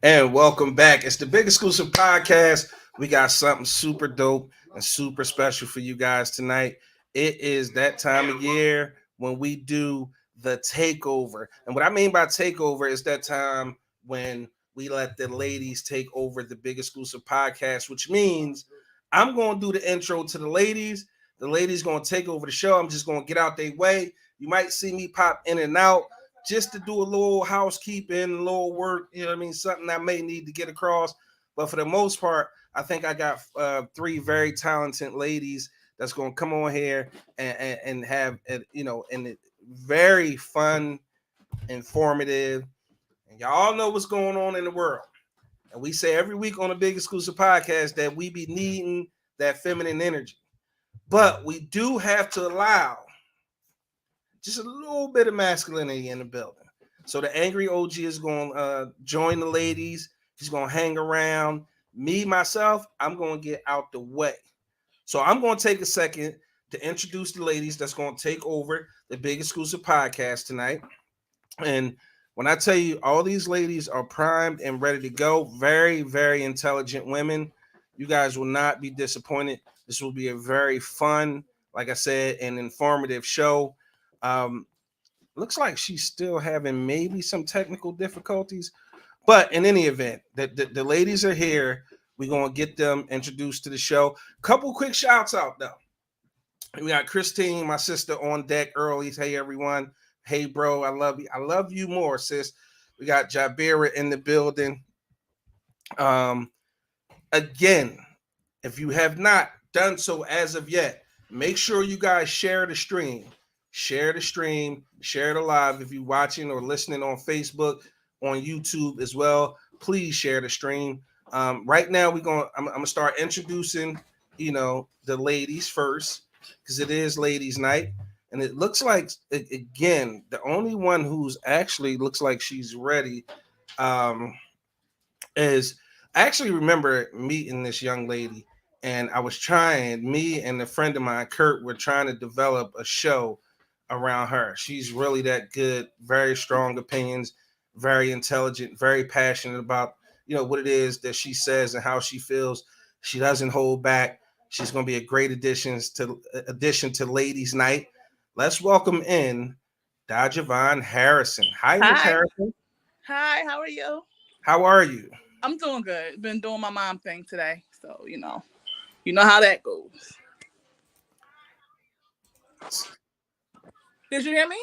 And welcome back. It's the Big Exclusive Podcast. We got something super dope and super special for you guys tonight. It is that time of year when we do the takeover. And what I mean by takeover is that time when we let the ladies take over the Big Exclusive Podcast, which means I'm going to do the intro to the ladies. The ladies going to take over the show. I'm just going to get out their way. You might see me pop in and out just to do a little housekeeping, a little work, you know what I mean? Something I may need to get across. But for the most part, I think I got three very talented ladies that's going to come on here and have, and very fun, informative. And y'all know what's going on in the world. And we say every week on the Big Exclusive Podcast that we be needing that feminine energy. But we do have to allow just a little bit of masculinity in the building. So the angry OG is going to join the ladies. He's going to hang around. Me, myself, I'm going to get out the way. So I'm going to take a second to introduce the ladies that's going to take over the Big Exclusive Podcast tonight. And when I tell you all these ladies are primed and ready to go, very, very intelligent women, you guys will not be disappointed. This will be a very fun, like I said, and informative show. Looks like she's still having maybe some technical difficulties, but in any event, the ladies are here. We're gonna get them introduced to the show. Couple quick shouts out though. We got Christine, my sister, on deck early. Hey everyone. Hey bro, I love you. I love you more, sis. We got Jabira in the building. Again, if you have not done so as of yet, make sure you guys share the stream. Share the stream, share the live. If you're watching or listening on Facebook, on YouTube as well, please share the stream. Right now, I'm gonna start introducing, the ladies first because it is ladies' night, and it looks like again the only one who's actually looks like she's ready is I actually remember meeting this young lady, and me and a friend of mine, Kurt, were trying to develop a show around her. She's really that good, very strong opinions, very intelligent, very passionate about what it is that she says and how she feels. She doesn't hold back. She's going to be a great addition to Ladies Night. Let's welcome in DaJavonn Harrison. Hi, Miss Hi. Harrison. Hi, how are you? How are you? I'm doing good. Been doing my mom thing today. So, you know how that goes. Did you hear me?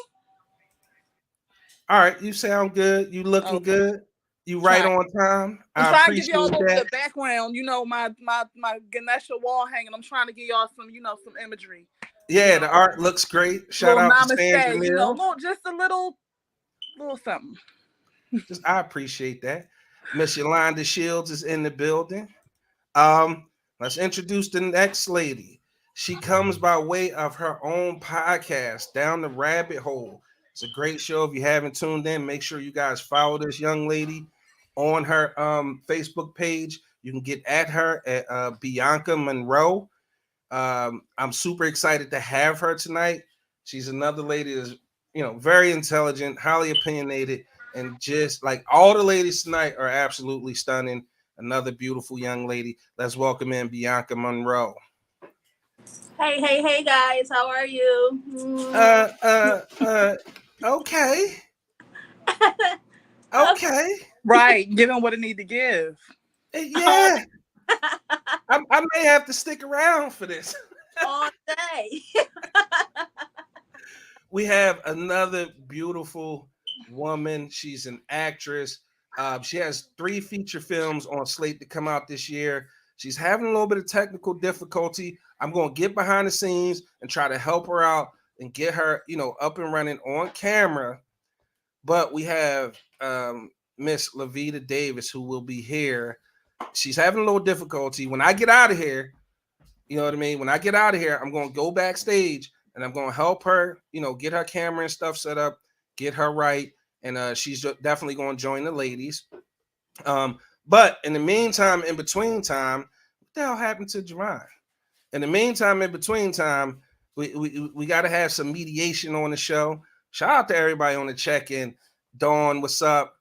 All right, you sound good. You looking Okay. good. You right Trying. on time. I'm I trying to give y'all a appreciate little bit that. of background. My Ganesha wall hanging. I'm trying to give y'all some imagery. Yeah, the art looks great. Shout Little out to Sandra namaste, Mill. just a little something. I appreciate that. Miss Yolanda Shields is in the building. Um, let's introduce the next lady. She comes by way of her own podcast, Down the Rabbit Hole. It's a great show. If you haven't tuned in, make sure you guys follow this young lady on her Facebook page. You can get at her at Bianca Monroe. I'm super excited to have her tonight. She's another lady that's very intelligent, highly opinionated, and just like all the ladies tonight are absolutely stunning. Another beautiful young lady. Let's welcome in Bianca Monroe. Hey, guys, how are you? Uh, uh, uh. Okay, okay. Right. Give them what it need to give. Yeah, I may have to stick around for this. All day. We have another beautiful woman. She's an actress. She has 3 feature films on slate to come out this year. She's having a little bit of technical difficulty. I'm going to get behind the scenes and try to help her out and get her, up and running on camera. But we have Miss LaVeda Davis who will be here. She's having a little difficulty. When I get out of here, you know what I mean? When I get out of here, I'm going to go backstage and I'm going to help her, get her camera and stuff set up, get her right. And she's definitely going to join the ladies. But in the meantime, in between time, what the hell happened to Javon? In the meantime, in between time, we got to have some mediation on the show. Shout out to everybody on the check-in. Dawn, what's up?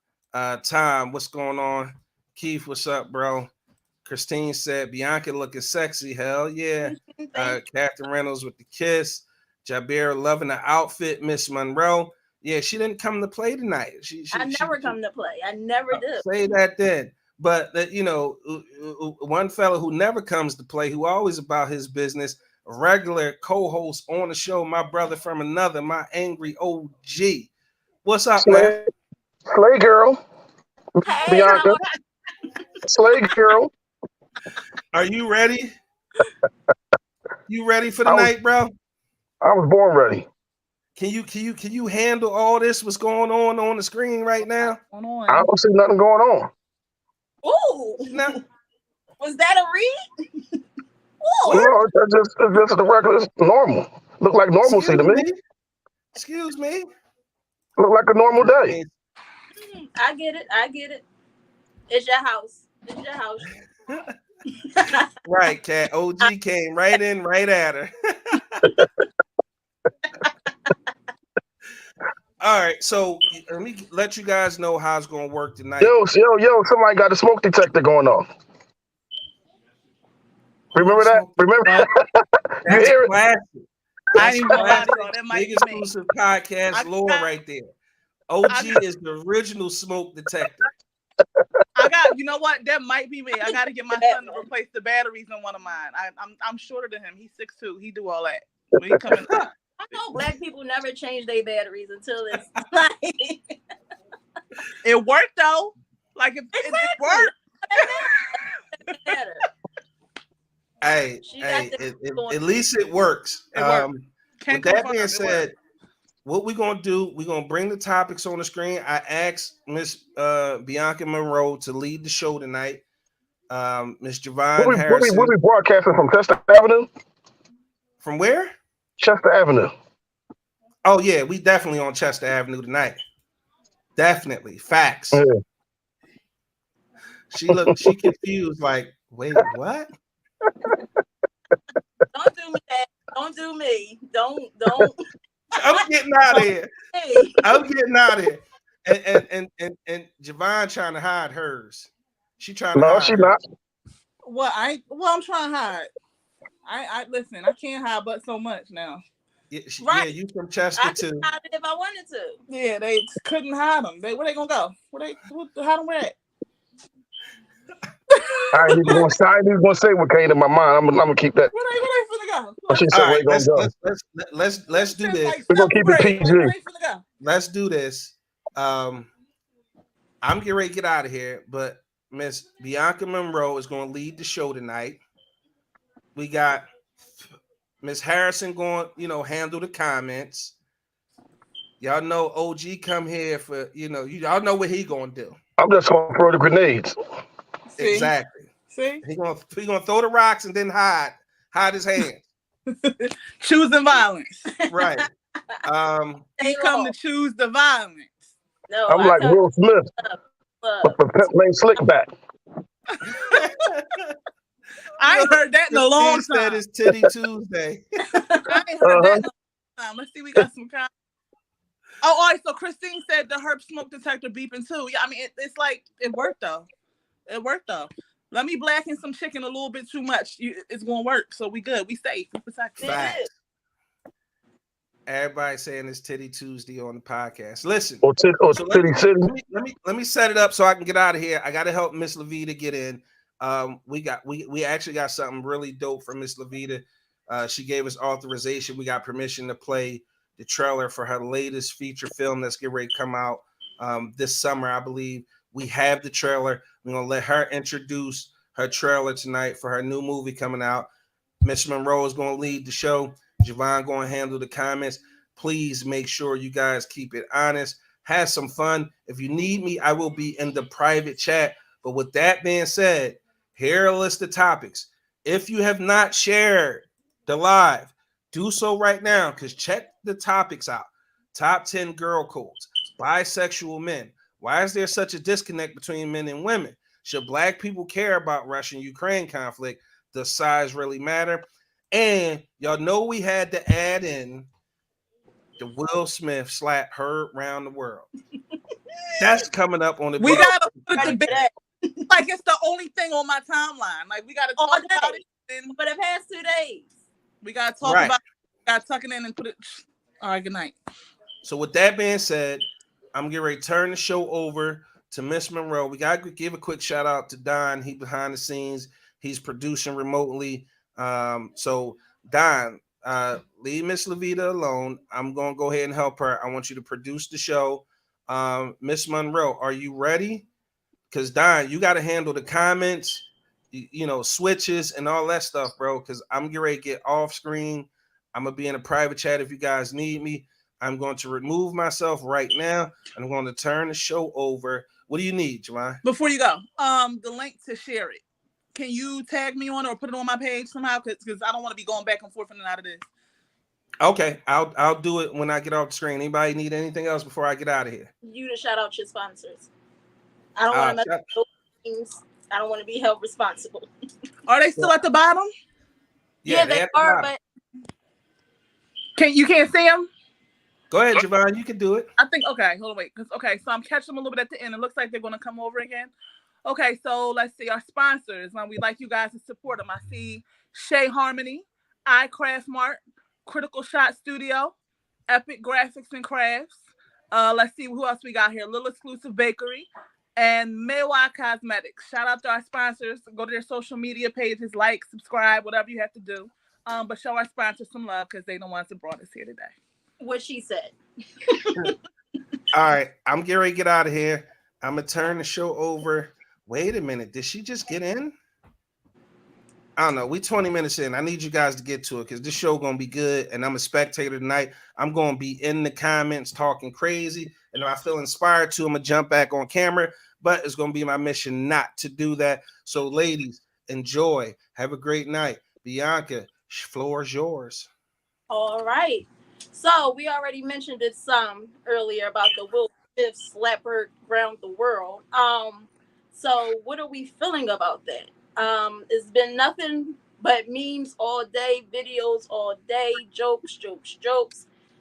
Tom, what's going on? Keith, what's up, bro? Christine said, Bianca looking sexy. Hell yeah. Catherine Reynolds with the kiss. Jabir loving the outfit. Miss Monroe. Yeah, she didn't come to play tonight. I never come to play. I never do. Say that then. But that, you know, one fella who never comes to play, who always about his business, a regular co-host on the show, my brother from another, my angry OG. What's up, man? Slay girl. Hey, Bianca. Slay girl. Are you ready? You ready for the night, bro? I was born ready. Can you handle all this? What's going on the screen right now? I don't see nothing going on. Ooh. No. Was that a read? Ooh. No, it's just the regular, it's normal. Look like normalcy to me. Excuse me. Look like a normal day. I get it. It's your house. Right, Cat. OG came right in, right at her. All right, so let me let you guys know how it's gonna work tonight. Yo, somebody got a smoke detector going off. Remember that? Remember? You hear it? Classic. I didn't even know that might Big be me. exclusive podcast lore right there. OG is the original smoke detector. I got, you know what? That might be me. I got to get my son to replace the batteries in one of mine. I'm shorter than him. He's 6'2". He do all that. When he coming up. I know black people never change their batteries until it's like It worked though. Like it worked. better. Hey, at least it works. With that being said, what we're gonna do, we're gonna bring the topics on the screen. I asked Miss Bianca Monroe to lead the show tonight. Miss DaJavonn Harrison. We'll be broadcasting from Chester Avenue. From where? Chester Avenue. Oh yeah, we definitely on Chester Avenue tonight. Definitely, facts. Yeah. She confused, like, wait, what? Don't do me that. Don't do me. Don't. I'm getting out of here. Hey. I'm getting out of here. And Javon trying to hide hers. She trying to hide. No, she not. What I'm trying to hide. I listen. I can't hide but so much now. Yeah, Right. Yeah, you from Chester I too. could hide it if I wanted to. Yeah, they couldn't hide them. Where they gonna go? Hide them where at? I ain't even gonna say what came to my mind. I'm gonna keep that. Where they finna go? She said, All right, where you gonna go? let's do this. We're gonna keep it PG. Where they finna go? Let's do this. I'm getting ready to get out of here, but Miss Bianca Monroe is going to lead the show tonight. We got Miss Harrison going, handle the comments. Y'all know OG come here for, y'all know what he going to do. I'm just gonna throw the grenades. See? Exactly. See? He gonna throw the rocks and then hide his hands. Choosing violence. Right. He come to choose the violence. No, I'm like Will Smith with the pimp named Slickback. I ain't heard that in a long time. Said it's Titty Tuesday. I ain't heard that in a long time. Let's see, we got some kind. Oh, all right. So Christine said the herb smoke detector beeping too. Yeah, I mean it's like it worked though. Let me blacken some chicken a little bit too much. It's gonna work. So we good. We safe. We protected. Facts. Everybody saying it's Titty Tuesday on the podcast. Listen, Titty City. Let me set it up so I can get out of here. I got to help Miss LaVeda get in. We actually got something really dope from Miss LaVeda. She gave us authorization. We got permission to play the trailer for her latest feature film that's getting ready to come out this summer, I believe. We have the trailer. We're gonna let her introduce her trailer tonight for her new movie coming out. Miss Monroe is gonna lead the show. Javon going to handle the comments. Please make sure you guys keep it honest. Have some fun. If you need me, I will be in the private chat. But with that being said, here are a list of topics. If you have not shared the live, do so right now, because check the topics out. Top 10 girl codes, bisexual men. Why is there such a disconnect between men and women? Should Black people care about Russian-Ukraine conflict? Does size really matter? And y'all know we had to add in the Will Smith slap heard around the world. That's coming up on the We gotta put the debate. Like it's the only thing on my timeline. Like we gotta talk about it. And for the past 2 days. We gotta talk about it. Gotta tuck it in and put it. All right, good night. So with that being said, I'm getting ready to turn the show over to Miss Monroe. We gotta give a quick shout out to Don. He behind the scenes. He's producing remotely. So Don, leave Miss LaVeda alone. I'm gonna go ahead and help her. I want you to produce the show. Miss Monroe, are you ready? Because Don, you got to handle the comments, switches and all that stuff, bro. Because I'm getting ready to get off screen. I'm gonna be in a private chat if you guys need me. I'm going to remove myself right now, and I'm going to turn the show over. What do you need, Jaymie? Before you go, the link to share it. Can you tag me on it or put it on my page somehow? Because I don't want to be going back and forth in and out of this. Okay, I'll do it when I get off the screen. Anybody need anything else before I get out of here? You to shout out your sponsors. I don't want to mess with things. I don't want to be held responsible. Are they still at the bottom? Yeah, they are, but you can't see them? Go ahead, JaVonn. You can do it. I think, okay, hold on, wait. Okay, so I'm catching them a little bit at the end. It looks like they're going to come over again. Okay, so let's see. Our sponsors. We'd like you guys to support them. I see Shea Harmony, iCraft Mart, Critical Shot Studio, Epic Graphics and Crafts. Let's see who else we got here. Little Exclusive Bakery and Maywa Cosmetics. Shout out to our sponsors. Go to their social media pages, like, subscribe, whatever you have to do. But show our sponsors some love because they the ones that brought us here today. What she said. All right, I'm getting ready to get out of here. I'm gonna turn the show over. Wait a minute, did she just get in? I don't know. We 20 minutes in. I need you guys to get to it because this show gonna be good, and I'm a spectator tonight. I'm gonna be in the comments talking crazy, and if I feel inspired to, I'm gonna jump back on camera. But it's gonna be my mission not to do that. So, ladies, enjoy. Have a great night. Bianca, floor is yours. All right. So we already mentioned it some earlier about the Will Smith slapper around the world. So what are we feeling about that? It's been nothing but memes all day, videos all day, jokes.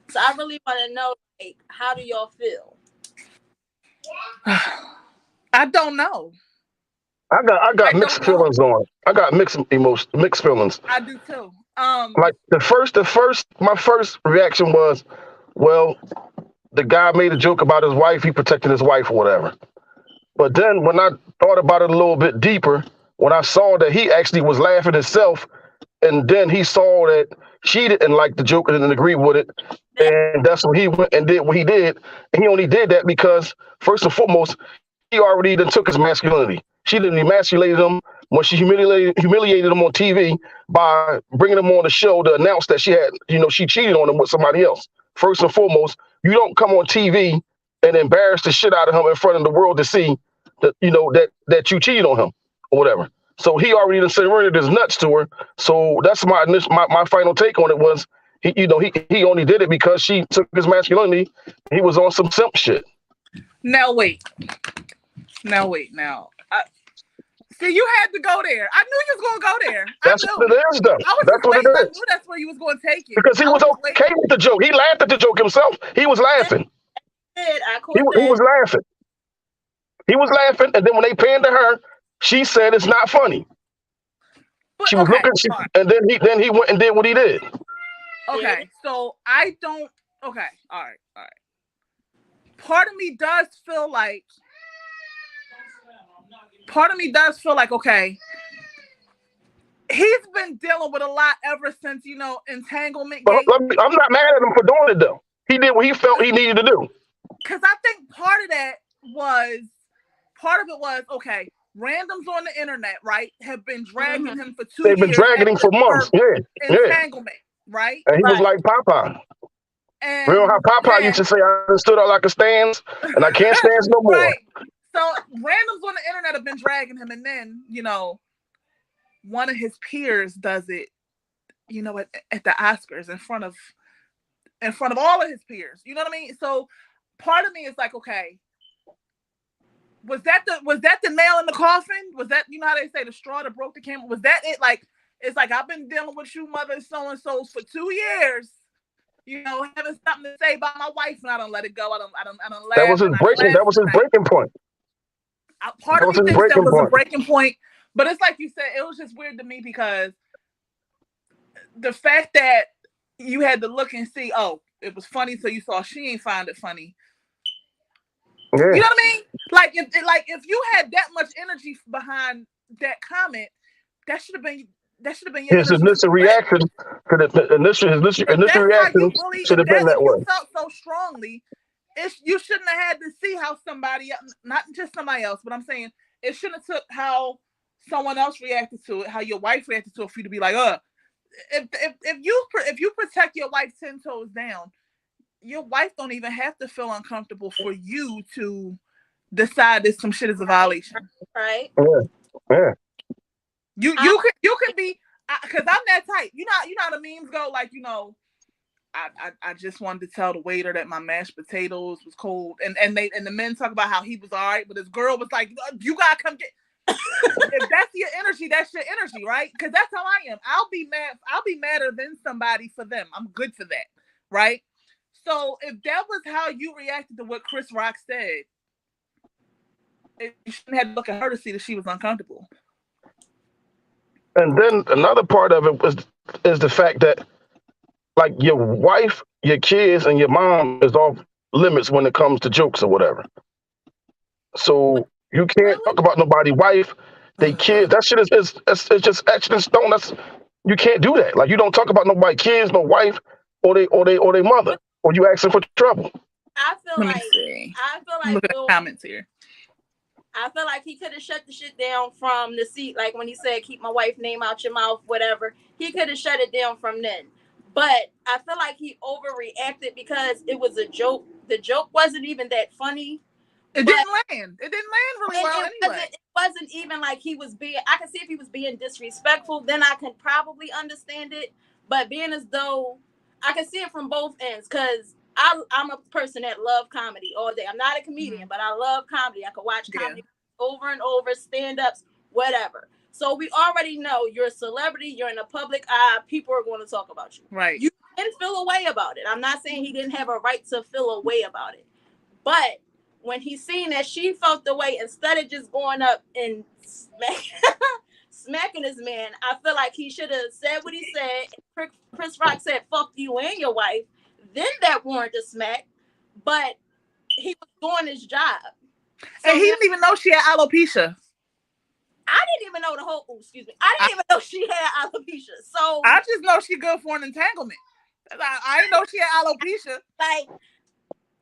So I really want to know, like, how do y'all feel? I don't know. I got mixed feelings on it. I got mixed feelings. I do too. Like my first reaction was, well, the guy made a joke about his wife. He protected his wife or whatever. But then when I thought about it a little bit deeper, when I saw that he actually was laughing himself, and then he saw that she didn't like the joke and didn't agree with it, and that's when he went and did what he did. And he only did that because, first and foremost, he already then took his masculinity. She didn't emasculate him when she humiliated him on TV by bringing him on the show to announce that she cheated on him with somebody else. First and foremost, you don't come on TV and embarrass the shit out of him in front of the world to see that that you cheated on him or whatever. So he already done surrendered his nuts to her. So that's my final take on it was he only did it because she took his masculinity. He was on some simp shit. Now wait. See, you had to go there. I knew you was gonna go there. That's what it is, though. That's what it is. I knew that's where you was gonna take it. Because he was okay with the joke. He laughed at the joke himself. He was laughing. He was laughing. He was laughing, and then when they panned to her, she said it's not funny. But, she was looking, and then he went and did what he did. Okay, so I don't. Okay, all right. Part of me does feel like. Okay, he's been dealing with a lot ever since entanglement. I'm not mad at him for doing it though. He did what he felt he needed to do. Because I think part of it was okay. Randoms on the internet, right, have been dragging him for 2 years. They've been dragging him for months. Entanglement, right? And he was like Popeye. And remember how Popeye used to say, "I stood out like a stance, and I can't stand no more." Right. So randoms on the internet have been dragging him, and then one of his peers does it, at the Oscars in front of all of his peers. You know what I mean? So part of me is like, okay, was that the nail in the coffin? Was that how they say the straw that broke the camel? Was that it? Like it's like I've been dealing with you mother so and so's for 2 years. Having something to say about my wife, and I don't let it go. I don't let. That was his breaking point. Part That of was me his thinks that breaking was a point. breaking point, but it's like you said, it was just weird to me because the fact that you had to look and see, oh, it was funny, so you saw she ain't find it funny. Yeah. You know what I mean? Like if you had that much energy behind that comment, that should have been your His energy. initial reaction to the initial reaction should have been that If way. you felt so strongly, you shouldn't have had to see how somebody, not just somebody else, but I'm saying it shouldn't have took how someone else reacted to it, how your wife reacted to it, for you to be like, if you protect your wife 10 toes down, your wife don't even have to feel uncomfortable for you to decide that some shit is a violation. Right. Yeah. You can be, because I'm that type. You know how the memes go, like, I just wanted to tell the waiter that my mashed potatoes was cold, and the men talk about how he was all right, but his girl was like, you gotta come get. If that's your energy, that's your energy, right? Because that's how I am. I'll be madder than somebody for them. I'm good for that, right? So if that was how you reacted to what Chris Rock said, you shouldn't have to look at her to see that she was uncomfortable. And then another part of it is the fact that, like, your wife, your kids, and your mom is off limits when it comes to jokes or whatever. So you can't talk about nobody's wife, they kids. That shit is it's just etched in stone. You can't do that. Like, you don't talk about nobody's kids, no wife, or they mother, or you asking for trouble. I feel like look at the comments here. I feel like he could have shut the shit down from the seat, like when he said, keep my wife's name out your mouth, whatever. He could have shut it down from then. But I feel like he overreacted because it was a joke. The joke wasn't even that funny. It didn't land. It didn't land really well anyway. It wasn't even like he was being, I can see if he was being disrespectful, then I can probably understand it. But being as though, I can see it from both ends, because I'm a person that love comedy all day. I'm not a comedian, but I love comedy. I could watch comedy over and over, stand-ups, whatever. So we already know you're a celebrity, you're in the public eye, people are going to talk about you. Right. You can feel a way about it. I'm not saying he didn't have a right to feel a way about it. But when he seen that she felt the way, instead of just going up and smacking this man, I feel like he should have said what he said. Chris Rock said, fuck you and your wife. Then that warranted a smack. But he was doing his job. So and he didn't even know she had alopecia. I didn't even know I didn't even know she had alopecia. So I just know she good for an entanglement. I didn't know she had alopecia. Like,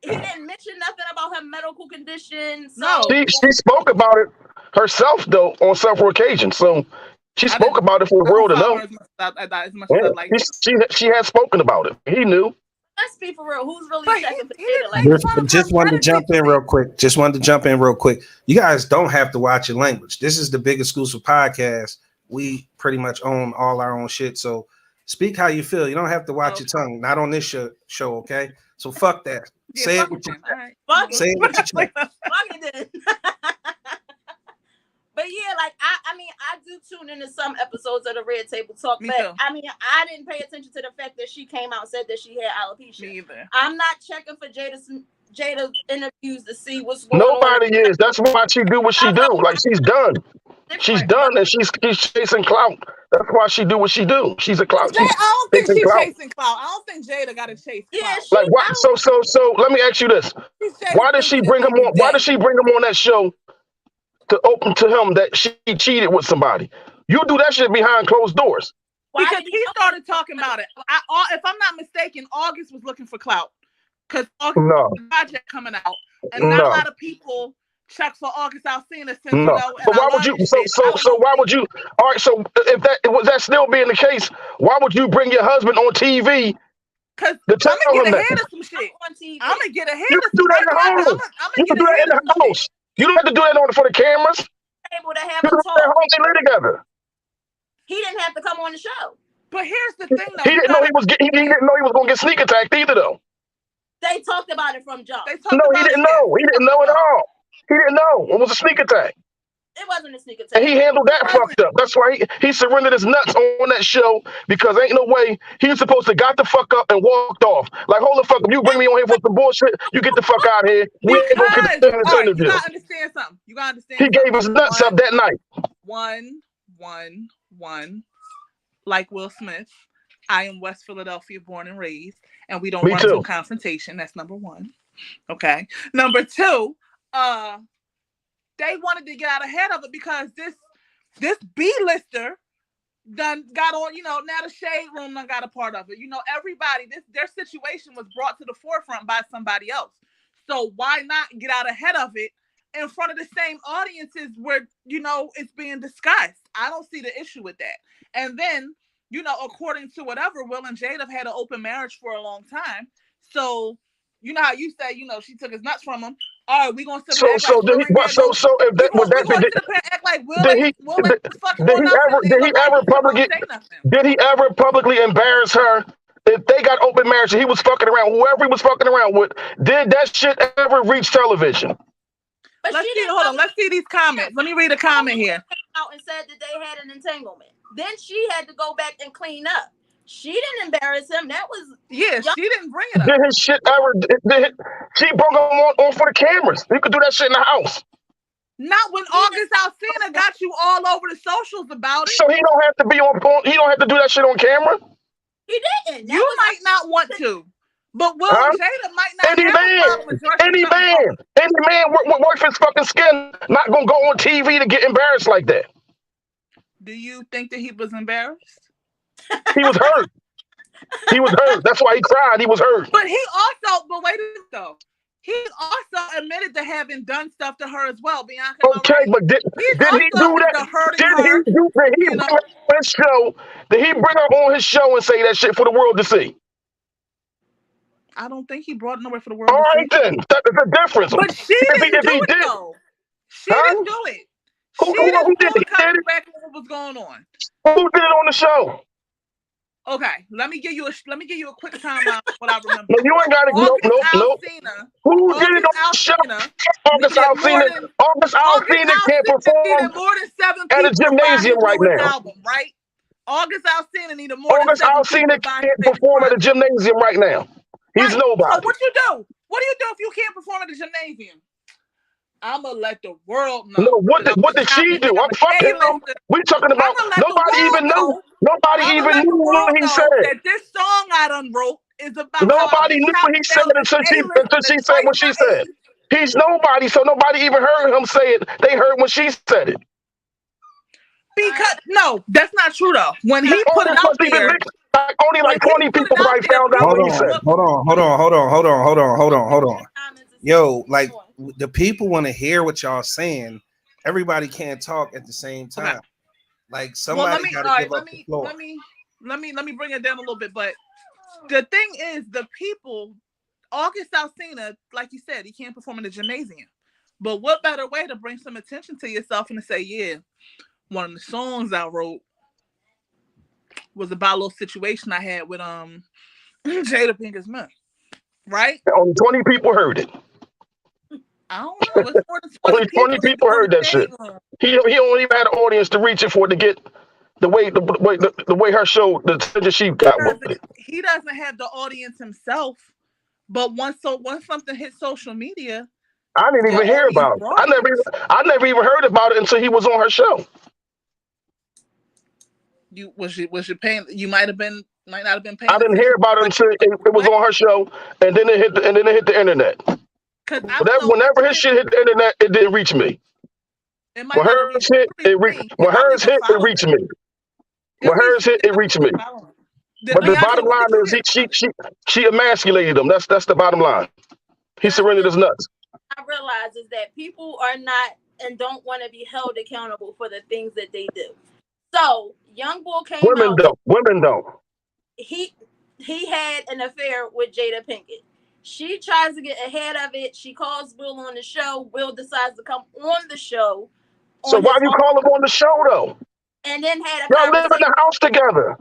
he didn't mention nothing about her medical condition. So no. She spoke about it herself, though, on several occasions. So she spoke about it for the world to know. She has spoken about it. He knew. Let's be for real. Who's really checking for Jada? Just wanted to jump in real quick. You guys don't have to watch your language. This is the big exclusive podcast. We pretty much own all our own shit. So speak how you feel. You don't have to watch your tongue. Not on this show, okay? So fuck that. Yeah, say it with your Say it with your chest. But yeah, like I mean, I do tune into some episodes of the Red Table Talk, but I mean, I didn't pay attention to the fact that she came out and said that she had alopecia. Me either. I'm not checking for Jada interviews to see what's going on. Nobody is. That's why she do what she do. Like, she's done. She's done, and she's chasing clout. That's why she do what she do. She's a clout. I don't think she's chasing clout. I don't think Jada got to chase clout. Yeah, like what? So let me ask you this: why did she bring him on? Why did she bring him on that show to open to him that she cheated with somebody? You do that shit behind closed doors. Because he started talking about it. If I'm not mistaken, August was looking for clout because August the project coming out, and not a lot of people check for August Alsina since you know. But why would you? So why would you? All right. So if that still being the case, why would you bring your husband on TV? Because I'm gonna get ahead of some shit. I'm gonna get ahead of some shit. You can do that in the house. You don't have to do that for the cameras. Able to have a talk. They live together. He didn't have to come on the show. But here's the thing, though. He didn't know he was going to get sneak attacked either, though. They talked about it from jump. No, he didn't know. He didn't know at all. He didn't know. It was a sneak attack. It wasn't a sneak And attack. he handled It that wasn't. fucked up. That's why he surrendered his nuts on that show because ain't no way he was supposed to got the fuck up and walked off. Like, hold the fuck up. You bring me on here for some bullshit, you get the fuck out of here. We ain't gonna Because, continue this all right, you interview. gotta understand something. You gotta understand He gave something. his nuts up that night. One. Like Will Smith, I am West Philadelphia born and raised, and we don't Me run too. from confrontation. That's number one. Okay. Number two, they wanted to get out ahead of it because this B-lister done got on, now the Shade Room done got a part of it. Everybody, their situation was brought to the forefront by somebody else. So why not get out ahead of it in front of the same audiences where, it's being discussed? I don't see the issue with that. And then, according to whatever, Will and Jada have had an open marriage for a long time. So, you know how you say, she took his nuts from him. All right, we gonna sit there and act like Will ain't had no. If that would that We gonna be sit there and act like Will did ain't he fucking did on he nothing. ever They did he look like ever he don't publicly say nothing. did he ever publicly embarrass her? If they got open marriage and he was fucking around, whoever he was fucking around with, did that shit ever reach television? But Let's she see. didn't Hold on. Let's see these comments. Let me read a comment here. came out and said that they had an entanglement. Then she had to go back and clean up. She didn't embarrass him. That was Yeah, young. she didn't bring it up. Did his shit ever? She brought him on for the cameras. You could do that shit in the house. Not when August Alsina got you all over the socials about it. So he don't have to be on. He don't have to do that shit on camera. He didn't. That You was might not want to, but Will Huh? and Jada might not Any have a problem with dressing any man worth his fucking skin not gonna go on TV to get embarrassed like that. Do you think that he was embarrassed? He was hurt. He was hurt. That's why he cried. He was hurt. But wait a minute though. He also admitted to having done stuff to her as well, Bianca. Okay, Right? but did he do that? Did he bring her on his show? Did he bring her on his show and say that shit for the world to see? I don't think he brought it nowhere for the world All to right, see. then. That's the difference. But she didn't do it, though. She didn't do it. She didn't do it coming back on what was going on. Who did it on the show? Okay, let me give you a quick timeline of what I remember. No, you ain't got to. Nope. Who did it on the show? August Alsina can't perform more than 7 at a people gymnasium right now. Album, right? August Alsina needed more August than 7 Alsina can't perform at a gymnasium right now. He's nobody. So what you do? What do you do if you can't perform at the gymnasium? I'm gonna let the world know. No, what did she do? I'm fucking him. We talking about nobody even knew. Nobody even knew what he said. That this song I done wrote is about. Nobody knew what he said until she said what she said. He's nobody, so nobody even heard him say it. They heard when she said it. Because no, that's not true though. When he put it out there, only like 20 people probably found out what he said. Hold on. Yo, like the people want to hear what y'all saying. Everybody can't talk at the same time. Okay. Like somebody got to give up the floor. Let me bring it down a little bit. But the thing is, the people, August Alsina, like you said, he can't perform in the gymnasium. But what better way to bring some attention to yourself and to say, yeah, one of the songs I wrote was about a little situation I had with Jada Pinkett Smith, right? Only 20 people heard it. I don't know. It's more than 20 only 20 people heard that shit. He only even had an audience to reach it for to get the way her show, the attention she got with it. He doesn't have the audience himself, but once something hit social media, I didn't even hear about it. I never even heard about it until he was on her show. You paying? You might not have been paying. I didn't hear about it until it was on her show, and then it hit the internet. Whenever his shit hit the internet, it didn't reach me. When hers hit, it reached me. When hers hit, it reached me. But the bottom line is she emasculated him. That's the bottom line. He surrendered his nuts. I realize is that people are not and don't want to be held accountable for the things that they do. So Young Bull came out. Women don't. He had an affair with Jada Pinkett. She tries to get ahead of it. She calls Will on the show. Will decides to come on the show. So why you call him on the show though? And then had a y'all live in the house together.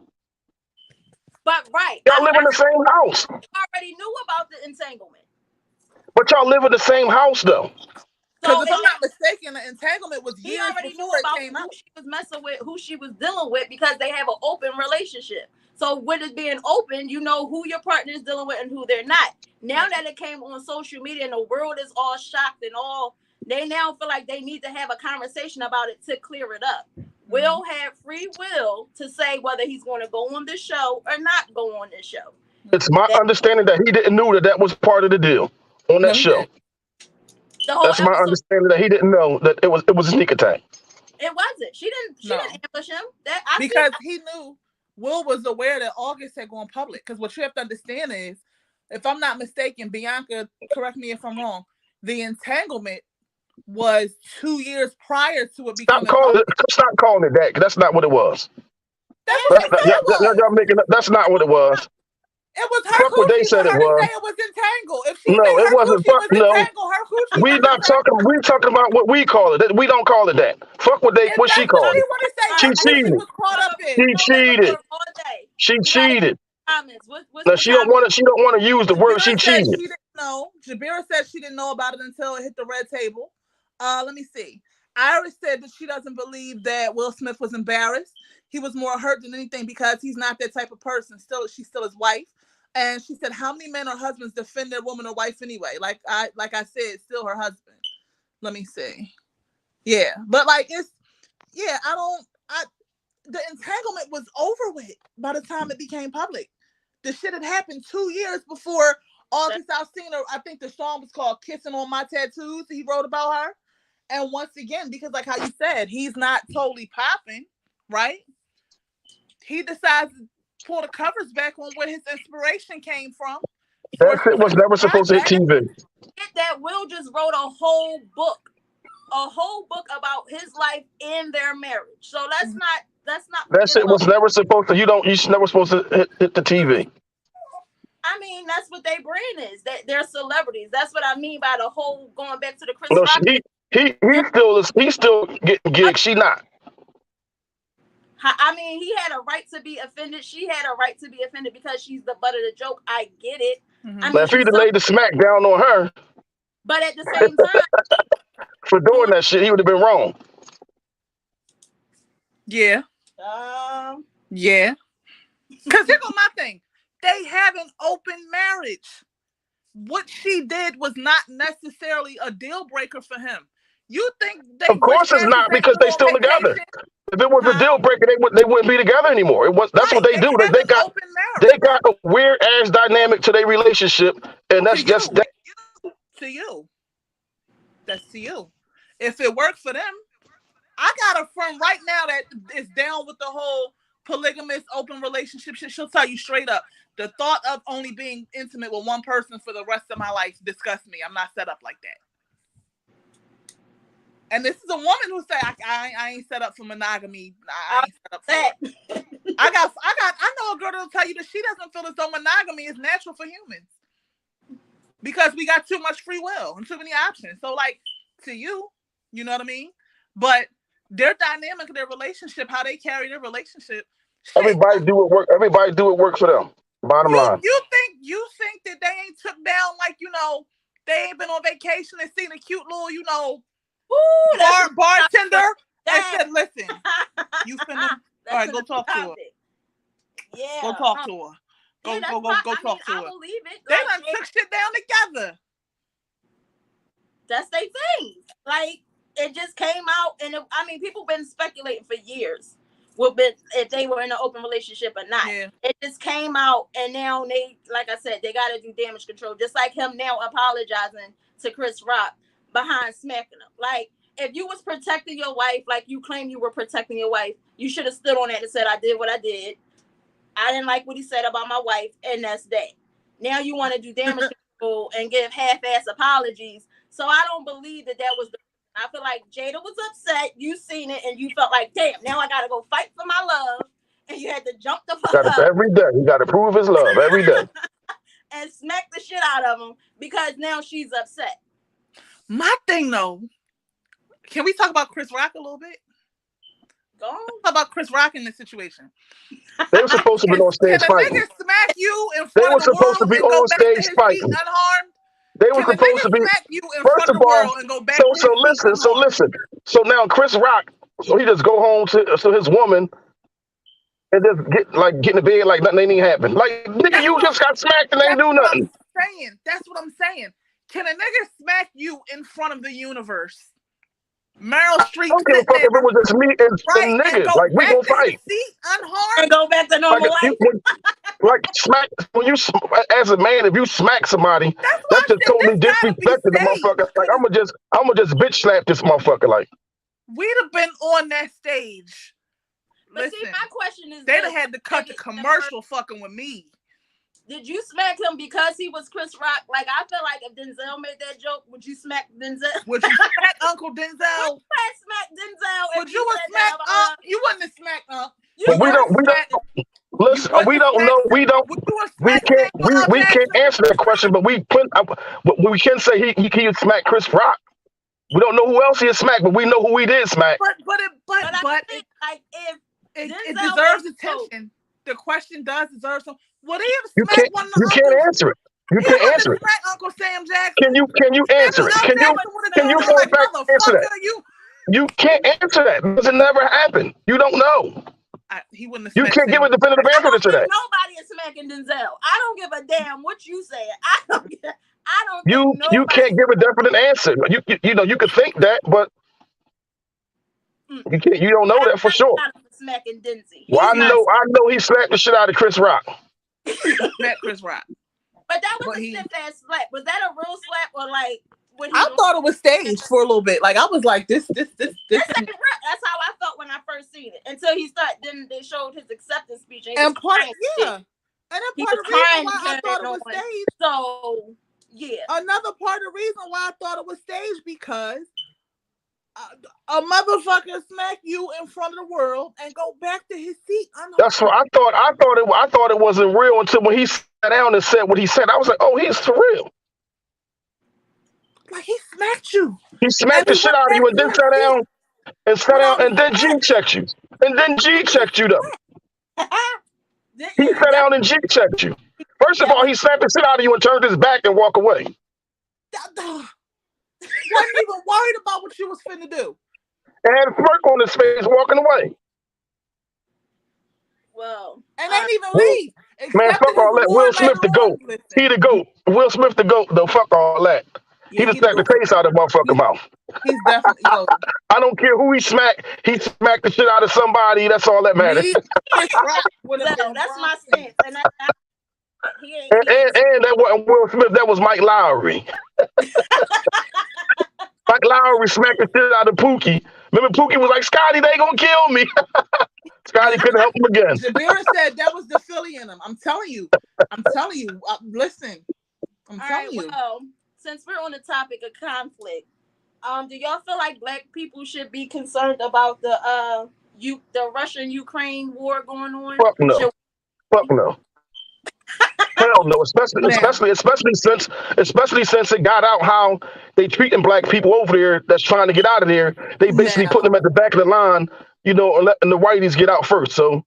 But y'all live in the same house. I already knew about the entanglement. But y'all live in the same house though. Because if I'm not mistaken, the entanglement was he years already knew before about it came who out. she was messing with, who she was dealing with, because they have an open relationship. So with it being open, you know who your partner is dealing with and who they're not. Now that it came on social media and the world is all shocked and all, they now feel like they need to have a conversation about it to clear it up. Will have free will to say whether he's going to go on this show or not go on this show. It's my understanding that he didn't know that was part of the deal on that show. The whole That's my episode, understanding that he didn't know that it was a sneak attack. it wasn't. She didn't ambush him. Because he knew Will was aware that August had gone public. Because what you have to understand is, if I'm not mistaken, Bianca, correct me if I'm wrong, the entanglement was 2 years prior to it becoming public. Stop calling it that. That's not what it was. That's what they said it was. Y'all making up. That's not what it was. It was her Fuck what they coochie said for it her was. to say it was entangled. If she No, said it her wasn't. coochie was No. entangled, her coochie We was not talking. entangled. We talking about what we call it. We don't call it that. Fuck what If she that's called what she it. want to say, She her coochie cheated. was caught up in. She cheated. She cheated. No, she don't want to. She don't want to use the word. She Jabira said cheated. she didn't know. Jabira said she didn't know about it until it hit the red table. Let me see. Iris said that she doesn't believe that Will Smith was embarrassed. He was more hurt than anything because he's not that type of person. She's still his wife. And she said, how many men or husbands defend their woman or wife anyway? Like I said, it's still her husband. Let me see. Yeah. But the entanglement was over with by the time it became public. The shit had happened 2 years before August Alsina. I think the song was called Kissing on My Tattoos. He wrote about her. And once again, because like how you said, he's not totally popping, right? He decides to pull the covers back on where his inspiration came from. That shit was never supposed to hit TV. That Will just wrote a whole book about his life in their marriage. So that's not. That shit was never supposed to. You never supposed to hit the TV. I mean, that's what their brand is. That they're celebrities. That's what I mean by the whole going back to the Chris Rock. He's still getting gigs. She not. I mean, he had a right to be offended. She had a right to be offended because she's the butt of the joke. I get it. Mm-hmm. I mean, but if he'd have laid the smack down on her, but at the same time, for doing that shit, he would have been wrong. Yeah. Yeah. Because here goes my thing. They have an open marriage. What she did was not necessarily a deal breaker for him. You think they? Of course, it's not because they still together. If it was a deal breaker, they wouldn't be together anymore. That's what they do. They got a weird ass dynamic to their relationship, and that's just that. To you. That's to you. If it worked for them, I got a friend right now that is down with the whole polygamous open relationship shit. She'll tell you straight up, the thought of only being intimate with one person for the rest of my life disgusts me. I'm not set up like that. And this is a woman who said, I ain't set up for monogamy. I ain't set up for that. I know a girl that'll tell you that she doesn't feel as though monogamy is natural for humans. Because we got too much free will and too many options. So to you, you know what I mean? But their dynamic of their relationship, how they carry their relationship. Everybody do it work. Everybody do it work for them. Bottom line. You think that they ain't took down they ain't been on vacation and seen a cute little, bartender and said, listen, you finna all right, go talk to her. Yeah. Go talk to her. Go talk to her. I believe it. They done took shit down together. That's their thing. It just came out, and people been speculating for years if they were in an open relationship or not. Yeah. It just came out, and now they, like I said, they got to do damage control. Just like him now apologizing to Chris Rock behind smacking him. If you was protecting your wife, like you claim you were protecting your wife, you should have stood on that and said, I did what I did. I didn't like what he said about my wife, and that's that. Now you want to do damage control and give half-ass apologies. So I don't believe that was the. I feel like Jada was upset. You seen it, and you felt like, damn, now I got to go fight for my love. And you had to jump the fuck up. Every day. He got to prove his love every day. And smack the shit out of him because now she's upset. My thing, though, can we talk about Chris Rock a little bit? Go on. Talk about Chris Rock in this situation. They were supposed to be on stage fighting. Can a nigga smack you in front they were of the supposed world to be and go on back to stage his fighting. feet unharmed? They were Can a supposed to nigga be. smack you in First front of of the all, world and go back so to his seat? Come on. listen. So now Chris Rock, so he just go home to his woman and just get in the bed like nothing ain't happened. Like nigga, That's you what I'm, just got smacked and ain't that's do what I'm nothing. saying. That's what I'm saying. Can a nigga smack you in front of the universe? Meryl I Streep don't give a sitting fuck if there, it was just me and right, some and niggas. go Like we back gonna to his fight. seat unharmed? And go back to Like normal life. like smack when you as a man, if you smack somebody, That's why that's I just said totally this gotta be disrespecting the staged. motherfucker. Like I'ma just bitch slap this motherfucker. Like We'd have been on that stage. But Listen, see, my question is they'd this. have had to cut the commercial fucking with me. Did you smack him because he was Chris Rock? Like, I feel like if Denzel made that joke, would you smack Denzel? Would you smack Uncle Denzel? Would you smack Denzel? Would you have smacked up? You wouldn't have smacked up. but we don't listen. We don't know. Would you have smacked Samuel L. We can't Jackson? answer that question. But we can say he smack Chris Rock. We don't know who else he has smacked, but we know who he did smack. But I think, like, if it Denzel deserves made attention. The question does deserve some. Would he You have smacked one of the can't uncles? answer it. You He can't wouldn't answer have it. smacked Uncle Sam Jackson. Can you answer it? Samuel L. Jackson would have Can you been for a like, fact answer that? motherfucker, You can't answer that because it never happened. You don't know. he wouldn't have You smacked can't give a Samuel. definitive I answer don't to think that. nobody is smacking Denzel. I don't give a damn what you say. I don't think You nobody. can't give a definite answer. You know you could think that, but you can't. You don't know that for sure. Not smacking Denzel. Well, He's not. I know he slapped the shit out of Chris Rock. Smacked Chris Rock. But that was a stiff ass slap. Was that a real slap or like? I thought it was staged for a little bit. Like I was like, this. That's how I felt when I first seen it. Until he started, then they showed his acceptance speech. And part of the reason why I thought it was staged. So yeah, another part of the reason why I thought it was staged because a motherfucker smack you in front of the world and go back to his seat unharmed. That's what I thought. I thought it wasn't real until when he sat down and said what he said. I was like, oh, he's for real. Like he smacked you. He smacked the shit out of you and then sat down and then G checked you. And then G checked you though. He sat down and G checked you. First of all, he slapped the shit out of you and turned his back and walked away. Wasn't even worried about what you was finna do. And had a smirk on his face walking away. Well, and ain't even leave. Man, fuck all that. Will Smith the GOAT. He the GOAT. Will Smith the GOAT though. Fuck all that. Yeah, he just smacked the taste out of the motherfucking mouth. He's definitely I don't care who he smacked. He smacked the shit out of somebody. That's all that matters. That's my stance. And that wasn't Will Smith. That was Mike Lowry. Mike Lowry smacked the shit out of Pookie. Remember, Pookie was like, Scotty, they gonna kill me. Scotty couldn't help him again. Jabira said that was the Philly in him. I'm telling you. Listen. I'm telling you. Well, since we're on the topic of conflict, do y'all feel like Black people should be concerned about the Russian-Ukraine war going on? Fuck no. Fuck no. Hell no. Especially since it got out how they treating Black people over there that's trying to get out of there. They basically put them at the back of the line, and letting the whiteys get out first. So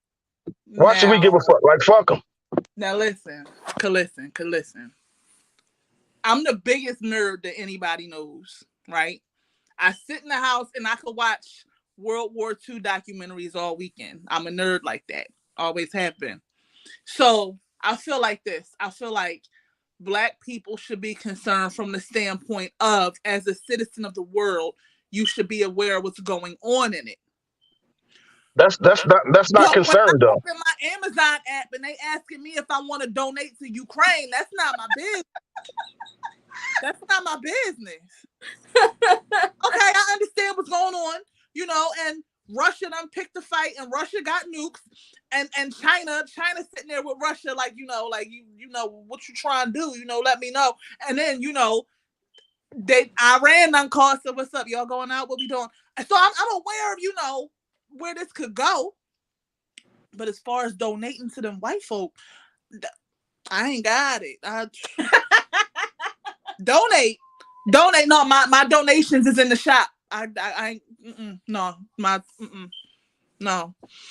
why should we give a fuck? Like fuck them. Now listen. I'm the biggest nerd that anybody knows, right? I sit in the house and I could watch World War II documentaries all weekend. I'm a nerd like that. Always have been. So I feel like this. I feel like Black people should be concerned from the standpoint of, as a citizen of the world, you should be aware of what's going on in it. That's not concerned though. Open my Amazon app and they asking me if I want to donate to Ukraine. That's not my business. That's not my business. Okay, I understand what's going on, and Russia done picked the fight and Russia got nukes and China sitting there with Russia like, what you trying to do, let me know. And then, Iran done called, so what's up? Y'all going out? What we doing? And so I'm aware of, where this could go. But as far as donating to them white folk, I ain't got it. Donate. No, my donations is in the shop. No.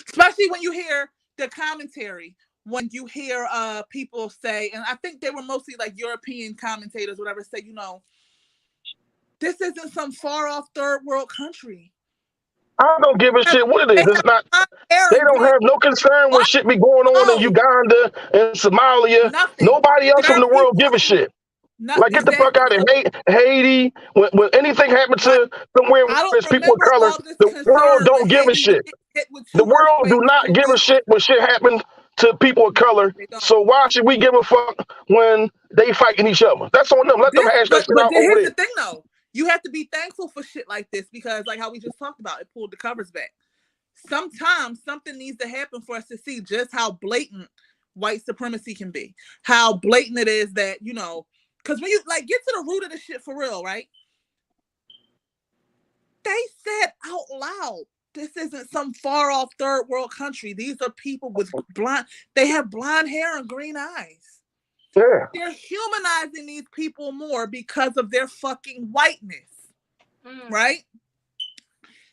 Especially when you hear the commentary when you hear people say, and I think they were mostly like European commentators, whatever, say, this isn't some far off third world country. I don't give a shit what it is. It's not. They don't have no concern when shit be going on in Uganda and Somalia. Nothing. Nobody else There from the are world people give a shit. Like, get the exactly. fuck out of Haiti. When anything happens to somewhere where there's people of color, the world don't give a shit. The world do not give a shit when shit happens to people of color. So why should we give a fuck when they fighting each other? That's on them. Let them hash that shit out over there. Here's the thing, though. You have to be thankful for shit like this because, like how we just talked about, it pulled the covers back. Sometimes something needs to happen for us to see just how blatant white supremacy can be. How blatant it is that, because when you like get to the root of the shit for real, right? They said out loud, this isn't some far off third world country. These are people with they have blonde hair and green eyes. Yeah. They're humanizing these people more because of their fucking whiteness, right?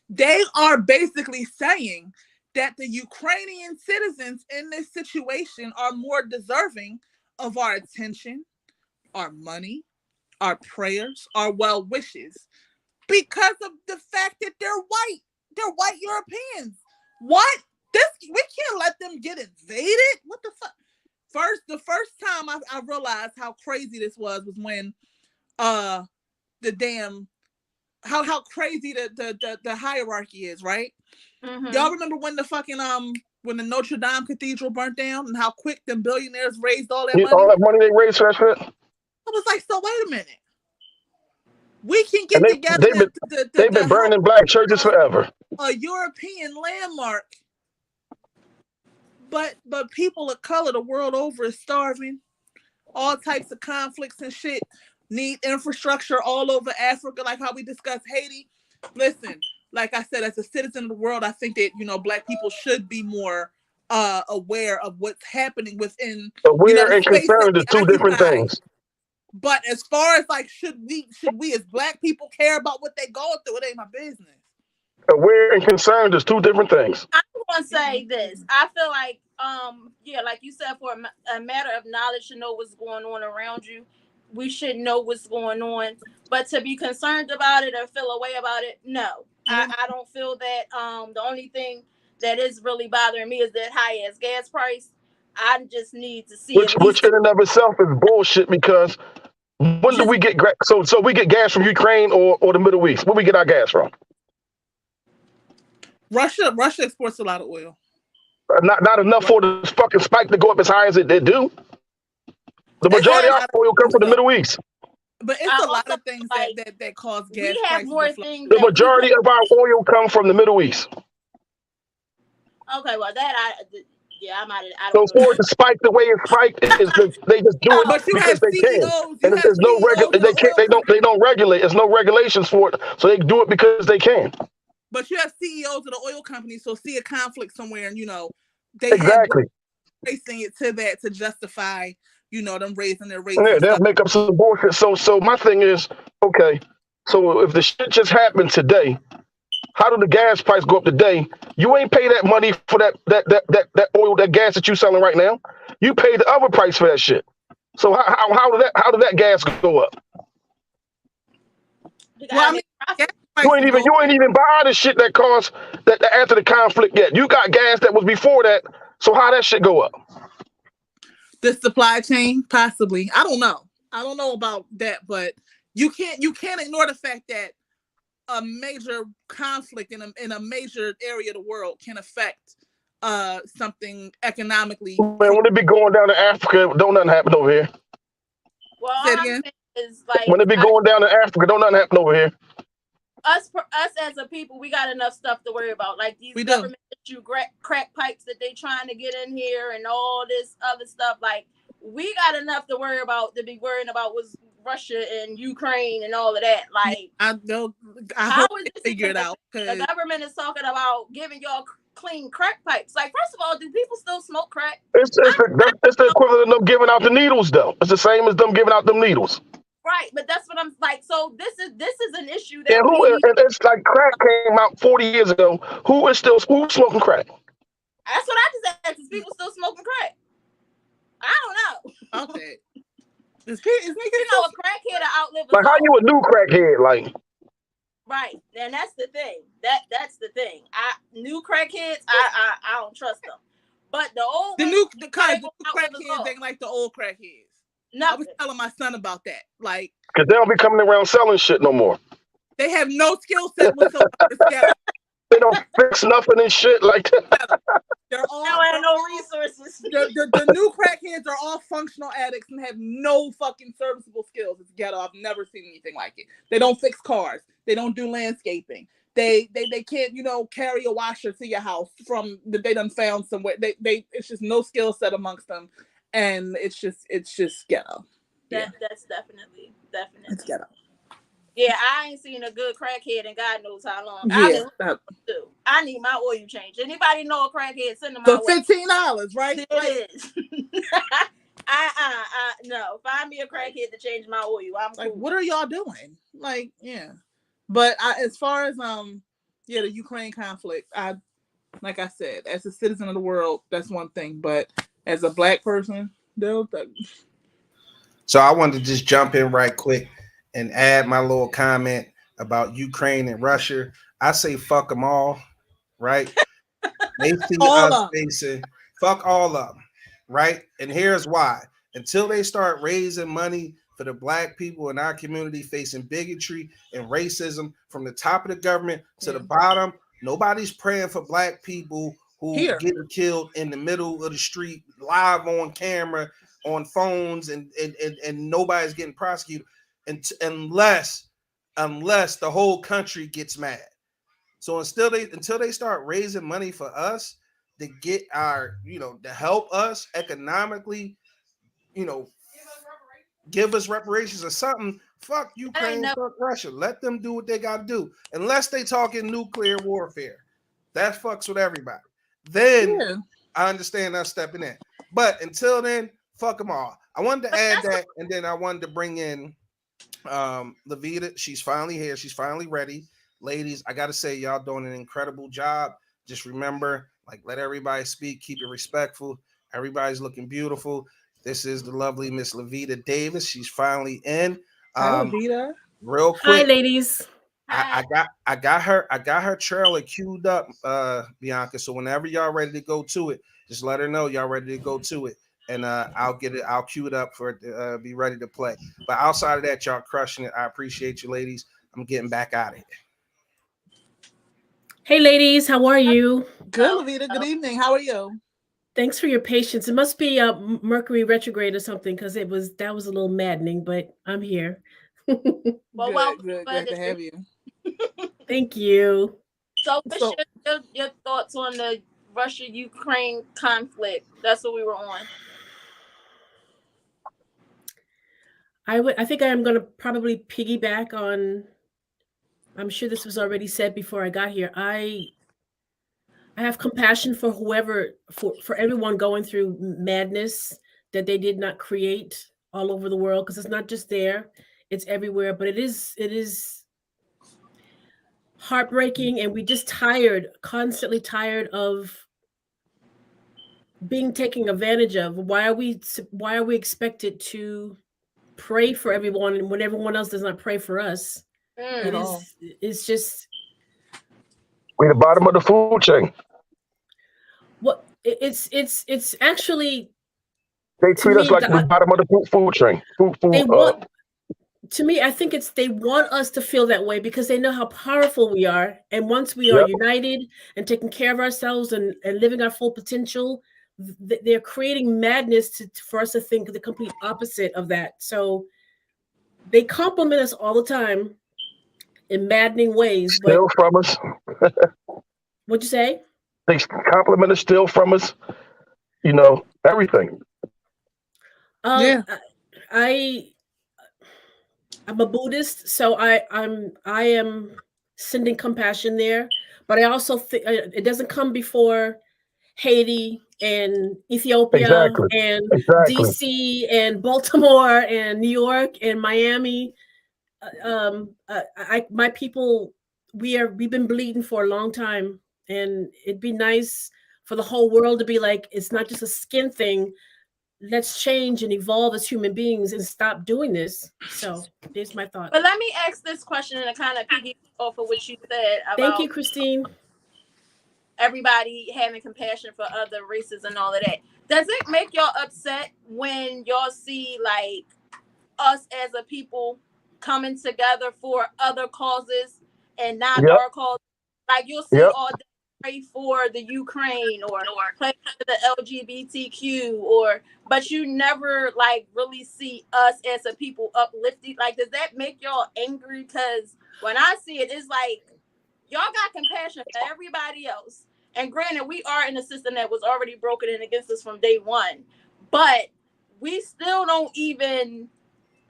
They are basically saying that the Ukrainian citizens in this situation are more deserving of our attention, our money, our prayers, our well wishes, because of the fact that they're white. They're white Europeans. What? We can't let them get invaded? What the fuck? The first time I realized how crazy this was when the damn how crazy the hierarchy is, right? Mm-hmm. Y'all remember when the fucking when the Notre Dame Cathedral burnt down and how quick them billionaires raised all that money? All that money they raised for that shit? I was like, so wait a minute. We can get together. They've been burning black churches forever. A European landmark. But people of color the world over is starving. All types of conflicts and shit. Need infrastructure all over Africa, like how we discussed Haiti. Listen, like I said, as a citizen of the world, I think that, black people should be more aware of what's happening within. Aware and concerned are two different things. But as far as like, should we as black people care about what they going through? It ain't my business. Aware and concerned is two different things. I want to say this. I feel like, like you said, for a matter of knowledge to know what's going on around you, we should know what's going on. But to be concerned about it or feel a way about it, no. Mm-hmm. I don't feel that. The only thing that is really bothering me is that high ass gas price. I just need to see which in and of itself is bullshit because when do we get so we get gas from Ukraine or the Middle East? Where we get our gas from? Russia exports a lot of oil. Not enough for the fucking spike to go up as high as it do. The majority of our oil comes from the Middle East. But it's a lot of things that cause gas. We have more things. The majority of our oil come from the Middle East. Okay, well that I so for it to spike the way it spiked, they just do it because they can. And if there's no they don't regulate. There's no regulations for it, so they do it because they can. But you have CEOs of the oil companies, so see a conflict somewhere, and they exactly tracing it to that to justify, them raising their rates. Yeah, they'll make up some bullshit. So my thing is, okay, so if the shit just happened today, how did the gas price go up today? You ain't pay that money for that oil, that gas that you selling right now. You pay the other price for that shit. So how did that gas go up? Well, I mean, you ain't even buy the shit that cost that after the conflict yet. You got gas that was before that. So how that shit go up? The supply chain, possibly. I don't know about that, but you can't ignore the fact that a major conflict in a major area of the world can affect something economically. Man, when it be going down to Africa, don't nothing happen over here. Well, all I'm saying is like when it be going down to Africa, don't nothing happen over here. Us as a people, we got enough stuff to worry about. Like these government issue crack pipes that they trying to get in here and all this other stuff. Like we got enough to worry about to be worrying about was Russia and Ukraine and all of that. Like I hope they figure it out. The government is talking about giving y'all clean crack pipes. Like first of all, do people still smoke crack? It's the equivalent of them giving out the needles, though. It's the same as them giving out them needles. Right, but that's what I'm like. So this is an issue that and it's like crack came out 40 years ago. Who's smoking crack? That's what I just asked. Is people still smoking crack? I don't know. Okay. Is You know, a crackhead will outlive us Like, how all. you a new crackhead? Like, Right, and that's the thing. That's the thing. New crackheads, I don't trust them. But the old the ones, new they crackheads will outlive us all. ain't like the old crackheads. I Nothing. was telling my son about that. Like, cause they don't be coming around selling shit no more. they have no skill set whatsoever. They don't fix nothing and shit like that. They're all Now ain't no resources. the new crackheads are all functional addicts and have no fucking serviceable skills. It's ghetto. I've never seen anything like it. They don't fix cars. They don't do landscaping. They can't, carry a washer to your house from that they done found somewhere. They it's just no skill set amongst them, and it's just ghetto. That's definitely. It's ghetto. Yeah, I ain't seen a good crackhead in God knows how long. Yeah, I need my oil change. Anybody know a crackhead? Send them my way. for $15, right? It is. No. Find me a crackhead to change my oil. I'm like, cool. what are y'all doing? Like, yeah. But as far as the Ukraine conflict, like I said, as a citizen of the world, that's one thing. But as a Black person, So I wanted to just jump in right quick and add my little comment about Ukraine and Russia. I say fuck them all, right? They see us facing fuck all of them, right? And here's why. Until they start raising money for the Black people in our community facing bigotry and racism from the top of the government to the bottom, nobody's praying for Black people who get killed in the middle of the street, live on camera, on phones, and nobody's getting prosecuted unless the whole country gets mad. So until they start raising money for us to get our, to help us economically, give us reparations or something, fuck Ukraine, fuck Russia. Let them do what they got to do. Unless they talking nuclear warfare. That fucks with everybody. Then I understand us stepping in. But until then, fuck them all. I wanted to add that, and then I wanted to bring in LaVeda. She's finally here. She's finally ready. Ladies, I got to say, y'all doing an incredible job. Just remember, let everybody speak. Keep it respectful. Everybody's looking beautiful. This is the lovely Miss LaVeda Davis. She's finally in. Hi, LaVeda. Real quick. Hi, ladies. I got her trailer queued up, Bianca. So whenever y'all ready to go to it, just let her know y'all ready to go to it. And I'll queue it up for it to be ready to play. But outside of that, y'all crushing it. I appreciate you, ladies. I'm getting back out of here. Hey, ladies, how are you? Good, LaVeda. Good evening. How are you? Thanks for your patience. It must be Mercury retrograde or something, because that was a little maddening, but I'm here. Well, good to have you. Thank you. So what's your thoughts on the Russia-Ukraine conflict? That's what we were on. I think I am going to probably piggyback on, I'm sure this was already said before I got here. I have compassion for for everyone going through madness that they did not create all over the world, because it's not just there, it's everywhere. But it is heartbreaking, and we just constantly tired of being taken advantage of. Why are we expected to pray for everyone when everyone else does not pray for us? It's just, we're the bottom of the food chain. what it's actually, they treat us like the bottom of the food chain. To me, I think they want us to feel that way because they know how powerful we are. And once we are united and taking care of ourselves and living our full potential, they're creating madness for us to think the complete opposite of that. So they compliment us all the time in maddening ways. Steal from us. What'd you say? They compliment us, steal from us. Everything. I'm a Buddhist, so I am sending compassion there, but I also think it doesn't come before Haiti and Ethiopia and DC and Baltimore and New York and Miami. My people, we've been bleeding for a long time, and it'd be nice for the whole world to be like, it's not just a skin thing. let's change and evolve as human beings and stop doing this. So there's my thought. But let me ask this question and kind of piggy off of what you said about Thank you, Christine. everybody having compassion for other races and all of that. Does it make y'all upset when y'all see like us as a people coming together for other causes and not Yep. our cause? Like you'll see Yep. all day pray for the Ukraine or pray for the LGBTQ but you never like really see us as a people uplifted. Like, does that make y'all angry? Because when I see it, it's like y'all got compassion for everybody else. And granted, we are in a system that was already broken and against us from day one, but we still don't even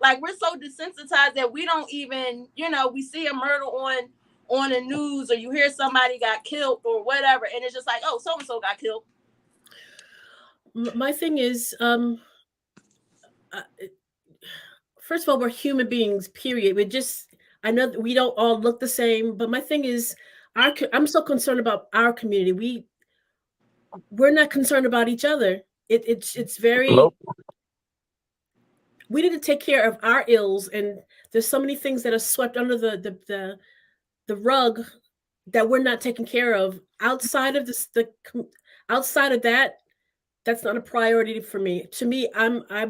like, we're so desensitized that we don't even, we see a murder on the news or you hear somebody got killed or whatever, and it's just like, oh, so and so got killed. My thing is, first of all, we're human beings, period. I know that we don't all look the same, but my thing is, I'm so concerned about our community. We're not concerned about each other. It's very. Nope. We need to take care of our ills, and there's so many things that are swept under the rug that we're not taking care of. Outside of outside of that, that's not a priority for me. To me, it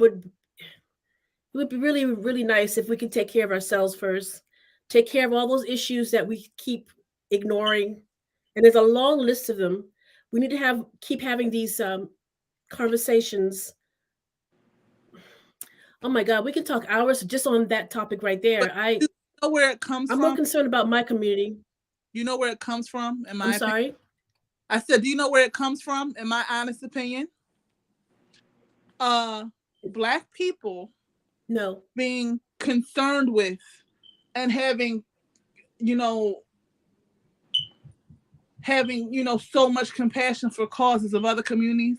would be really, really nice if we could take care of ourselves first, take care of all those issues that we keep ignoring. And there's a long list of them. We need to keep having these conversations. Oh my God, we can talk hours just on that topic right there. You know where it comes from? I'm more concerned about my community. You know where it comes from, in my I'm opinion? sorry? I said, do you know where it comes from, in my honest opinion? Black people being concerned with and having so much compassion for causes of other communities.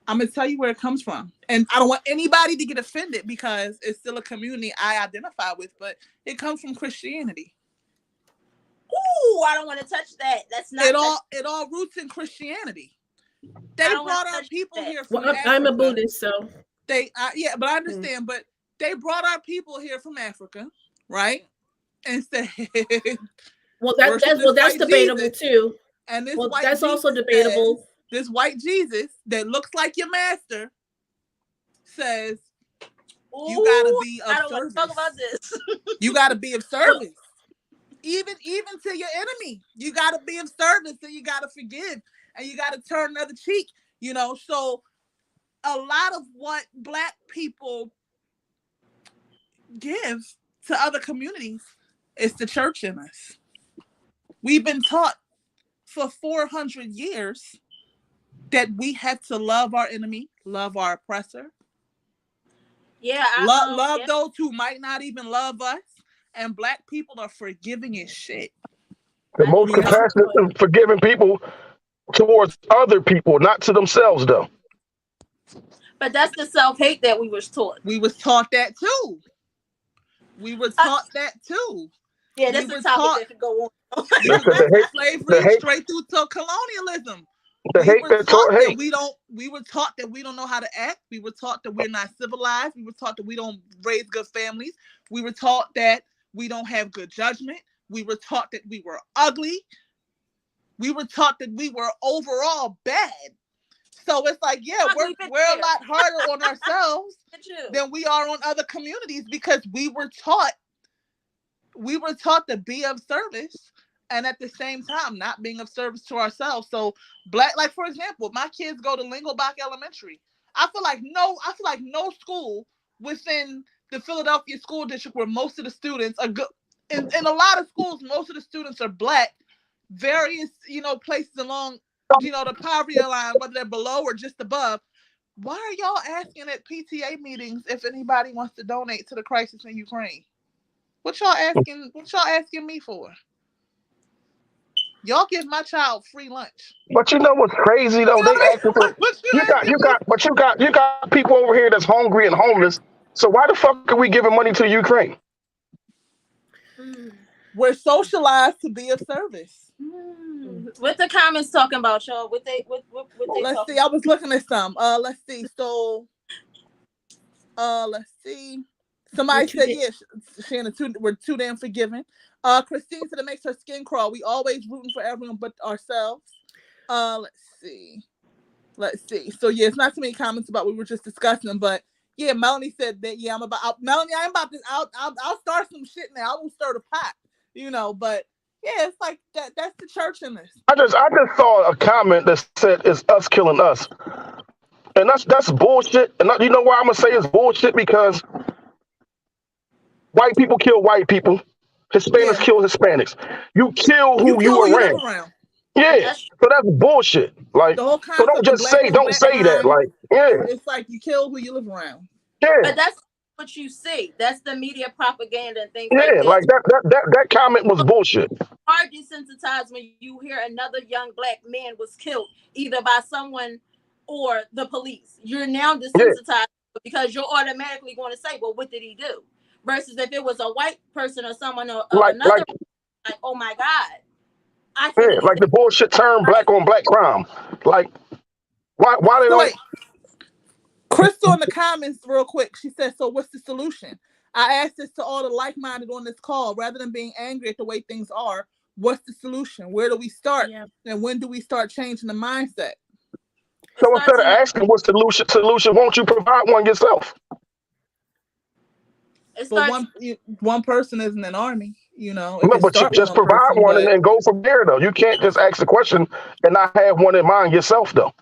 I'm gonna tell you where it comes from, and I don't want anybody to get offended because it's still a community I identify with, but it comes from Christianity. Ooh, I don't want to touch that. That's not it all roots in Christianity. They brought our people here from Africa. I'm a Buddhist, so but I understand. But they brought our people here from Africa, right? And said, that's debatable Jesus. Too. And this that's also debatable. This white Jesus that looks like your master says, you gotta be of service. Want to talk about this. You gotta be of service. Even to your enemy. You gotta be of service, and you gotta forgive, and you gotta turn another cheek. So a lot of what Black people give to other communities is the church in us. We've been taught for 400 years that we have to love our enemy, love our oppressor. Yeah, love those who might not even love us. And Black people are forgiving as shit. The most compassionate and forgiving people towards other people, not to themselves, though. But that's the self-hate that we was taught. We was taught that too. Yeah, that's the topic that could go on. Slavery straight through to colonialism. We were taught that we don't know how to act. We were taught that we're not civilized. We were taught that we don't raise good families. We were taught that we don't have good judgment. We were taught that we were ugly. We were taught that we were overall bad. So it's like, we're a lot harder on ourselves than we are on other communities because we were taught to be of service. And at the same time, not being of service to ourselves. So like for example, my kids go to Lingelbach Elementary. I feel like no school within the Philadelphia school district where most of the students are good. In a lot of schools, most of the students are Black. Various, places along, the poverty line, whether they're below or just above. Why are y'all asking at PTA meetings if anybody wants to donate to the crisis in Ukraine? What y'all asking me for? Y'all give my child free lunch. But you know what's crazy though? They asking for you got people over here that's hungry and homeless. So why the fuck are we giving money to Ukraine? We're socialized to be of service. What the comments talking about, y'all? What they let's see. I was looking at some. Let's see. So Let's see. Somebody said, yes, Shannon, we're too damn forgiving. Christine said it makes her skin crawl. We always rooting for everyone but ourselves. Let's see. So yeah, it's not too many comments about what we were just discussing, but yeah, Melanie said that. Yeah, Melanie, I'm about to. I'll start some shit now. I will stir the pot, But yeah, it's like that. That's the church in this. I just saw a comment that said it's us killing us, and that's bullshit. And you know why I'm gonna say it's bullshit? Because white people kill white people, Hispanics kill Hispanics. You kill who you around. Yeah, so that's bullshit. Like, the whole so don't just say that. Like, yeah, it's like you kill who you live around. Yeah, but that's what you see. That's the media propaganda and things yeah, like that. That comment was bullshit. Are desensitized when you hear another young black man was killed either by someone or the police. You're now desensitized because you're automatically going to say, "Well, what did he do?" Versus if it was a white person or someone or another, like, "Oh my God." Like the bullshit term black on black crime. Like, why they don't? Wait. Crystal in the comments, real quick, she said, "So what's the solution?" I asked this to all the like-minded on this call. Rather than being angry at the way things are, what's the solution? Where do we start? Yeah. And when do we start changing the mindset? So instead of asking what's the solution, won't you provide one yourself? But one person isn't an army, But you just provide one and then go from there, though. You can't just ask the question and not have one in mind yourself, though.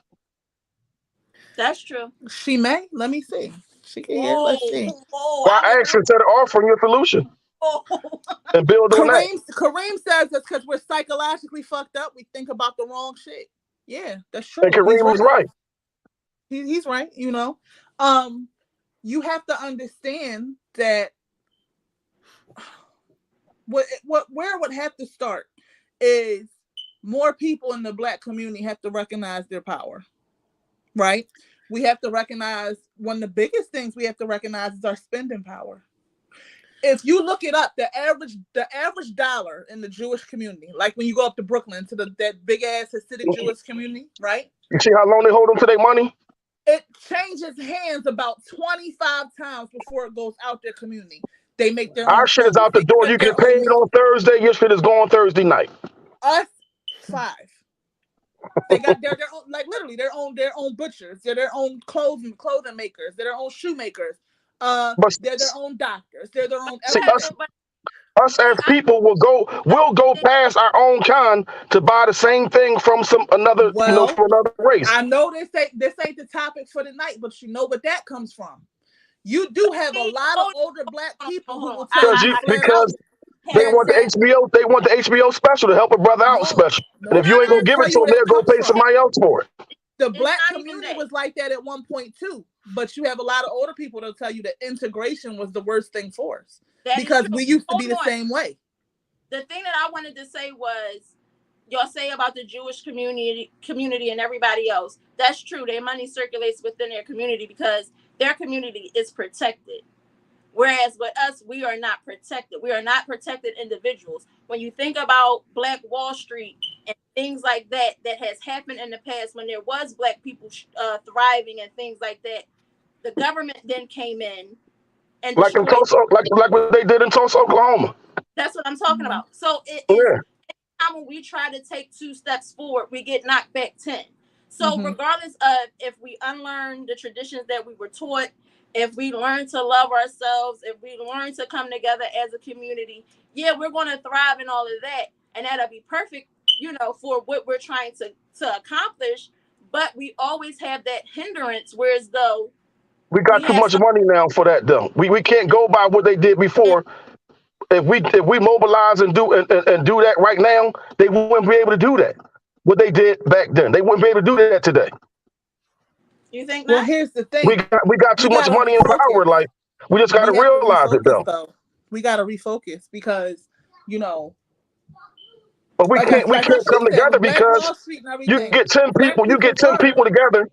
That's true. She may. Let me see. She can hear. Let's see. Why ask instead of offering your solution? And build on that. Kareem says that's because we're psychologically fucked up. We think about the wrong shit. Yeah, that's true. And Kareem was right. He's right. You have to understand that where it would have to start is more people in the black community have to recognize their power, right? We have to recognize one of the biggest things we have to recognize is our spending power. If you look it up, the average dollar in the Jewish community, like when you go up to Brooklyn to that big ass Hasidic Jewish community, right? You see how long they hold on to their money? It changes hands about 25 times before it goes out their community. They make their Our shit is out the door. You can pay it on Thursday. Your shit is going Thursday night. Us 5. They got their own, like literally their own butchers. They're their own clothing makers. They're their own shoemakers. They're their own doctors. They're their own everything. Us as people we'll go past our own kind to buy the same thing from another race. I know this ain't the topic for tonight, but you know what that comes from. You do have a lot of older black people who will tell you because they want the HBO special to help a brother out special. And if you ain't gonna give it to them, they'll go pay somebody else for it. The black community was like that at one point too, but you have a lot of older people that'll tell you that integration was the worst thing for us because we used to be the same way. The thing that I wanted to say was, y'all say about the Jewish community and everybody else. That's true. Their money circulates within their community because their community is protected. Whereas with us, we are not protected. We are not protected individuals. When you think about Black Wall Street and things like that has happened in the past when there was black people thriving and things like that, the government then came in and like in Tulsa, like what they did in Tulsa, Oklahoma. That's what I'm talking about. So time when we try to take 2 steps forward, we get knocked back 10. So regardless of if we unlearn the traditions that we were taught, if we learn to love ourselves, if we learn to come together as a community, we're going to thrive in all of that. And that'll be perfect, for what we're trying to accomplish. But we always have that hindrance, whereas though we got too much money now for that, though. We can't go by what they did before. If we mobilize and do that right now, they wouldn't be able to do that. What they did back then, they wouldn't be able to do that today. You think? Well, here's the thing: we got too much money and power. Like we just got to realize it, though. We got to refocus because But we can't come together because you get 10 people. You get 10 people together.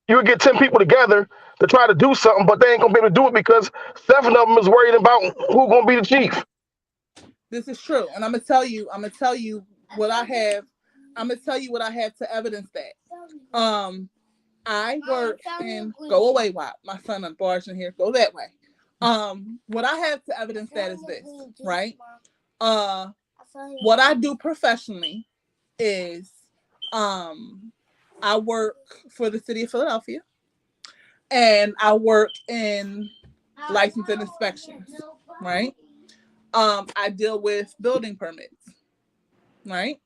You get 10 people together to try to do something, but they ain't gonna be able to do it because 7 of them is worried about who's gonna be the chief. This is true, and I'm gonna tell you what I have. I'm gonna tell you what I have to evidence that. I work in go away, WAP. My son unbarged in here. Go that way. What I have to evidence that is this, right? What I do professionally is I work for the city of Philadelphia, and I work in license and inspections, right? I deal with building permits, right?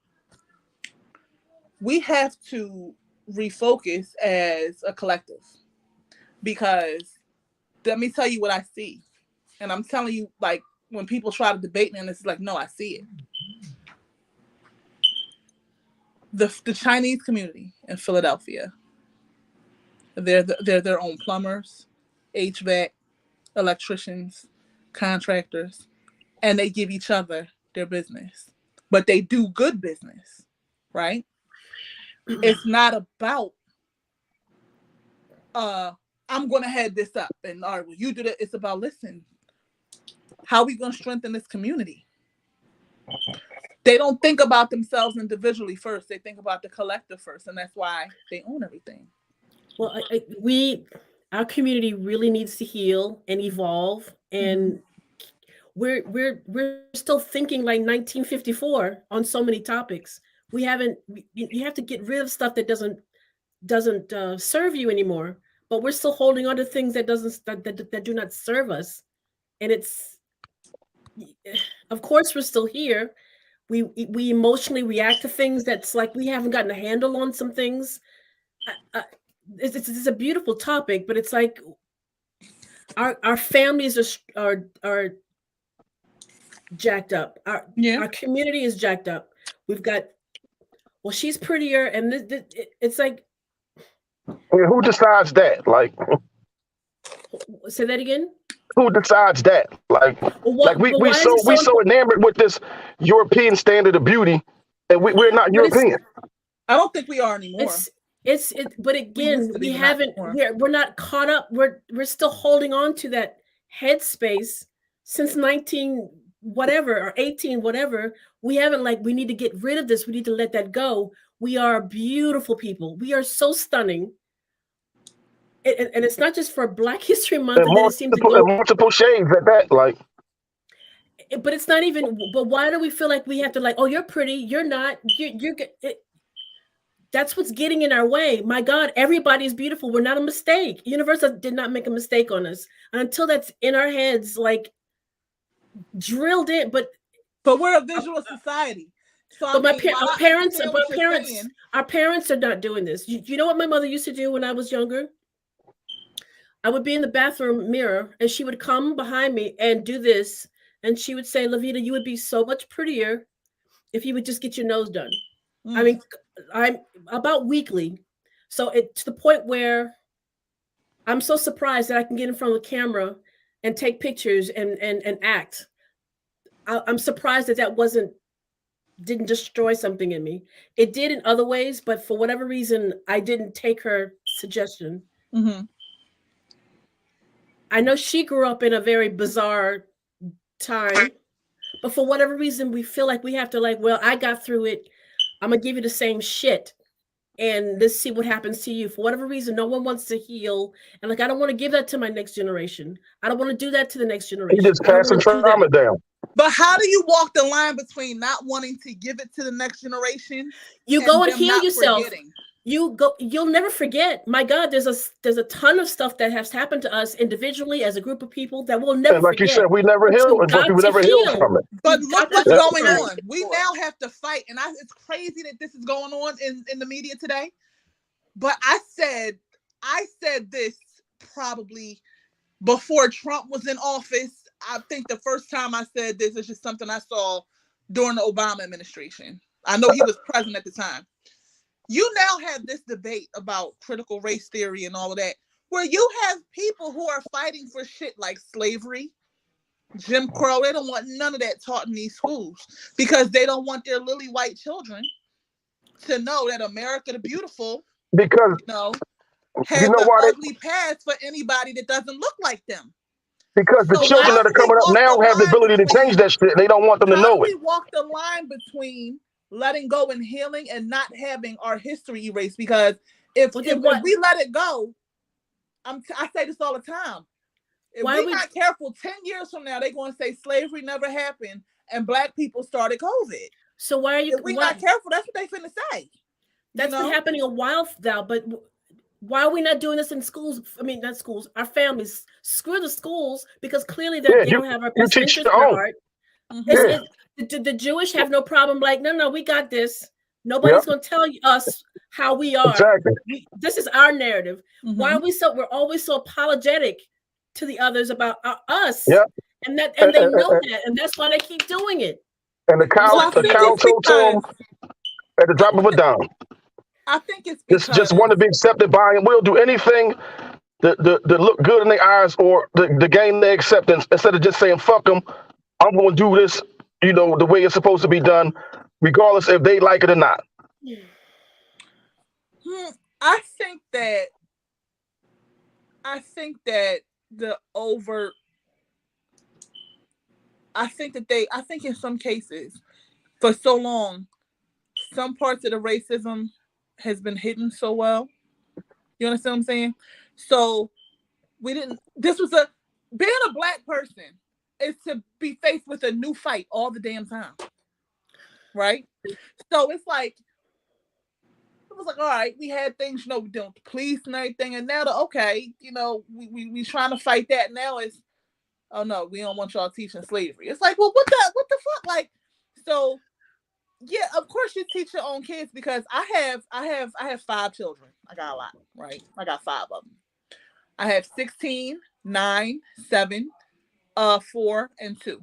We have to refocus as a collective, because let me tell you what I see. And I'm telling you, like, when people try to debate me, and it's like, no, I see it. The Chinese community in Philadelphia, they're their own plumbers, HVAC, electricians, contractors, and they give each other their business. But they do good business, right? It's not about I'm gonna head this up and all right, well, you do that. It's about, listen, how are we gonna strengthen this community? They don't think about themselves individually first. They think about the collective first, and that's why they own everything. Well, our community really needs to heal and evolve, and we're still thinking like 1954 on so many topics. We haven't. You have to get rid of stuff that doesn't serve you anymore. But we're still holding on to things that do not serve us, and it's, of course, we're still here. We emotionally react to things that's like we haven't gotten a handle on some things. It's a beautiful topic, but it's like our families are jacked up. Our community is jacked up. We've got, well, she's prettier, and it's like, who decides that? Like, say that again. Who decides that? Like, we so enamored with this European standard of beauty, and we're not European. I don't think we are anymore. But again, we haven't. We're not caught up. We're still holding on to that headspace since 19 whatever or 18 whatever. We haven't, like, we need to get rid of this. We need to let that go. We are beautiful people. We are so stunning. And it's not just for Black History Month. And multiple shades at that, like. But it's not even. But why do we feel like we have to, like, oh, you're pretty, you're not. That's what's getting in our way. My God, everybody is beautiful. We're not a mistake. Universal did not make a mistake on us. And until that's in our heads, like, drilled in. But we're a visual society. So but our parents are not doing this. You know what my mother used to do when I was younger? I would be in the bathroom mirror, and she would come behind me and do this, and she would say, "LaVeda, you would be so much prettier if you would just get your nose done." I mean, I'm about weekly, so it's to the point where I'm so surprised that I can get in front of the camera and take pictures and act. I'm surprised that didn't destroy something in me. It did in other ways, but for whatever reason, I didn't take her suggestion. Mm-hmm. I know she grew up in a very bizarre time, but for whatever reason, we feel like we have to, like, well, I got through it. I'm going to give you the same shit, and let's see what happens to you. For whatever reason, no one wants to heal. And, like, I don't want to give that to my next generation. I don't want to do that to the next generation. You just passing trauma down. But how do you walk the line between not wanting to give it to the next generation? You go and heal yourself. Forgetting? You'll never forget. My God, there's a ton of stuff that has happened to us individually as a group of people that we'll never like forget. You said, we never heal. We never heal from it. But look what's going on. We now have to fight, and it's crazy that this is going on in the media today. But I said this probably before Trump was in office. I think the first time I said this is just something I saw during the Obama administration. I know he was president at the time. You now have this debate about critical race theory and all of that, where you have people who are fighting for shit like slavery, Jim Crow. They don't want none of that taught in these schools because they don't want their lily white children to know that America the Beautiful, because has an ugly past for anybody that doesn't look like them. Because the children that are coming up now have the ability to change that shit. And they don't want them to know it. How do we walk the line between letting go and healing and not having our history erased? Because If Well, if, then what? if we let it go, I say this all the time. If Why we're not careful, 10 years from now, they're going to say slavery never happened and Black people started COVID. So why are you? If we're not careful, that's what they finna say. That's been happening a while now, but why are we not doing this in schools? I mean, not schools, our families. Screw the schools, because clearly they don't have our best interest at heart. The Jewish have no problem. Like, no, we got this. Nobody's going to tell us how we are. Exactly. This is our narrative. Why are we're always so apologetic to the others about us? Yep. And they know that, and that's why they keep doing it. And the cow told to them at the drop of a dime. I think it's because just want to be accepted by him. We'll do anything that look good in their eyes or to gain their acceptance, instead of just saying, fuck them, I'm going to do this, the way it's supposed to be done, regardless if they like it or not. I think that in some cases, for so long, some parts of the racism has been hidden so well. You understand what I'm saying? So being a Black person is to be faced with a new fight all the damn time. Right? So it's like, it was like, all right, we had things, we dealing with the police and everything, and now we trying to fight that. Now it's, oh no, we don't want y'all teaching slavery. It's like, well, what the fuck? Like, so yeah, of course you teach your own kids, because I have 5 children. I got a lot, right? I got 5 of them. I have 16, 9, 7, 4, and 2.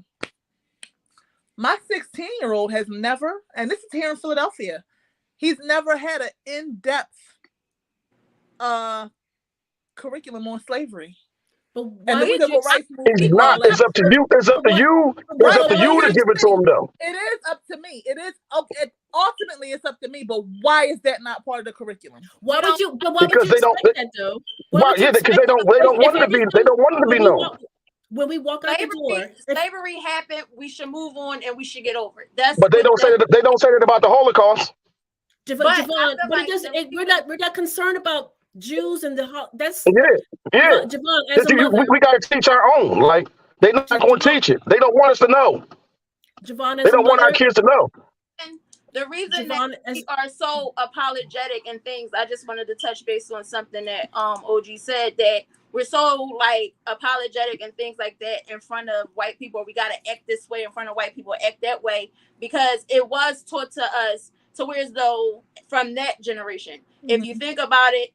My 16-year-old has never, and this is here in Philadelphia, he's never had an in-depth curriculum on slavery. But and the civil rights movement. It's up to you. It's up to you. It's up to you to give it to him, though. It is up to me. Ultimately, it's up to me. But why is that not part of the curriculum? Why would you because they don't. That, though? Because they don't want it to be. They don't want it to be known. When we walk out the door, slavery happened. We should move on and we should get over it. But they don't say that. They don't say that about the Holocaust. JaVonn, but it doesn't. We're not concerned about Jews and that's JaVonn, as a mother, we gotta teach our own. Like, they're not going to teach it. They don't want us to know. JaVonn, they don't want our kids to know. And the reason that we are so apologetic and things, I just wanted to touch base on something that OG said, that we're so like apologetic and things like that in front of white people. We gotta act this way in front of white people, act that way, because it was taught to us to where as though from that generation. If you think about it.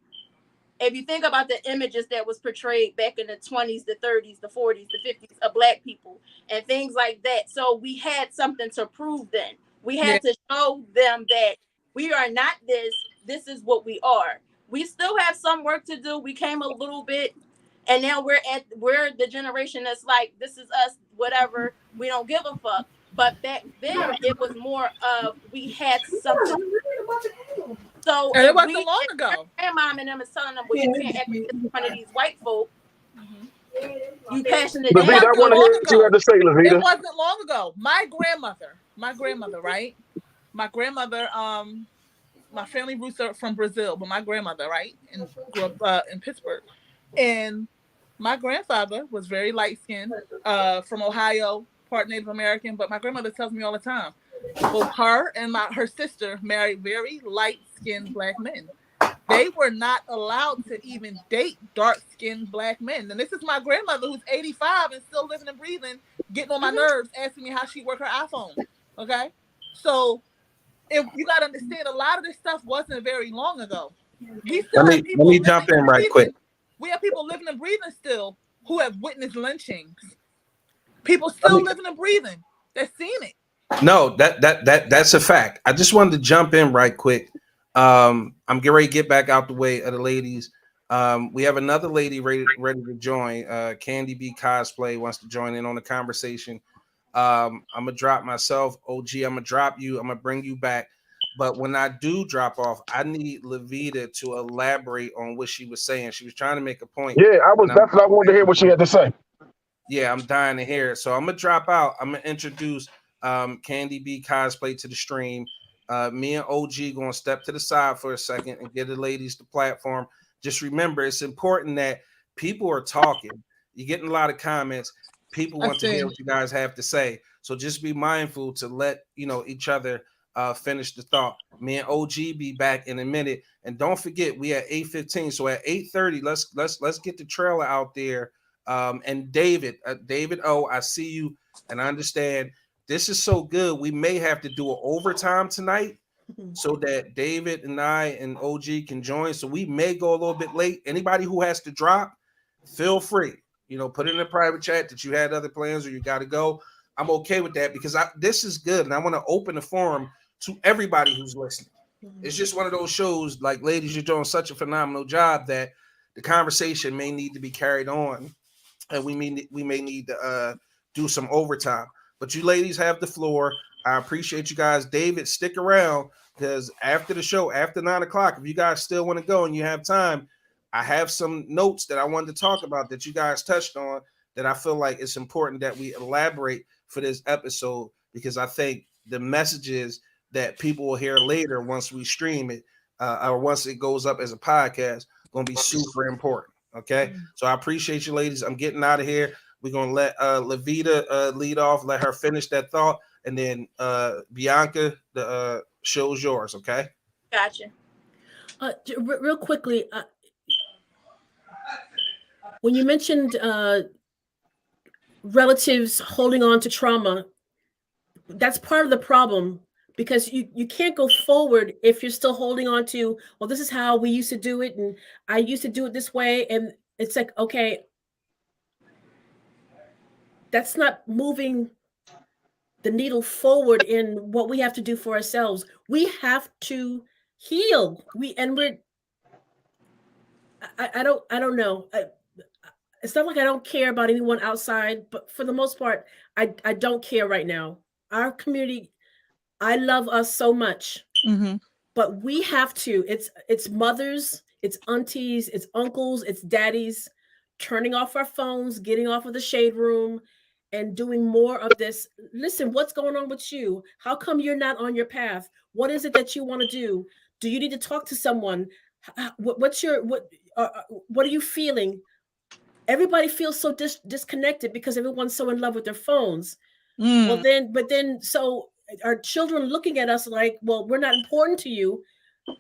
If you think about the images that was portrayed back in the 20s, the 30s, the 40s, the 50s of Black people and things like that. So we had something to prove then. We had to show them that we are not this. This is what we are. We still have some work to do. We came a little bit, and now we're the generation that's like, this is us, whatever. We don't give a fuck. But back then, it was more of we had something. So and it wasn't long ago. Grandmom and them is telling them, well, you can't act in front of these white folk. You passionate. LaVeda, I want to hear what you had to say, LaVeda. It wasn't long ago. My grandmother, right? My grandmother, my family roots are from Brazil, but my grandmother, right, and grew up in Pittsburgh. And my grandfather was very light-skinned, from Ohio, part Native American, but my grandmother tells me all the time, both her and her sister married very light-skinned Black men. They were not allowed to even date dark-skinned Black men. And this is my grandmother, who's 85 and still living and breathing, getting on my nerves, asking me how she worked her iPhone. Okay? So if you got to understand, a lot of this stuff wasn't very long ago. Let me jump in right quick. We have people living and breathing still who have witnessed lynchings. People still living and breathing. They've seen it. No, that's a fact. I just wanted to jump in right quick. I'm getting ready to get back out the way of the ladies. We have another lady ready to join. Candy B Cosplay wants to join in on the conversation. I'm gonna drop myself, OG. I'm gonna drop you. I'm gonna bring you back. But when I do drop off, I need LaVeda to elaborate on what she was saying. She was trying to make a point. Yeah, that's what I wanted to hear what she had to say. Yeah, I'm dying to hear it. So I'm gonna drop out. I'm gonna introduce Candy B Cosplay to the stream. Me and OG going to step to the side for a second and give the ladies the platform. Just remember, it's important that people are talking. You're getting a lot of comments. People want to hear what you guys have to say. So just be mindful to let each other finish the thought. Me and OG be back in a minute. And don't forget, we at 8:15. So at 8:30, let's get the trailer out there. And David O, I see you, and I understand this is so good. We may have to do an overtime tonight so that David and I and OG can join. So we may go a little bit late. Anybody who has to drop, feel free. Put it in a private chat that you had other plans or you got to go. I'm okay with that because this is good, and I want to open the forum to everybody who's listening. It's just one of those shows, like, ladies, you're doing such a phenomenal job that the conversation may need to be carried on, and we may need to do some overtime. But you ladies have the floor. I appreciate you guys. David, stick around because after the show, after 9 o'clock, if you guys still want to go and you have time, I have some notes that I wanted to talk about that you guys touched on that I feel like it's important that we elaborate for this episode, because I think the messages that people will hear later once we stream it or once it goes up as a podcast going to be super important. Okay. So I appreciate you ladies. I'm getting out of here. We're going to let LaVeda lead off, let her finish that thought. And then Bianca, the show's yours. Okay. Gotcha. Real quickly, when you mentioned relatives holding on to trauma, that's part of the problem, because you can't go forward if you're still holding on to, well, this is how we used to do it, and I used to do it this way. And it's like, okay, that's not moving the needle forward in what we have to do for ourselves. We have to heal. I don't know. It's not like I don't care about anyone outside, but for the most part, I don't care right now. Our community, I love us so much, but we have to. It's mothers, it's aunties, it's uncles, it's daddies, turning off our phones, getting off of the shade room, and doing more of this. Listen, what's going on with you? How come you're not on your path? What is it that you want to do? Do you need to talk to someone? What are you feeling? Everybody feels so disconnected because everyone's so in love with their phones. Well, so our children looking at us like, well, we're not important to you.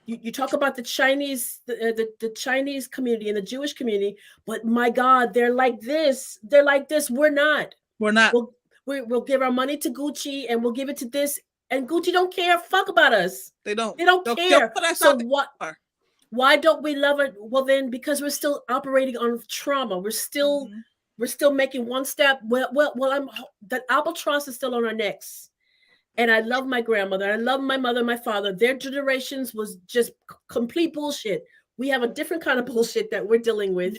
You talk about the Chinese, the Chinese community and the Jewish community, but my God, they're like this. They're like this. We're not. We'll give our money to Gucci and we'll give it to this, and Gucci don't care. Fuck about us. They don't care. So what? Why don't we love it? Well, then, because we're still operating on trauma. We're still making one step. Well, that albatross is still on our necks. And I love my grandmother. I love my mother, my father. Their generations was just complete bullshit. We have a different kind of bullshit that we're dealing with.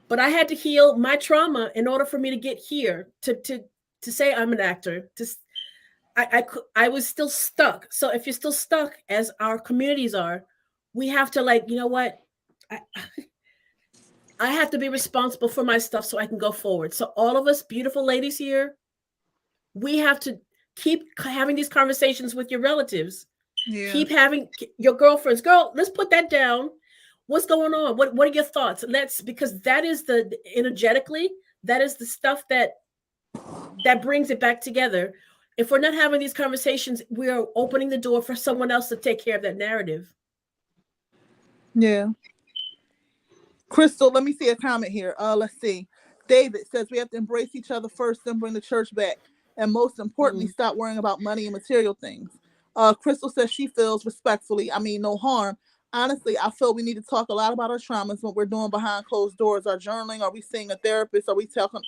But I had to heal my trauma in order for me to get here, to say I'm an actor. I was still stuck. So if you're still stuck, as our communities are, we have to, like, you know what? I have to be responsible for my stuff so I can go forward. So all of us beautiful ladies here, we have to keep having these conversations with your relatives. Yeah. Keep having your girlfriends. Girl, let's put that down. What's going on? What are your thoughts? Because that is energetically, that is the stuff that brings it back together. If we're not having these conversations, we are opening the door for someone else to take care of that narrative. Yeah. Crystal, let me see a comment here. Let's see. David says we have to embrace each other first, then bring the church back. And most importantly, stop worrying about money and material things. Crystal says she feels respectfully, no harm. Honestly, I feel we need to talk a lot about our traumas, what we're doing behind closed doors, our journaling. Are we seeing a therapist? Are we talking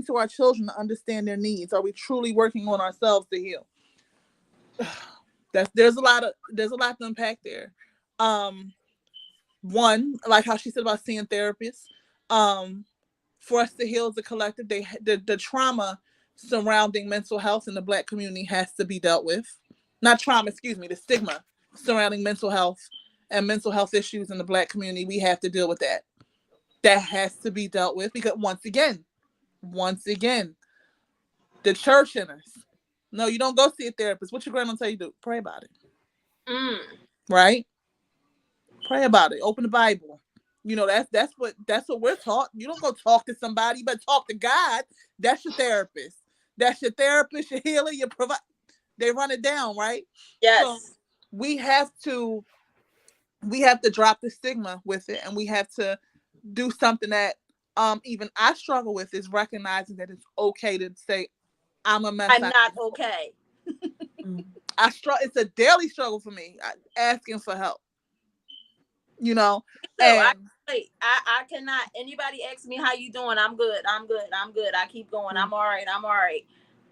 to our children to understand their needs? Are we truly working on ourselves to heal? There's a lot to unpack there. One, like how she said about seeing therapists. For us to heal as a collective, the trauma surrounding mental health in the Black community has to be dealt with. Not trauma, the stigma surrounding mental health and mental health issues in the Black community. We have to deal with that. That has to be dealt with, because once again, the church in us, No, you don't go see a therapist. What your grandma tell you to do? Pray about it. Right? Pray about it. Open the Bible. You know, that's what we're taught. You don't go talk to somebody, but talk to God. That's your therapist. That's your therapist, your healer, your provider. They run it down, right? Yes. So we have to drop the stigma with it, and we have to do something that even I struggle with, is recognizing that it's okay to say I'm a mess. I'm not okay. It's a daily struggle for me, asking for help. You know, So and I cannot. Anybody ask me how you doing? I'm good. I keep going. I'm all right.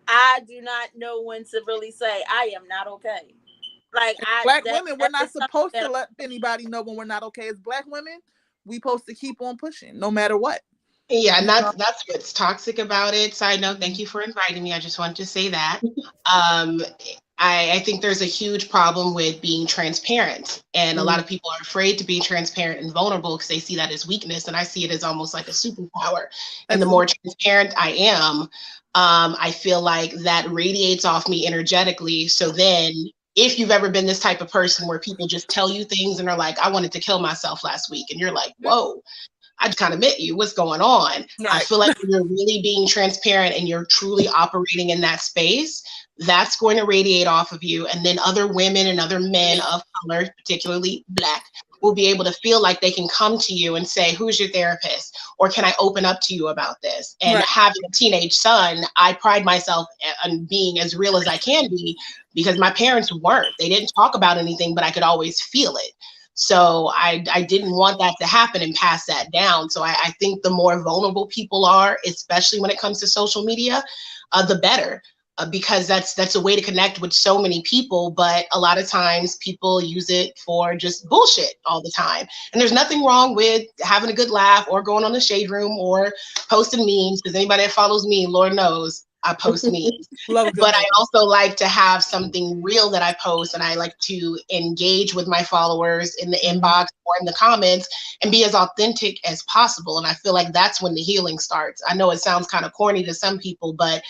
I do not know when to really say I am not okay. Like Black women, we're not supposed to let anybody know when we're not okay. As Black women, we supposed to keep on pushing no matter what. Yeah, and that's what's toxic about it. Side note, thank you for inviting me. I just wanted to say that. I think there's a huge problem with being transparent, and a lot of people are afraid to be transparent and vulnerable because they see that as weakness, and I see it as almost like a superpower. And the more transparent I am, I feel like that radiates off me energetically. So then, if you've ever been this type of person where people just tell you things and are like, I wanted to kill myself last week, and you're like, whoa, I just kind of met you. What's going on? Right. I feel like when you're really being transparent and you're truly operating in that space, that's going to radiate off of you. And then other women and other men of color, particularly Black, will be able to feel like they can come to you and say, who's your therapist? Or can I open up to you about this? And having a teenage son, I pride myself on being as real as I can be, because my parents weren't. They didn't talk about anything, but I could always feel it. So I didn't want that to happen and pass that down. So I think the more vulnerable people are, especially when it comes to social media, the better. Because that's a way to connect with so many people, but a lot of times people use it for just bullshit all the time. And there's nothing wrong with having a good laugh or going on the shade room or posting memes, because anybody that follows me, Lord knows, I post memes. But I also like to have something real that I post, and I like to engage with my followers in the inbox or in the comments and be as authentic as possible. And I feel like that's when the healing starts. I know it sounds kind of corny to some people, but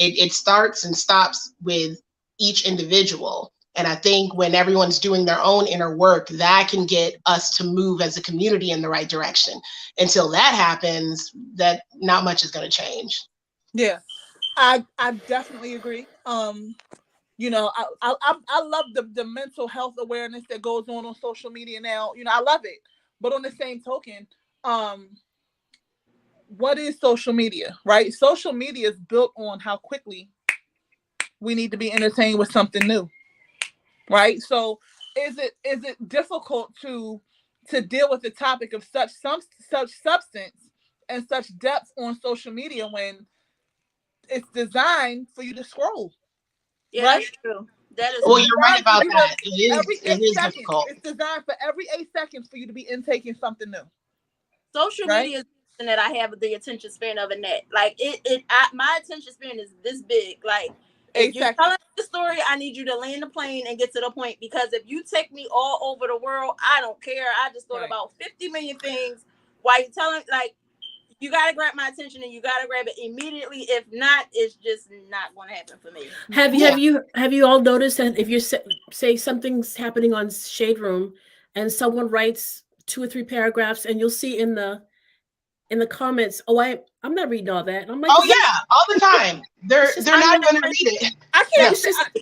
it starts and stops with each individual. And I think when everyone's doing their own inner work, that can get us to move as a community in the right direction. Until that happens, that not much is going to change. Yeah, I definitely agree. You know, I love the mental health awareness that goes on social media now. You know, I love it. But on the same token, what is social media, right? Social media is built on how quickly we need to be entertained with something new, right? So is it difficult to deal with the topic of such substance and such depth on social media when it's designed for you to scroll? Yeah, right? That's true. That is. Well, you're right about that. It is seconds, difficult. It's designed for every 8 seconds for you to be intaking something new. Social media is something that I have the attention span of a net. Like my attention span is this big. Like if you're telling the story, I need you to land the plane and get to the point, because if you take me all over the world, I don't care. I just thought about 50 million things while you're telling, like, you got to grab my attention and you got to grab it immediately. If not, it's just not going to happen for me. Have you all noticed that if you say something's happening on Shade Room and someone writes 2 or 3 paragraphs, and you'll see in the comments, I'm not reading all that. And I'm like, oh yeah, all the time. They're not going to read it. I can't.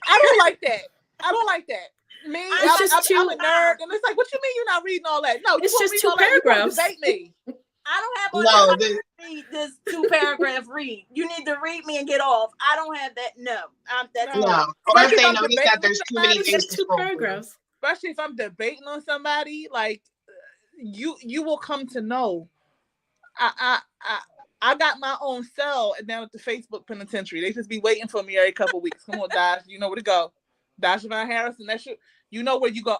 I don't like that. I don't like that. Me, I'm a nerd, and it's like, what you mean you're not reading all that? No, it's just 2 paragraphs. Debate me. I don't have all that to read this 2-paragraph read. You need to read me and get off. I don't have that. No. Once they notice that there's too many things to 2 paragraphs. Especially if I'm debating on somebody, like you will come to know. I got my own cell down at the Facebook penitentiary. They just be waiting for me every couple weeks. Come on, Dash, you know where to go. DaJavonn Harrison, you know where you go.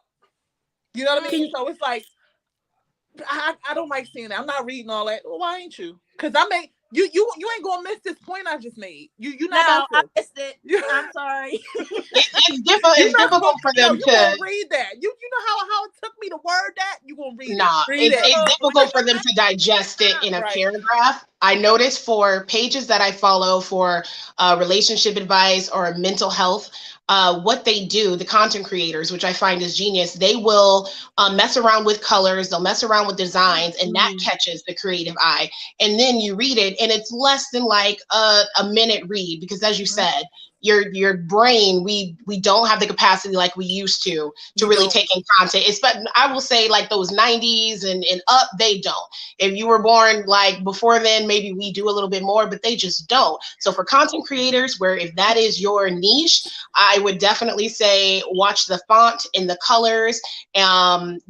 You know what I mean? So it's like, I don't like seeing that. I'm not reading all that. Well, why ain't you? Because I mean, you ain't gonna miss this point I just made. You not. No, I missed it. I'm sorry. It's difficult for them to read that. You know how it took me to word that. You gonna read it? It's difficult for them to digest it in a paragraph. I notice for pages that I follow for relationship advice or mental health, what they do, the content creators, which I find is genius, they will mess around with colors, they'll mess around with designs, and that catches the creative eye. And then you read it, and it's less than like a minute read, because as you said, your brain, we don't have the capacity like we used to really take in content. It's, but I will say like those 90s and up, they don't. If you were born like before then, maybe we do a little bit more, but they just don't. So for content creators, where if that is your niche, I would definitely say watch the font and the colors,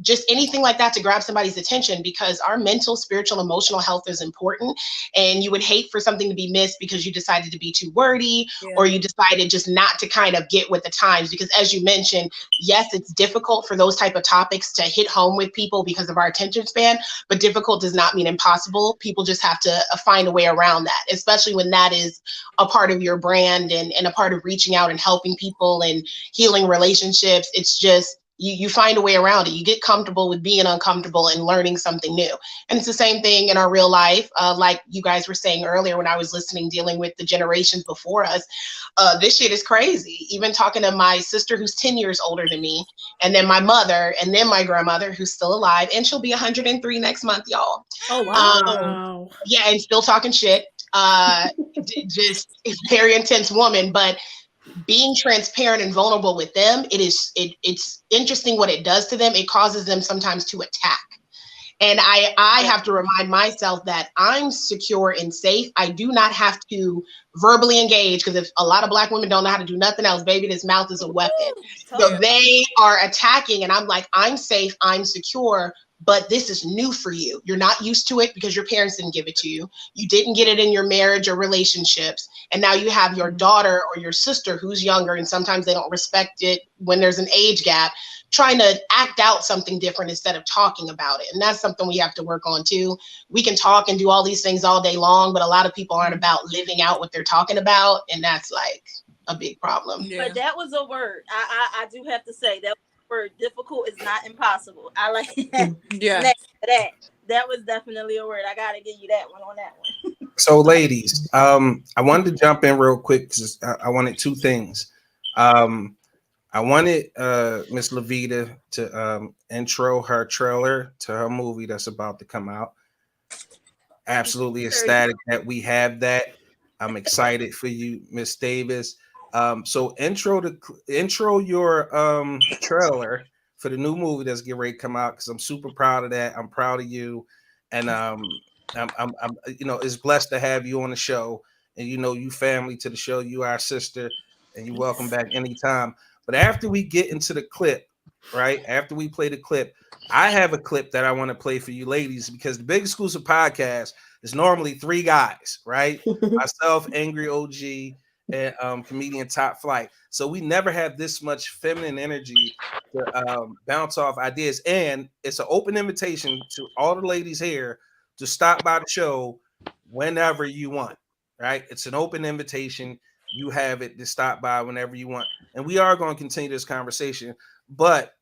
just anything like that to grab somebody's attention, because our mental, spiritual, emotional health is important. And you would hate for something to be missed because you decided to be too wordy, or you decided just not to kind of get with the times. Because as you mentioned, yes, it's difficult for those type of topics to hit home with people because of our attention span, but difficult does not mean impossible. People just have to find a way around that, especially when that is a part of your brand and a part of reaching out and helping people and healing relationships. It's just, you find a way around it. You get comfortable with being uncomfortable and learning something new. And it's the same thing in our real life. Like you guys were saying earlier when I was listening, dealing with the generations before us, this shit is crazy. Even talking to my sister who's 10 years older than me, and then my mother, and then my grandmother who's still alive, and she'll be 103 next month, y'all. Oh, wow. Yeah, and still talking shit. Just very intense woman, but being transparent and vulnerable with them, it's interesting what it does to them. It causes them sometimes to attack. And I have to remind myself that I'm secure and safe. I do not have to verbally engage, because if a lot of Black women don't know how to do nothing else, baby, this mouth is a weapon. So they are attacking, and I'm like, I'm safe, I'm secure, but this is new for you. You're not used to it because your parents didn't give it to you. You didn't get it in your marriage or relationships. And now you have your daughter or your sister who's younger, and sometimes they don't respect it when there's an age gap, trying to act out something different instead of talking about it. And that's something we have to work on too. We can talk and do all these things all day long, but a lot of people aren't about living out what they're talking about. And that's like a big problem. But that was a word. I do have to say that word, difficult, is not impossible. I like that. Next to that was definitely a word. I gotta give you that one on that one. So ladies, I wanted to jump in real quick because I wanted two things. I wanted Miss LaVeda to intro her trailer to her movie that's about to come out. Absolutely ecstatic that we have that. I'm excited for you, Miss Davis. So intro your trailer for the new movie that's getting ready to come out, because I'm super proud of that. I'm proud of you, and I'm it's blessed to have you on the show, and you family to the show. You our sister, and you're welcome back anytime. But after we get into the clip, right after we play the clip, I have a clip that I want to play for you ladies, because the Big Exclusive Podcast is normally three guys, right? Myself, Angry OG, and comedian Top Flight. So we never have this much feminine energy to bounce off ideas. And it's an open invitation to all the ladies here to stop by the show whenever you want, right? It's an open invitation. You have it to stop by whenever you want. And we are going to continue this conversation, but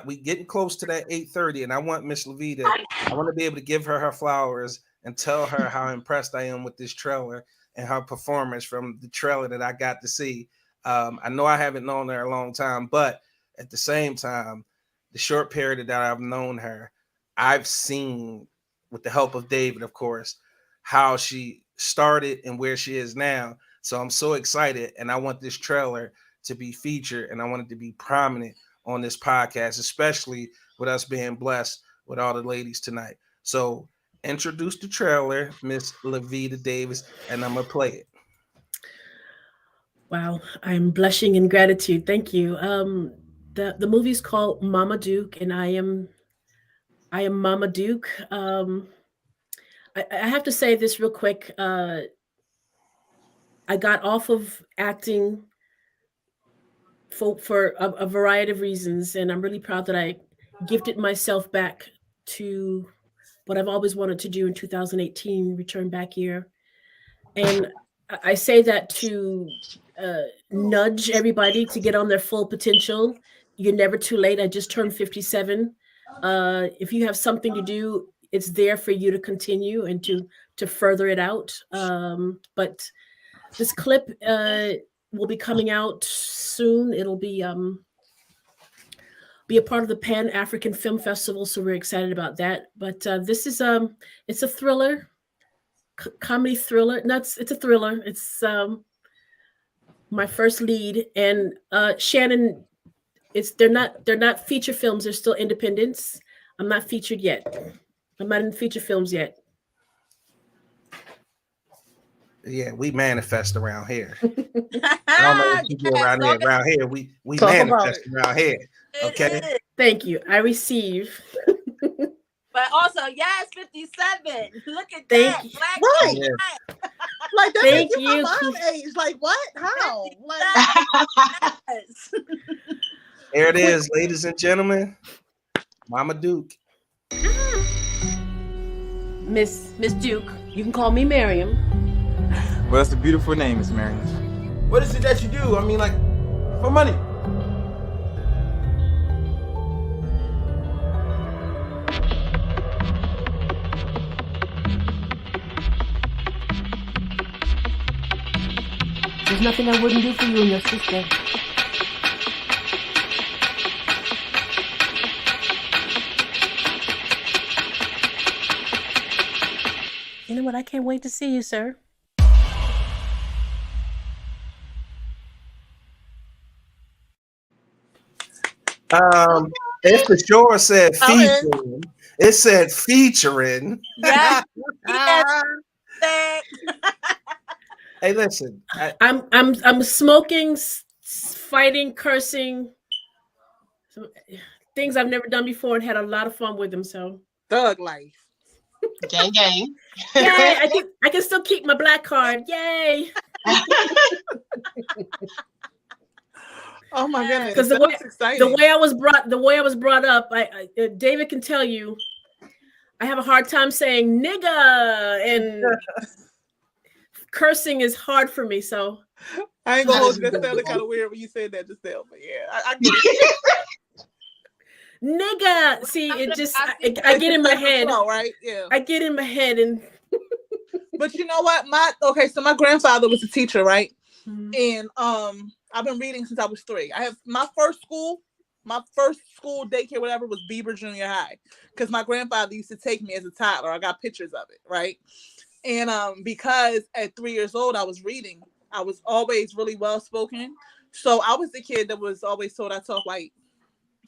we getting close to that 8:30, and I want Miss LaVeda, I want to be able to give her flowers and tell her how impressed I am with this trailer and her performance from the trailer that I got to see. I know I haven't known her a long time, but at the same time, the short period that I've known her, I've seen, with the help of David, of course, how she started and where she is now. So I'm so excited, and I want this trailer to be featured, and I want it to be prominent on this podcast, especially with us being blessed with all the ladies tonight. So introduce the trailer, Miss LaVeda Davis, and I'm gonna play it. Wow, I'm blushing in gratitude. Thank you. The movie's called Mama Duke, and I am Mama Duke. I have to say this real quick. I got off of acting for a variety of reasons, and I'm really proud that I gifted myself back to what I've always wanted to do in 2018, return back here. And I say that to nudge everybody to get on their full potential. You're never too late. I just turned 57. If you have something to do, it's there for you to continue and to further it out. But this clip will be coming out soon. It'll be a part of the Pan African Film Festival, so we're excited about that. But this is it's a thriller, comedy thriller. No, it's a thriller. It's my first lead, and Shannon. They're not feature films. They're still independents. I'm not featured yet. I'm not in feature films yet. Yeah, we manifest around here. I don't know what you do around here. Around here, we Talk about manifest it. around here. Okay. It is. Thank you. I receive. But also, yes, 57. Look at Thank that. you. Black Right. man. Like that Thank makes you you. my mom age. Like what? How? Like Yes. Here it is, ladies and gentlemen. Mama Duke. Miss Duke. You can call me Miriam. Well, that's a beautiful name, Miss Marion. What is it that you do? I mean, like, for money. There's nothing I wouldn't do for you and your sister. You know what? I can't wait to see you, sir. It for sure said I'm in. featuring. It said featuring. Yes. Yes. Hey, listen. I'm smoking, fighting, cursing, things I've never done before, and had a lot of fun with them. So Thug life. Gang, gang. yay! I can still keep my black card. Yay! Oh my goodness. Because That's exciting. the way I was brought up, I David can tell you, I have a hard time saying nigga, and cursing is hard for me. So I ain't gonna hold you. That sounded kind of weird when you said that just now, but yeah, I get it. nigga, see, it just I get in my head, right? Yeah. I get in my head, and But you know what? So my grandfather was a teacher, right? And I've been reading since I was 3. I have my first school daycare, whatever, was Beaver Junior High, because my grandfather used to take me as a toddler. I got pictures of it, right? And because at 3 years old I was reading, I was always really well spoken. So I was the kid that was always told I talk white.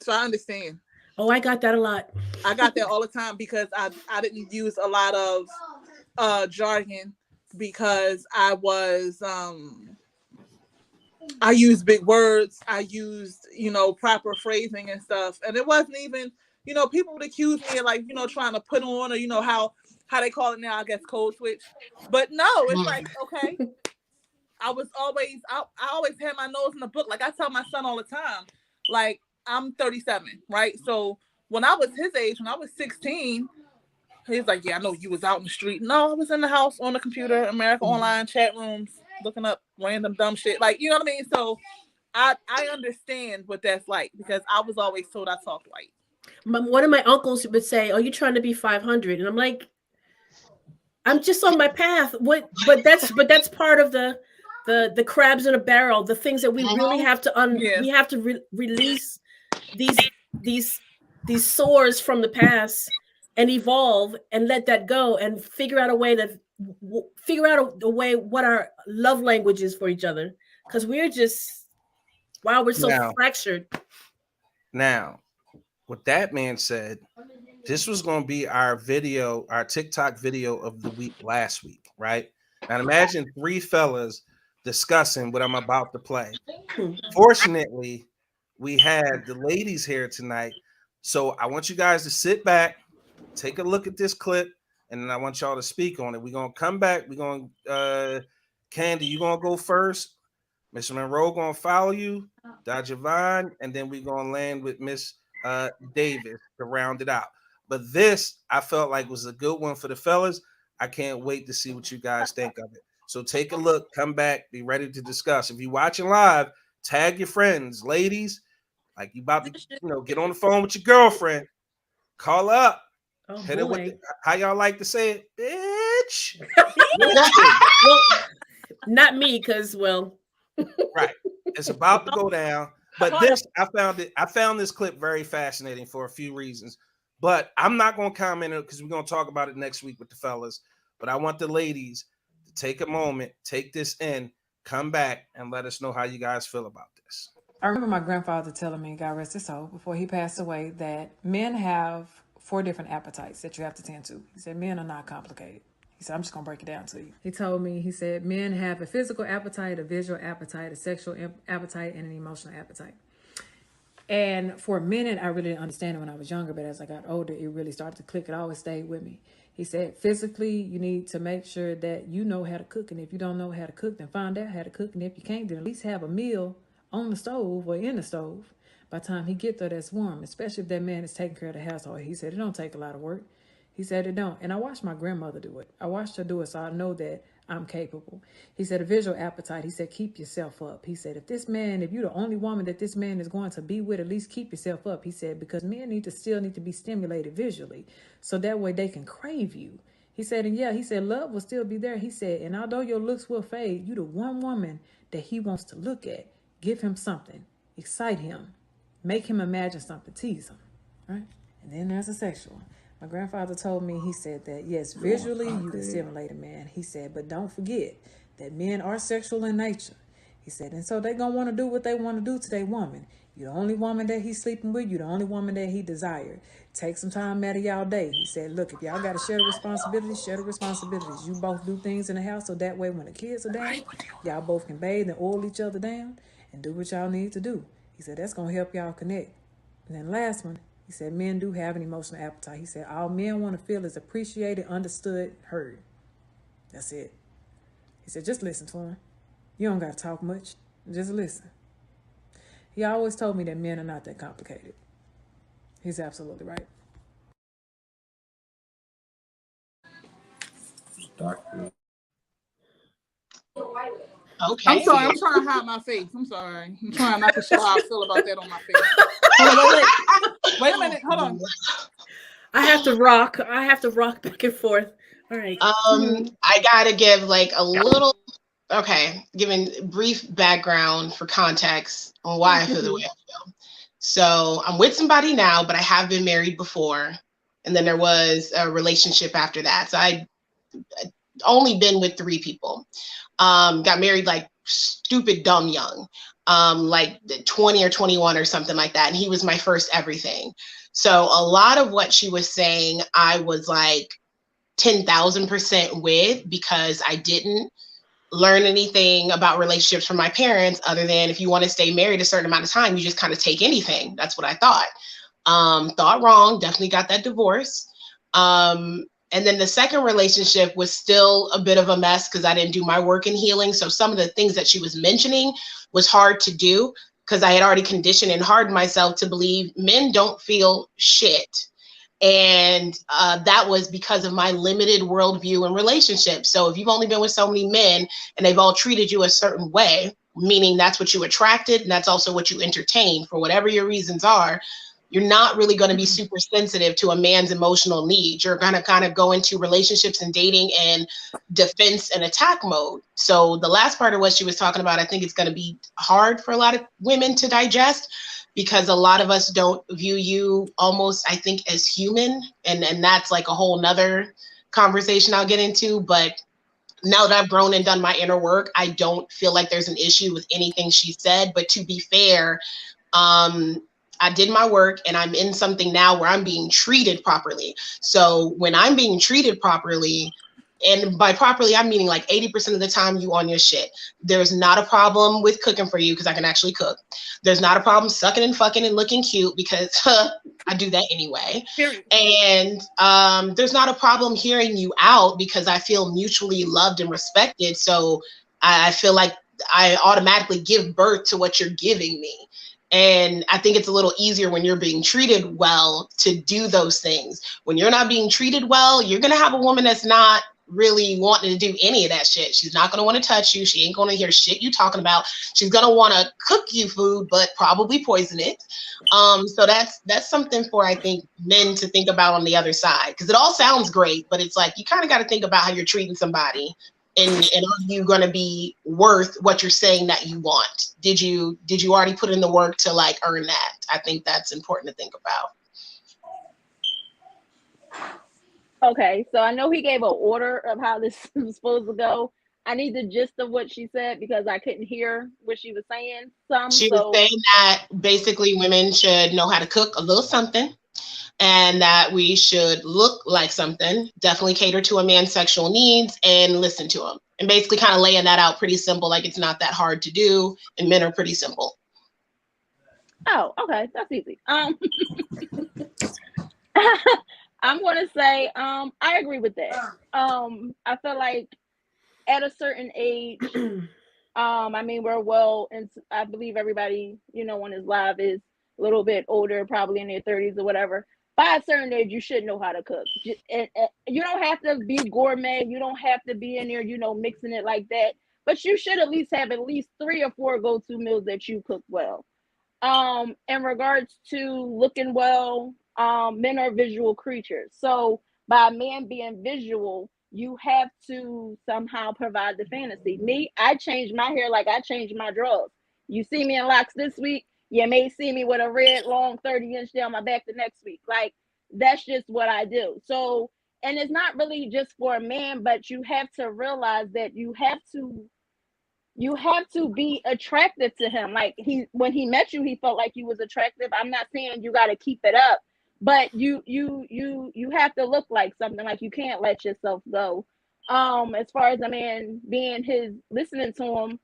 So I understand. oh, I got that a lot. I got that all the time because I didn't use a lot of jargon, because I was I used big words. I used, proper phrasing and stuff. And it wasn't even, people would accuse me of, like, trying to put on, or, how they call it now, I guess, code switch. But no, it's like, okay. I always had my nose in the book. Like I tell my son all the time, like, I'm 37, right? So when I was his age, when I was 16, he's like, yeah, I know you was out in the street. No, I was in the house on the computer, America Online chat rooms, looking up random dumb shit. Like, you know what I mean? So I understand what that's like, because I was always told I talked white. One of my uncles would say, "Oh, you're trying to be 500," and I'm like, "I'm just on my path." What? But that's part of the crabs in a barrel. The things that we really have to we have to release these sores from the past and evolve and let that go and figure out a way what our love language is for each other, because we're so fractured. Now, with that man said, this was going to be our TikTok video of the week last week, right? Now imagine 3 fellas discussing what I'm about to play. Fortunately, we had the ladies here tonight, so I want you guys to sit back, take a look at this clip, and then I want y'all to speak on it. We're going to come back. We're going to, Candy, you going to go first. Miss Monroe going to follow you, DaJavonn, and then we're going to land with Miss Davis to round it out. But this, I felt like, was a good one for the fellas. I can't wait to see what you guys think of it. So take a look, come back, be ready to discuss. If you're watching live, tag your friends, ladies. Like you about to, get on the phone with your girlfriend, call up. Oh, Hit it with how y'all like to say it, bitch. Well, not me, because Right. It's about to go down. But this, I found this clip very fascinating for a few reasons. But I'm not going to comment on it because we're going to talk about it next week with the fellas. But I want the ladies to take a moment, take this in, come back, and let us know how you guys feel about this. I remember my grandfather telling me, God rest his soul, before he passed away, that men have 4 different appetites that you have to tend to. He said, men are not complicated. He said, I'm just going to break it down to you. He told me, he said, men have a physical appetite, a visual appetite, a sexual appetite, and an emotional appetite. And for a minute, I really didn't understand it when I was younger, but as I got older, it really started to click. It always stayed with me. He said, physically, you need to make sure that you know how to cook. And if you don't know how to cook, then find out how to cook. And if you can't, then at least have a meal on the stove or in the stove. By the time he get there, that's warm, especially if that man is taking care of the household. He said, it don't take a lot of work. He said, it don't. And I watched my grandmother do it. I watched her do it, so I know that I'm capable. He said, a visual appetite. He said, keep yourself up. He said, if you're the only woman that this man is going to be with, at least keep yourself up. He said, because men still need to be stimulated visually, so that way they can crave you. He said, and yeah, he said, love will still be there. He said, and although your looks will fade, you the one woman that he wants to look at. Give him something, excite him, make him imagine something, tease him, right? And then there's a sexual. My grandfather told me, he said that, yes, visually you can stimulate a man. He said, but don't forget that men are sexual in nature. He said, and so they're going to want to do what they want to do to their woman. You're the only woman that he's sleeping with. You're the only woman that he desired. Take some time out of y'all day. He said, look, if y'all got to share the responsibilities, share the responsibilities. You both do things in the house, so that way when the kids are down, y'all both can bathe and oil each other down and do what y'all need to do. He said, that's going to help y'all connect. And then last one, he said, men do have an emotional appetite. He said, all men want to feel is appreciated, understood, heard. That's it. He said, just listen to him. You don't got to talk much. Just listen. He always told me that men are not that complicated. He's absolutely right. Doctor. Okay. I'm sorry. I'm trying to hide my face. I'm sorry. I'm trying not to show how I feel about that on my face. Hold on, wait a minute. Hold on. I have to rock back and forth. All right. I gotta give like a little, giving brief background for context on why I feel the way I feel. So I'm with somebody now, but I have been married before, and then there was a relationship after that. So I only been with 3 people. Got married like stupid dumb young, like 20 or 21 or something like that. And he was my first everything. So a lot of what she was saying, I was like 10,000% with, because I didn't learn anything about relationships from my parents other than if you want to stay married a certain amount of time, you just kind of take anything. That's what I thought. Thought wrong, definitely got that divorce. And then the second relationship was still a bit of a mess because I didn't do my work in healing. So some of the things that she was mentioning was hard to do because I had already conditioned and hardened myself to believe men don't feel shit. And that was because of my limited worldview and relationships. So if you've only been with so many men and they've all treated you a certain way, meaning that's what you attracted and that's also what you entertained for whatever your reasons are, you're not really going to be super sensitive to a man's emotional needs. You're going to kind of go into relationships and dating and defense and attack mode. So the last part of what she was talking about, I think it's going to be hard for a lot of women to digest because a lot of us don't view you almost, I think, as human. And that's like a whole nother conversation I'll get into. But now that I've grown and done my inner work, I don't feel like there's an issue with anything she said. But to be fair, I did my work and I'm in something now where I'm being treated properly. So when I'm being treated properly, and by properly, I'm meaning like 80% of the time you on your shit. There's not a problem with cooking for you because I can actually cook. There's not a problem sucking and fucking and looking cute because I do that anyway. And there's not a problem hearing you out because I feel mutually loved and respected. So I feel like I automatically give birth to what you're giving me. And I think it's a little easier when you're being treated well to do those things. When you're not being treated well, you're going to have a woman that's not really wanting to do any of that shit. She's not going to want to touch you. She ain't going to hear shit you talking about. She's going to want to cook you food, but probably poison it. So that's something for, I think, men to think about on the other side, because it all sounds great, but it's like you kind of got to think about how you're treating somebody, and are you going to be worth what you're saying that you want? Did you already put in the work to like earn that? I think that's important to think about. Okay, so I know he gave an order of how this was supposed to go. I need the gist of what she said because I couldn't hear what she was saying. She was saying that basically women should know how to cook a little something, and that we should look like something, definitely cater to a man's sexual needs and listen to him. And basically kind of laying that out pretty simple, like it's not that hard to do, and men are pretty simple. Oh, okay, that's easy. I'm gonna say I agree with that. I feel like at a certain age, I mean we're well, and I believe everybody, on his live is a little bit older, probably in their 30s or whatever. By a certain age, you should know how to cook. And you don't have to be gourmet. You don't have to be in there, mixing it like that. But you should at least have at least 3 or 4 go-to meals that you cook well. In regards to looking well, men are visual creatures. So by a man being visual, you have to somehow provide the fantasy. Me, I changed my hair like I changed my drawers. You see me in locks this week, you may see me with a red long 30-inch down my back the next week. Like, that's just what I do. So, and it's not really just for a man, but you have to realize that you have to be attractive to him. Like, when he met you, he felt like you was attractive. I'm not saying you got to keep it up, but you have to look like something. Like, you can't let yourself go. As far as a man being listening to him,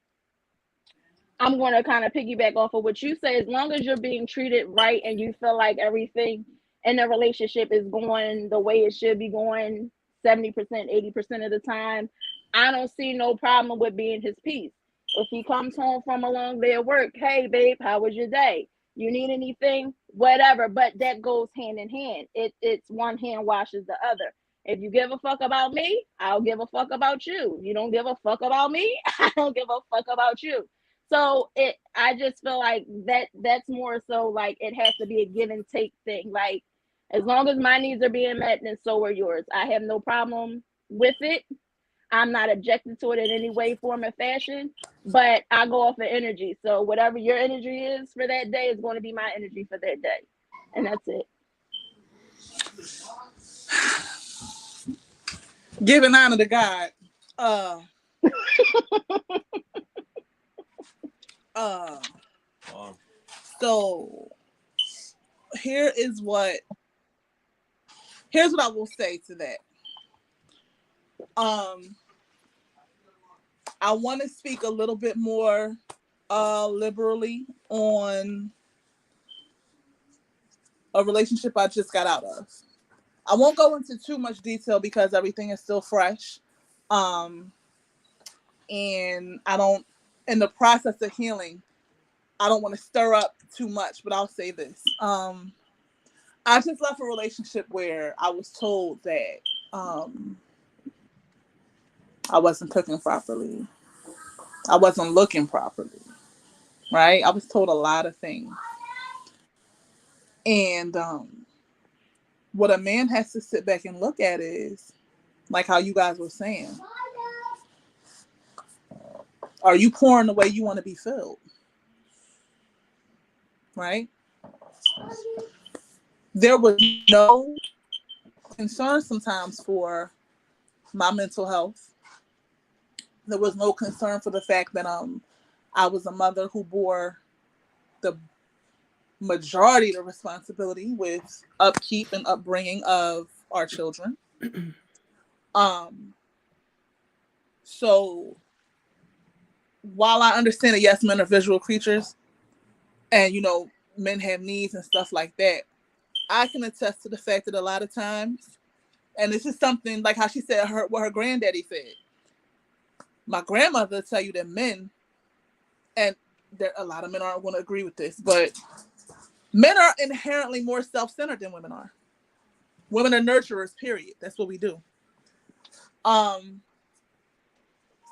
I'm going to kind of piggyback off of what you say. As long as you're being treated right and you feel like everything in the relationship is going the way it should be going 70%, 80% of the time, I don't see no problem with being his piece. If he comes home from a long day of work, hey, babe, how was your day? You need anything? Whatever. But that goes hand in hand. It's one hand washes the other. If you give a fuck about me, I'll give a fuck about you. You don't give a fuck about me, I don't give a fuck about you. So I just feel like that's more so like it has to be a give and take thing. Like, as long as my needs are being met, then so are yours. I have no problem with it. I'm not objecting to it in any way, form, or fashion, but I go off of energy. So whatever your energy is for that day is going to be my energy for that day. And that's it. Giving honor to God. So here's what I will say to that. I want to speak a little bit more liberally on a relationship I just got out of. I won't go into too much detail because everything is still fresh. And in the process of healing, I don't want to stir up too much, but I'll say this. I just left a relationship where I was told that I wasn't cooking properly. I wasn't looking properly, right? I was told a lot of things. And what a man has to sit back and look at is, like how you guys were saying, are you pouring the way you want to be filled? Right? There was no concern sometimes for my mental health. There was no concern for the fact that I was a mother who bore the majority of the responsibility with upkeep and upbringing of our children. So while I understand that yes, men are visual creatures and men have needs and stuff like that, I can attest to the fact that a lot of times, and this is something like how she said what her granddaddy said. My grandmother tell you that men, and there a lot of men aren't going to agree with this, but men are inherently more self-centered than women are. Women are nurturers, period. That's what we do.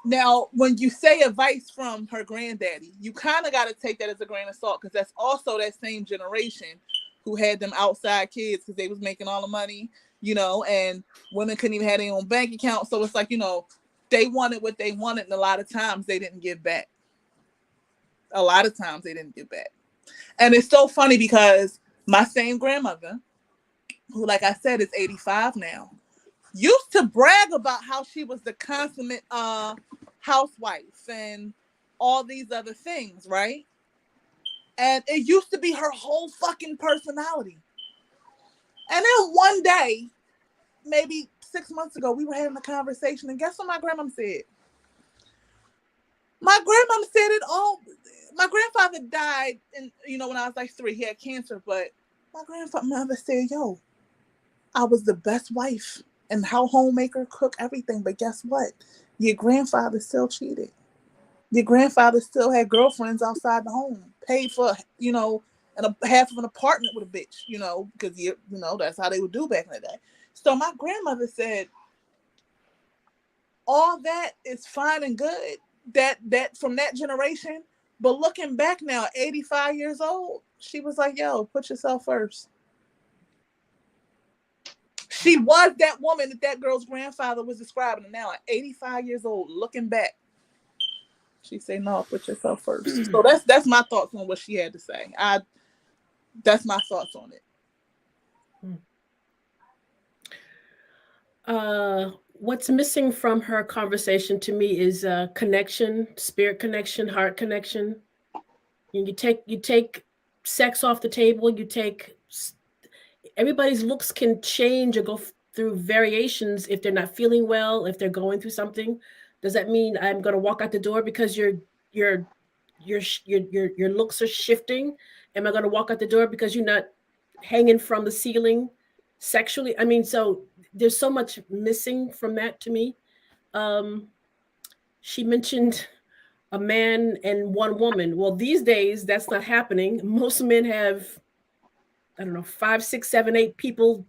Now, when you say advice from her granddaddy, you kind of got to take that as a grain of salt, because that's also that same generation who had them outside kids because they was making all the money, and women couldn't even have their own bank account. So it's like, they wanted what they wanted, and a lot of times they didn't give back. And it's so funny because my same grandmother, who, like I said, is 85 now, used to brag about how she was the consummate housewife and all these other things, right? And it used to be her whole fucking personality. And then one day, maybe 6 months ago, we were having a conversation, and guess what my grandma said? My grandma said it all. My grandfather died, when I was like 3. He had cancer, but my grandmother said, yo, I was the best wife and how homemaker, cook, everything. But guess what? Your grandfather still cheated. Your grandfather still had girlfriends outside the home, paid for, half of an apartment with a bitch, because, that's how they would do back in the day. So my grandmother said, all that is fine and good, that from that generation. But looking back now, 85 years old, she was like, yo, put yourself first. She was that woman that girl's grandfather was describing. And now at 85 years old, looking back, she said, no, put yourself first. So that's my thoughts on what she had to say. That's my thoughts on it. What's missing from her conversation to me is connection, spirit connection, heart connection. And you take sex off the table. Everybody's looks can change or go through variations if they're not feeling well, if they're going through something. Does that mean I'm going to walk out the door because your looks are shifting? Am I going to walk out the door because you're not hanging from the ceiling sexually? I mean, so there's so much missing from that to me. She mentioned a man and one woman. Well, these days that's not happening. Most men have, 5, 6, 7, 8 people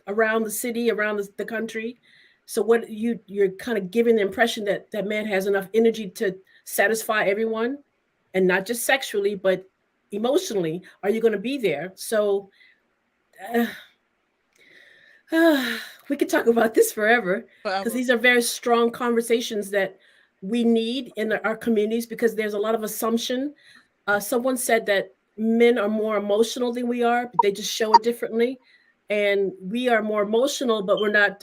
around the city, around the country. So what you're kind of giving the impression that that man has enough energy to satisfy everyone, and not just sexually, but emotionally. Are you going to be there? So we could talk about this forever, because these are very strong conversations that we need in our communities, because there's a lot of assumption. Someone said that men are more emotional than we are, but they just show it differently. And we are more emotional, but we're not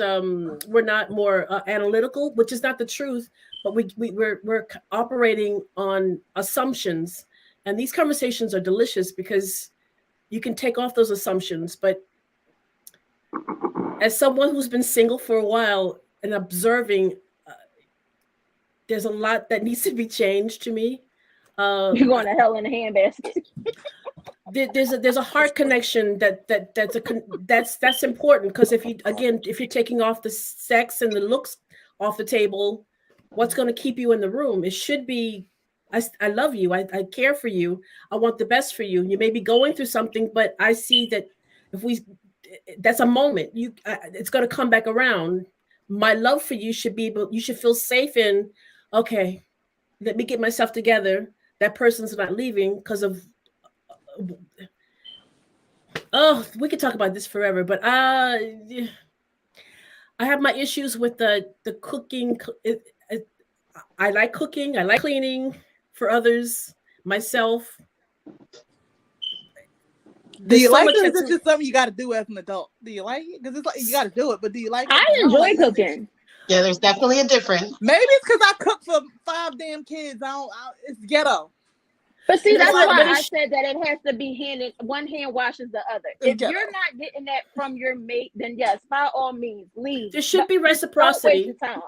more analytical, which is not the truth. But we're operating on assumptions, and these conversations are delicious because you can take off those assumptions. But as someone who's been single for a while and observing, there's a lot that needs to be changed to me. You're going to hell in a handbasket. There's a heart connection that's important, because if you're taking off the sex and the looks off the table, what's going to keep you in the room? It should be, I love you, I care for you, I want the best for you. You may be going through something, but I see that that's a moment. It's going to come back around. My love for you you should feel safe in, okay, let me get myself together. That person's not leaving because of. Oh, we could talk about this forever, but I have my issues with the cooking. I like cooking. I like cleaning for others, myself. Do you like it? Or is it just something you got to do as an adult? Do you like it? Because it's like you got to do it, but do you like it? I enjoy cooking. Yeah, there's definitely a difference. Maybe it's because I cook for 5 damn kids. It's ghetto. But see, that's why I said that it has to be one hand washes the other. If you're not getting that from your mate, then yes, by all means, leave. There should be reciprocity. Don't waste your time.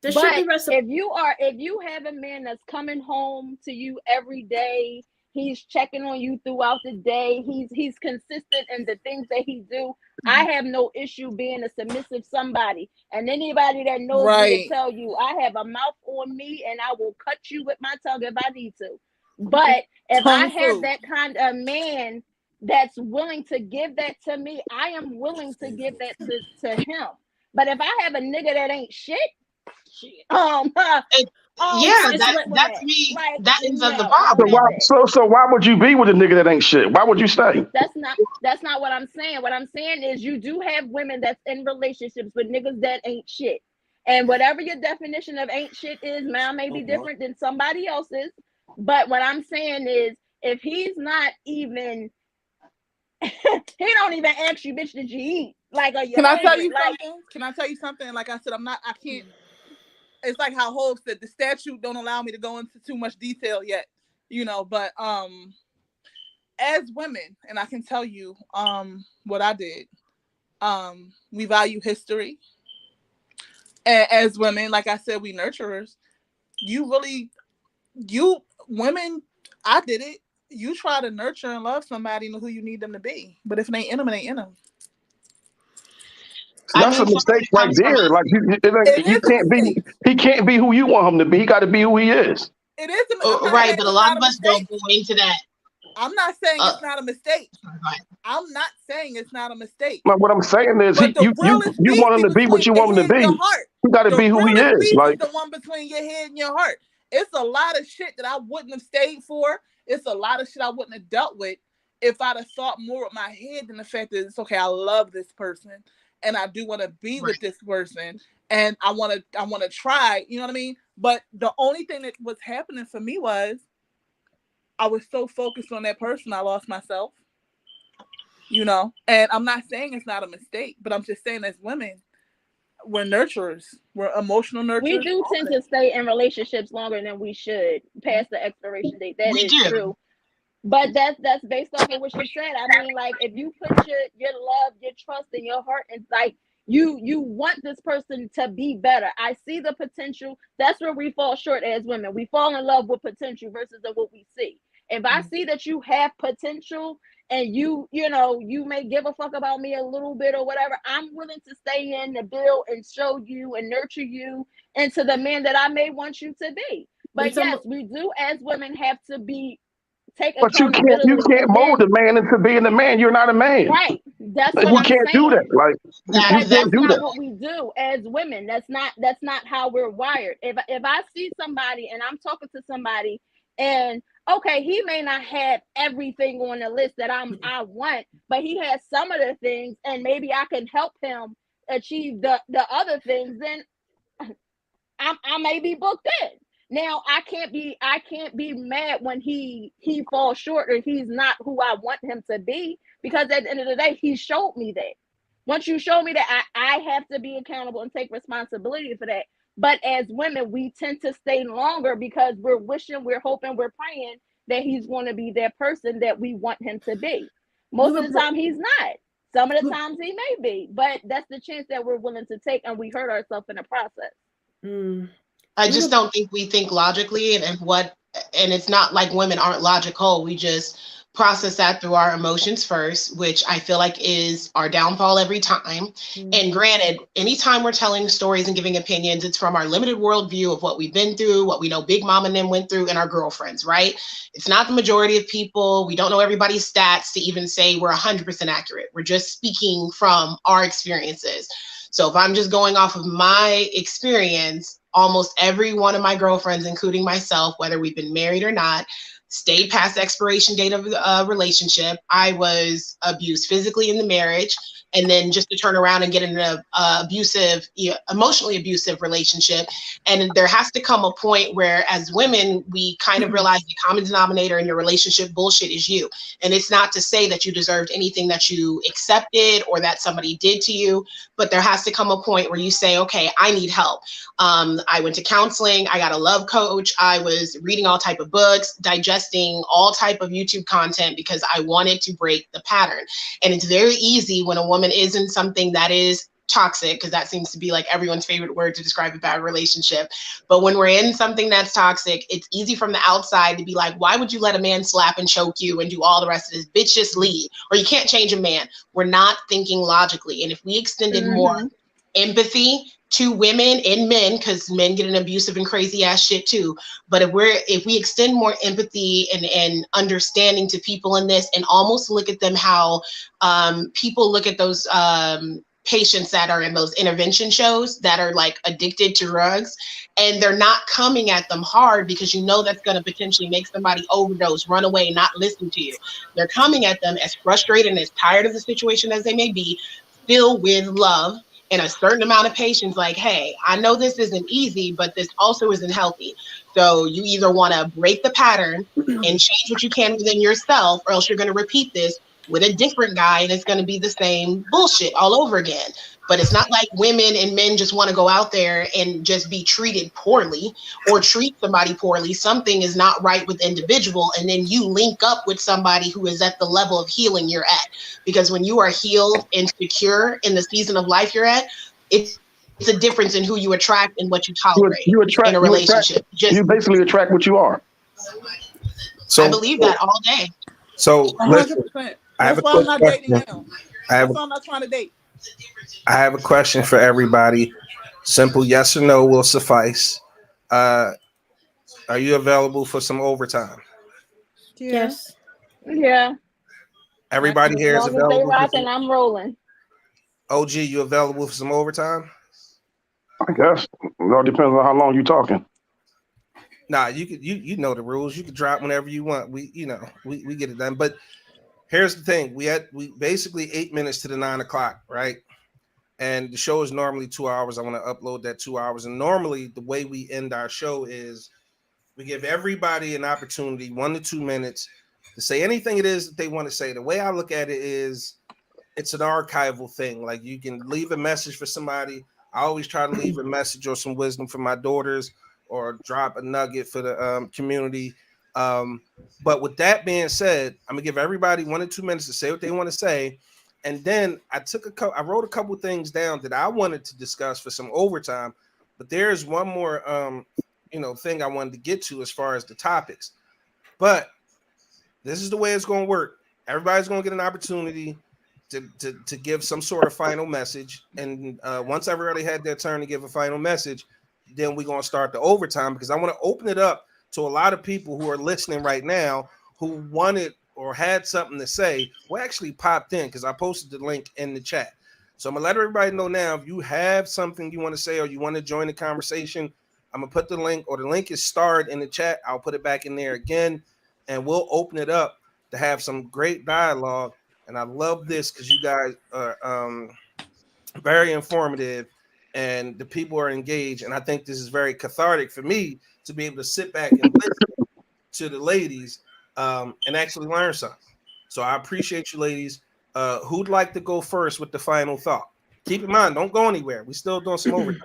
There should be reciprocity. If you have a man that's coming home to you every day, he's checking on you throughout the day, he's consistent in the things that he do. I have no issue being a submissive somebody. And anybody that knows me will tell you, I have a mouth on me and I will cut you with my tongue if I need to. But if I have that kind of man that's willing to give that to me, I am willing to give that to him. But if I have a nigga that ain't shit, Yeah, Just that went with that's that. me. Like, That ends up the no, So problem. why, that's it. so why would you be with a nigga that ain't shit? Why would you stay? That's not what I'm saying. What I'm saying is you do have women that's in relationships with niggas that ain't shit. And whatever your definition of ain't shit is, mine may be different than somebody else's. But what I'm saying is if he's not even he don't even ask you, bitch, did you eat? Like, are you Can I tell hungry? you Like, something? Can I tell you something? Like I said, I can't. It's like how Hope said, the statute don't allow me to go into too much detail yet, but as women, and I can tell you what I did, we value history. As women, like I said, we nurturers. Women, I did it. You try to nurture and love somebody and who you need them to be. But if it ain't in them, it ain't in them. That's a mistake right there. Like you can't be. He can't be who you want him to be. He got to be who he is. It is Right, but a lot of us don't go into that. I'm not saying it's not a mistake. I'm not saying it's not a mistake. Like what I'm saying is, But you want him to be what you want him to be. You got to be who he is. Like the one between your head and your heart. It's a lot of shit that I wouldn't have stayed for. It's a lot of shit I wouldn't have dealt with if I'd have thought more with my head than the fact that it's okay. I love this person and I do want to be with this person and I want to try. You know what I mean? But the only thing that was happening for me was I was so focused on that person, I lost myself. And I'm not saying it's not a mistake, but I'm just saying as women, we're nurturers. We're emotional nurturers. We do tend to stay in relationships longer than we should past the expiration date. That is true. But that's based off of what you said. I mean, like, if you put your love, your trust, and your heart, and like you want this person to be better. I see the potential. That's where we fall short as women. We fall in love with potential versus what we see. If I see that you have potential and you may give a fuck about me a little bit or whatever, I'm willing to stay in the build and show you and nurture you into the man that I may want you to be. But yes, we do as women have to be but you can't mold a man into being a man. You're not a man. Right. That's like, what I'm can't saying. do that. Like that's not what we do as women. That's not how we're wired. If I see somebody and I'm talking to somebody and okay, he may not have everything on the list that I want, but he has some of the things and maybe I can help him achieve the other things, then I may be booked in. Now I can't be mad when he falls short or he's not who I want him to be, because at the end of the day, he showed me that. Once you show me that, I have to be accountable and take responsibility for that. But as women, we tend to stay longer because we're wishing, we're hoping, we're praying that he's going to be that person that we want him to be. Most of the time, he's not. Some of the times he may be, but that's the chance that we're willing to take, and we hurt ourselves in the process. I just don't think we think logically, and it's not like women aren't logical. We just process that through our emotions first, which I feel like is our downfall every time. And granted, anytime we're telling stories and giving opinions, it's from our limited worldview of what we've been through, what we know Big Mom and them went through, and our girlfriends, right? It's not the majority of people. We don't know everybody's stats to even say we're 100% accurate. We're just speaking from our experiences. So if I'm just going off of my experience, almost every one of my girlfriends, including myself, whether we've been married or not, stayed past the expiration date of the relationship. I was abused physically in the marriage, and then just to turn around and get in an emotionally abusive relationship. And there has to come a point where, as women, we kind of realize the common denominator in your relationship bullshit is you. And it's not to say that you deserved anything that you accepted or that somebody did to you, but there has to come a point where you say, okay, I need help. I went to counseling. I got a love coach. I was reading all type of books, digesting all type of YouTube content because I wanted to break the pattern. And it's very easy when a woman is in something that is toxic, because that seems to be like everyone's favorite word to describe a bad relationship. But when we're in something that's toxic, it's easy from the outside to be like, why would you let a man slap and choke you and do all the rest of this? Bitch, just leave. Or you can't change a man. We're not thinking logically. And if we extended more empathy to women and men, because men get an abusive and crazy ass shit too. But if we extend more empathy and understanding to people in this, and almost look at them how people look at those patients that are in those intervention shows that are like addicted to drugs, and they're not coming at them hard because you know that's going to potentially make somebody overdose, run away, not listen to you. They're coming at them as frustrated and as tired of the situation as they may be, still with love and a certain amount of patience, like, hey, I know this isn't easy, but this also isn't healthy. So you either want to break the pattern and change what you can within yourself, or else you're going to repeat this with a different guy and it's going to be the same bullshit all over again. But it's not like women and men just want to go out there and just be treated poorly or treat somebody poorly. Something is not right with the individual, and then you link up with somebody who is at the level of healing you're at. Because when you are healed and secure in the season of life you're at, it's a difference in who you attract and what you tolerate in a relationship. You basically attract what you are. So I believe that all day. So listen, 100%. I have That's a why quick I'm not question. dating now. That's why I'm not trying to date. I have a question for everybody. Simple yes or no will suffice. Are you available for some overtime? Yes. Yeah. Everybody here is As long as they available. rocking, I'm rolling. OG, you available for some overtime? I guess it all depends on how long you're talking. Nah, you could you know the rules. You can drop whenever you want. We get it done. But here's the thing: we basically 8 minutes to the 9 o'clock, right? And the show is normally 2 hours. I want to upload that 2 hours. And normally the way we end our show is we give everybody an opportunity, 1 to 2 minutes, to say anything it is that they want to say. The way I look at it is it's an archival thing. Like you can leave a message for somebody. I always try to leave a message or some wisdom for my daughters, or drop a nugget for the community. But with that being said, I'm gonna give everybody 1 or 2 minutes to say what they want to say, and then I wrote a couple things down that I wanted to discuss for some overtime. But there's one more thing I wanted to get to as far as the topics. But this is the way it's gonna work. Everybody's gonna get an opportunity to give some sort of final message, and once everybody had their turn to give a final message, then we're going to start the overtime, because I want to open it up to a lot of people who are listening right now who wanted or had something to say, who actually popped in, because I posted the link in the chat. So I'm going to let everybody know now, if you have something you want to say or you want to join the conversation, I'm going to put the link, or the link is starred in the chat. I'll put it back in there again, and we'll open it up to have some great dialogue. And I love this because you guys are very informative, and the people are engaged. And I think this is very cathartic for me to be able to sit back and listen to the ladies and actually learn something. So I appreciate you, ladies. Who'd like to go first with the final thought? Keep in mind, don't go anywhere. We're still doing some overtime.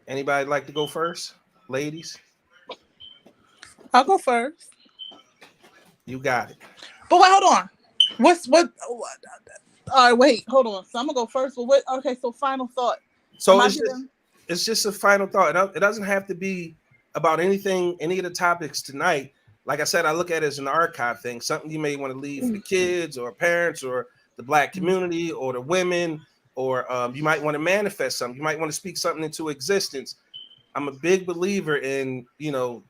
Anybody like to go first? Ladies? I'll go first. You got it. But wait, hold on. What? All right, wait, hold on. So I'm gonna go first. But what? Okay, so final thought. So it's just a final thought. It doesn't have to be about any of the topics tonight. Like I said, I look at it as an archive thing, something you may want to leave for the kids or parents or the Black community or the women, or you might want to manifest something. You might want to speak something into existence. I'm a big believer in, the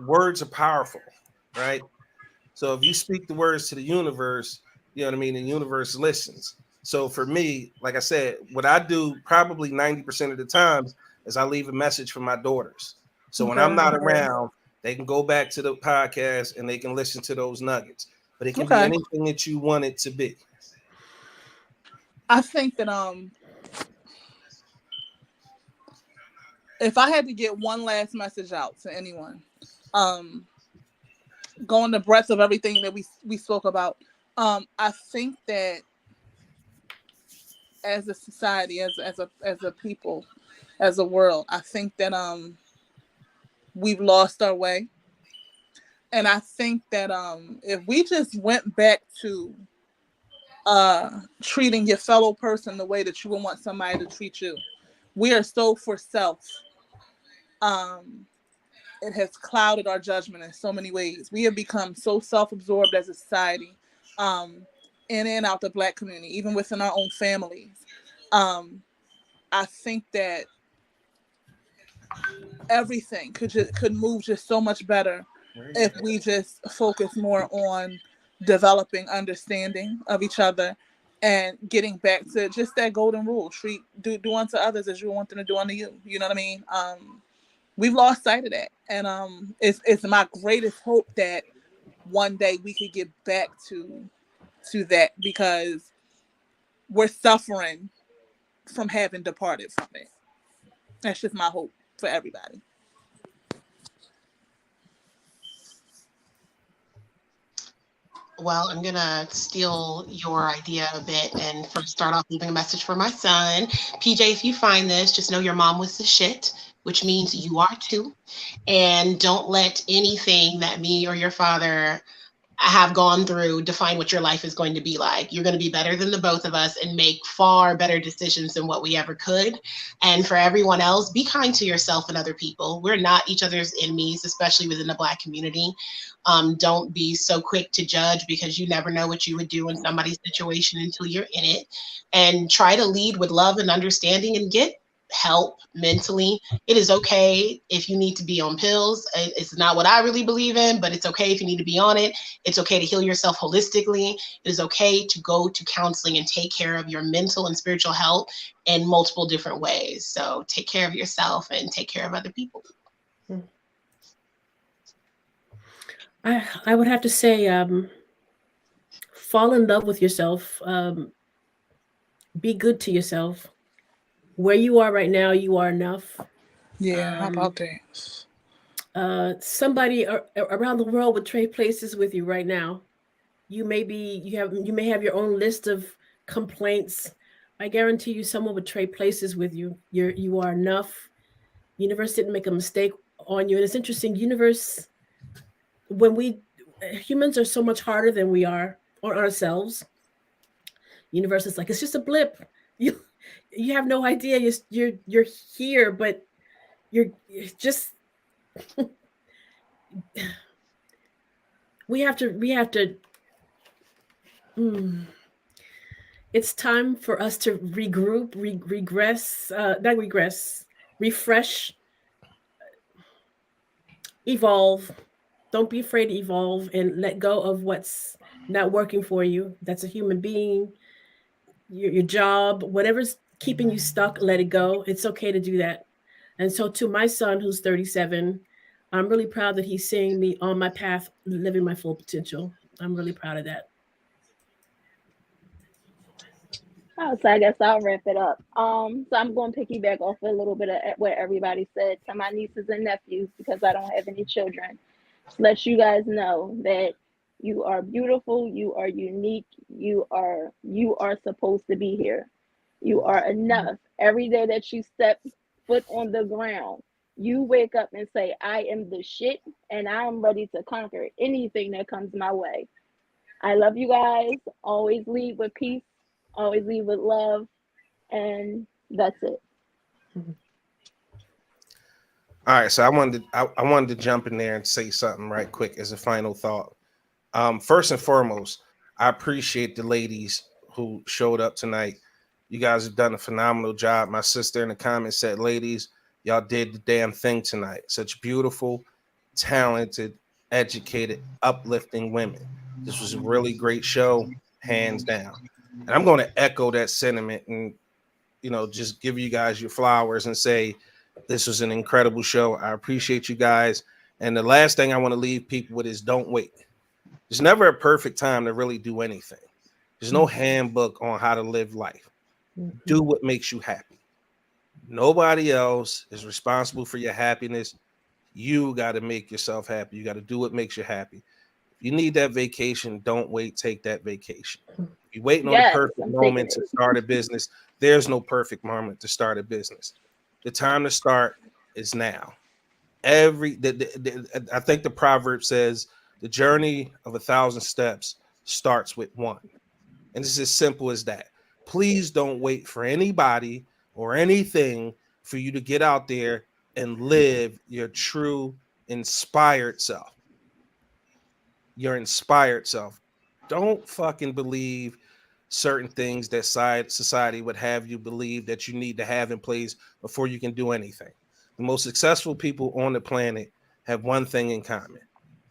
words are powerful, right? So if you speak the words to the universe, you know what I mean, the universe listens. So for me, like I said, what I do probably 90% of the times is I leave a message for my daughters. So when I'm not around, they can go back to the podcast and they can listen to those nuggets. But it can be anything that you want it to be. I think that if I had to get one last message out to anyone, going the breadth of everything that we spoke about, I think that as a society, as a people, as a world, I think that we've lost our way. And I think that if we just went back to treating your fellow person the way that you would want somebody to treat you. We are so for self. It has clouded our judgment in so many ways. We have become so self-absorbed as a society, in and out the Black community, even within our own families. I think that everything could move just so much better if we just focus more on developing understanding of each other, and getting back to just that golden rule: do unto others as you want them to do unto you. You know what I mean? We've lost sight of that, and it's my greatest hope that one day we could get back to that, because we're suffering from having departed from it. That's just my hope for everybody. Well, I'm gonna steal your idea a bit and first start off leaving a message for my son. PJ, if you find this, just know your mom was the shit, which means you are too. And don't let anything that me or your father have gone through define what your life is going to be like. You're going to be better than the both of us and make far better decisions than what we ever could. And for everyone else, be kind to yourself and other people. We're not each other's enemies, especially within the Black community. Don't be so quick to judge, because you never know what you would do in somebody's situation until you're in it. And try to lead with love and understanding, and get help mentally. It is okay if you need to be on pills. It's not what I really believe in, but it's okay if you need to be on it. It's okay to heal yourself holistically. It is okay to go to counseling and take care of your mental and spiritual health in multiple different ways. So take care of yourself and take care of other people. I would have to say, fall in love with yourself. Be good to yourself. Where you are right now, you are enough. Yeah, how about that? Somebody around the world would trade places with you right now. You may have your own list of complaints. I guarantee you, someone would trade places with you. You are enough. Universe didn't make a mistake on you, and it's interesting. Universe, humans are so much harder than we are on ourselves. Universe is like, it's just a blip. You have no idea you're here, but you're just we have to it's time for us to regroup, refresh, evolve. Don't be afraid to evolve and let go of what's not working for you. That's a human being. Your job, whatever's keeping you stuck, let it go. It's okay to do that. And so to my son, who's 37, I'm really proud that he's seeing me on my path, living my full potential. I'm really proud of that. Oh, so I guess I'll wrap it up. So I'm going to piggyback off a little bit of what everybody said to my nieces and nephews, because I don't have any children. Just let you guys know that you are beautiful, you are unique, you are supposed to be here. You are enough. Every day that you step foot on the ground, you wake up and say, I am the shit, and I'm ready to conquer anything that comes my way. I love you guys. Always lead with peace. Always lead with love. And that's it. All right, so I wanted to jump in there and say something right quick as a final thought. First and foremost, I appreciate the ladies who showed up tonight. You guys have done a phenomenal job. My sister in the comments said, ladies, y'all did the damn thing tonight. Such beautiful, talented, educated, uplifting women. This was a really great show, hands down. And I'm going to echo that sentiment and, just give you guys your flowers and say, this was an incredible show. I appreciate you guys. And the last thing I want to leave people with is don't wait. There's never a perfect time to really do anything. There's no handbook on how to live life. Do what makes you happy. Nobody else is responsible for your happiness. You got to make yourself happy. You got to do what makes you happy. If you need that vacation, don't wait. Take that vacation. If you're waiting on the perfect moment to start a business, there's no perfect moment to start a business. The time to start is now. I think the proverb says the journey of 1,000 steps starts with one. And it's as simple as that. Please don't wait for anybody or anything for you to get out there and live your true inspired self. Your inspired self. Don't fucking believe certain things that society would have you believe that you need to have in place before you can do anything. The most successful people on the planet have one thing in common.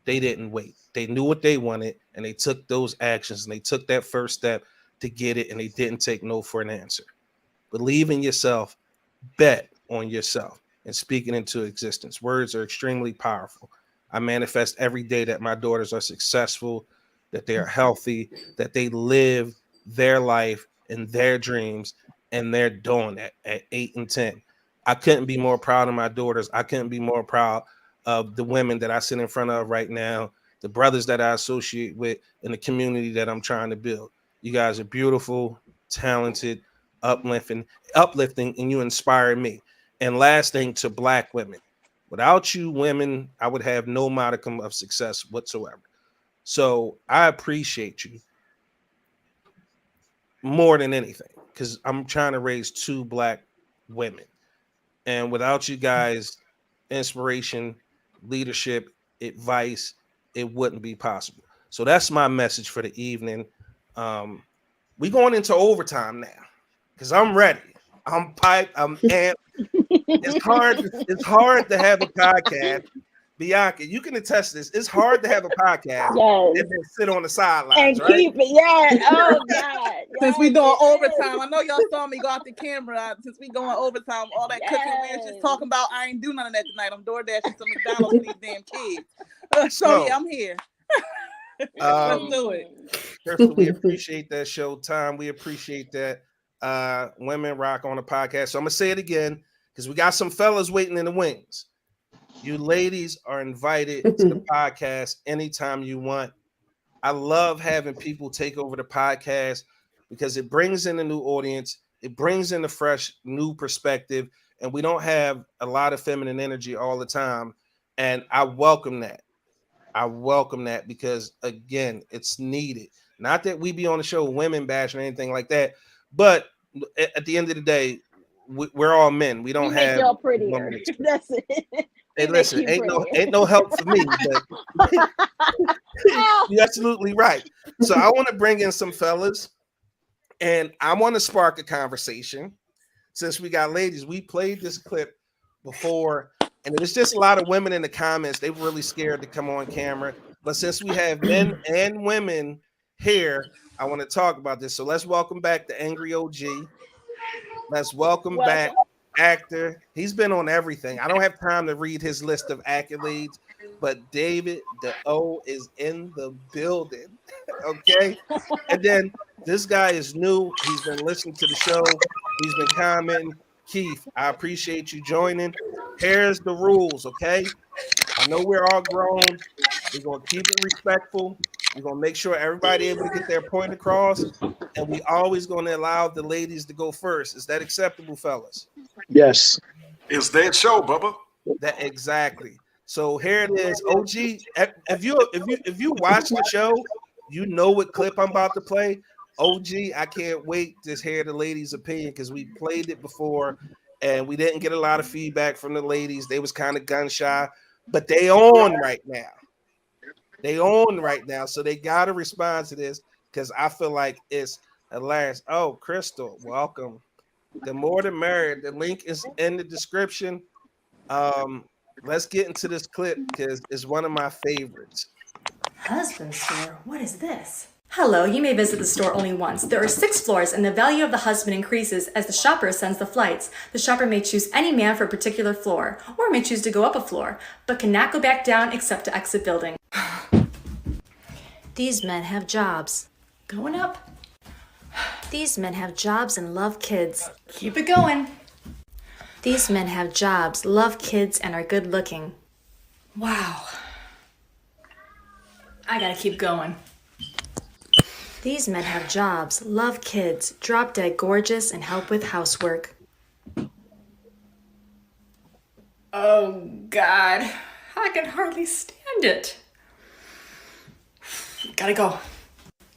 they didn't wait. They knew what they wanted, and they took those actions, and they took that first step to get it, and they didn't take no for an answer. Believe in yourself, bet on yourself, and speak it into existence. Words are extremely powerful. I manifest every day that my daughters are successful, that they are healthy, that they live their life and their dreams, and they're doing that at 8 and 10. I couldn't be more proud of my daughters. I couldn't be more proud of the women that I sit in front of right now, the brothers that I associate with, and the community that I'm trying to build. You guys are beautiful, talented, uplifting, and you inspire me. And last thing, to Black women. Without you women, I would have no modicum of success whatsoever. So I appreciate you more than anything, because I'm trying to raise 2 Black women. And without you guys, inspiration, leadership, advice, it wouldn't be possible. So that's my message for the evening. We going into overtime now, because I'm ready. I'm piped. I'm amped. It's hard to have a podcast. Bianca, you can attest this. It's hard to have a podcast and then sit on the sidelines, and keep it. Yeah. Oh God. Since we doing overtime, I know y'all saw me go out the camera. Since we going overtime, all that cooking we was just talking about, I ain't do none of that tonight. I'm door dashing some McDonald's for these damn kids. So yeah, I'm here. Let's do it. Crystal, we appreciate that show time. We appreciate that. Women Rock on the podcast. So I'm gonna say it again, because we got some fellas waiting in the wings. You ladies are invited to the podcast anytime you want. I love having people take over the podcast because it brings in a new audience. It brings in a fresh, new perspective. And we don't have a lot of feminine energy all the time. And I welcome that. I welcome that because, again, it's needed. Not that we be on the show women bash or anything like that. But at the end of the day, we're all men. We don't have y'all prettier. That's it. Hey, listen, ain't no help for me, but you're absolutely right. So I want to bring in some fellas, and I want to spark a conversation. Since we got ladies, we played this clip before, and it was just a lot of women in the comments. They were really scared to come on camera. But since we have men and women here, I want to talk about this. So let's welcome back the Angry OG. Let's welcome back actor. He's been on everything. I don't have time to read his list of accolades, but David the O is in the building. Okay. And then this guy is new. He's been listening to the show. He's been commenting. Keith, I appreciate you joining. Here's the rules, okay? I know we're all grown. We're going to keep it respectful. We're going to make sure everybody able to get their point across. And we always going to allow the ladies to go first. Is that acceptable, fellas? Yes. It's their show, Bubba. That exactly. So here it is. OG, if you watch the show, you know what clip I'm about to play. OG, I can't wait to hear the ladies' opinion because we played it before and we didn't get a lot of feedback from the ladies. They was kind of gun shy, but they on right now. They on right now, so they got to respond to this because I feel like it's hilarious. Oh, Crystal, welcome. The more the merrier. The link is in the description. Let's get into this clip because it's one of my favorites. Husband store? What is this? Hello, you may visit the store only once. There are 6 floors and the value of the husband increases as the shopper ascends the flights. The shopper may choose any man for a particular floor or may choose to go up a floor, but cannot go back down except to exit building. These men have jobs. Going up. These men have jobs and love kids. Keep it going. These men have jobs, love kids, and are good looking. Wow. I gotta keep going. These men have jobs, love kids, drop dead gorgeous, and help with housework. Oh, God. I can hardly stand it. Gotta go.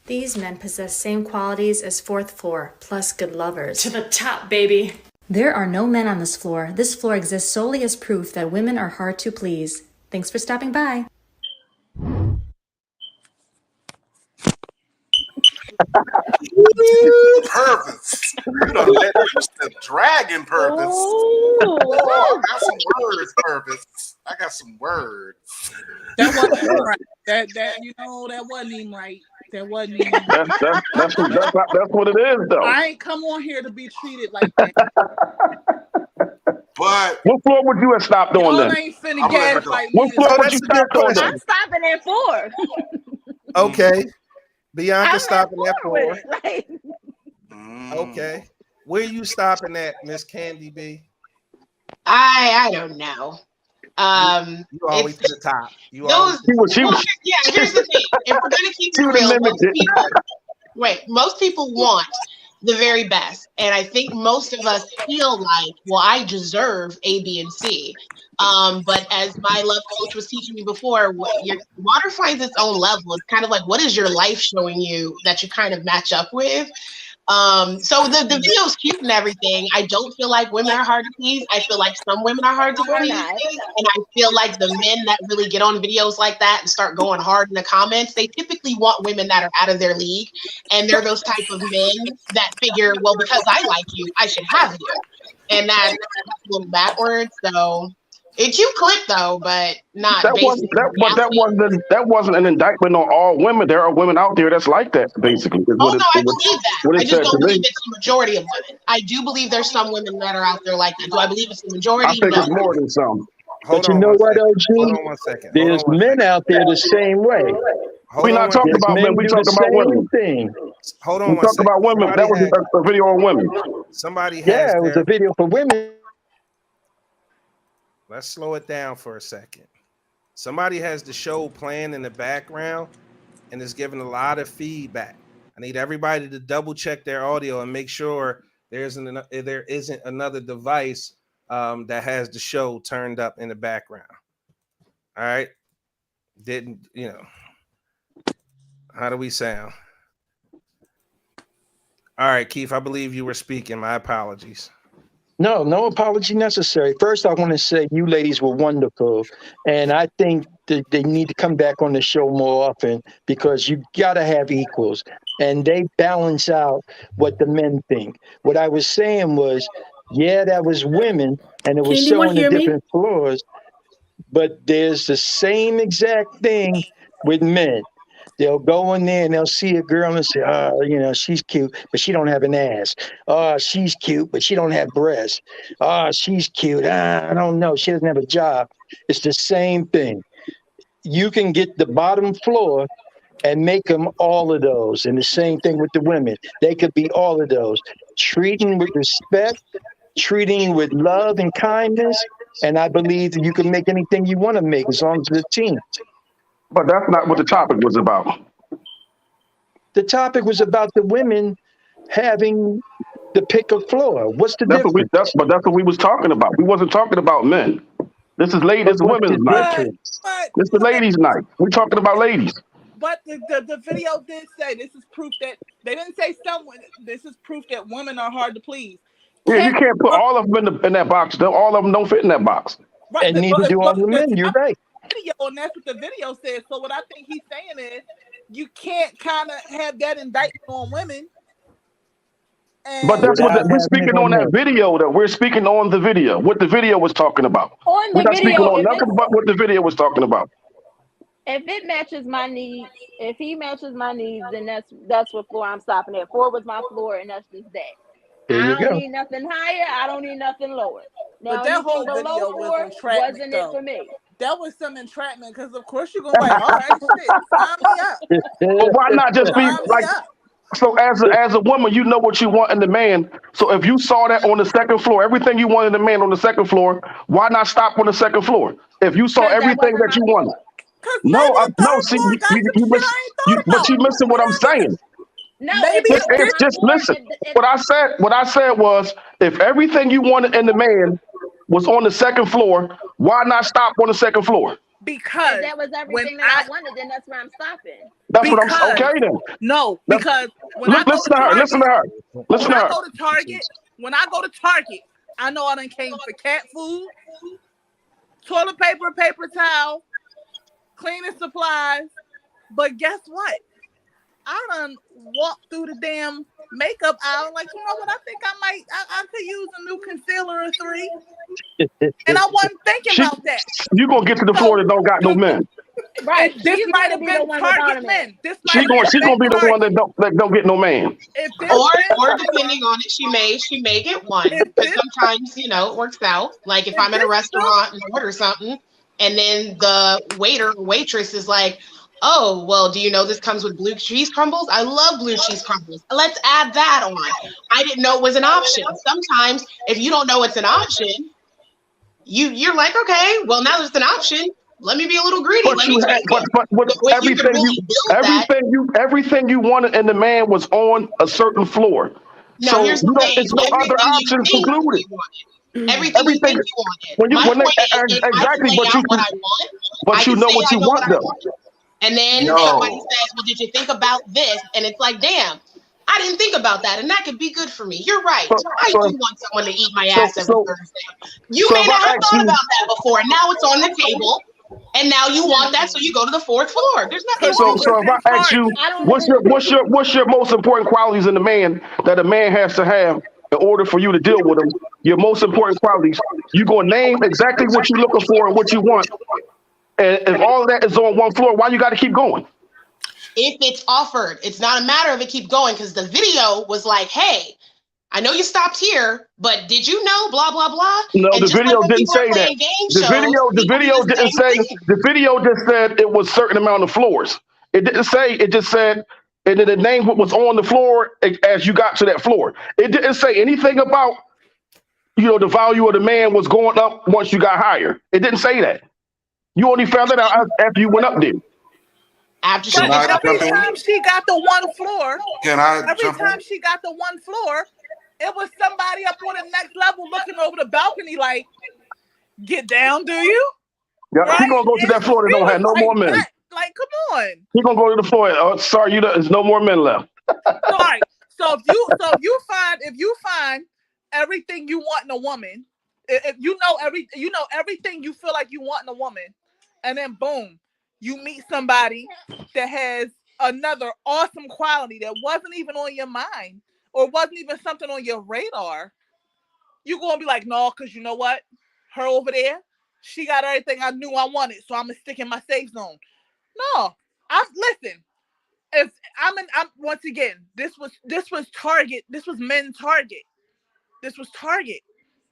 These men possess same qualities as 4th floor, plus good lovers. To the top, baby. There are no men on this floor. This floor exists solely as proof that women are hard to please. Thanks for stopping by. Purpose. You done let loose the dragon purpose. Oh, I got some words, purpose. I got some words. That wasn't even right. That wasn't even right. That wasn't even That's what it is, though. I ain't come on here to be treated like that. But what floor would you have stopped on then? Ain't finna gaslight me. What floor would you stop on then? I'm stopping at 4. Okay. Bianca stopping at 4. Like, okay. Where you stopping at, Miss Candy B? I don't know. You always to the top. Here's the thing. If we're gonna keep it real, most people want the very best, and I think most of us feel like, well, I deserve A, B, and C. But as my love coach was teaching me before, your water finds its own level. It's kind of like, what is your life showing you that you kind of match up with? So the video's cute and everything. I don't feel like women are hard to please. I feel like some women are hard to please. And I feel like the men that really get on videos like that and start going hard in the comments, they typically want women that are out of their league. And they're those type of men that figure, well, because I like you, I should have you. And that's a little backwards. So it's cute clip though, but not that wasn't an indictment on all women. There are women out there that's like that, basically. I believe that. I just don't believe it's the majority of women. I do believe there's some women that are out there like that. Do I believe it's the majority? I think it's more than some. But you know what, OG? Hold on one second. There's men out there the same way. We're not talking about men. We're talking about women. Hold on. We're talking about women. That was a video on women. Somebody has. Yeah, it was a video for women. Let's slow it down for a second. Somebody has the show playing in the background and is giving a lot of feedback. I need everybody to double check their audio and make sure there isn't another device that has the show turned up in the background. All right. How do we sound? All right, Keith, I believe you were speaking. My apologies. No apology necessary. First, I want to say you ladies were wonderful. And I think that they need to come back on the show more often because you got to have equals. And they balance out what the men think. What I was saying was, yeah, that was women, and it was showing the different floors. But there's the same exact thing with men. They'll go in there and they'll see a girl and say, oh, she's cute, but she don't have an ass. Oh, she's cute, but she don't have breasts. Oh, she's cute. I don't know. She doesn't have a job. It's the same thing. You can get the bottom floor and make them all of those. And the same thing with the women. They could be all of those. Treating with respect, treating with love and kindness. And I believe that you can make anything you want to make as long as it's a team. But that's not what the topic was about. The topic was about the women having the pick of floor. What's the difference? That's what we was talking about. We wasn't talking about men. This is women's night. This is the ladies' night. We're talking about ladies. But the video did say this is proof that they didn't say someone. This is proof that women are hard to please. Yeah, you can't put all of them in that box. All of them don't fit in that box. Right, and neither do all the men. You're right. Video, and that's what the video says. So what I think he's saying is you can't kind of have that indictment on women. But that's what we're speaking on that video. That we're speaking on the video. What the video was talking about. We're not speaking on nothing but what the video was talking about. If it matches my needs, if he matches my needs, then that's what floor I'm stopping at. 4 was my floor, and that's just that. I don't need nothing higher. I don't need nothing lower. Now, but that whole video was entrapment, wasn't it for me? That was some entrapment because, of course, you're gonna like, all right, shit, sign me up. But why not just be like? So as a woman, you know what you want in the man. So if you saw that on the second floor, everything you wanted in the man on the second floor, why not stop on the second floor? If you saw everything that you wanted. No. See, but you listen what I'm saying. No, just listen. What I said was, if everything you wanted in the man was on the second floor, why not stop on the second floor? Because if that was everything that I wanted, then that's where I'm stopping. That's what I'm okay then. No, because listen to her. When I go to Target, I know I done came for cat food, toilet paper, paper towel, cleaning supplies. But guess what? I done walked through the damn makeup aisle. Like, you know what? I think I could use a new concealer or 3. And I wasn't thinking about that. You gonna get to the floor that don't got no men. Right. This She's might gonna have be the been one without a target man. men. This She might have gonna be been the one target. that don't get no man. If this Or depending on it, she may get one. If Because this- sometimes, it works out. Like if if I'm at a this restaurant and order something, and then the waiter or waitress is like, oh, well, do you know this comes with blue cheese crumbles? I love blue cheese crumbles. Let's add that on. I didn't know it was an option. Sometimes if you don't know it's an option, you're like, okay, well, now there's an option. Let me be a little greedy. But Let you me had, take it. but When you can really build that. everything you wanted in the man was on a certain floor. No, So here's the thing. it's no other Everything you options think included. you wanted. Everything you think you wanted. My point is, if I can lay out what I want, but I you can know say what I you know what want I though. want. And then Yo. somebody says, well, did you think about this? And it's like, damn, I didn't think about that. And that could be good for me. You're right. I do want someone to eat my ass every Thursday. You may if not I have ask thought you- about that before. And now it's on the table. And now you want that, so you go to the 4th floor. There's nothing wrong with So if I ask you, what's your most important qualities in the man that a man has to have in order for you to deal with him? Your most important qualities. You gonna name exactly what you're looking for and what you want. And if all of that is on one floor, why you got to keep going? If it's offered, it's not a matter of it keep going, because the video was like, hey, I know you stopped here, but did you know blah blah blah? No, and the just video like when didn't people are say that. playing game The shows, video people do the didn't same say. thing. The video just said it was certain amount of floors. It didn't say. It just said, and then it named what was on the floor as you got to that floor. It didn't say anything about, the value of the man was going up once you got higher. It didn't say that. You only found that out after you went up there. After Can I every jump in? time she got the one floor, Can I every jump in? time she got the one floor, it was somebody up on the next level looking over the balcony like, get down, do you? Yeah, Right? he gonna go to that floor that don't have no like more men. that. Like, come on. He gonna go to the floor. Oh, sorry, there's no more men left. So, all right. So if you find everything you want in a woman, if you know everything you feel like you want in a woman, and then boom, you meet somebody that has another awesome quality that wasn't even on your mind or wasn't even something on your radar, you're gonna be like, no, because you know what? Her over there, she got everything I knew I wanted, so I'm gonna stick in my safe zone. No, listen. If I'm once again, this was Target. This was men Target. This was Target.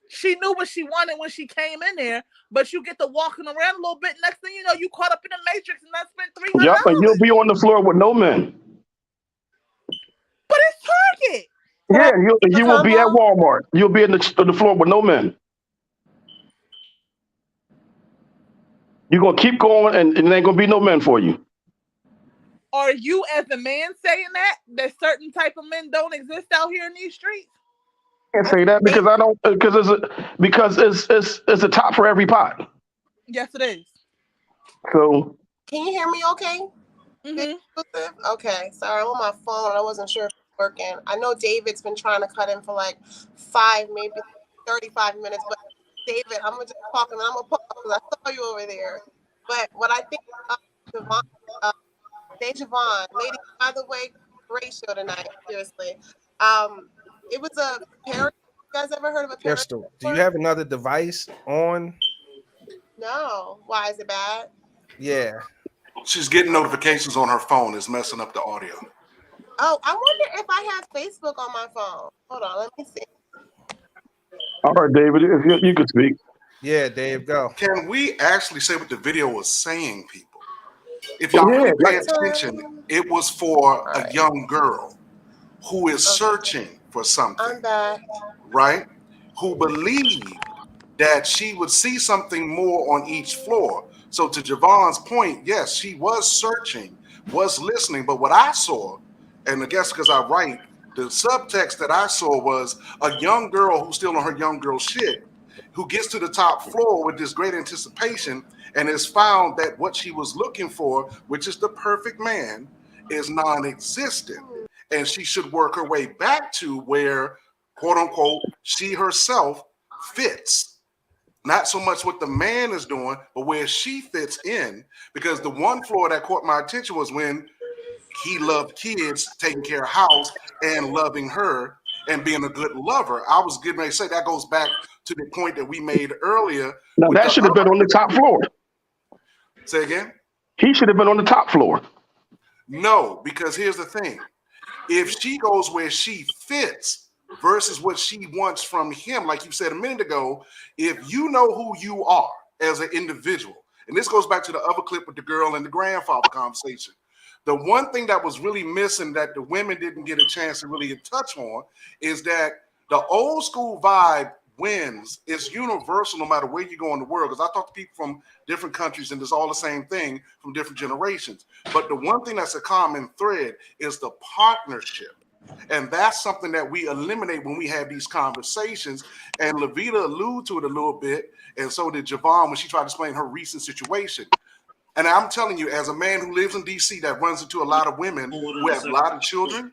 She knew what she wanted when she came in there, but you get to walking around a little bit. Next thing you know, you caught up in the matrix and I spent $300. Yep, and you'll be on the floor with no men. But it's Target. Yeah, you will be at Walmart. You'll be on the floor with no men. You're gonna keep going, and there ain't gonna be no men for you. Are you, as a man, saying that certain type of men don't exist out here in these streets? I can't say that because I don't because it's a top for every pot. Yes, it is. So Can you hear me okay? Mm-hmm. Okay, sorry, I'm on my phone. I wasn't sure if it was working. I know David's been trying to cut in for like 5, maybe 35 minutes, but David, I'm gonna just talk and I'm gonna pause because I saw you over there. But what I think DaJavonn, lady, by the way, great show tonight, seriously. It was a parent. You guys ever heard of a parent? Crystal, do you have another device on? No. Why is it bad? Yeah. She's getting notifications on her phone. It's messing up the audio. Oh, I wonder if I have Facebook on my phone. Hold on, let me see. all right, David, if you could speak. Yeah, Dave, go. Can we actually say what the video was saying, people? If y'all really pay attention, it was for a young girl who is searching for something. I'm back. Right? Who believed that she would see something more on each floor. So to Javon's point, yes, she was searching, was listening, but what I saw, and I guess because I write, the subtext that I saw was a young girl who's still on her young girl shit, who gets to the top floor with this great anticipation and has found that what she was looking for, which is the perfect man, is non-existent. And she should work her way back to where, quote unquote, she herself fits. Not so much what the man is doing, but where she fits in. Because the one floor that caught my attention was when he loved kids, taking care of house, and loving her and being a good lover. I was getting ready to say that goes back to the point that we made earlier. Now that should have been on the top floor. Say again? He should have been on the top floor. No, because here's the thing. If she goes where she fits versus what she wants from him, like you said a minute ago, if you know who you are as an individual, and this goes back to the other clip with the girl and the grandfather conversation, the one thing that was really missing that the women didn't get a chance to really touch on is that the old school vibe wins. It's universal no matter where you go in the world. Because I talk to people from different countries and it's all the same thing from different generations. But the one thing that's a common thread is the partnership. And that's something that we eliminate when we have these conversations. And LaVeda alluded to it a little bit. And so did JaVonn when she tried to explain her recent situation. And I'm telling you, as a man who lives in DC that runs into a lot of women who have a lot of children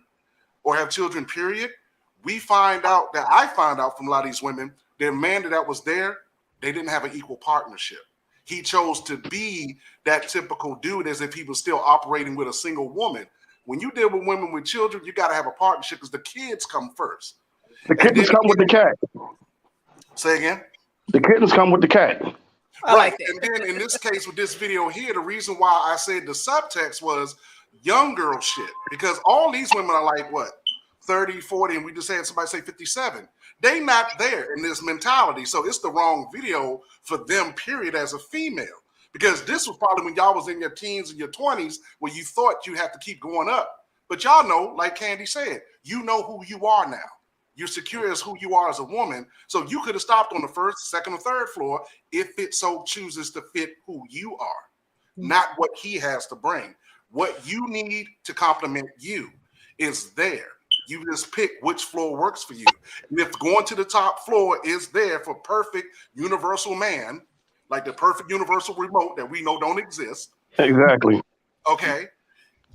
or have children, period, I find out from a lot of these women, their man that was there, they didn't have an equal partnership. He chose to be that typical dude as if he was still operating with a single woman. When you deal with women with children, you got to have a partnership because the kids come first. The kittens come with the cat. Say again? The kittens come with the cat. Right. And then in this case with this video here, the reason why I said the subtext was young girl shit. Because all these women are like, what, 30, 40, and we just had somebody say 57. They not there in this mentality. So it's the wrong video for them, period, as a female. Because this was probably when y'all was in your teens and your 20s where you thought you had to keep going up. But y'all know, like Candy said, you know who you are now. You're secure as who you are as a woman. So you could have stopped on the first, second, or third floor if it so chooses to fit who you are, not what he has to bring. What you need to complement you is there. You just pick which floor works for you. And if going to the top floor is there for perfect universal man, like the perfect universal remote that we know don't exist. Exactly. Okay.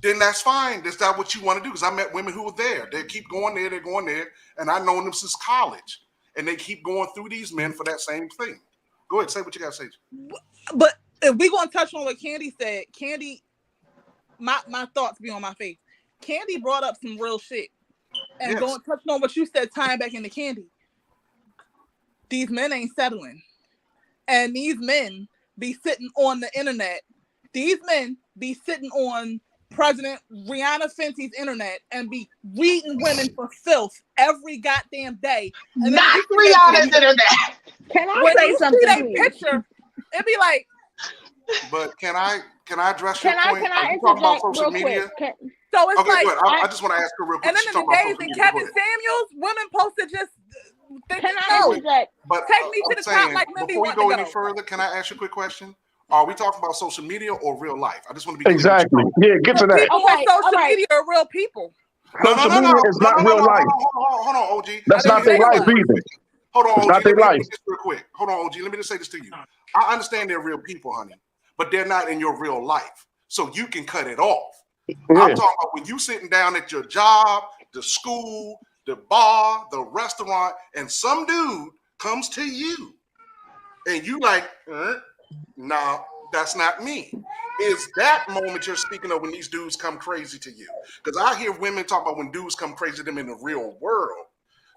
Then that's fine. That's not what you want to do. Because I met women who were there. They keep going there. They're going there. And I've known them since college. And they keep going through these men for that same thing. Go ahead. Say what you got to say. But if we going to touch on what Candy said, Candy, my thoughts be on my face. Candy brought up some real shit. And Yes. going touching on what you said, tying back into Candy. These men ain't settling. And these men be sitting on the internet. These men be sitting on President Rihanna Fenty's internet and be reading women for filth every goddamn day. And Not Rihanna's internet. Can I when say you something? see that please? picture, it'd be like, But can I address your Can I point? Are you talking about interject social real media? quick? so it's Okay, like, good. I just want to ask her real quick. and then She's in the talking about days social in media. Go Kevin ahead. Samuels, women posted just Can I no, interject? But take me to I'm the top saying, like Libby before we want go to any go. further, can I ask you a quick question? Are we talking about social media or real life? I just want to be clear. Exactly. Yeah, get to So that. people on Alright, social alright. media are real people. Social media is not real life. Hold on, OG. That's Let not me their say life this. either. Hold on, It's OG. not their Let me life. say this real quick. Hold on, OG. Let me just say this to you. I understand they're real people, honey, but they're not in your real life. So you can cut it off. Yeah. I'm talking about when you sitting down at your job, the school, the bar, the restaurant, and some dude comes to you and you like, nah, that's not me. Is that moment you're speaking of when these dudes come crazy to you? Because I hear women talk about when dudes come crazy to them in the real world.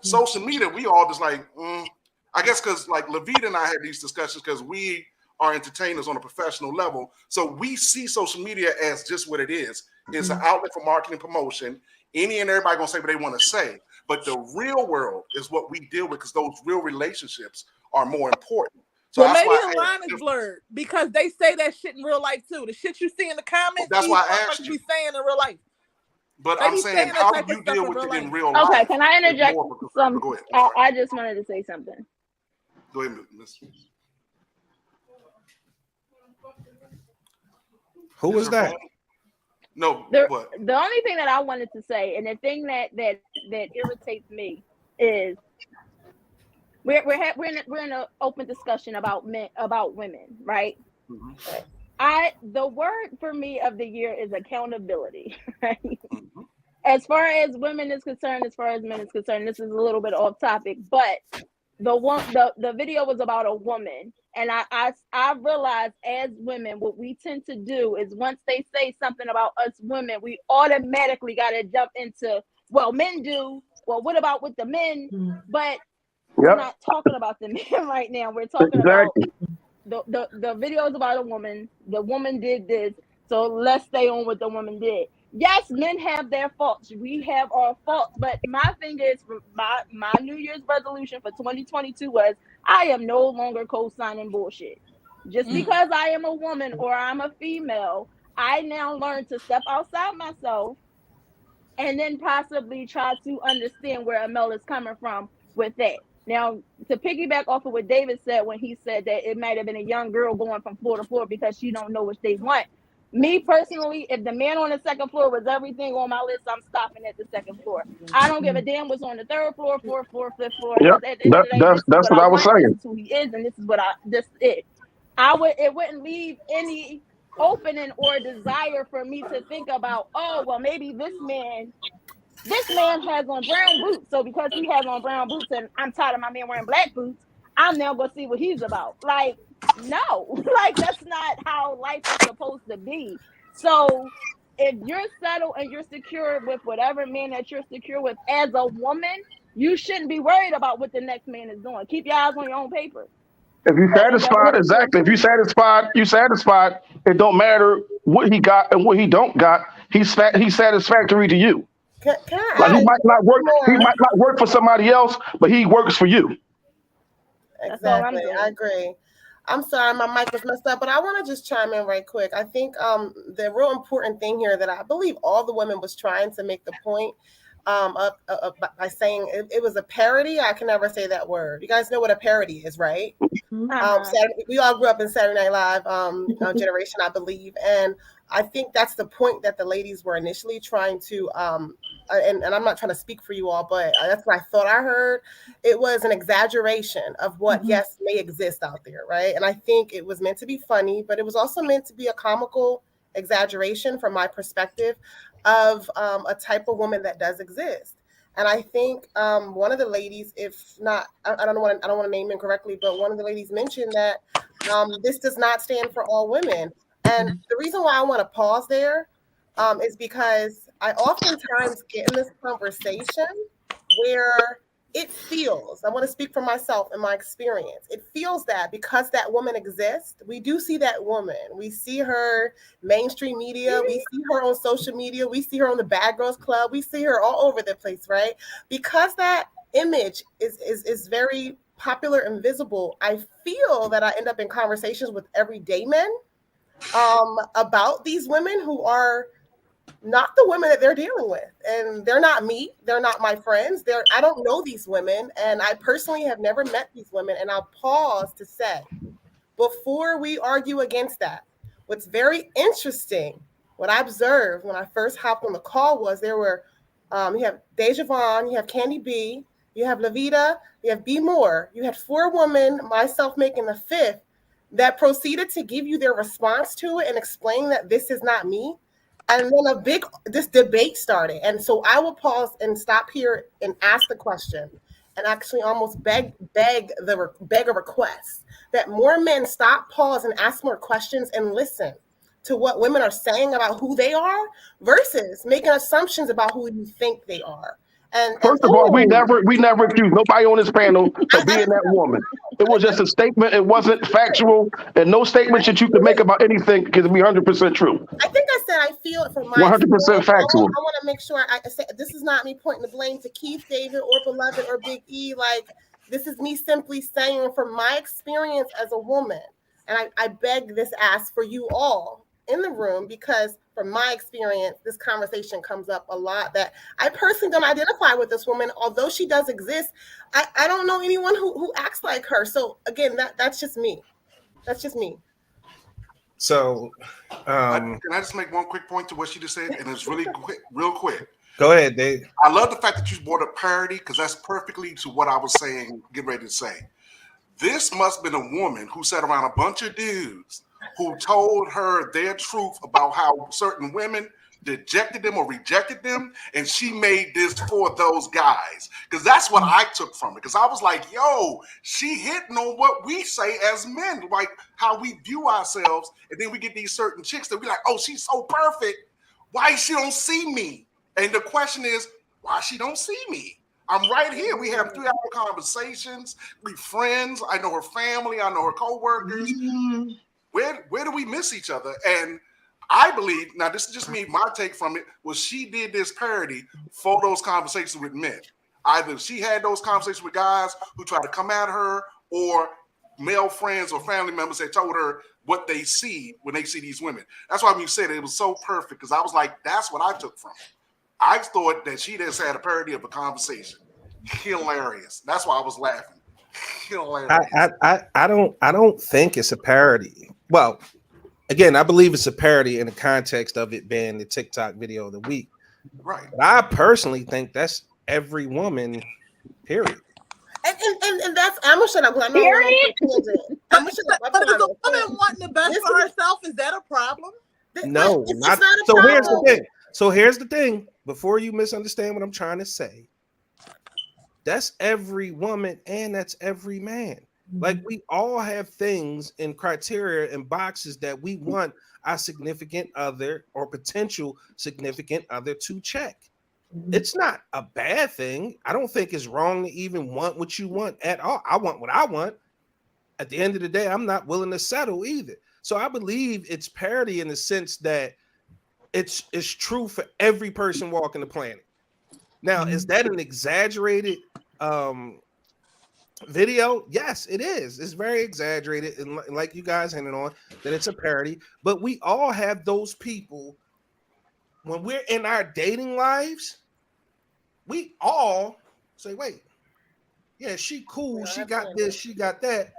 Social media, we all just like, I guess because like LaVeda and I had these discussions because we are entertainers on a professional level. So we see social media as just what it is. It's an outlet for marketing promotion. Any and everybody gonna say what they want to say. But the real world is what we deal with because those real relationships are more important. So Well, that's maybe why the line is blurred because they say that shit in real life too. The shit you see in the comments, That's these why I motherfuckers asked you. be saying in real life. But They I'm be saying, saying that how type do of you stuff deal in with real it life. in real life? Okay, can I is interject more of a concern. some? But go ahead. I'm sorry. I just wanted to say something. Go ahead, Miss. Who was that? No, The what? only thing that I wanted to say, and the thing that irritates me is we're in an open discussion about women, right? Mm-hmm. The word for me of the year is accountability, right? Mm-hmm. As far as women is concerned, as far as men is concerned, this is a little bit off topic, but the video was about a woman, and I realized as women what we tend to do is once they say something about us women, we automatically got to jump into, well, men do, well, what about with the men? But we're not talking about the men right now. We're talking about the video is about a woman. The woman did this, so let's stay on what the woman did. Yes, men have their faults. We have our faults. But my thing is, my New Year's resolution for 2022 was I am no longer co-signing bullshit. Just because I am a woman or I'm a female, I now learn to step outside myself and then possibly try to understand where a male is coming from with that. Now, to piggyback off of what David said when he said that it might have been a young girl going from floor to floor because she don't know what they want. Me personally, if the man on the second floor was everything on my list, I'm stopping at the second floor. I don't give a damn what's on the third floor, fourth floor, fifth floor. Yep. At the end of the day, this is That's what what I I was want. This saying. is who he is, and this is what this is. It wouldn't leave any opening or desire for me to think about, oh, well, maybe this man has on brown boots. So because he has on brown boots and I'm tired of my man wearing black boots, I'm now going to see what he's about. Like, no, like that's not how life is supposed to be. So if you're settled and you're secure with whatever man that you're secure with as a woman, you shouldn't be worried about what the next man is doing. Keep your eyes on your own paper. If you're satisfied, exactly. If you're satisfied, you satisfied. It don't matter what he got and what he don't got. He's satisfactory to you. Can Like I he might not work. more? He might not work for somebody else, but he works for you. Exactly. I agree. I'm sorry, my mic was messed up, but I want to just chime in right quick. I think the real important thing here that I believe all the women was trying to make the point by saying it was a parody. I can never say that word. You guys know what a parody is, right? We all grew up in Saturday Night Live generation, I believe, and I think that's the point that the ladies were initially trying to and I'm not trying to speak for you all, but that's what I thought I heard. It was an exaggeration of what yes may exist out there, right? And I think it was meant to be funny, but it was also meant to be a comical exaggeration from my perspective of a type of woman that does exist. And I think one of the ladies, if not, I don't want to name incorrectly, but one of the ladies mentioned that this does not stand for all women. And the reason why I want to pause there is because I oftentimes get in this conversation where it feels, I want to speak for myself and my experience. It feels that because that woman exists, we do see that woman. We see her mainstream media. We see her on social media. We see her on the Bad Girls Club. We see her all over the place, right? Because that image is very popular and visible, I feel that I end up in conversations with everyday men about these women who are not the women that they're dealing with, and they're not me, they're not my friends, I don't know these women, and I personally have never met these women. And I'll pause to say, before we argue against that, what's very interesting, what I observed when I first hopped on the call was there were you have DaJavonn, you have Candy B, you have LaVeda, you have B More, you had 4 women, myself making the 5th, that proceeded to give you their response to it and explain that this is not me. And then this debate started. And so I will pause and stop here and ask the question and actually almost beg a request that more men stop, pause, and ask more questions and listen to what women are saying about who they are versus making assumptions about who you think they are. And First of all, we never accused nobody on this panel of being that woman. It was just a statement. It wasn't factual, and no statement that you could make about anything can be 100% true. I think I said I feel it from my 100% factual. I want to make sure I say this is not me pointing the blame to Keith, David, or Beloved, or Big E. Like, this is me simply saying from my experience as a woman, and I beg this ask for you all in the room, because from my experience, this conversation comes up a lot, that I personally don't identify with this woman, although she does exist. I don't know anyone who acts like her. So again, that's just me. That's just me. So can I just make one quick point to what she just said? And it's really quick, real quick. Go ahead, Dave. I love the fact that you brought up parody, because that's perfectly to what I was saying, getting ready to say. This must have been a woman who sat around a bunch of dudes who told her their truth about how certain women dejected them or rejected them, and she made this for those guys. Because that's what I took from it. Because I was like, yo, she hitting on what we say as men, like how we view ourselves, and then we get these certain chicks that we like, oh, she's so perfect. Why she don't see me? And the question is, why she don't see me? I'm right here. We have 3 hour conversations. We friends. I know her family. I know her coworkers. Mm-hmm. Where do we miss each other? And I believe, now this is just me, my take from it, was she did this parody for those conversations with men. Either she had those conversations with guys who tried to come at her, or male friends or family members that told her what they see when they see these women. That's why when you said it was so perfect, because I was like, that's what I took from it. I thought that she just had a parody of a conversation. Hilarious. That's why I was laughing. Hilarious. I don't think it's a parody. Well, again, I believe it's a parody in the context of it being the TikTok video of the week. Right. But I personally think that's every woman, period. And that's, I'm gonna shut up. I'm Period. I'm gonna shut up. But if a woman wanting the best for herself, is that a problem? No, it's not. not a So problem. here's the thing. Before you misunderstand what I'm trying to say, that's every woman and that's every man. Like, we all have things and criteria and boxes that we want our significant other or potential significant other to check. It's not a bad thing. I don't think it's wrong to even want what you want at all. I want what I want. At the end of the day, I'm not willing to settle either. So I believe it's parody in the sense that it's true for every person walking the planet. Now, is that an exaggerated video? Yes, it is. It's very exaggerated, and like you guys hinted on, that it's a parody. But we all have those people when we're in our dating lives. We all say, "Wait, yeah, she cool. She got this. She got that."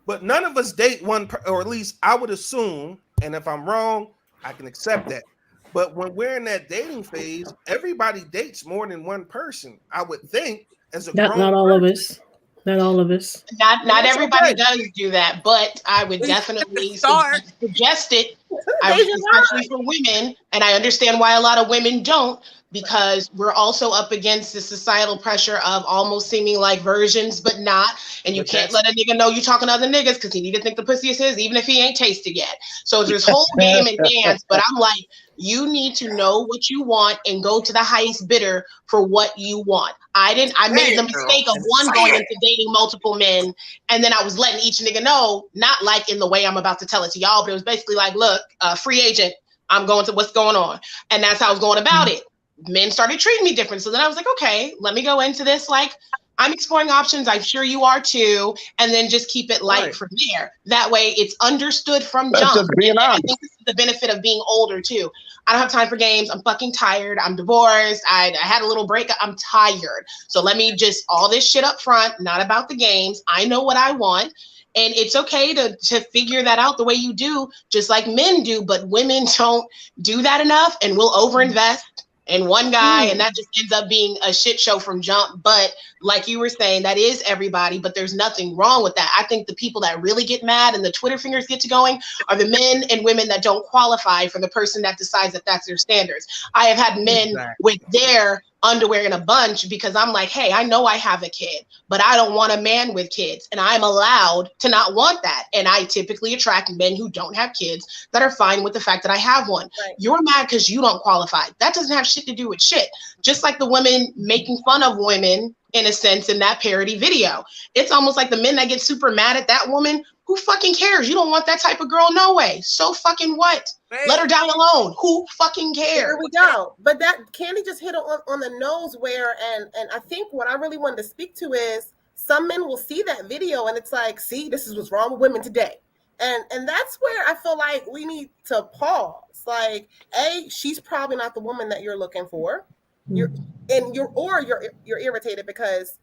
But none of us date one, or at least I would assume. And if I'm wrong, I can accept that. But when we're in that dating phase, everybody dates more than one person. I would think, as a Not all of us. Not all of us. Not everybody does do that, but I would definitely suggest it. Especially for women, and I understand why a lot of women don't, because we're also up against the societal pressure of almost seeming like virgins, but not. And you can't let a nigga know you talking to other niggas because he need to think the pussy is his, even if he ain't tasted yet. So there's whole game and dance, but I'm like, you need to know what you want and go to the highest bidder for what you want. I made the mistake of going into dating multiple men, and then I was letting each nigga know, not like in the way I'm about to tell it to y'all, but it was basically like, look, free agent, I'm going to what's going on. And that's how I was going about it. Men started treating me different. So then I was like, okay, let me go into this like I'm exploring options. I'm sure you are too. And then just keep it light from there. That way it's understood from jump. Just being honest. I think this is the benefit of being older too. I don't have time for games. I'm fucking tired. I'm divorced. I had a little break. I'm tired. So let me just all this shit up front, not about the games. I know what I want. And it's okay to figure that out the way you do, just like men do. But women don't do that enough, and we'll overinvest in one guy, and that just ends up being a shit show from jump. But like you were saying, that is everybody, but there's nothing wrong with that. I think the people that really get mad and the Twitter fingers get to going are the men and women that don't qualify for the person that decides that that's their standards. I have had men with their underwear in a bunch because I'm like, hey, I know I have a kid, but I don't want a man with kids, and I'm allowed to not want that. And I typically attract men who don't have kids that are fine with the fact that I have one. Right. You're mad because you don't qualify. That doesn't have shit to do with shit. Just like the women making fun of women in a sense in that parody video. It's almost like the men that get super mad at that woman. Who fucking cares? You don't want that type of girl, no way. So fucking what? Right. Let her die alone. Who fucking cares? There we go. But that Candy just hit on the nose where, and I think what I really wanted to speak to is some men will see that video and it's like, see, this is what's wrong with women today. And that's where I feel like we need to pause. Like, A, she's probably not the woman that you're looking for. You're irritated because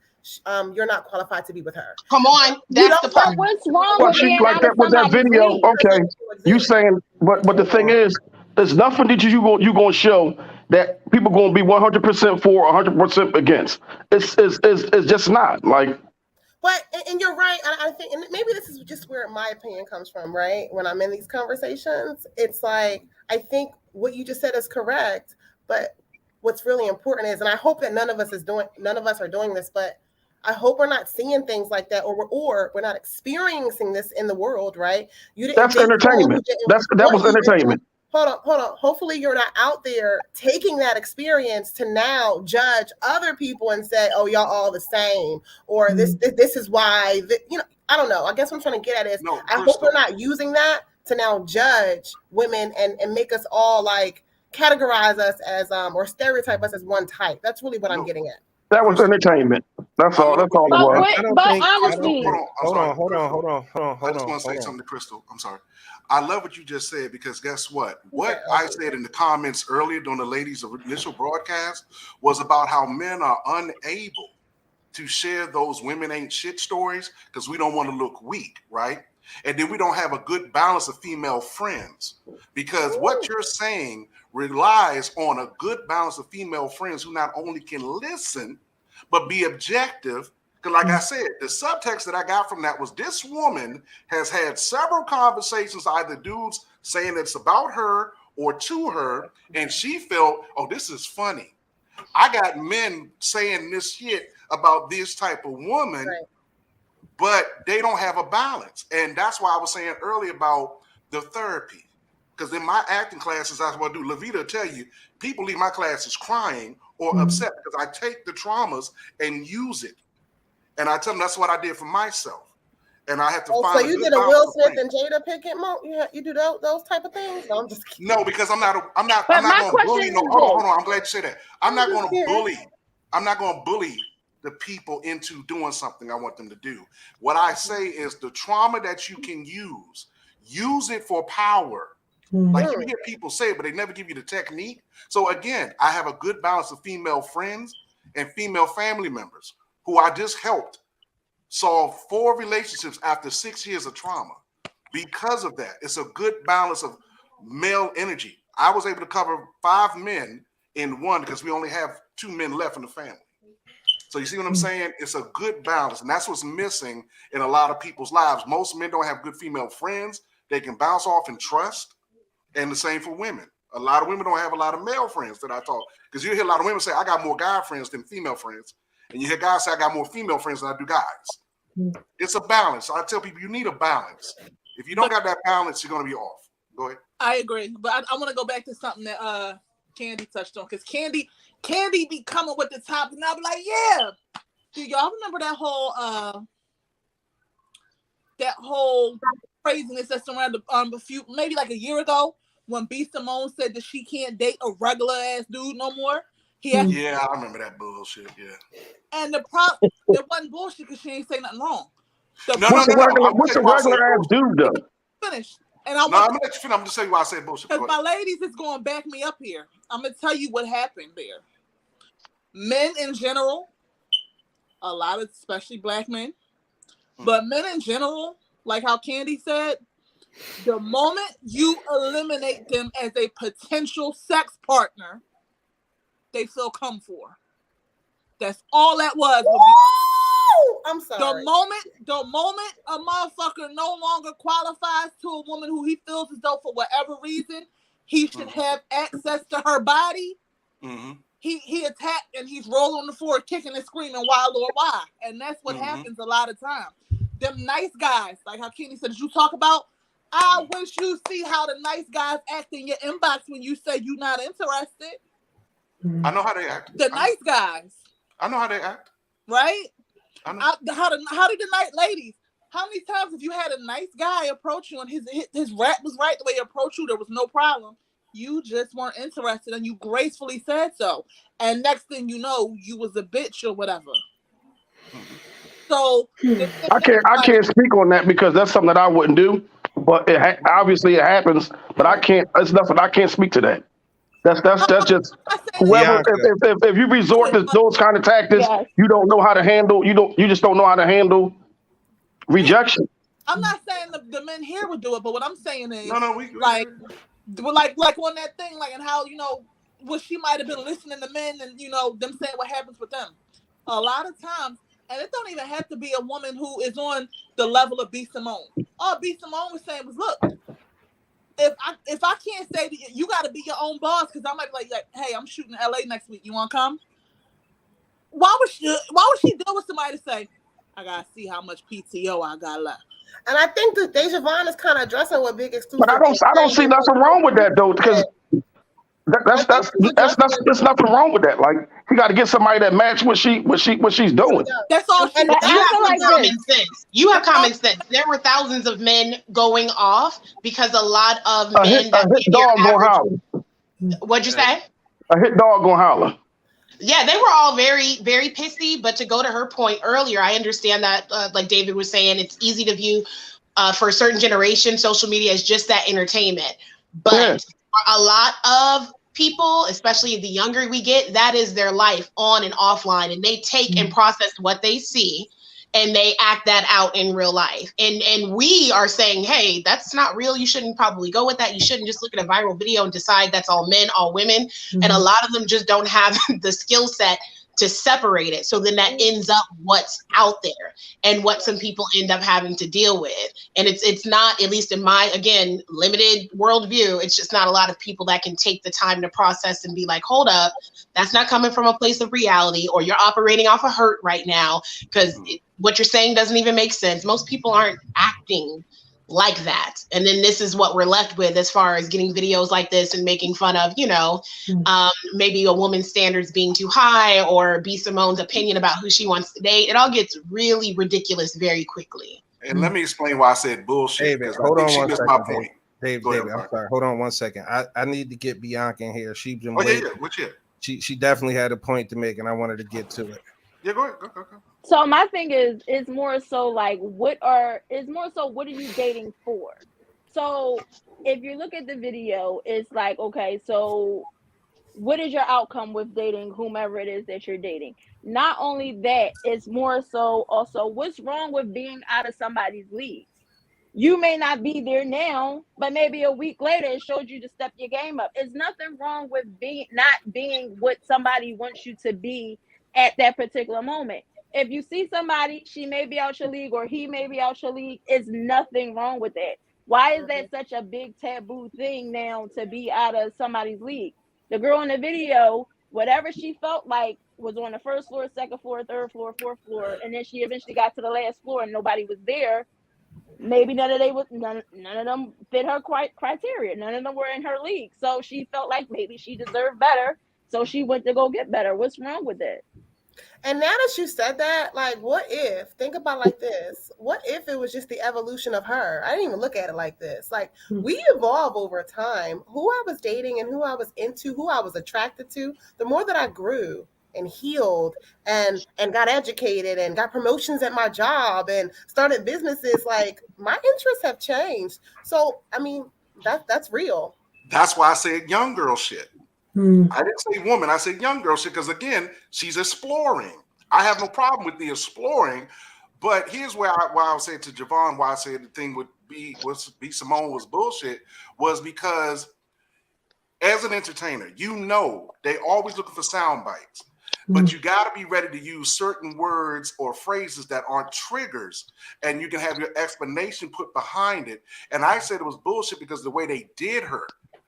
you're not qualified to be with her. Come on, that's the part. What's wrong Well, with she's being like out that of with that somebody's video. league? Okay, you saying, but the thing is, there's nothing that you gonna show that people gonna be 100% for, 100% against. It's just not like. But and you're right. I think, and maybe this is just where my opinion comes from, right? When I'm in these conversations, it's like I think what you just said is correct, but what's really important is, and I hope that none of us are doing this, but I hope we're not seeing things like that, or we're not experiencing this in the world, right? You didn't. That's entertainment. That was entertainment. Hold on. Hopefully you're not out there taking that experience to now judge other people and say, oh, y'all all the same, or this is why, I don't know. I guess what I'm trying to get at is I hope we're not using that to now judge women and make us all like categorize us as or stereotype us as one type. That's really what I'm getting at. That was entertainment. That's all. That's all it was. But honestly, Hold on. I just want to say something to Crystal. I'm sorry. I love what you just said, because guess what? What I said in the comments earlier during the ladies' initial broadcast was about how men are unable to share those women ain't shit stories because we don't want to look weak, right? And then we don't have a good balance of female friends, because what you're saying relies on a good balance of female friends who not only can listen, but be objective. Because like I said, the subtext that I got from that was this woman has had several conversations, either dudes saying it's about her or to her, and she felt, oh, this is funny. I got men saying this shit about this type of woman, but they don't have a balance. And that's why I was saying earlier about the therapy. Because in my acting classes, that's what I do. LaVeda will tell you, people leave my classes crying or upset because I take the traumas and use it. And I tell them that's what I did for myself. And I had to find. So you did a Will Smith and Jada Pinkett moment? You do those type of things? No, I'm just kidding. No, because I'm not going to bully. No, hold on. I'm glad you said that. I'm not going to bully. I'm not going to bully the people into doing something I want them to do. What I say is the trauma that you can use it for power. Like you hear people say it, but they never give you the technique. So again, I have a good balance of female friends and female family members who I just helped solve 4 relationships after 6 years of trauma. Because of that, it's a good balance of male energy. I was able to cover 5 men in one because we only have 2 men left in the family. So you see what I'm saying? It's a good balance, and that's what's missing in a lot of people's lives. Most men don't have good female friends they can bounce off and trust, and the same for women. A lot of women don't have a lot of male friends that I talk, because you hear a lot of women say, I got more guy friends than female friends. And you hear guys say, I got more female friends than I do guys. It's a balance. I tell people you need a balance. If you don't got that balance, you're going to be off. Go ahead. I agree. But I want to go back to something that Candy touched on, because Candy be coming with the topic, and I'll be like, yeah. Do y'all remember that whole craziness that's around a few, maybe like a year ago, when B. Simone said that she can't date a regular ass dude no more? Yeah, I remember that bullshit. Yeah. And the problem, it wasn't bullshit because she ain't say nothing wrong. What's a regular ass dude though? Finish. And I'm gonna let you finish. I'm just saying why I said bullshit. Because my ladies is going to back me up here. I'm gonna tell you what happened there. Men in general, a lot of especially black men, but men in general, like how Candy said, the moment you eliminate them as a potential sex partner, they feel come for. That's all that was. I'm sorry. The moment a motherfucker no longer qualifies to a woman who he feels as though for whatever reason he should have access to her body, he attacked and he's rolling on the floor, kicking and screaming, "Why, Lord, why?" And that's what happens a lot of times. Them nice guys, like how Kenny said, you talk about. I wish you see how the nice guys act in your inbox when you say you're not interested. I know how they act. The nice guys. I know how they act. Right? How did the night ladies? How many times have you had a nice guy approach you and his rap was right the way he approached you? There was no problem. You just weren't interested and you gracefully said so. And next thing you know, you was a bitch or whatever. So I can't speak on that because that's something that I wouldn't do. But obviously it happens. But I can't. It's nothing. I can't speak to that. That's just whoever. If you resort to those kind of tactics, you don't know how to handle. You just don't know how to handle rejection. I'm not saying the men here would do it, but what I'm saying is, like on that thing, like, and how she might have been listening to men and them saying what happens with them. A lot of times, And it don't even have to be a woman who is on the level of B. Simone. All B. Simone was saying was, look, if I can't say to you, you got to be your own boss, because I might be like, hey, I'm shooting LA next week. You want to come? Why would she deal with somebody to say, I got to see how much PTO I got left? And I think that DaJavonn is kind of addressing what Big Exclusive. But I don't see nothing wrong with that though, because there's nothing wrong with that. Like, he got to get somebody that match what she's doing. That's all. And you have common sense. You have common sense. There were thousands of men going off because a lot of men that hit dog gonna holler. What'd you say? A hit dog gonna holler. Yeah, they were all very, very pissy. But to go to her point earlier, I understand that, like David was saying, it's easy to view for a certain generation, social media is just that entertainment. But a lot of people, especially the younger we get, that is their life on and offline, and they take and process what they see and they act that out in real life. And we are saying, hey, that's not real. You shouldn't probably go with that. You shouldn't just look at a viral video and decide that's all men, all women. And a lot of them just don't have the skill set to separate it. So then that ends up what's out there and what some people end up having to deal with. And it's not, at least in my, again, limited worldview, it's just not a lot of people that can take the time to process and be like, hold up, that's not coming from a place of reality, or you're operating off of hurt right now because what you're saying doesn't even make sense. Most people aren't acting like that. And then this is what we're left with as far as getting videos like this and making fun of, maybe a woman's standards being too high, or B. Simone's opinion about who she wants to date. It all gets really ridiculous very quickly. And let me explain why I said bullshit. David, hold on one second. My point. David, I'm sorry. Hold on one second. I need to get Bianca in here. She's been waiting. What's it? She definitely had a point to make, and I wanted to get to it. Yeah, go ahead. Go. So my thing is more so like what are you dating for? So if you look at the video, it's like, okay, so what is your outcome with dating whomever it is that you're dating? Not only that, it's more so also what's wrong with being out of somebody's league? You may not be there now, but maybe a week later it showed you to step your game up. It's nothing wrong with not being what somebody wants you to be at that particular moment. If you see somebody, she may be out your league or he may be out your league, it's nothing wrong with that. Why is that such a big taboo thing now to be out of somebody's league? The girl in the video, whatever she felt like was on the first floor, second floor, third floor, fourth floor, and then she eventually got to the last floor and nobody was there. Maybe none of them fit her criteria. None of them were in her league. So she felt like maybe she deserved better. So she went to go get better. What's wrong with that? And now that you said that, like, what if, think about it like this, what if it was just the evolution of her? I didn't even look at it like this. Like, we evolve over time. Who I was dating and who I was into, who I was attracted to, the more that I grew and healed and got educated and got promotions at my job and started businesses, like, my interests have changed. So, I mean, that's real. That's why I said young girl shit. I didn't say woman. I said young girl shit because, again, she's exploring. I have no problem with the exploring, but here's why I was saying to Javon, why I said the thing with B Simone was bullshit, was because as an entertainer, they always looking for sound bites, but you got to be ready to use certain words or phrases that aren't triggers, and you can have your explanation put behind it. And I said it was bullshit because the way they did her,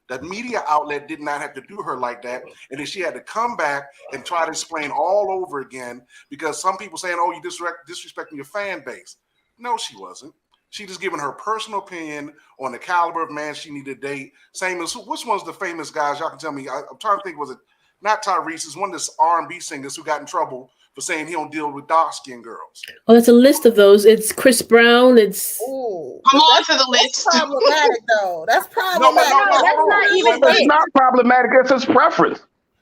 that media outlet did not have to do her like that. And then she had to come back and try to explain all over again because some people saying, oh, you disrespecting your fan base. No, she wasn't. She just giving her personal opinion on the caliber of man she needed to date. Same as, which one's the famous guys? Y'all can tell me. I'm trying to think, was it not Tyrese? It's one of the R&B singers who got in trouble for saying he don't deal with dark-skinned girls. Oh, there's a list of those. It's Chris Brown. It's come on to the list. That's problematic, though. That's problematic. It's not problematic. It's his preference.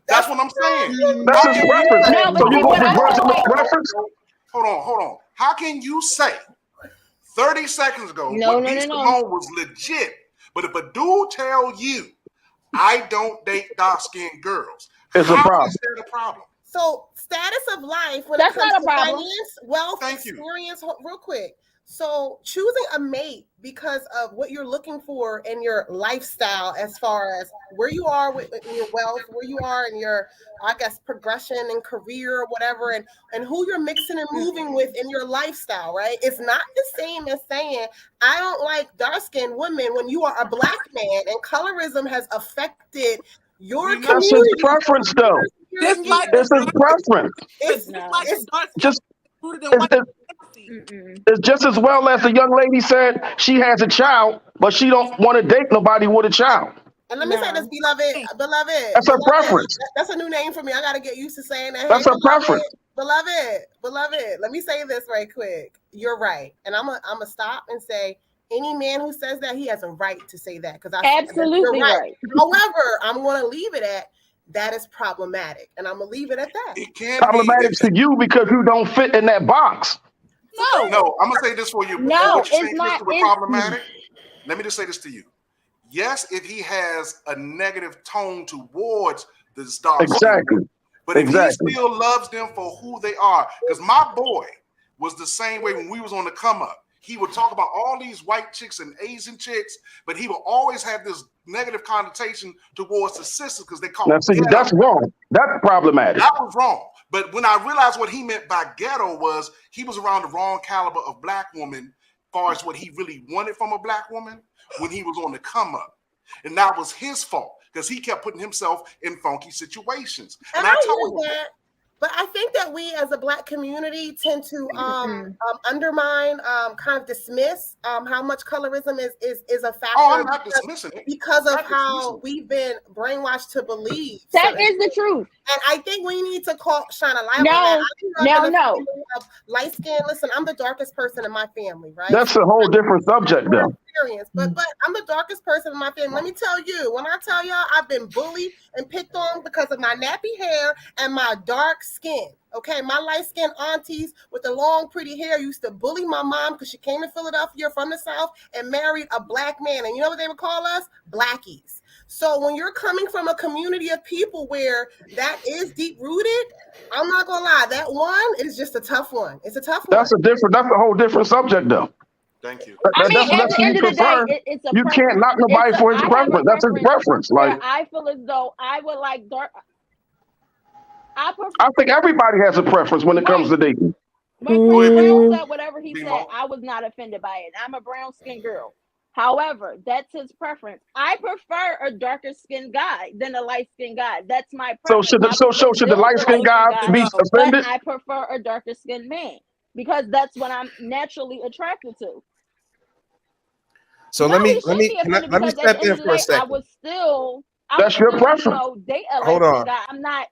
That's what I'm saying. That's his preference. So you go to preference? Hold on. How can you say 30 seconds ago B. Simone was legit, but if a dude tell you I don't date dark-skinned girls, it's a problem. Is that a problem? So status of life when That's it comes not a to problem. finance, wealth, Thank you. experience, real quick. So choosing a mate because of what you're looking for in your lifestyle, as far as where you are in your wealth, where you are in your, I guess, progression and career or whatever, and who you're mixing and moving with in your lifestyle, right? It's not the same as saying, I don't like dark-skinned women when you are a black man and colorism has affected your community. That's his preference, though. It's his preference. It's just as well as the young lady said she has a child, but she don't want to date nobody with a child. And let me say this, beloved. That's her preference. That's a new name for me. I got to get used to saying that. That's her preference. Beloved. Let me say this right quick. You're right, and I'm gonna stop and say, any man who says that, he has a right to say that, because absolutely right. However, I'm going to leave it at that is problematic, and I'm gonna leave it at that. It can problematic to you because you don't fit in that box. No, I'm gonna say this for you. No, it's not problematic. Let me just say this to you. Yes, if he has a negative tone towards this dark exactly, but if he still loves them for who they are, because my boy was the same way when we was on the come up. He would talk about all these white chicks and Asian chicks, but he would always have this negative connotation towards the sisters because they call it ghetto. That's wrong. That's problematic. That was wrong. But when I realized what he meant by ghetto was he was around the wrong caliber of black woman as far as what he really wanted from a black woman when he was on the come up. And that was his fault because he kept putting himself in funky situations. And I told him that. But I think that we as a black community tend to undermine, kind of dismiss how much colorism is a factor. Oh, I'm not dismissing it. Because of how we've been brainwashed to believe. That is the truth. And I think we need to shine a light on that. No. Light skin. Listen, I'm the darkest person in my family, right? That's a whole different subject, though. But I'm the darkest person in my family. Let me tell you, when I tell y'all I've been bullied and picked on because of my nappy hair and my dark skin. Okay, my light-skinned aunties with the long, pretty hair used to bully my mom because she came to Philadelphia from the South and married a black man. And you know what they would call us? Blackies. So when you're coming from a community of people where that is deep-rooted, I'm not gonna lie, that one is just a tough one. It's a tough one. That's a whole different subject, though. Thank you. I mean, at the end of the day, it's a you can't knock nobody for his preference. That's his preference. Like, I feel as though I would like dark. I think everybody has a preference when it comes to dating. When Brown said whatever he said, I was not offended by it. I'm a brown-skinned girl. However, that's his preference. I prefer a darker-skinned guy than a light-skinned guy. That's my preference. So should the light-skinned guy be offended? But I prefer a darker-skinned man because that's what I'm naturally attracted to. So let me step in for a second. I was still. That's your preference. Hold on. I'm not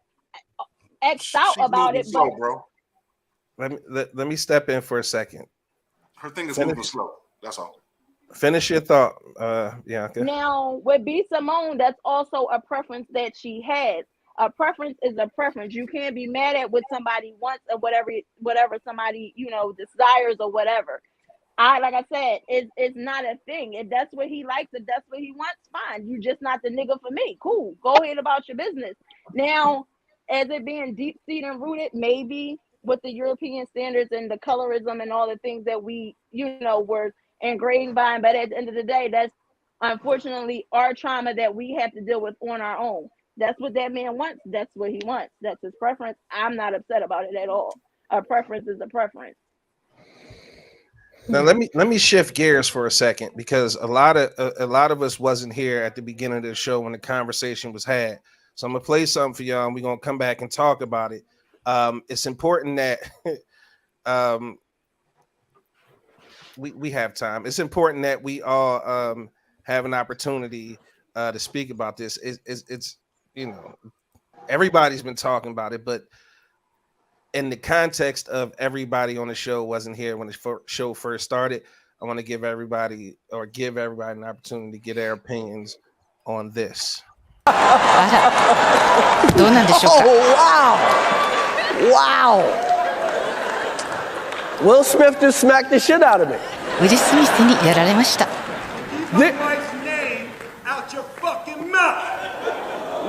X'd out about it, but bro. Let me step in for a second. Her thing is moving slow. That's all. Finish your thought, Bianca. Now with B. Simone, that's also a preference that she has. A preference is a preference. You can't be mad at what somebody wants or whatever somebody desires or whatever. Like I said, it's not a thing. If that's what he likes, if that's what he wants, fine. You just not the nigga for me. Cool. Go ahead about your business. Now, as it being deep-seated and rooted, maybe with the European standards and the colorism and all the things that we, were ingrained by. But at the end of the day, that's unfortunately our trauma that we have to deal with on our own. That's what that man wants. That's what he wants. That's his preference. I'm not upset about it at all. A preference is a preference. Now let me shift gears for a second because a lot of us wasn't here at the beginning of the show when the conversation was had. So I'm gonna play something for y'all and we're gonna come back and talk about it. It's important that we have time. It's important that we all have an opportunity to speak about this. It's everybody's been talking about it, but in the context of everybody on the show wasn't here when the show first started, I want to give everybody an opportunity to get their opinions on this. Oh, wow. Will Smith just smacked the shit out of me. ウィル・スミスにやられました。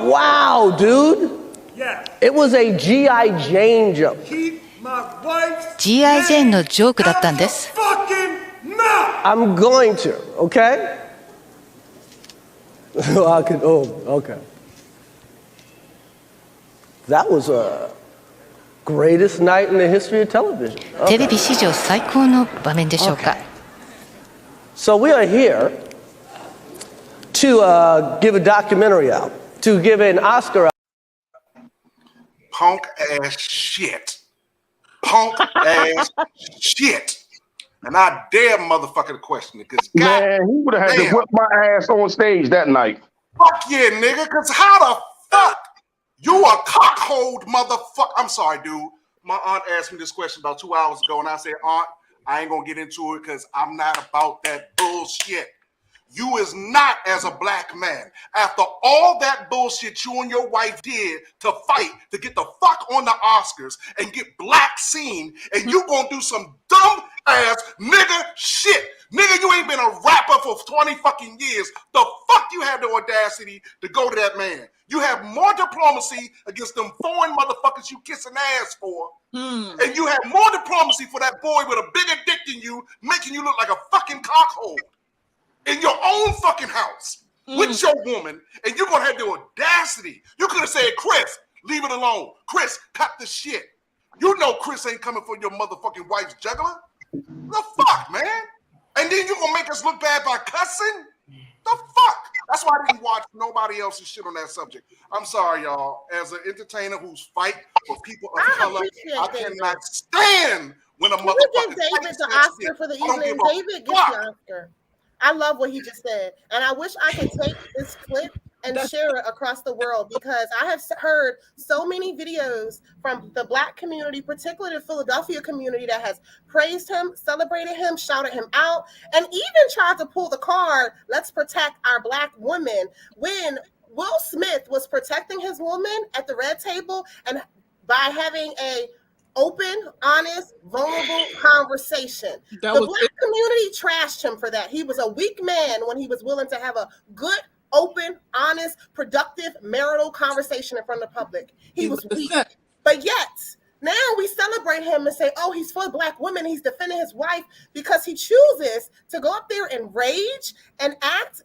Wow, dude. It was a G.I. Jane joke. G.I. ジェーンのジョークだったんです。I'm going to, okay? Okay. That was a greatest night in the history of television. テレビ史上最高の場面でしょうか。 So we are here to give a documentary out, to give an Oscar out. Punk ass shit. Punk ass shit. And I dare motherfucker to question it, because Man, he would have had to whip my ass on stage that night. fuck yeah, nigga, because how the fuck you a cockhold motherfucker? I'm sorry, dude. My aunt asked me this question about 2 hours ago, and I said, Aunt, I ain't gonna get into it because I'm not about that bullshit. You is not, as a black man, after all that bullshit you and your wife did to fight to get the fuck on the Oscars and get black seen, and you gonna do some dumb ass nigga shit. Nigga, you ain't been a rapper for 20 fucking years. The fuck you had the audacity to go to that man? You have more diplomacy against them foreign motherfuckers you kissing ass for. And you have more diplomacy for that boy with a bigger dick than you, making you look like a fucking cockhole in your own fucking house with your woman, and you're gonna have the audacity. You could have said, Chris, leave it alone. Chris, cut the shit. You know Chris ain't coming for your motherfucking wife's juggler. The fuck, man? And then you gonna make us look bad by cussing? The fuck? That's why I didn't watch nobody else's shit on that subject. I'm sorry, y'all. As an entertainer who's fight for people of color, I cannot stand when a Can we motherfucker give David fights the that Oscar shit. for the I don't evening? give a David gets fuck. the Oscar. I love what he just said. And I wish I could take this clip and share it across the world, because I have heard so many videos from the Black community, particularly the Philadelphia community, that has praised him, celebrated him, shouted him out, and even tried to pull the card, let's protect our Black women, when Will Smith was protecting his woman at the red table and by having a open, honest, vulnerable conversation. The Black community trashed him for that. He was a weak man when he was willing to have a good, open, honest, productive marital conversation in front of the public. He was weak. But yet, now we celebrate him and say, oh, he's for Black women. He's defending his wife because he chooses to go up there and rage and act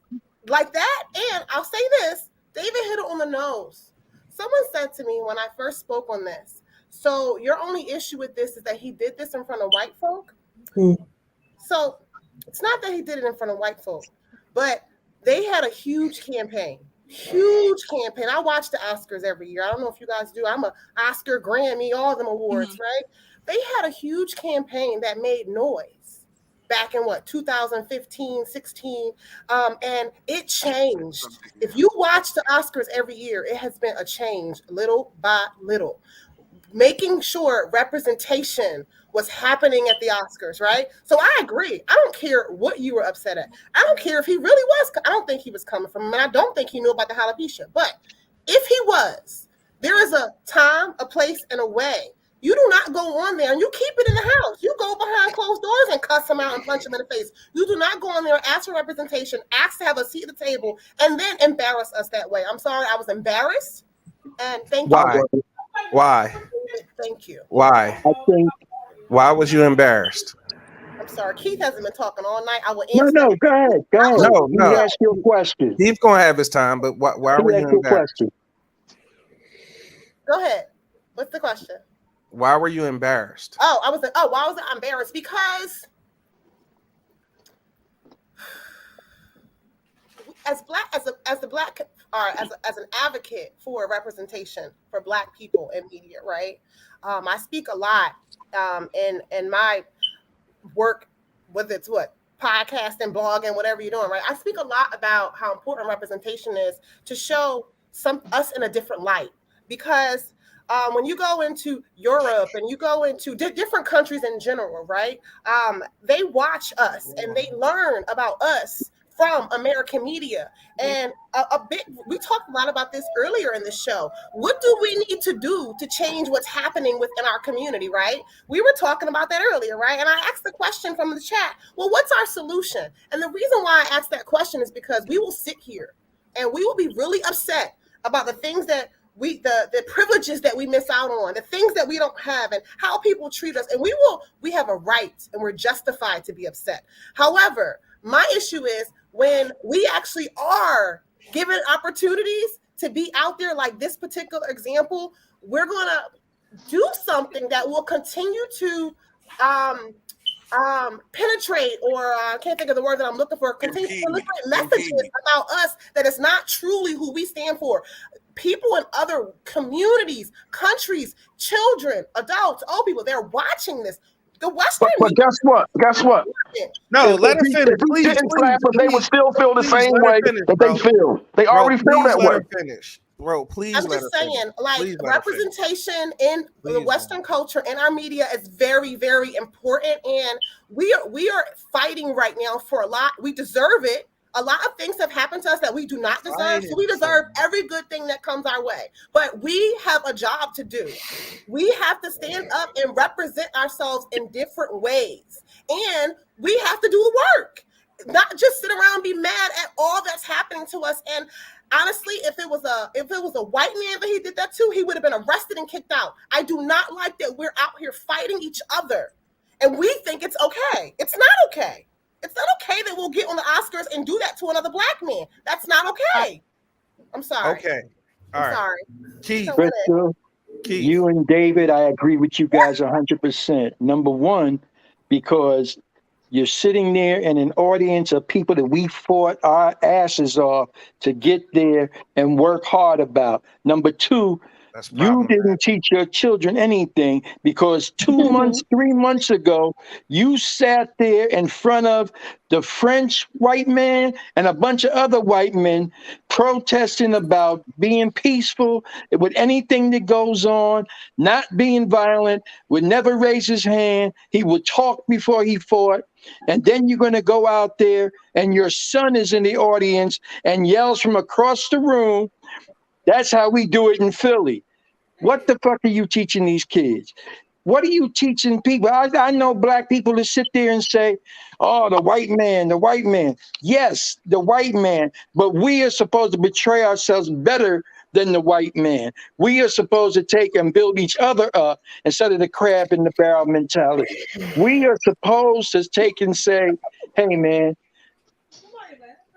like that. And I'll say this, David hit it on the nose. Someone said to me when I first spoke on this, so your only issue with this is that he did this in front of white folk? So it's not that he did it in front of white folk, but they had a huge campaign. I watch the Oscars every year. I don't know if you guys do. I'm a Oscar, Grammy, all them awards, right? They had a huge campaign that made noise back in 2015, 16, and it changed. If you watch the Oscars every year, it has been a change little by little, making sure representation was happening at the Oscars, right? So I agree. I don't care what you were upset at. I don't care if he really was. I don't think he was coming from him, and I don't think he knew about the alopecia. But if he was, there is a time, a place, and a way. You do not go on there and you keep it in the house. You go behind closed doors and cuss him out and punch him in the face. You do not go on there, ask for representation, ask to have a seat at the table, and then embarrass us that way. I'm sorry, I was embarrassed. And thank you. Why? Thank you. Why? Why was you embarrassed? I'm sorry. Keith hasn't been talking all night. I will No, answer. no, go ahead. No. You ask your question. He's gonna have his time, but why were you embarrassed? Go ahead. What's the question? Why were you embarrassed? Why was I embarrassed? Because as an advocate for representation for Black people in media, right? I speak a lot in my work, whether it's podcasting, blogging, whatever you're doing, right? I speak a lot about how important representation is to show us in a different light, because when you go into Europe and you go into different countries in general, right? They watch us and they learn about us from American media. And we talked a lot about this earlier in the show. What do we need to do to change what's happening within our community, right? We were talking about that earlier, right? And I asked the question from the chat, well, what's our solution? And the reason why I asked that question is because we will sit here and we will be really upset about the things that the privileges that we miss out on, the things that we don't have, and how people treat us. And we have a right and we're justified to be upset. However, my issue is when we actually are given opportunities to be out there, like this particular example, we're going to do something that will continue to penetrate, or I can't think of the word that I'm looking for, continue to penetrate messages about us that is not truly who we stand for. People in other communities, countries, children, adults, old people, they're watching this. The Western but guess what? No, let her if finish. we Please, didn't slap them, they would still feel the same let her way finish, that bro. they feel. They already feel that let way. her finish. Bro, please I'm let just her saying, finish. like, Please let her finish. representation in the Western culture and our media is very, very important. And we are fighting right now for a lot. We deserve it. A lot of things have happened to us that we do not deserve. So we deserve every good thing that comes our way. But we have a job to do. We have to stand up and represent ourselves in different ways. And we have to do the work. Not just sit around and be mad at all that's happening to us. And honestly, if it was a white man that he did that to, he would have been arrested and kicked out. I do not like that we're out here fighting each other, and we think it's okay. It's not okay. It's not okay that we'll get on the Oscars and do that to another black man. That's not okay. I'm sorry. Okay. All I'm right. sorry. Keith. Crystal, you and David, I agree with you guys 100%. Number one, because you're sitting there in an audience of people that we fought our asses off to get there and work hard about. Number two, you didn't teach your children anything because 2 months, 3 months ago, you sat there in front of the French white man and a bunch of other white men protesting about being peaceful with anything that goes on, not being violent, would never raise his hand. He would talk before he fought. And then you're going to go out there and your son is in the audience and yells from across the room. That's how we do it in Philly. What the fuck are you teaching these kids? What are you teaching people? I know black people that sit there and say, oh, the white man, the white man. Yes, the white man. But we are supposed to portray ourselves better than the white man. We are supposed to take and build each other up instead of the crab in the barrel mentality. We are supposed to take and say, hey, man,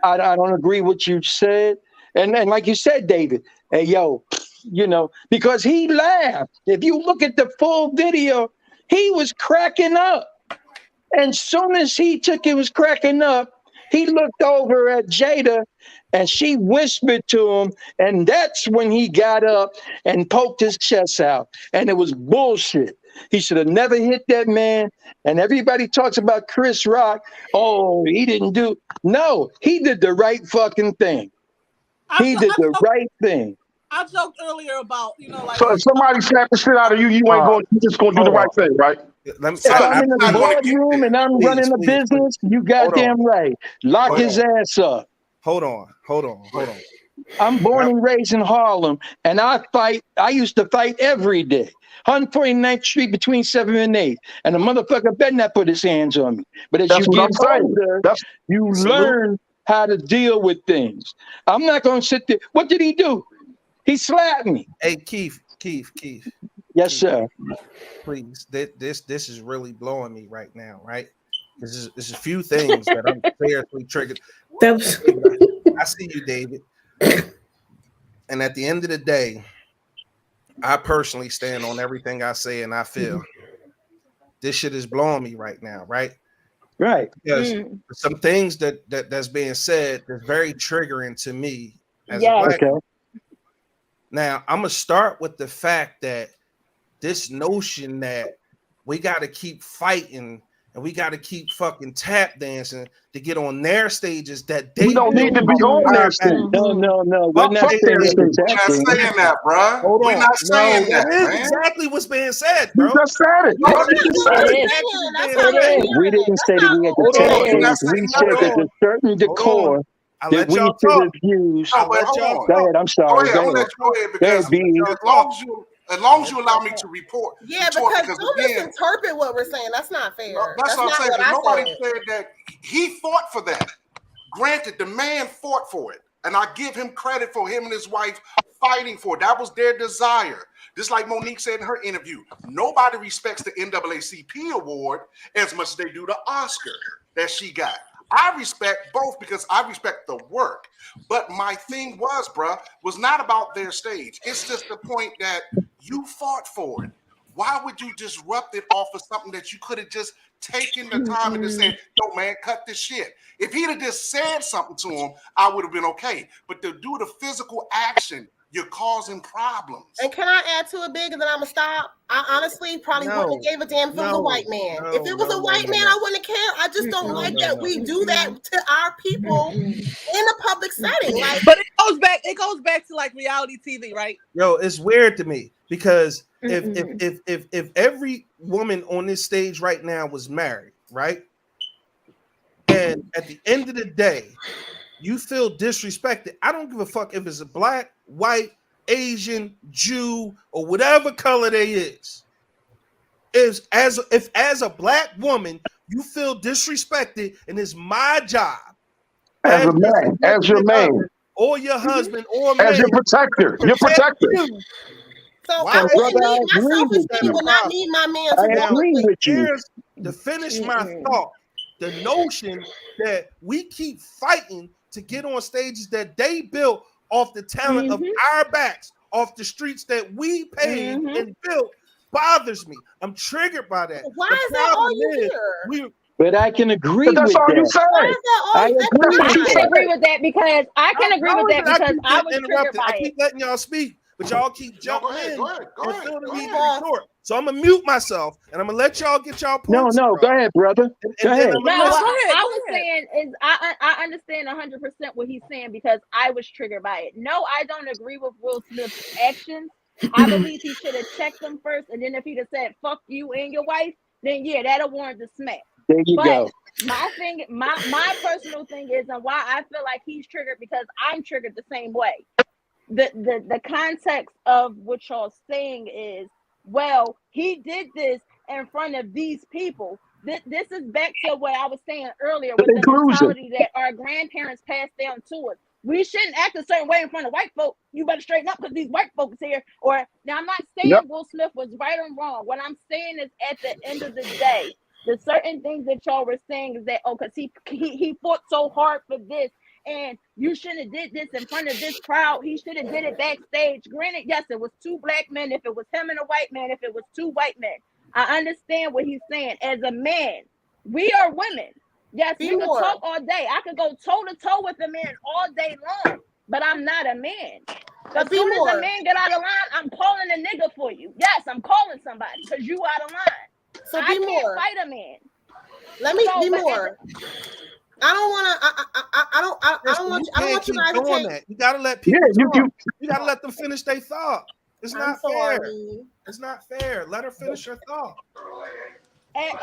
I don't agree with what you said. And like you said, David, hey, yo, you know, because he laughed. If you look at the full video, he was cracking up. And soon as he was cracking up, he looked over at Jada and she whispered to him. And that's when he got up and poked his chest out. And it was bullshit. He should have never hit that man. And everybody talks about Chris Rock. Oh, he didn't do. No, he did the right fucking thing. He did the right thing. I joked earlier about, you know, like. So if somebody slapped the shit out of you, you ain't going. You just going to do the right thing, right? If I'm in the boardroom and I'm running a business, you goddamn right. Lock his ass up. Hold on. I'm born and raised in Harlem, and I used to fight every day. 149th Street between 7th and 8th. And the motherfucker better not put his hands on me. But as you get older, you learn how to deal with things. I'm not going to sit there. What did he do? He slapped me. Hey, Keith. Yes, sir. Please, this is really blowing me right now, right? There's a few things that I'm seriously triggered. I see you, David. And at the end of the day, I personally stand on everything I say and I feel. This shit is blowing me right now, right? Right. Because some things that's being said that's very triggering to me as a black man. Now, I'm going to start with the fact that this notion that we got to keep fighting and we got to keep fucking tap dancing to get on their stages that they don't need to be on their stage. No. We're not saying that, bro. Hold We're on. not saying that that, is man. exactly what's being said, bro. You just said it. We didn't say that we had to tap dance. We said that there's certain decor that we should have used. Go ahead. I'm sorry. Go ahead. As long as you allow me to report. Yeah, because don't misinterpret what we're saying. That's not fair. That's what I'm saying. What Nobody said that he fought for that. Granted, the man fought for it. And I give him credit for him and his wife fighting for it. That was their desire. Just like Monique said in her interview, nobody respects the NAACP award as much as they do the Oscar that she got. I respect both because I respect the work. But my thing was not about their stage. It's just the point that you fought for it. Why would you disrupt it off of something that you could have just taken the time and just said, yo, man, cut this shit? If he'd have just said something to him, I would have been okay. But to do the physical action, you're causing problems. And can I add to it, Big, and then I'm going to stop? I honestly probably wouldn't have gave a damn if it was a white man. If it was a white man, I wouldn't have cared. I just don't like that we do that to our people in a public setting. Like, but it goes back to like reality TV, right? Yo, it's weird to me because if every woman on this stage right now was married, right? And at the end of the day, you feel disrespected. I don't give a fuck if it's a black, white, Asian, Jew, or whatever color they is. If as a black woman you feel disrespected, and it's my job as a man, as your man, or your husband, or as your protector, your protector. So Why? my self-esteem will not need my man to agree with you. To finish my thought, the notion that we keep fighting to get on stages that they built off the talent of our backs, off the streets that we paid and built, bothers me. I'm triggered by that. Why is that all you hear? But I can agree with that's all that. you say. I can agree with that because I was triggered by I keep letting y'all speak, but y'all keep jumping in and feeling the need to retort. So I'm gonna mute myself and I'm gonna let y'all get y'all points. No, go ahead, brother. Go ahead. No, I was saying is I understand 100% what he's saying because I was triggered by it. No, I don't agree with Will Smith's actions. I believe he should have checked them first, and then if he'd have said "fuck you" and your wife, then yeah, that'll warrant the smack. There you go. My thing, my personal thing is, and why I feel like he's triggered because I'm triggered the same way. The context of what y'all saying is, well, he did this in front of these people. This is back to what I was saying earlier with the mentality that our grandparents passed down to us. We shouldn't act a certain way in front of white folk. You better straighten up because these white folks here. Or now, I'm not saying Will Smith was right or wrong. What I'm saying is, at the end of the day, the certain things that y'all were saying is that because he fought so hard for this, and you shouldn't have did this in front of this crowd. He should have did it backstage. Granted, yes, it was two black men. If it was him and a white man, if it was two white men, I understand what he's saying. As a man, we are women. Yes, we could talk all day. I could go toe to toe with a man all day long, but I'm not a man. As soon as a man get out of line, I'm calling a nigga for you. Yes, I'm calling somebody because you out of line. So I can't fight a man. Let me be more. I don't want to. I don't want you guys to take that. You gotta let people. You gotta let them finish their thought. It's not fair. It's not fair. Let her finish her thought. And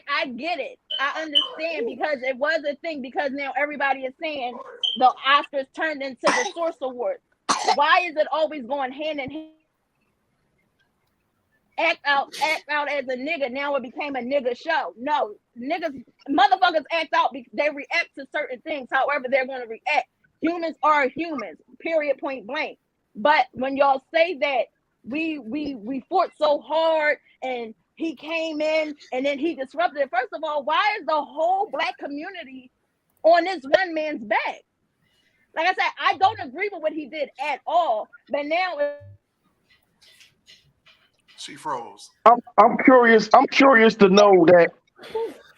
I get it. I understand because it was a thing because now everybody is saying the Oscars turned into the Source Awards. Why is it always going hand in hand? Act out as a nigga. Now it became a nigga show. No, motherfuckers act out. They react to certain things. However, they're going to react. Humans are humans. Period. Point blank. But when y'all say that we fought so hard and he came in and then he disrupted it. First of all, why is the whole black community on this one man's back? Like I said, I don't agree with what he did at all. But now she froze. I'm curious. I'm curious to know that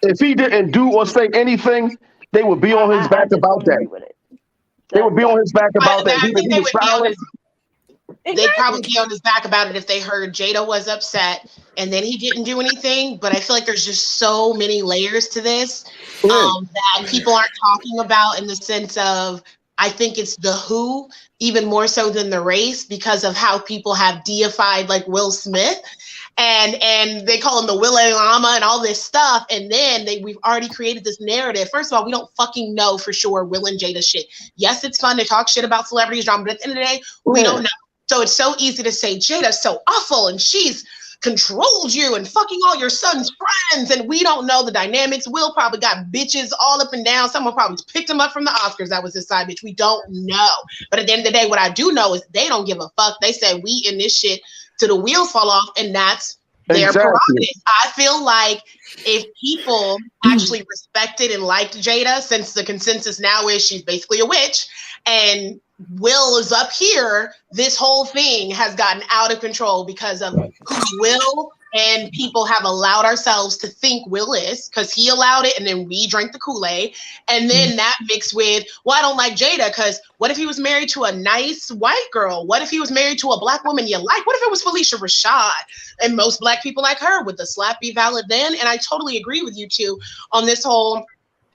if he didn't do or say anything, they would be on his back about that. They would be on his back about that. They'd probably be on his back about it if they heard Jada was upset and then he didn't do anything. But I feel like there's just so many layers to this that people aren't talking about in the sense of, I think it's the who even more so than the race because of how people have deified like Will Smith and they call him the Willy Llama and all this stuff. And then we've already created this narrative. First of all, we don't fucking know for sure Will and Jada shit. Yes, it's fun to talk shit about celebrities drama, but at the end of the day, we don't know. So it's so easy to say Jada's so awful and she's controlled you and fucking all your son's friends. And we don't know the dynamics. Will probably got bitches all up and down. Someone probably picked him up from the Oscars. That was his side bitch. We don't know. But at the end of the day, what I do know is they don't give a fuck. They say we in this shit till the wheels fall off, and that's their prerogative. I feel like if people actually respected and liked Jada, since the consensus now is she's basically a witch, and Will is up here, this whole thing has gotten out of control because of who Will and people have allowed ourselves to think Will is, because he allowed it and then we drank the Kool-Aid. And then that mixed with, well, I don't like Jada because what if he was married to a nice white girl? What if he was married to a black woman you like? What if it was Felicia Rashad? And most black people like her. Would the slap be valid then? And I totally agree with you two on this whole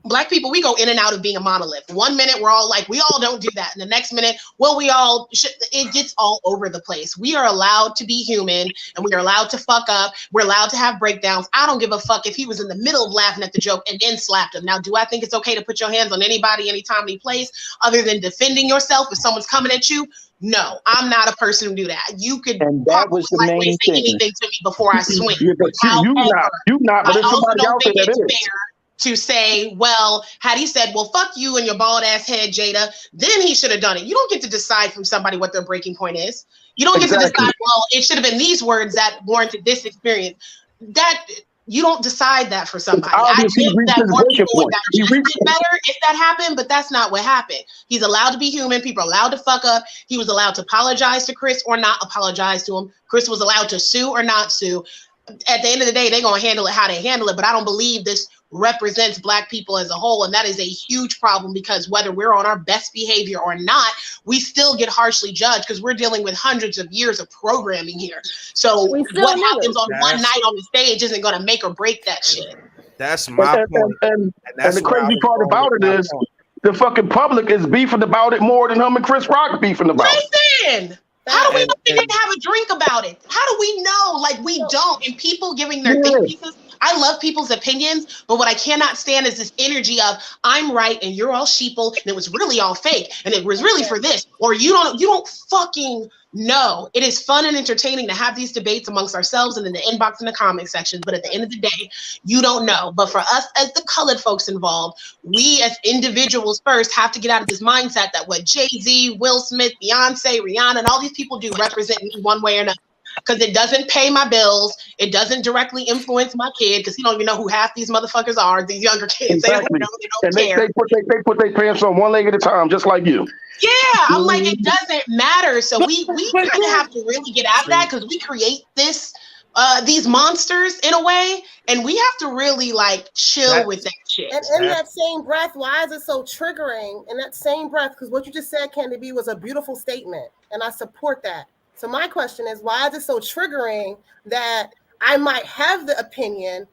Black people, we go in and out of being a monolith. 1 minute, we're all like, we all don't do that. And the next minute, well, we all, it gets all over the place. We are allowed to be human and we are allowed to fuck up. We're allowed to have breakdowns. I don't give a fuck if he was in the middle of laughing at the joke and then slapped him. Now, do I think it's okay to put your hands on anybody, anytime, any place, other than defending yourself if someone's coming at you? No, I'm not a person who do that. You could and that was the main say thing. anything to me before I swing. Yeah, but you not, but I if also somebody don't out think there it's that is. fair to say, well, had he said, well, fuck you and your bald ass head, Jada, then he should have done it. You don't get to decide from somebody what their breaking point is. You don't get to decide, well, it should have been these words that warranted this experience. That you don't decide that for somebody. I think that more people would digest it better if that happened, but that's not what happened. He's allowed to be human. People are allowed to fuck up. He was allowed to apologize to Chris or not apologize to him. Chris was allowed to sue or not sue. At the end of the day, they're going to handle it how they handle it, but I don't believe this represents Black people as a whole, and that is a huge problem because whether we're on our best behavior or not, we still get harshly judged because we're dealing with hundreds of years of programming here. So what happens on one night on the stage isn't going to make or break that shit. That's my point. And the crazy part about it is the fucking public is beefing about it more than him and Chris Rock beefing about it. How do we know they didn't have a drink about it? How do we know? Like, we don't. And people giving their think pieces. I love people's opinions, but what I cannot stand is this energy of I'm right and you're all sheeple and it was really all fake and it was really for this, or you don't fucking know. It is fun and entertaining to have these debates amongst ourselves and in the inbox and the comment sections, but at the end of the day, you don't know. But for us as the colored folks involved, we as individuals first have to get out of this mindset that what Jay-Z, Will Smith, Beyonce, Rihanna, and all these people do represent me one way or another. Because it doesn't pay my bills. It doesn't directly influence my kid because he don't even know who half these motherfuckers are, these younger kids. Exactly. They don't care. They put their pants on one leg at a time, just like you. Yeah, I'm like, it doesn't matter. So we kind of have to really get at that because we create these monsters in a way, and we have to really like chill with that shit. And in that same breath, why is it so triggering? In that same breath, because what you just said, Candy B, was a beautiful statement, and I support that. So my question is, why is it so triggering that I might have the opinion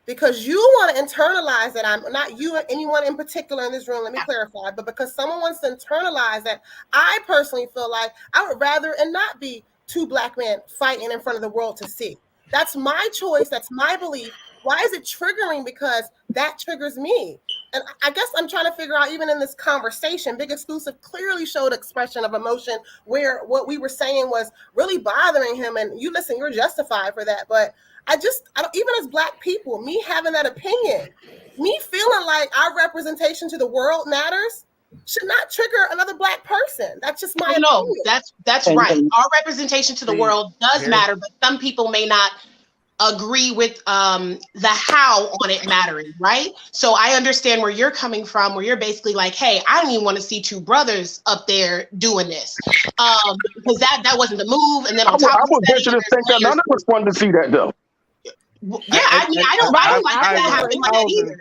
because you want to internalize that I'm not you or anyone in particular in this room, let me clarify, but because someone wants to internalize that, I personally feel like I would rather and not be two Black men fighting in front of the world to see. That's my choice. That's my belief. Why is it triggering? Because that triggers me. And I guess I'm trying to figure out, even in this conversation, Big Exclusive clearly showed expression of emotion where what we were saying was really bothering him. And you listen, you're justified for that. But I don't, even as Black people, me having that opinion, me feeling like our representation to the world matters should not trigger another Black person. That's just my opinion. That's right. Our representation to the world does matter, but some people may not agree with the how on it mattering, right? So I understand where you're coming from, where you're basically like, hey, I don't even want to see two brothers up there doing this. Because that wasn't the move. And then on top I of would venture to think that none of us wanted to see that though. Yeah, I mean, I don't like that happening like that either.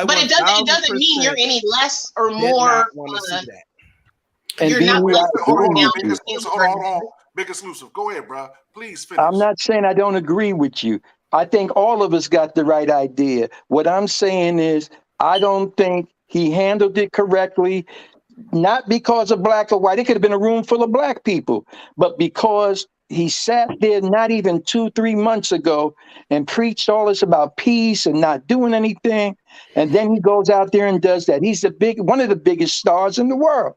But it doesn't mean you're any less or more. You're not hold on. Big Exclusive. Go ahead, bro. Please finish. I'm not saying I don't agree with you. I think all of us got the right idea. What I'm saying is I don't think he handled it correctly, not because of Black or white. It could have been a room full of Black people, but because he sat there not even 2-3 months ago and preached all this about peace and not doing anything. And then he goes out there and does that. He's one of the biggest stars in the world.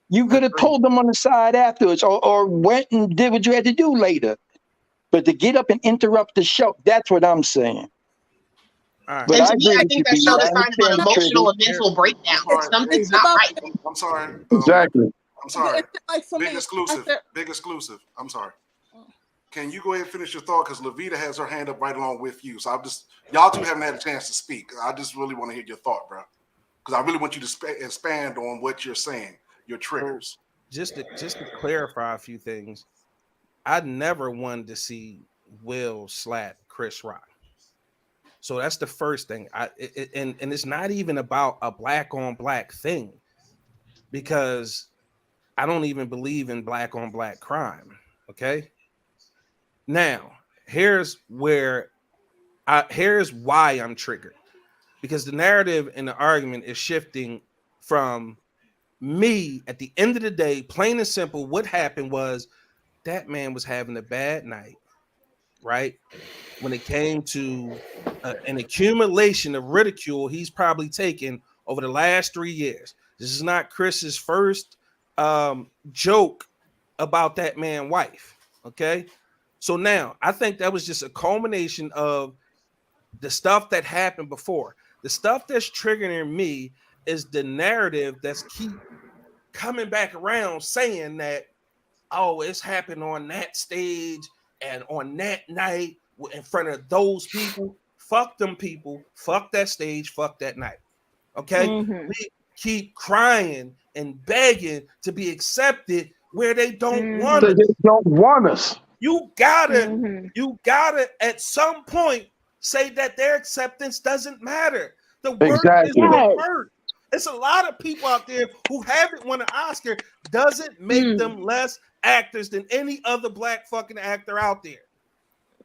You could have pulled them on the side afterwards or went and did what you had to do later. But to get up and interrupt the show, that's what I'm saying. Right. But And I to me, agree I with you, think that B. showed a I sign of an understand the emotional and triggers. mental breakdown. I'm sorry. Something's not right. I'm sorry. Exactly. I'm sorry. Like for Big me, exclusive. Big exclusive. I'm sorry. Can you go ahead and finish your thought? Because LaVeda has her hand up right along with you. So y'all two haven't had a chance to speak. I just really want to hear your thought, bro. Because I really want you to expand on what you're saying, your triggers. Just to clarify a few things, I never wanted to see Will slap Chris Rock. So that's the first thing. And it's not even about a black on black thing, because I don't even believe in black on black crime. Okay. Now, here's why I'm triggered, because the narrative and the argument is shifting from me. At the end of the day, plain and simple, what happened was that man was having a bad night, right? When it came to an accumulation of ridicule he's probably taken over the last 3 years. This is not Chris's first joke about that man's wife. Okay. So now I think that was just a culmination of the stuff that happened before. The stuff that's triggering me is the narrative that's keep coming back around saying that, oh, it's happened on that stage and on that night in front of those people. Fuck them people. Fuck that stage. Fuck that night. Okay. Mm-hmm. We keep crying and begging to be accepted where they don't want us. They don't want us. You gotta at some point say that their acceptance doesn't matter. The work is the work. It's a lot of people out there who haven't won an Oscar. Doesn't make them less actors than any other black fucking actor out there.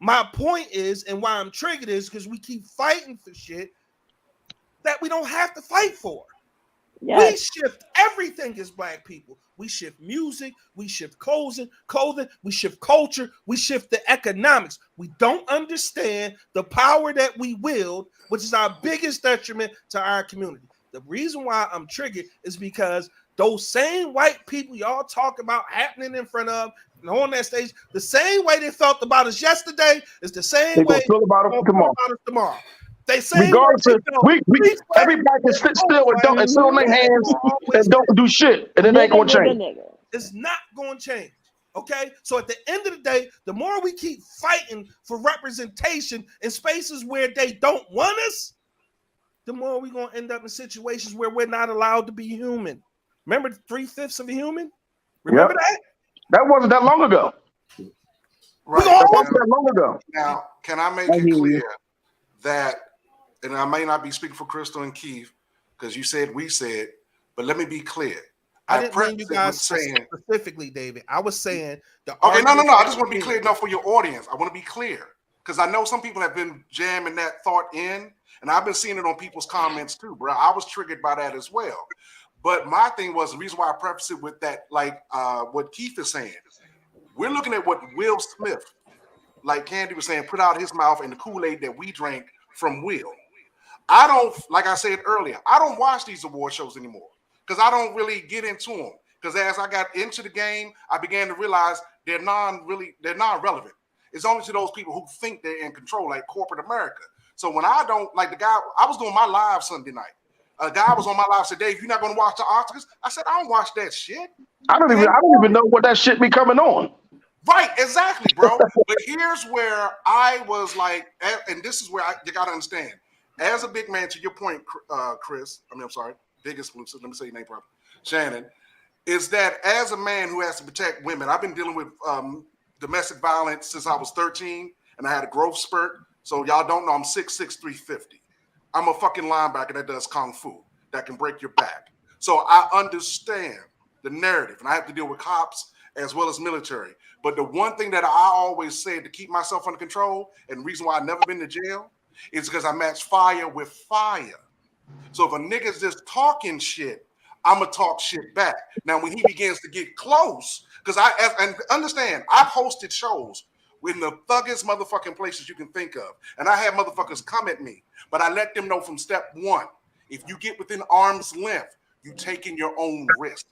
My point is, and why I'm triggered, is because we keep fighting for shit that we don't have to fight for. We shift everything as black people. We shift music, we shift clothing, we shift culture, we shift the economics. We don't understand the power that we wield, which is our biggest detriment to our community. The reason why I'm triggered is because those same white people y'all talk about happening in front of and on that stage, the same way they felt about us yesterday is the same way they feel about us tomorrow. They say regardless of everybody can sit still and sit on their hands and don't do shit, and it ain't gonna change. It's not gonna change. Okay, so at the end of the day, the more we keep fighting for representation in spaces where they don't want us, the more we're gonna end up in situations where we're not allowed to be human. Remember 3/5 of a human? Remember that? That wasn't that long ago. Right. That wasn't that long ago. Now, can I make it clear that, and I may not be speaking for Crystal and Keith, because you said we said, but let me be clear. I didn't mean you guys specifically, David. I was saying no. I just want to be clear enough for your audience. I want to be clear because I know some people have been jamming that thought in, and I've been seeing it on people's comments too, bro. I was triggered by that as well. But my thing was the reason why I prefaced it with that, like what Keith is saying. We're looking at what Will Smith, like Candy was saying, put out his mouth and the Kool-Aid that we drank from Will. I don't, like I said earlier, I don't watch these award shows anymore because I don't really get into them. Because as I got into the game, I began to realize they're non-relevant. It's only to those people who think they're in control, like corporate America. So when I don't, like the guy, I was doing my live Sunday night. A guy was on my live said, Dave, you're not going to watch the Oscars? I said, I don't watch that shit. I don't even know what that shit be coming on. Right, exactly, bro. But here's where I was like, and this is where you got to understand. As a big man, to your point, Chris, I'm sorry, big exclusive, let me say your name properly, Shannon, is that as a man who has to protect women, I've been dealing with domestic violence since I was 13, and I had a growth spurt. So y'all don't know I'm 6'6", 350. I'm a fucking linebacker that does kung fu, that can break your back. So I understand the narrative, and I have to deal with cops as well as military. But the one thing that I always say to keep myself under control, and the reason why I've never been to jail, is because I match fire with fire. So if a nigga's just talking shit, I'm going to talk shit back. Now, when he begins to get close, because and understand, I've hosted shows in the thuggest motherfucking places you can think of. And I had motherfuckers come at me, but I let them know from step one, if you get within arm's length, you taking your own risk.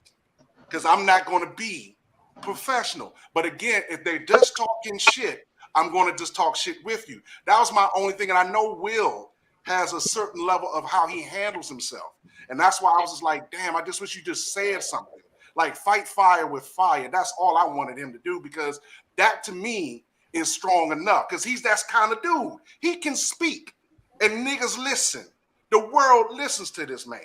Because I'm not going to be professional. But again, if they're just talking shit, I'm going to just talk shit with you. That was my only thing. And I know Will has a certain level of how he handles himself. And that's why I was just like, damn, I just wish you just said something. Like, fight fire with fire. That's all I wanted him to do, because that to me is strong enough, because he's that kind of dude. He can speak and niggas listen. The world listens to this man.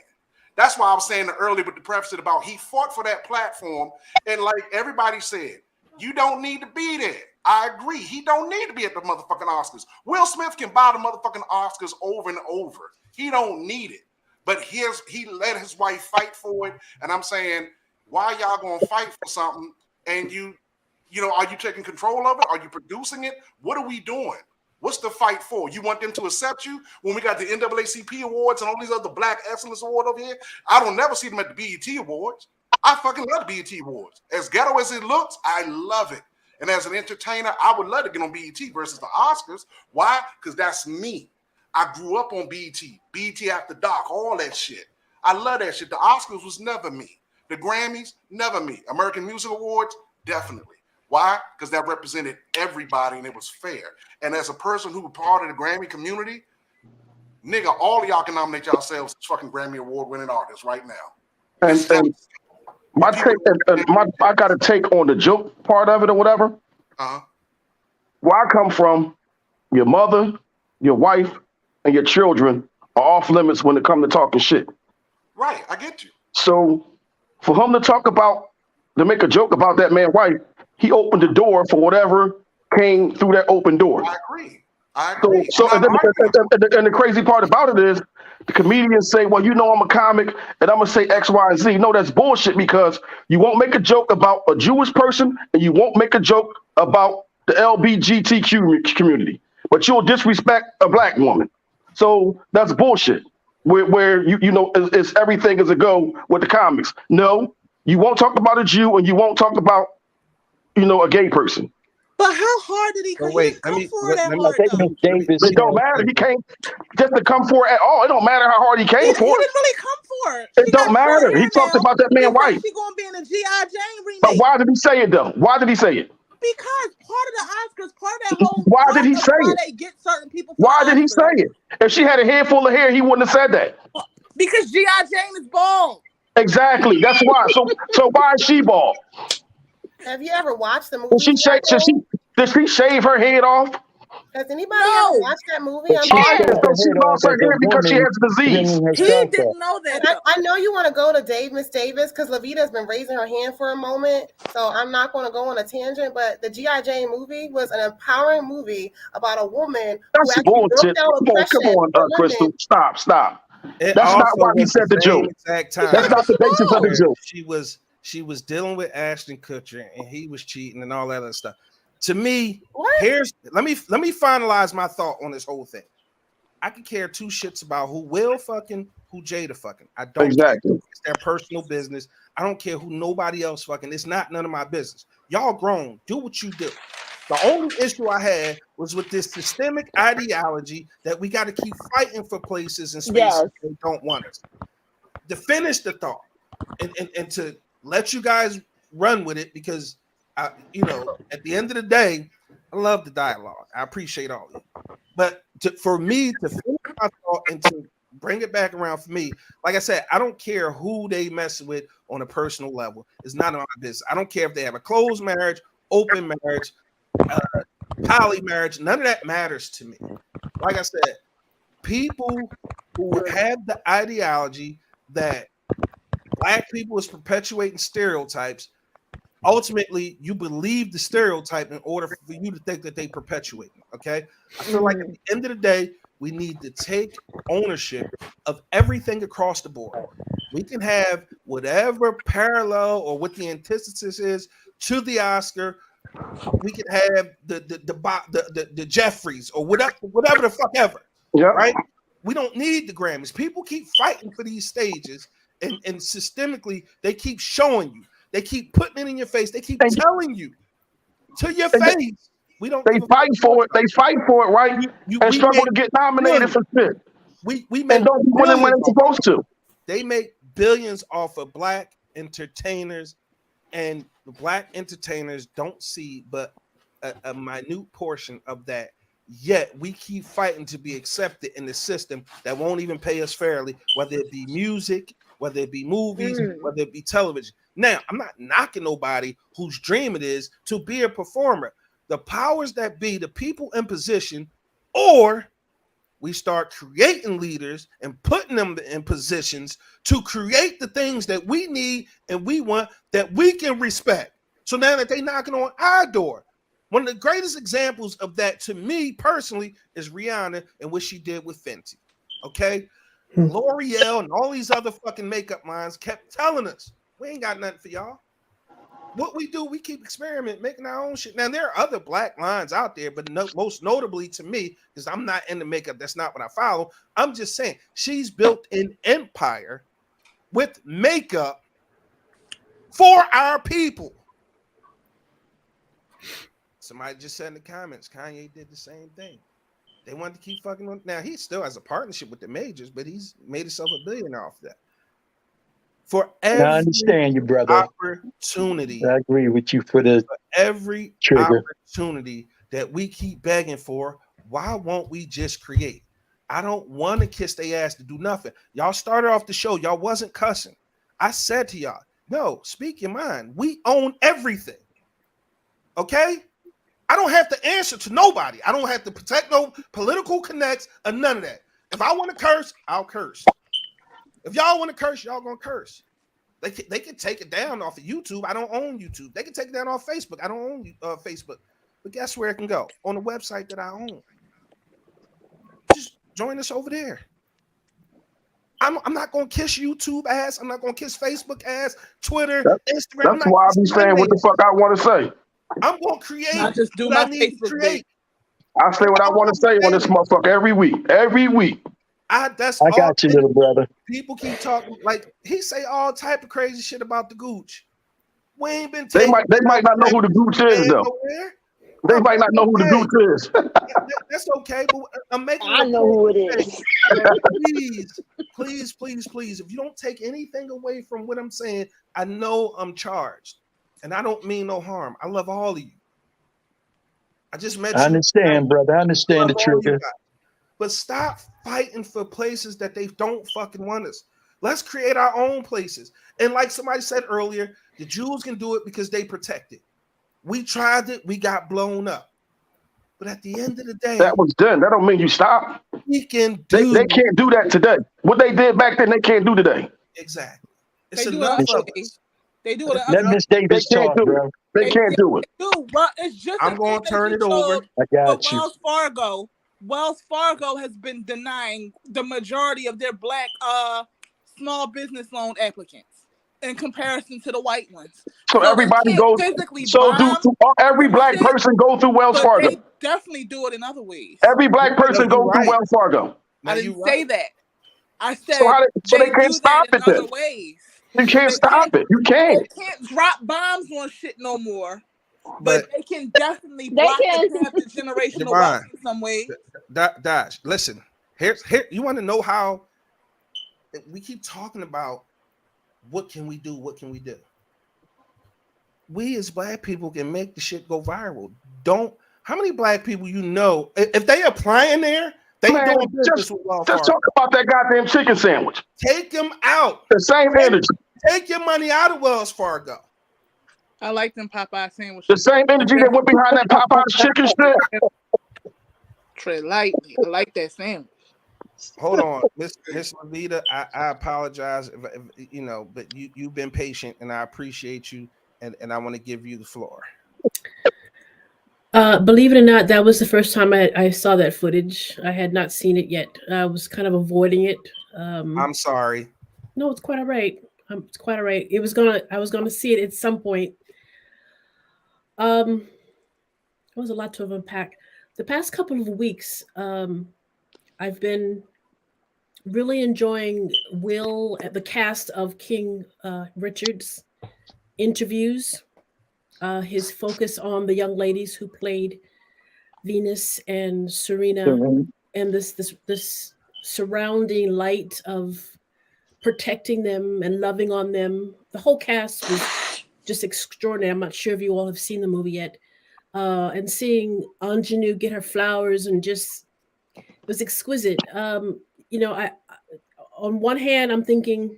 That's why I was saying earlier with the preface about he fought for that platform. And like everybody said, you don't need to be there. I agree. He don't need to be at the motherfucking Oscars. Will Smith can buy the motherfucking Oscars over and over. He don't need it. But he let his wife fight for it. And I'm saying, why y'all gonna fight for something? And you know, are you taking control of it? Are you producing it? What are we doing? What's the fight for? You want them to accept you when we got the NAACP awards and all these other Black Excellence Award over here? I don't never see them at the BET Awards. I fucking love the BET Awards. As ghetto as it looks, I love it. And as an entertainer, I would love to get on BET versus the Oscars. Why? Because that's me. I grew up on BET, BET After Dark, all that shit. I love that shit. The Oscars was never me. The Grammys, never me. American Music Awards, definitely. Why? Because that represented everybody and it was fair. And as a person who was part of the Grammy community, nigga, all of y'all can nominate yourselves as fucking Grammy Award-winning artists right now. And my take, I got a take on the joke part of it or whatever. Where I come from, your mother, your wife, and your children are off limits when it comes to talking shit. Right, I get you. So for him to make a joke about that man's wife, he opened the door for whatever came through that open door. I agree. And the crazy part about it is the comedians say, well, you know, I'm a comic and I'm going to say X, Y, and Z. No, that's bullshit, because you won't make a joke about a Jewish person and you won't make a joke about the LGBTQ community, but you'll disrespect a Black woman. So that's bullshit. Where you know, it's everything is a go with the comics. No, you won't talk about a Jew and you won't talk about, you know, a gay person. But how hard did he come for it? It don't matter. He came just to come for it at all. It don't matter how hard he came for it. He didn't really come for it. It don't matter. He talked about that man's wife. She's gonna be in a G.I. Jane remake. But why did he say it though? Why did he say it? Because part of the Oscars, part of that whole. Why did he say it? They get certain people. Why did he say it? If she had a head full of hair, he wouldn't have said that. Because G.I. Jane is bald. Exactly. That's why. So why is she bald? Have you ever watched the movie? Did she shave her head off? Has anybody ever watched that movie? She lost her hair because she has a disease. He didn't know that. I know you want to go to Miss Davis, because LaVeda has been raising her hand for a moment. So I'm not going to go on a tangent, but the G.I. Jane movie was an empowering movie about a woman who actually broke down oppression. Come on, Crystal. Stop. That's not why he said the joke. That's not the basis of the joke. She was dealing with Ashton Kutcher and he was cheating and all that other stuff. To me, let me finalize my thought on this whole thing. I could care two shits about who Will fucking, who Jada fucking. I don't exactly. care. It's their personal business. I don't care who nobody else fucking. It's not none of my business. Y'all grown. Do what you do. The only issue I had was with this systemic ideology that we got to keep fighting for places and spaces they don't want us. To finish the thought and to let you guys run with it, because you know, at the end of the day, I love the dialogue. I appreciate all of it. But for me to finish my thought and to bring it back around for me, like I said, I don't care who they mess with on a personal level. It's none of my business. I don't care if they have a closed marriage, open marriage, poly marriage. None of that matters to me. Like I said, people who have the ideology that Black people is perpetuating stereotypes, ultimately you believe the stereotype in order for you to think that they perpetuate them. Okay, I feel like at the end of the day, we need to take ownership of everything across the board. We can have whatever parallel or what the antithesis is to the Oscar. We can have the Jeffries or whatever the fuck ever. Yeah. Right. We don't need the Grammys. People keep fighting for these stages, and systemically they keep showing you. They keep putting it in your face. They keep telling you to your face. We don't. They fight for it. They fight for it, right? And struggle to get nominated for shit. We and don't be winning when they're supposed to. They make billions off of Black entertainers, and the Black entertainers don't see but a minute portion of that. Yet we keep fighting to be accepted in the system that won't even pay us fairly, whether it be music, whether it be movies, whether it be television. Now, I'm not knocking nobody whose dream it is to be a performer. The powers that be, the people in position, or we start creating leaders and putting them in positions to create the things that we need and we want that we can respect. So now that they're knocking on our door, one of the greatest examples of that to me personally is Rihanna and what she did with Fenty. Okay. L'Oreal and all these other fucking makeup lines kept telling us, we ain't got nothing for y'all. What we do, we keep experimenting, making our own shit. Now, there are other black lines out there, but most notably to me, because I'm not into makeup, that's not what I follow. I'm just saying, she's built an empire with makeup for our people. Somebody just said in the comments, Kanye did the same thing. They wanted to keep fucking on. Now, he still has a partnership with the majors, but he's made himself a billionaire off that. For every I understand you, brother. opportunity. I agree with you for every trigger. Opportunity that we keep begging for, why won't we just create? I don't want to kiss their ass to do nothing. Y'all started off the show. Y'all wasn't cussing. I said to y'all, no, speak your mind. We own everything. Okay? I don't have to answer to nobody. I don't have to protect no political connects or none of that. If I want to curse, I'll curse. If y'all want to curse, y'all gonna curse. They can take it down off of YouTube. I don't own YouTube. They can take it down off Facebook. I don't own Facebook. But guess where it can go? On the website that I own. Just join us over there. I'm not gonna kiss YouTube ass. I'm not gonna kiss Facebook ass, Twitter, Instagram. That's why I be saying what the fuck I want to say. I'm gonna create. I just do what my I need to Facebook create. I say what I want to say on this motherfucker every week. Every week. I got you, little brother. People keep talking like he say all type of crazy shit about the Gooch. We ain't been. They might not know who the Gooch is though. They might not know who the Gooch is. That's okay, but I'm making. I know who it is. Please, if you don't take anything away from what I'm saying, I know I'm charged, and I don't mean no harm. I love all of you. I just met you. I understand, brother. I understand the trigger. But stop fighting for places that they don't fucking want us. Let's create our own places. And like somebody said earlier, the Jews can do it because they protect it. We tried it, we got blown up. But at the end of the day, that was done. That don't mean you stop. We can do. They can't do that today. What they did back then, they can't do today. Exactly. They do it. They do it. Let Miss Davis talk, bro. They can't do it. Well, it's just. I'm going to turn it over. I got you. Wells Fargo has been denying the majority of their black small business loan applicants in comparison to the white ones. So everybody goes. Every black person go through Wells Fargo. They definitely do it in other ways. Every black person go through Wells Fargo. I didn't say that. I said so they can't stop it then. Ways. You can't stop it. You can't. They can't drop bombs on shit no more. But they can definitely block the generational wealth in some ways. Dash, listen. Here. You want to know how we keep talking about what can we do? What can we do? We as black people can make the shit go viral. How many black people you know, if they applying there, they doing business with Wells Fargo. Just talk about that goddamn chicken sandwich. Take them out. The same energy. Take your money out of Wells Fargo. I like them Popeye sandwiches. The same energy that went behind that Popeye's chicken shit. Tread lightly. I like that sandwich. Hold on, Miss LaVeda. I apologize if you know, but you've been patient, and I appreciate you, and I want to give you the floor. Believe it or not, that was the first time I saw that footage. I had not seen it yet. I was kind of avoiding it. I'm sorry. No, it's quite all right. It's quite all right. I was gonna see it at some point. It was a lot to unpack. The past couple of weeks, I've been really enjoying the cast of King Richard's interviews. His focus on the young ladies who played Venus and Serena, and this surrounding light of protecting them and loving on them. The whole cast was just extraordinary. I'm not sure if you all have seen the movie yet. and seeing Ingenue get her flowers and just it was exquisite. I on one hand I'm thinking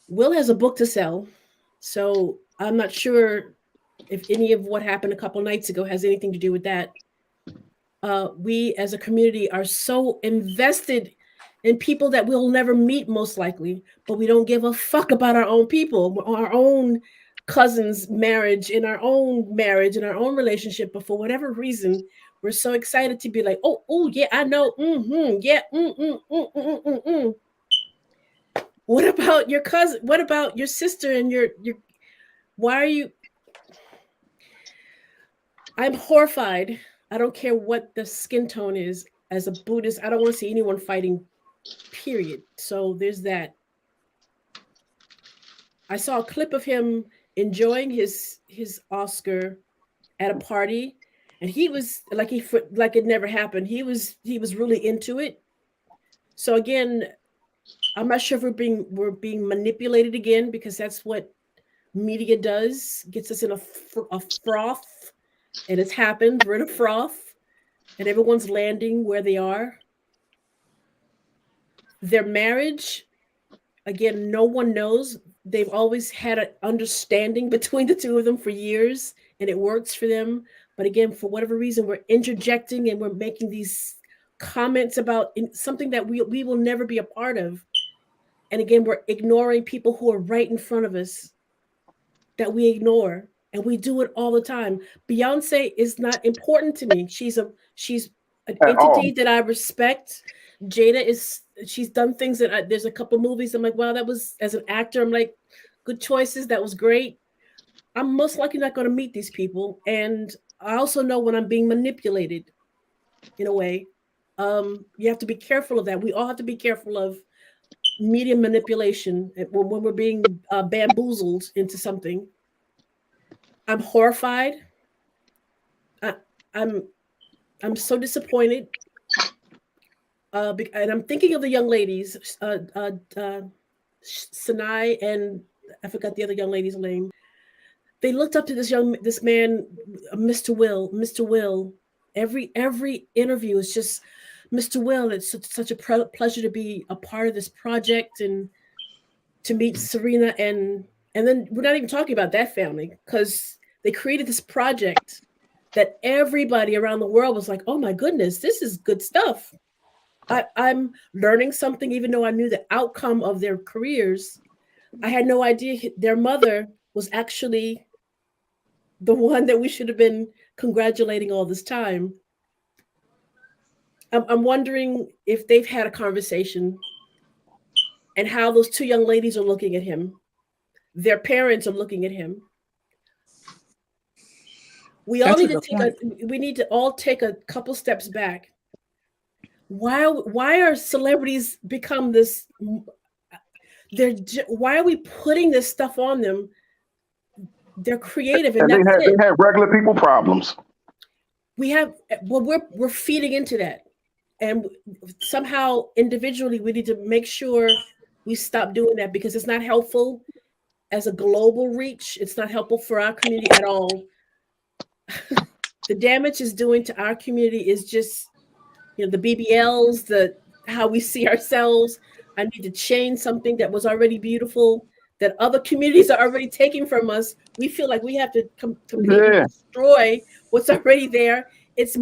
Will has a book to sell, so I'm not sure if any of what happened a couple nights ago has anything to do with that. We as a community are so invested in people that we'll never meet most likely, but we don't give a fuck about our own people, our own cousins' marriage, in our own marriage, in our own relationship. But for whatever reason, we're so excited to be like, oh yeah, I know, yeah, What about your cousin? What about your sister and your? Why are you? I'm horrified. I don't care what the skin tone is. As a Buddhist, I don't want to see anyone fighting, period. So there's that. I saw a clip of him enjoying his Oscar at a party, and he was like it never happened. He was really into it. So again, I'm not sure if we're being manipulated again, because that's what media does, gets us in a froth, and it's happened. We're in a froth, and everyone's landing where they are. Their marriage, again, no one knows. They've always had an understanding between the two of them for years, and it works for them. But again, for whatever reason, we're interjecting and we're making these comments about something that we will never be a part of. And again, we're ignoring people who are right in front of us that we ignore, and we do it all the time. Beyonce is not important to me. She's an entity that I respect. She's done things that there's a couple movies I'm like, wow, that was, as an actor, I'm like, good choices, that was great. I'm most likely not going to meet these people, and I also know when I'm being manipulated in a way. You have to be careful of that. We all have to be careful of media manipulation when we're being bamboozled into something. I'm horrified. I'm so disappointed. And I'm thinking of the young ladies, Sinai, and I forgot the other young lady's name. They looked up to this man, Mr. Will. Every interview is just Mr. Will. It's such a pleasure to be a part of this project and to meet Serena, and then we're not even talking about that family, because they created this project that everybody around the world was like, oh my goodness, this is good stuff. I'm learning something, even though I knew the outcome of their careers. I had no idea their mother was actually the one that we should have been congratulating all this time. I'm wondering if they've had a conversation and how those two young ladies are looking at him. Their parents are looking at him. We need to all take a couple steps back. Why are celebrities become this? Why are we putting this stuff on them? They're creative, and they have regular people problems. We're feeding into that, and somehow individually we need to make sure we stop doing that, because it's not helpful as a global reach. It's not helpful for our community at all. The damage it's doing to our community is just, the BBLs, how we see ourselves. I need to change something that was already beautiful, that other communities are already taking from us. We feel like we have to completely destroy what's already there. It's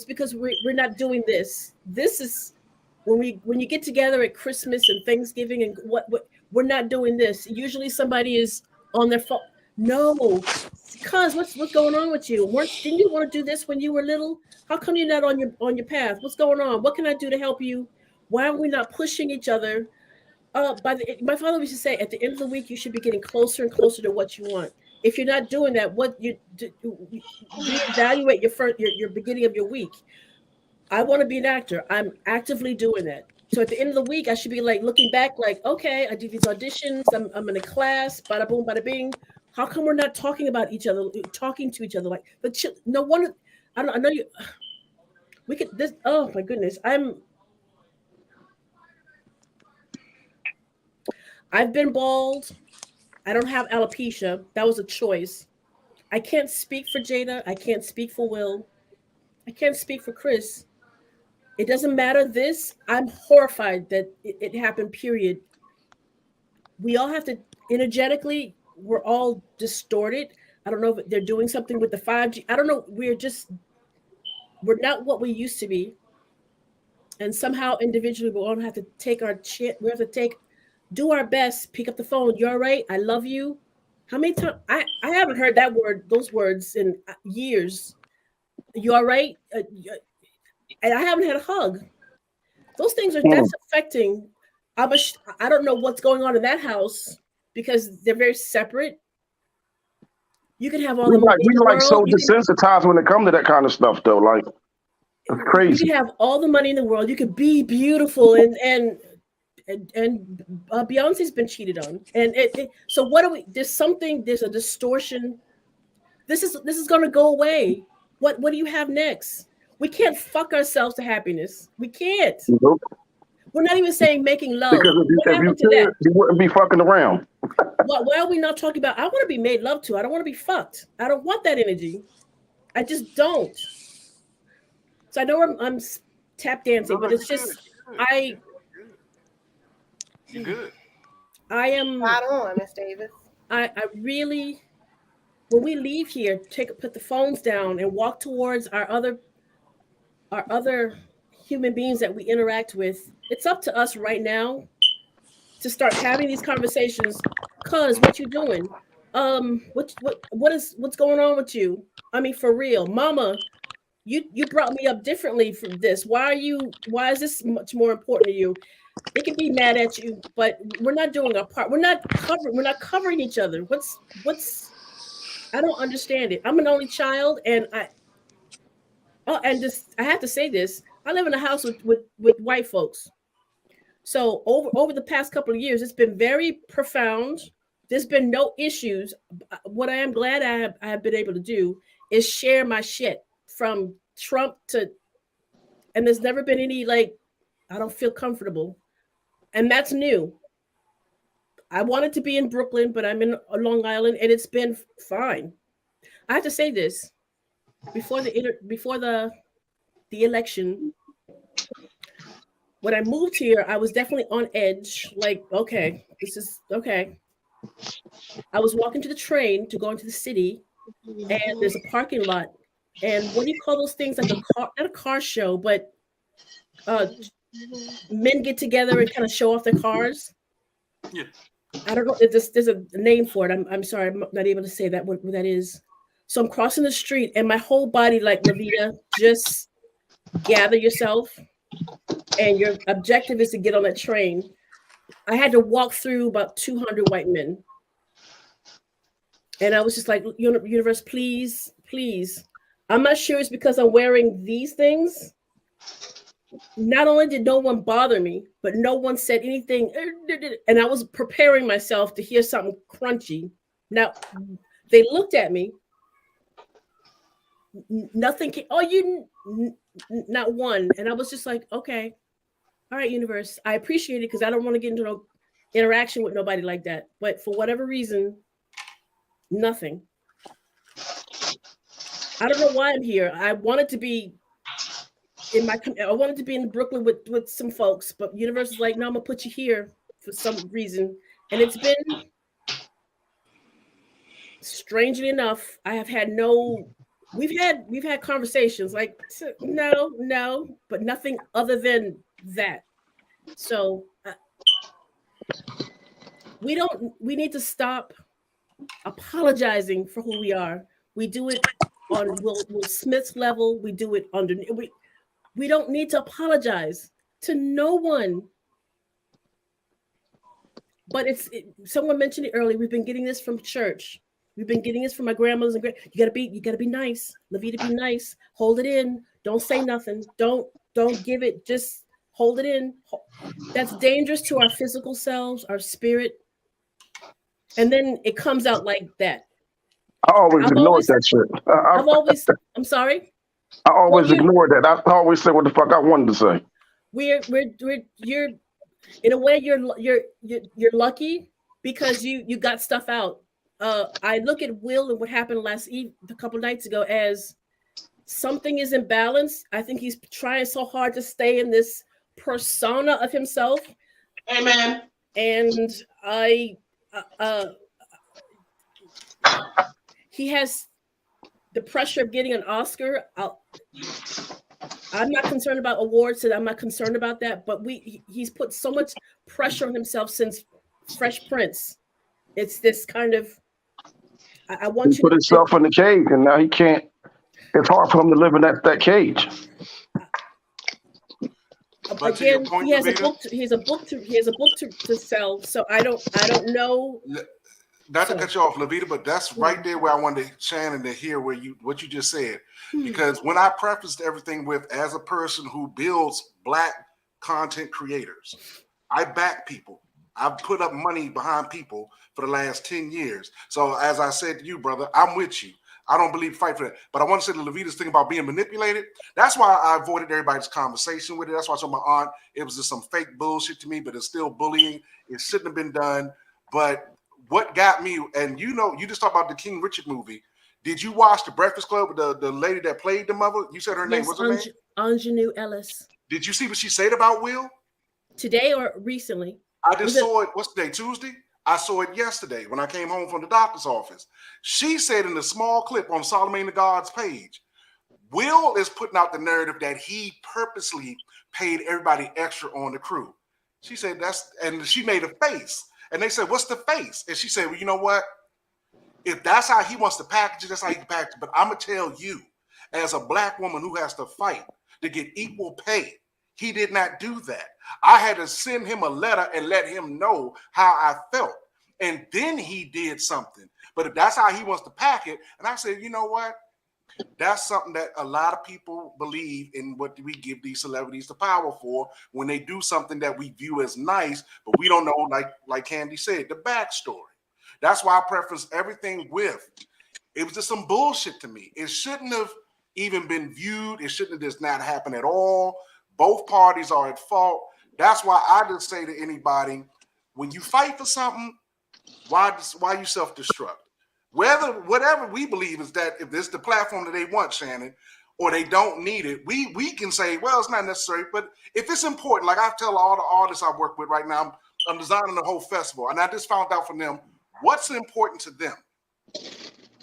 because we're not doing this. This is when you get together at Christmas and Thanksgiving, and what we're not doing this. Usually somebody is on their phone. No, cuz what's going on with you? Didn't you want to do this when you were little? How come you're not on your path? What's going on? What can I do to help you? Why are we not pushing each other? My father used to say, at the end of the week, you should be getting closer and closer to what you want. If you're not doing that, what you reevaluate your beginning of your week. I want to be an actor. I'm actively doing that. So at the end of the week, I should be like looking back, like, okay, I did these auditions. I'm in a class. Bada boom, bada bing. How come we're not talking about each other, talking to each other? Like, no one. I know you. We could this. Oh my goodness, I've been bald. I don't have alopecia. That was a choice. I can't speak for Jada. I can't speak for Will. I can't speak for Chris. It doesn't matter this. I'm horrified that it happened, period. We all have to, energetically, we're all distorted. I don't know if they're doing something with the 5G. I don't know. We're not what we used to be. And somehow individually we're gonna have to take our we have to do our best, pick up the phone. You all right? I love you. How many times I haven't heard those words in years. You all right? And I haven't had a hug. Those things that's affecting. I don't know what's going on in that house because they're very separate. You can have all the money in the world. So desensitized when it comes to that kind of stuff, though. Like, it's crazy. You can have all the money in the world. You could be beautiful, and Beyonce's been cheated on. And so what do we? There's a distortion. This is going to go away. What do you have next? We can't fuck ourselves to happiness. We can't. Nope. We're not even saying making love. Because if you could, you wouldn't be fucking around. Why are we not talking about? I want to be made love to. I don't want to be fucked. I don't want that energy. I just don't. So I know I'm tap dancing, but it's just You're good. I am spot on, Miss Davis. I really, when we leave here, put the phones down and walk towards our other human beings that we interact with. It's up to us right now to start having these conversations. Cuz, what you doing? What's going on with you? I mean, for real, Mama. You brought me up differently from this. Why is this much more important to you? They can be mad at you, but we're not doing our part. We're not covering each other. I don't understand it. I'm an only child, and I have to say this. I live in a house with white folks. So over the past couple of years, it's been very profound. There's been no issues. What I am glad I have been able to do is share my shit from Trump and there's never been any I don't feel comfortable. And that's new. I wanted to be in Brooklyn, but I'm in Long Island, and it's been fine. I have to say this before the election. When I moved here, I was definitely on edge. Like, okay, this is okay. I was walking to the train to go into the city, and there's a parking lot. And what do you call those things? Like not a car show, but men get together and kind of show off their cars. Yeah. I don't know if there's a name for it. I'm sorry, I'm not able to say that what that is. So I'm crossing the street, and my whole body, like, LaVeda, just gather yourself, and your objective is to get on that train. I had to walk through about 200 white men. And I was just like, universe, please, please. I'm not sure it's because I'm wearing these things. Not only did no one bother me, but no one said anything. And I was preparing myself to hear something crunchy. Now, they looked at me. Nothing came. Not one. And I was just like, okay. All right, universe. I appreciate it because I don't want to get into no interaction with nobody like that. But for whatever reason, nothing. I don't know why I'm here. I wanted to be in Brooklyn with some folks, but universe is like, no, I'm gonna put you here for some reason. And it's been, strangely enough, I have had we've had conversations like, no, but nothing other than that. So we need to stop apologizing for who we are. We do it on Will Smith's level. We do it under. We don't need to apologize to no one. But someone mentioned it earlier. We've been getting this from church. We've been getting this from my grandmothers and you gotta be nice. LaVeda, be nice. Hold it in. Don't say nothing. Don't give it. Just hold it in. That's dangerous to our physical selves, our spirit. And then it comes out like that. I always ignored that shit. I'm sorry. I always ignored that. I always said what the fuck I wanted to say. You're in a way you're lucky because you got stuff out. I look at Will and what happened a couple nights ago as something is imbalanced. I think he's trying so hard to stay in this persona of himself. Amen. And he has the pressure of getting an Oscar. I'm not concerned about awards, so I'm not concerned about that. But he's put so much pressure on himself since Fresh Prince. It's this kind of I want he put himself in the cage, and now he can't. It's hard for him to live in that cage. But again, to your point, he has a LaVeda, book. He has a book to sell. So I don't know. not to cut you off, LaVeda, but that's right there where I wanted Shannon to hear what you just said. Because when I prefaced everything with, as a person who builds Black content creators, I back people. I've put up money behind people for the last 10 years. So as I said to you, brother, I'm with you. I don't believe fight for that. But I want to say the LaVeda's thing about being manipulated. That's why I avoided everybody's conversation with it. That's why I told my aunt it was just some fake bullshit to me, but it's still bullying. It shouldn't have been done. But what got me, and you just talked about the King Richard movie. Did you watch The Breakfast Club with the lady that played the mother? You said her name. What's her name? Ingenue Ellis. Did you see what she said about Will? Today or recently? I just saw it. What's the day? Tuesday? I saw it yesterday when I came home from the doctor's office. She said in a small clip on Solomon the God's page, Will is putting out the narrative that he purposely paid everybody extra on the crew. She said and she made a face. And they said, what's the face? And she said, well, you know what? If that's how he wants to package it, that's how he can package it. But I'm going to tell you, as a Black woman who has to fight to get equal pay, he did not do that. I had to send him a letter and let him know how I felt. And then he did something. But if that's how he wants to pack it, and I said, you know what? That's something that a lot of people believe in, what we give these celebrities the power for when they do something that we view as nice, but we don't know, like Candy said, the backstory. That's why I preface everything with, it was just some bullshit to me. It shouldn't have even been viewed. It shouldn't have just not happened at all. Both parties are at fault. That's why I just say to anybody, when you fight for something, why you self-destruct? Whatever we believe is that if this is the platform that they want, Shannon, or they don't need it, we can say, well, it's not necessary. But if it's important, like I tell all the artists I work with right now, I'm designing the whole festival, and I just found out from them what's important to them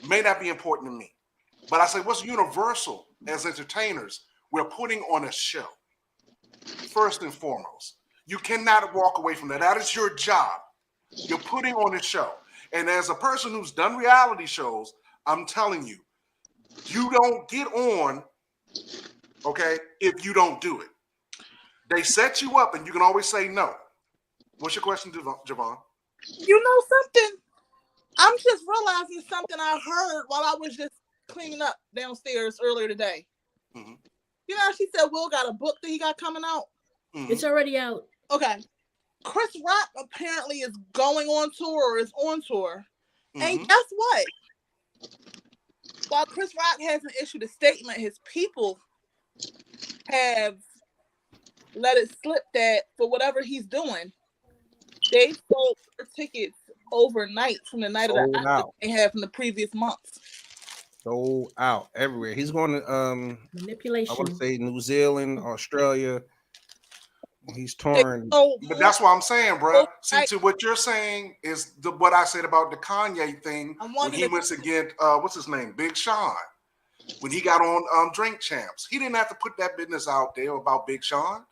may not be important to me. But I say, what's universal as entertainers? We're putting on a show. First and foremost, you cannot walk away from that. That is your job. You're putting on a show. And as a person who's done reality shows, I'm telling you, you don't get on, okay, if you don't do it. They set you up and you can always say no. What's your question, JaVonn? You know something? I'm just realizing something I heard while I was just cleaning up downstairs earlier today. Mm-hmm. You know, she said Will got a book that he got coming out. Mm-hmm. It's already out. Okay. Chris Rock apparently is going on tour or is on tour. Mm-hmm. And guess what? While Chris Rock hasn't issued a statement, his people have let it slip that for whatever he's doing, they sold their tickets overnight from the night of the concert they had from the previous months. Sold out everywhere. He's going to manipulation. I want to say New Zealand, Australia. He's torn. But that's what I'm saying, bro. See, to what you're saying is what I said about the Kanye thing when he went against what's his name, Big Sean, when he got on Drink Champs. He didn't have to put that business out there about Big Sean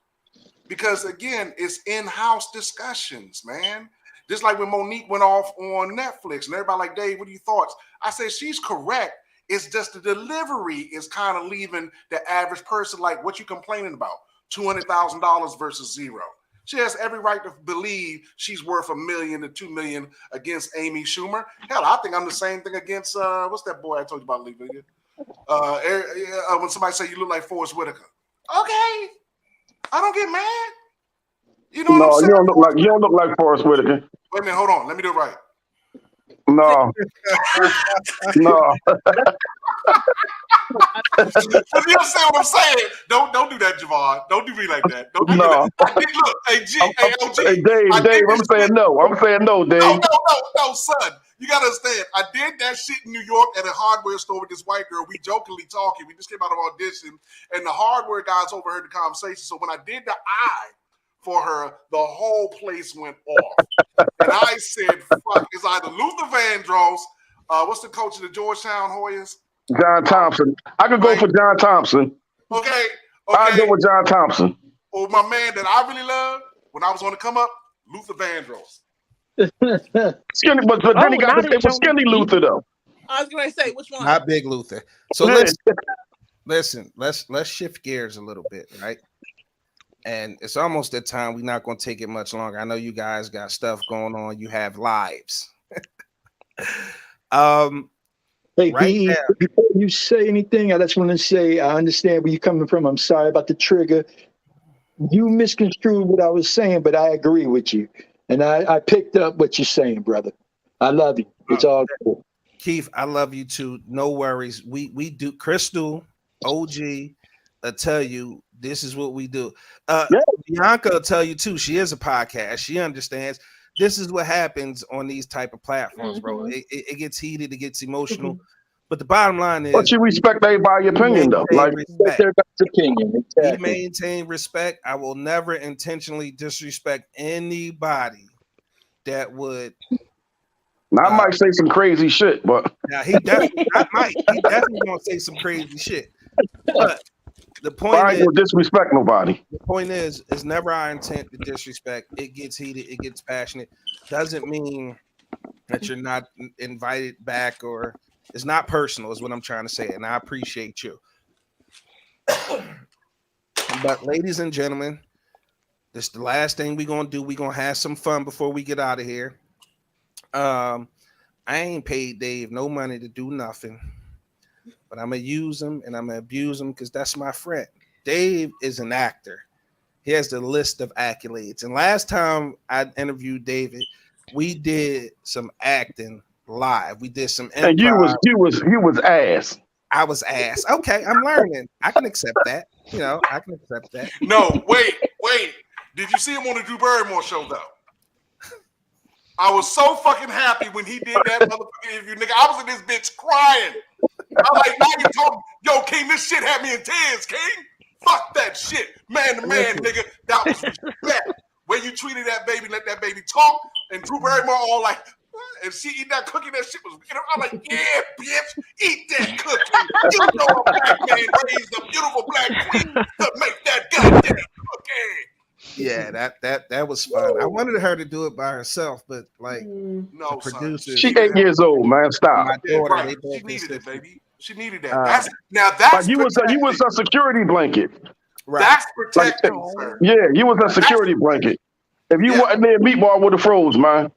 because again, it's in-house discussions, man. Just like when Monique went off on Netflix and everybody like, Dave, what are your thoughts? I said she's correct. It's just the delivery is kind of leaving the average person like, what you complaining about? $200,000 versus zero. She has every right to believe she's worth $1 million to $2 million against Amy Schumer. Hell, I think I'm the same thing against what's that boy I told you about, LaVeda? When somebody say you look like Forrest Whitaker. Okay, I don't get mad. You know what I'm saying? You don't look like Forrest Whitaker. Wait a minute, hold on. Let me do it right. No. No. But you understand what I'm saying? Don't do that, Javon. Don't do me like that. Don't do me No. like that. I did look, hey OG. Hey, Dave, I'm saying no. I'm saying no, Dave. No, son. You gotta understand. I did that shit in New York at a hardware store with this white girl. We jokingly talking. We just came out of audition, and the hardware guys overheard the conversation. So when I did the eye for her, the whole place went off. And I said, fuck, it's either Luther Vandross, what's the coach of the Georgetown Hoyas? John Thompson. I could go for John Thompson. Okay. I'll go with John Thompson. Or my man that I really love when I was on the come up, Luther Vandross. Skinny, but then he got it was Skinny Luther though. I was going to say, which one? Not Big Luther. So listen, let's shift gears a little bit, right? And it's almost that time. We're not going to take it much longer. I know you guys got stuff going on. You have lives. Hey, right B, now, before you say anything, I just want to say I understand where you're coming from. I'm sorry about the trigger. You misconstrued what I was saying, but I agree with you. And I picked up what you're saying, brother. I love you. It's all cool. Keith, I love you too. No worries. We do. Crystal, OG, I'll tell you, this is what we do. Bianca will tell you too. She is a podcast. She understands. This is what happens on these type of platforms, bro. It gets heated, it gets emotional. But the bottom line is, but you respect everybody's opinion, though. Like their opinion. Exactly. We maintain respect. I will never intentionally disrespect anybody that would. Now, I might say some crazy shit, but now he definitely gonna say some crazy shit. But the point I ain't gonna disrespect nobody. The point is, it's never our intent to disrespect. It gets heated, it gets passionate. Doesn't mean that you're not invited back, or it's not personal, is what I'm trying to say. And I appreciate you. But ladies and gentlemen, this is the last thing we're gonna do. We're gonna have some fun before we get out of here. I ain't paid Dave no money to do nothing. But I'm gonna use him and I'm gonna abuse him because that's my friend. Dave is an actor. He has the list of accolades. And last time I interviewed David, we did some acting live. We did some improv. And you was ass. I was ass. Okay, I'm learning. I can accept that. You know, I can accept that. No, wait. Did you see him on the Drew Barrymore show though? I was so fucking happy when he did that motherfucking interview, nigga. I was in this bitch crying. I'm like, now you told me, yo, King, this shit had me in tears, King. Fuck that shit. Man to man, nigga. That was respect. When you treated that baby, let that baby talk, and Drew Barrymore all like, and she eat that cookie, that shit was, you know, I'm like, yeah, bitch, eat that cookie. You know a black man raised a beautiful black queen to make that goddamn cookie. Yeah, that was fun. I wanted her to do it by herself, but like no, producers. She 8 years old, man. Stop. My daughter, Right. they She needed it, baby. She needed that. Like That's you was a security blanket. Right. That's protecting, sir. Yeah, you was a security blanket. If you wasn't there, Meatball would have froze, man.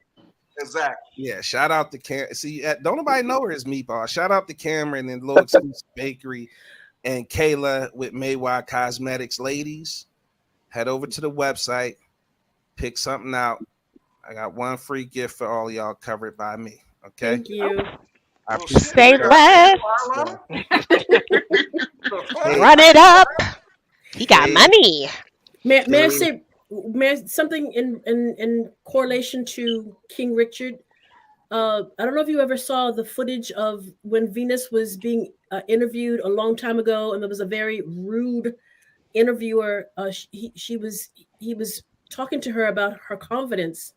Exactly. Yeah, shout out to Cameron. See, don't nobody know her as Meatball. Shout out to Cameron and Little Exclusive Bakery and Kayla with Maywa Cosmetics. Ladies, head over to the website, pick something out. I got one free gift for all y'all covered by me. Okay. Thank you. I appreciate Say that. less. Run it up. He got money. May I say something in correlation to King Richard? I don't know if you ever saw the footage of when Venus was being interviewed a long time ago, and there was a very rude interviewer. He was talking to her about her confidence,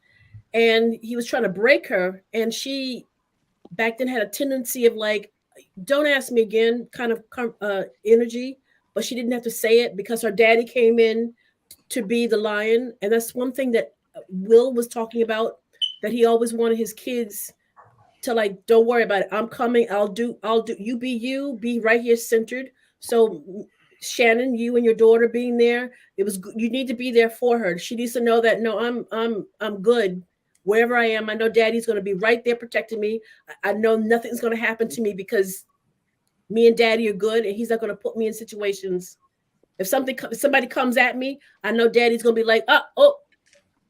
and he was trying to break her, and she back then had a tendency of like, don't ask me again kind of energy, but she didn't have to say it because her daddy came in to be the lion. And that's one thing that Will was talking about, that he always wanted his kids to like, don't worry about it. I'm coming. I'll do, you be right here centered. So Shannon, you and your daughter being there, you need to be there for her. She needs to know that, no, I'm good. Wherever I am, I know daddy's going to be right there protecting me. I know nothing's going to happen to me because me and daddy are good, and he's not going to put me in situations. If somebody comes at me, I know daddy's going to be like, oh,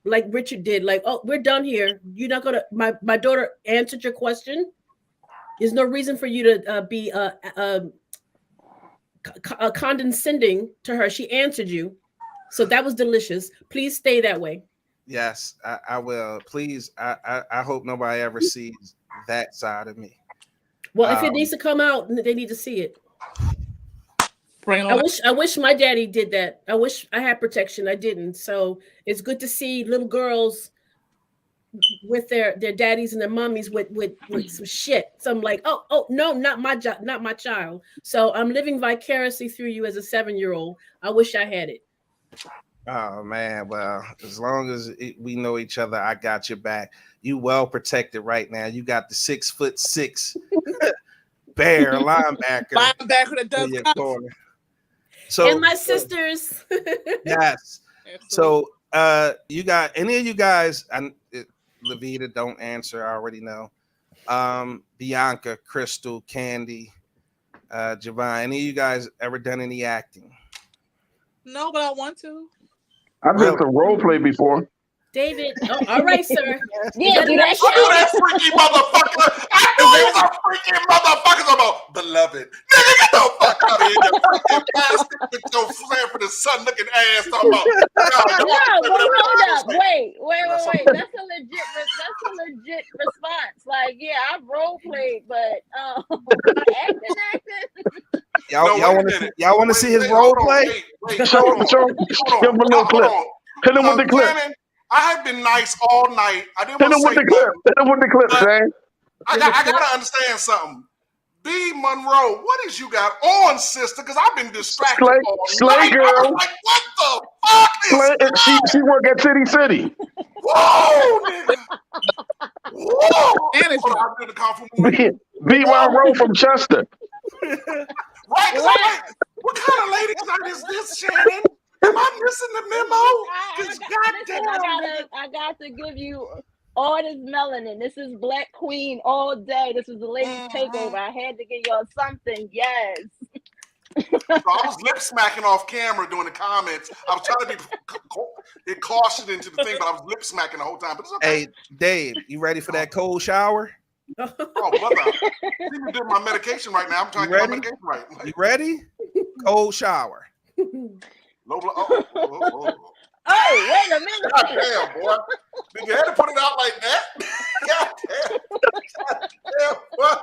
like Richard did, like, oh, we're done here. You're not going to, my daughter answered your question. There's no reason for you to be condescending to her. She answered you, so that was delicious. Please stay that way. Yes, I will. Please, I hope nobody ever sees that side of me. Well, if it needs to come out, they need to see it. I wish my daddy did that. I wish I had protection. I didn't. So it's good to see little girls with their daddies and their mommies with some shit. So I'm like, oh no, not my child. So I'm living vicariously through you as a 7-year-old. I wish I had it. Oh man, well, as long as we know each other, I got your back. You well protected right now. You got the 6'6" bear linebacker that does in your come. corner. So, and my sisters. Yes. So you got any of you guys, and LaVeda, don't answer, I already know. Bianca, Crystal, Candy, Javon, any of you guys ever done any acting? No, but I want to. I've done some role play before. David, all right, sir. Yeah, do that I knew that freaky motherfucker. I knew he was a freaky motherfucker. I'm about, beloved. Nigga, get the fuck out of here, you fucking bastard with your Sanford and Son looking ass. Talking about, hold up. Wait. That's a legit response. Like, yeah, I've role played, but acting. Y'all want to see his role play? Show him a little clip. Hit him with the clip. I have been nice all night. I didn't Hit want him to with say the clip. Hit him with the clip, Shane. I gotta understand something. B. Monroe, what is you got on, sister? Because I've been distracted all Slay night. girl. I was like, what the fuck is that? She work at City. Whoa, nigga. Whoa. B.Y. Rowe from Chester. Right? 'Cause I'm like, what kind of ladies night is this, Shannon? Am I missing the memo? I got to give you all this melanin. This is Black Queen all day. This is the ladies takeover. I had to give y'all something. Yes. So I was lip smacking off camera doing the comments. I was trying to be cautioned into the thing, but I was lip smacking the whole time. But it's okay. Hey, Dave, you ready for that cold shower? Oh, brother. I even did my medication right now. I'm trying to get my medication right. You ready? Cold shower. Low blood. Oh, wait a minute. God damn, boy. Did you have to put it out like that? God damn. God damn, boy.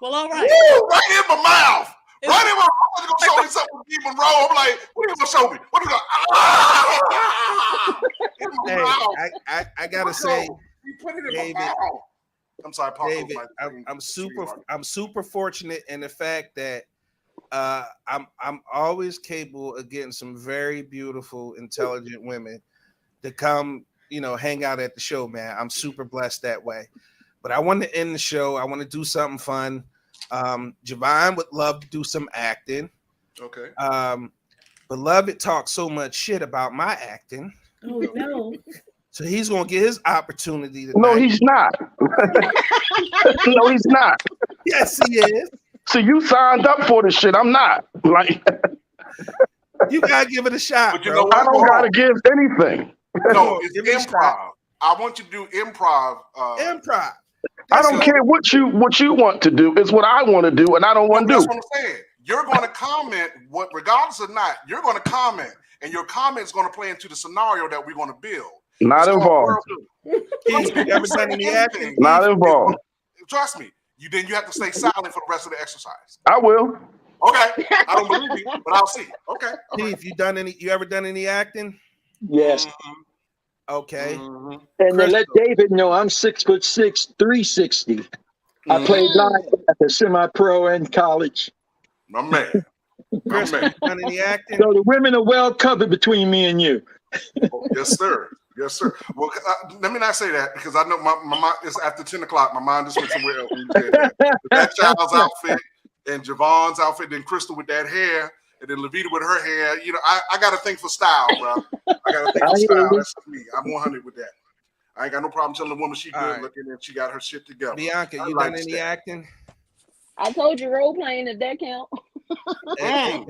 Well, all right. Woo, right in my mouth. Right in my mouth. I'm going to show you something with D. Monroe. I'm like, what are you going to show me? What are you going to Hey, I got to say, you put it in David, my mouth. I'm sorry, Papa. David, I'm super fortunate in the fact that I'm always capable of getting some very beautiful, intelligent women to come, hang out at the show, man. I'm super blessed that way. But I want to end the show. I want to do something fun. Javon would love to do some acting. Okay. Beloved talks so much shit about my acting. Oh no. So he's gonna get his opportunity tonight. No, he's not. No, he's not. Yes, he is. So you signed up for this shit. I'm not. Like, you gotta give it a shot. But you bro. know what? I don't gotta give anything. No, it's improv. I want you to do improv. Improv. I don't care what you want to do. It's what I want to do, and I don't want to do. That's what I'm saying. You're going to comment, regardless or not, you're going to comment, and your comment is going to play into the scenario that we're going to build. Not involved. You ever done any acting? Not involved. Trust me. Then you have to stay silent for the rest of the exercise. I will. Okay. I don't believe you, but I'll see. Okay. Keith, you ever done any acting? Yes. Okay. And to let David know, I'm 6'6", 360. I played live at the semi-pro and college. My man. Chris, done any acting? So the women are well covered between me and you. Yes, sir. Yes, sir. Well, let me not say that because I know my mind is after 10 o'clock. My mind just went somewhere else. When you said that child's outfit and Javon's outfit, then Crystal with that hair, and then LaVeda with her hair. I got to think for style, bro. I got to think for style. That's me. I'm 100 with that. I ain't got no problem telling the woman she good looking and she got her shit together. Bianca, you done any acting? I told you role playing, if that count. You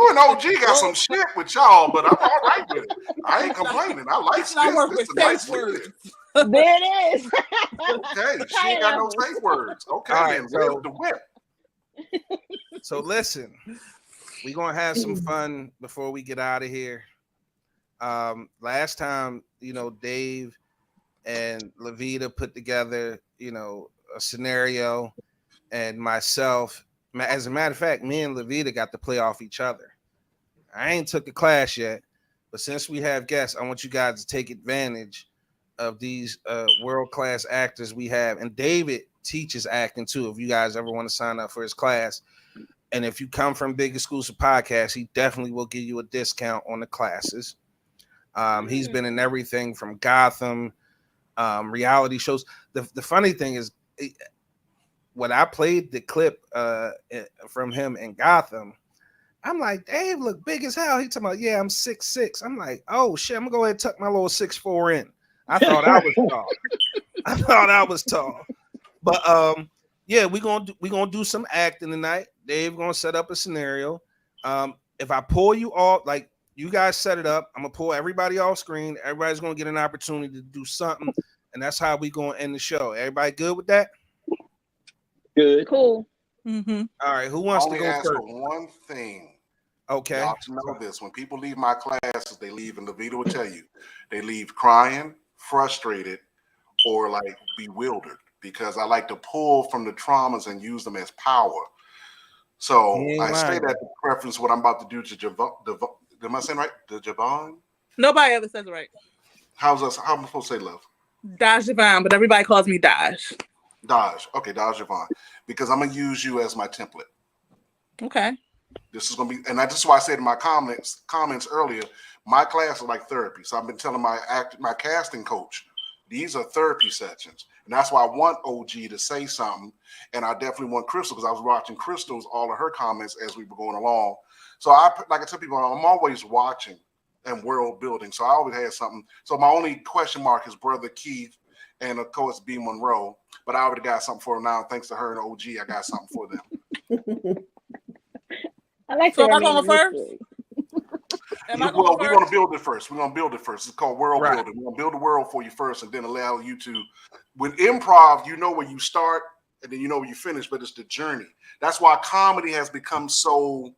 and OG got some shit with y'all, but I'm all right with it. I ain't complaining. I like this. This is a nice words. There it is. Okay, she ain't got no safe words. Okay, All then right, where's the whip? So listen, we're gonna have some fun before we get out of here. Last time, Dave and LaVeda put together, a scenario, and myself. As a matter of fact, me and LaVeda got to play off each other. I ain't took the class yet, but since we have guests, I want you guys to take advantage of these world-class actors we have. And David teaches acting too. If you guys ever want to sign up for his class, and if you come from Big Exclusive Podcast, he definitely will give you a discount on the classes. He's been in everything from Gotham, reality shows. The funny thing is, when I played the clip from him in Gotham, I'm like, Dave look big as hell. He talking about, yeah, I'm 6'6". I'm like, oh shit, I'm gonna go ahead and tuck my little 6'4" in. I thought I was tall. But yeah, we're gonna do some acting tonight. Dave gonna set up a scenario. If I pull you off, like you guys set it up, I'm gonna pull everybody off screen. Everybody's gonna get an opportunity to do something, and that's how we gonna end the show. Everybody good with that? Good. Cool. Mm-hmm. All right, who wants to Only go ask first? for one thing. Okay. Y'all should know this. When people leave my classes, they leave, and LaVeda will tell you, they leave crying, frustrated, or like bewildered, because I like to pull from the traumas and use them as power. So I say that to reference what I'm about to do to DaJavonn. Am I saying right? DaJavonn? Nobody ever says it right. How am I supposed to say love? DaJavonn, but everybody calls me Daj. Daj. Okay, DaJavonn. Because I'm gonna use you as my template. Okay. This is gonna be, and that's why I said in my comments earlier, my class is like therapy. So I've been telling my casting coach, these are therapy sessions, and that's why I want OG to say something, and I definitely want Crystal, because I was watching Crystal's all of her comments as we were going along. So like I tell people, I'm always watching and world building. So I always had something. So my only question mark is Brother Keith and of course B Monroe, but I already got something for them now. Thanks to her and OG, I got something for them. I like so that. am I going first? Well, we're going to build it first. We're going to build it first. It's called world building. We're going to build the world for you first, and then allow you to. With improv, you know where you start, and then you know where you finish, but it's the journey. That's why comedy has become so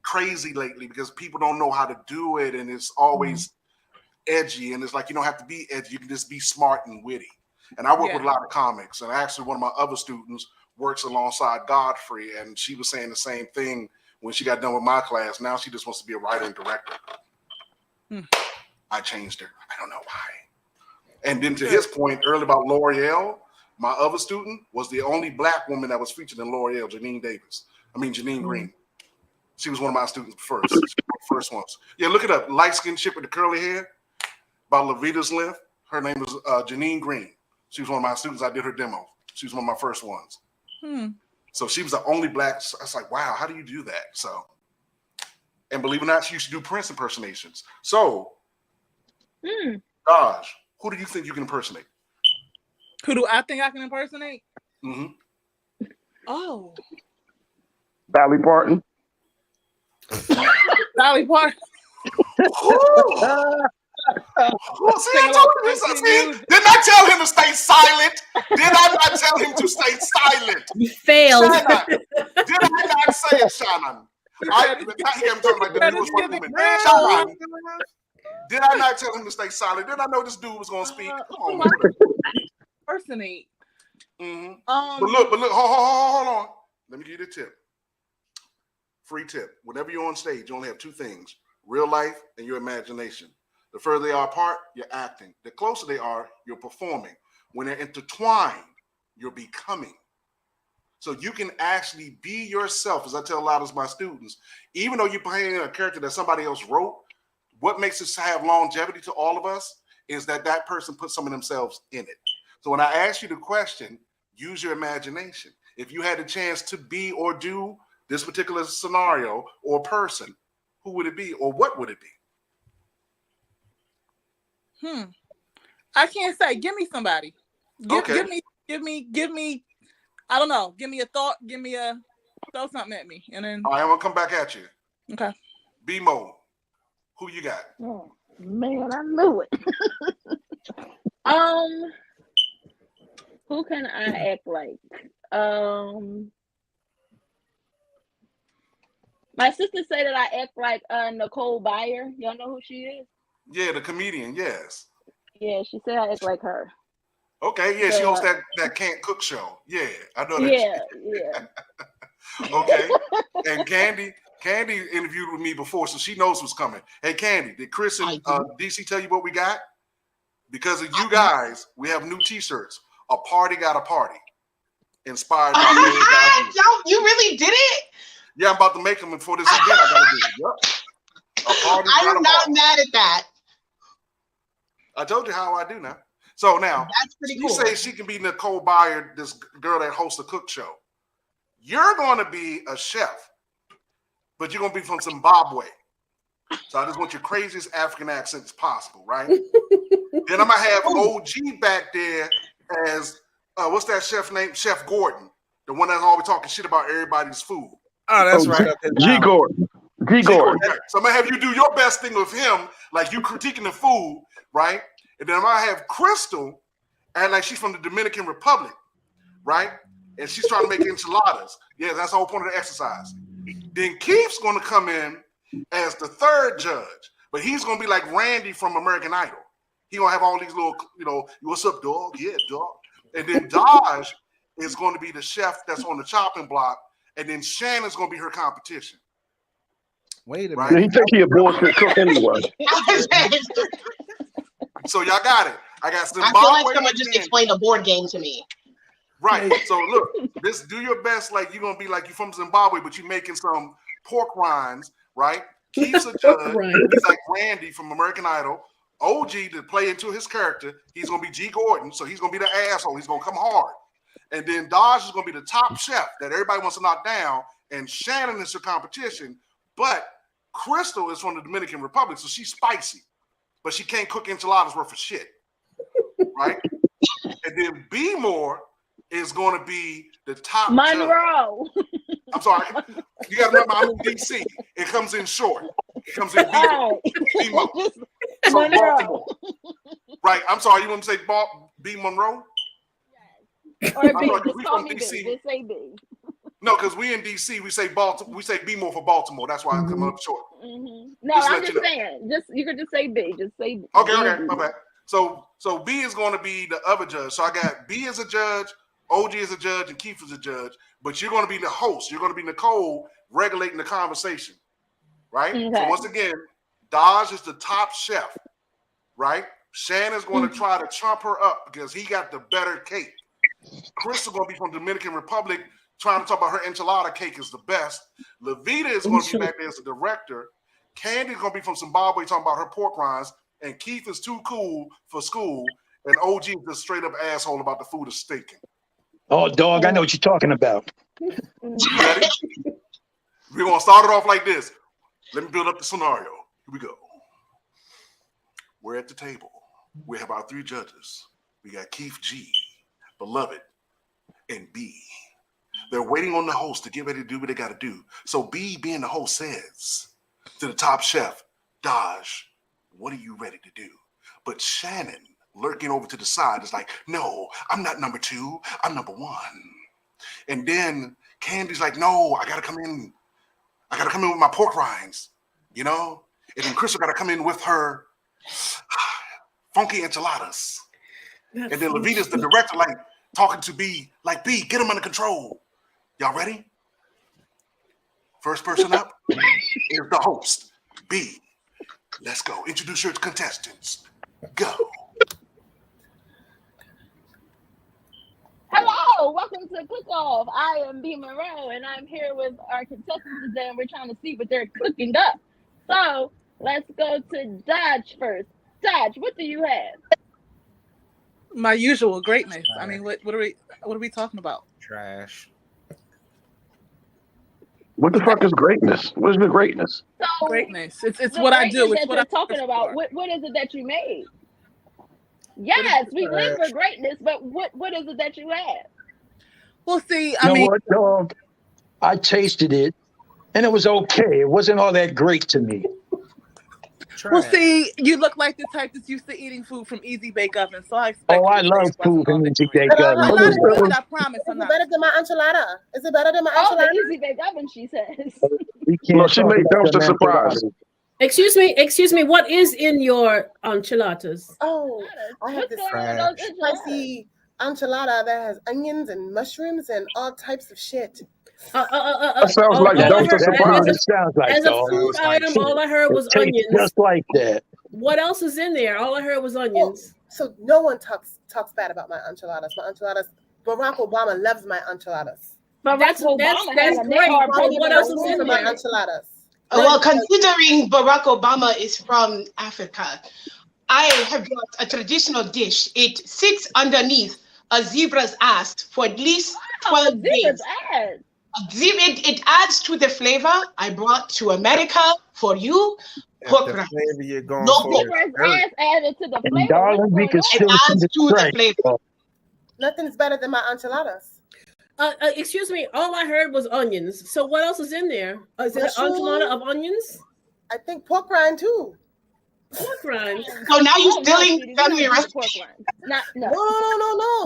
crazy lately, because people don't know how to do it, and it's always edgy, and it's like you don't have to be edgy. You can just be smart and witty. And I work with a lot of comics, and actually one of my other students works alongside Godfrey, and she was saying the same thing when she got done with my class. Now she just wants to be a writer and director. I changed her. I don't know why. And then to his point earlier about L'Oreal, my other student was the only Black woman that was featured in L'Oreal, Janine Green. She was one of my students first. First ones. Yeah, look it up. Light-skinned chick with the curly hair, about LaVeda's length. Her name was Janine Green. She was one of my students. I did her demo. She was one of my first ones. So she was the only Black. I was like, wow, how do you do that? So, and believe it or not, she used to do Prince impersonations. So, Daj, who do you think you can impersonate? Who do I think I can impersonate? Oh, Dolly Parton. Dolly Parton. See, I told you this. Didn't I tell him to stay silent? Did I not tell him to stay silent? You failed. Shannon, did I not say it, Shannon? I hear him talking like the newest white woman. Shannon, did I not tell him to stay silent? Did I know this dude was going to speak? Come on, man. Impersonate. But look, hold on. Let me give you the tip. Free tip. Whenever you're on stage, you only have two things: real life and your imagination. The further they are apart, you're acting. The closer they are, you're performing. When they're intertwined, you're becoming. So you can actually be yourself, as I tell a lot of my students. Even though you're playing a character that somebody else wrote, what makes us have longevity to all of us is that that person put some of themselves in it. So when I ask you the question, use your imagination. If you had a chance to be or do this particular scenario or person, who would it be or what would it be? I can't say. Give me somebody. Give me. I don't know. Give me a thought. Give me a throw something at me, and then All right, I'm gonna come back at you. Okay. B-Mo, who you got? Oh, man, I knew it. Who can I act like? My sister said that I act like Nicole Byer. Y'all know who she is? Yeah, the comedian. Yes. Yeah, she said I act like her. Okay. Yeah, she hosts that Can't Cook show. Yeah, I know that. Yeah. Okay. And Candy interviewed with me before, so she knows what's coming. Hey, Candy, did Chris and DC tell you what we got? Because of you guys, we have new T-shirts. A party got a party. Inspired by You really did it? Yeah, I'm about to make them for this event. I gotta do it. Yep. A party got a I'm not party. mad at that. I told you how I do now. So now, That's pretty you cool. say she can be Nicole Byer, this girl that hosts a cook show. You're going to be a chef, but you're going to be from Zimbabwe. So I just want your craziest African accent as possible, right? Then I'm going to have OG back there as, what's that chef name? Chef Gordon, the one that's always talking shit about everybody's food. Oh, that's right. G Gordon. G Gordon. Right. So I'm going to have you do your best thing with him, like you critiquing the food, right? And then I'm going to have Crystal, and like she's from the Dominican Republic, right? And she's trying to make enchiladas. Yeah, that's the whole point of the exercise. Then Keith's going to come in as the third judge, but he's going to be like Randy from American Idol. He's going to have all these little, what's up, dog? Yeah, dog. And then Daj is going to be the chef that's on the chopping block, and then Shannon's going to be her competition. Wait a Right? He think he a bullshit cook anyway. So y'all got it. I got Zimbabwe. I feel like someone just explained a board game to me. Right. So look, do your best like you're gonna be like you from Zimbabwe, but you're making some pork rinds, right? Keith's a judge. He's like Randy from American Idol. OG to play into his character, he's gonna be G Gordon, so he's gonna be the asshole. He's gonna come hard. And then Dodge is gonna be the top chef that everybody wants to knock down, and Shannon is her competition. But Crystal is from the Dominican Republic, so she's spicy, but she can't cook enchiladas worth of shit, right? And then B More is going to be the top Monroe. judge. I'm sorry, you got to remember I'm in DC. It comes in short. It comes in B More. So Baltimore. Right. I'm sorry. You want to say B Monroe? Yes. Or B. Sorry, Just we call from me B. DC. Just say B. No, because we in DC, we say Baltimore. We say B More for Baltimore. That's why I'm coming up short. Mm-hmm. No, Just I'm let just you know. saying. You could just say B. Just say B. Okay, my bad. So B is going to be the other judge. So I got B as a judge, OG is a judge, and Keith is a judge. But you're going to be the host. You're going to be Nicole regulating the conversation, right? Okay. So once again, Dodge is the top chef, right? Shannon's going to try to trump her up because he got the better cake. Chris is going to be from Dominican Republic, trying to talk about her enchilada cake is the best. LaVeda is going to be back there as a director. Candy's going to be from Zimbabwe, talking about her pork rinds. And Keith is too cool for school. And OG is just straight up asshole about the food is stinking. Oh, dog, I know what you're talking about. You ready? We're going to start it off like this. Let me build up the scenario. Here we go. We're at the table. We have our three judges. We got Keith G, Beloved, and B. They're waiting on the host to get ready to do what they got to do. So B, being the host, says to the top chef, Daj, what are you ready to do? But Shannon, lurking over to the side, is like, no, I'm not number 2. I'm number 1. And then Candy's like, no, I got to come in. I got to come in with my pork rinds, And then Crystal got to come in with her funky enchiladas. And then LaVeda's the director, like, talking to B, like, B, get him under control. Y'all ready? First person up is the host, B. Let's go. Introduce your contestants. Go. Hello, welcome to Cook Off. I am B Monroe, and I'm here with our contestants today, and we're trying to see what they're cooking up. So let's go to Dodge first. Dodge, what do you have? My usual greatness. I mean, what are we talking about? Trash. What the fuck is greatness? What is the greatness? So greatness. It's what I do. It's that what you're I'm talking about. What is it that you made? Yes, we live for greatness, but what is it that you have? Well, see, I mean, what, dog? I tasted it, and it was okay. It wasn't all that great to me. Well, see, you look like the type that's used to eating food from Easy Bake Oven, so I expect. Oh, I love food from Easy Bake Oven. I'm not against it, I promise. Is it better than my enchilada? Is it better than my Oh, enchilada? the Easy Bake Oven, she says. No, she made dumpster surprise. Excuse me. What is in your enchiladas? Oh, I have this spicy enchilada that has onions and mushrooms and all types of shit. That sounds like dumpster surprise. It sounds like As a food item, all I heard was onions. Just like that. What else is in there? All I heard was onions. So no one talks bad about my enchiladas. My enchiladas. Barack Obama loves my enchiladas. That's great. What else is in my there? enchiladas? Well, considering Barack Obama is from Africa, I have got a traditional dish. It sits underneath a zebra's ass for at least 12 days. It adds to the flavor I brought to America for you. Pork rice. You're going No for pork. Ass added to the flavor. Darling, we can still It adds see to the the track. flavor. Nothing's better than my enchiladas. Excuse me. All I heard was onions. So what else is in there? Is it an enchilada of onions? I think pork rind too. Pork rind. So now you're stealing family recipe. No. No.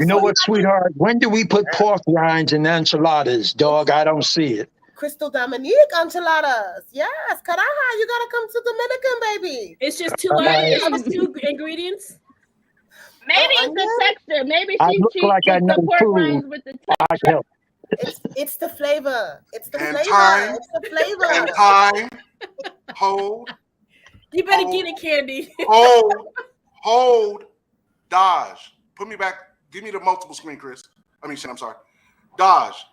You know what, sweetheart? When do we put pork rinds in enchiladas, dog? I don't see it. Crystal Dominique enchiladas. Yes, Caraja, you gotta come to Dominican, baby. It's just two items, two ingredients. Maybe it's the texture. Maybe I she look like I cheats know the pork food. rinds with the I texture. help. It's the flavor. It's the And flavor. time. It's the flavor. And time. Hold. You better get it, Candy. Hold. Dodge. Put me back. Give me the multiple screen, Chris. I'm sorry. Dodge.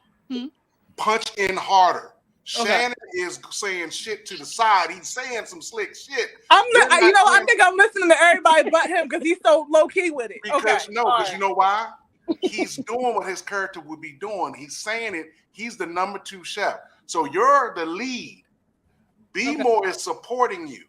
Punch in harder. Shannon is saying shit to the side. He's saying some slick shit. I think I'm listening to everybody but him because he's so low key with it. Because you know why? He's doing what his character would be doing. He's saying it. He's the number 2 chef. So you're the lead. B-More is supporting you.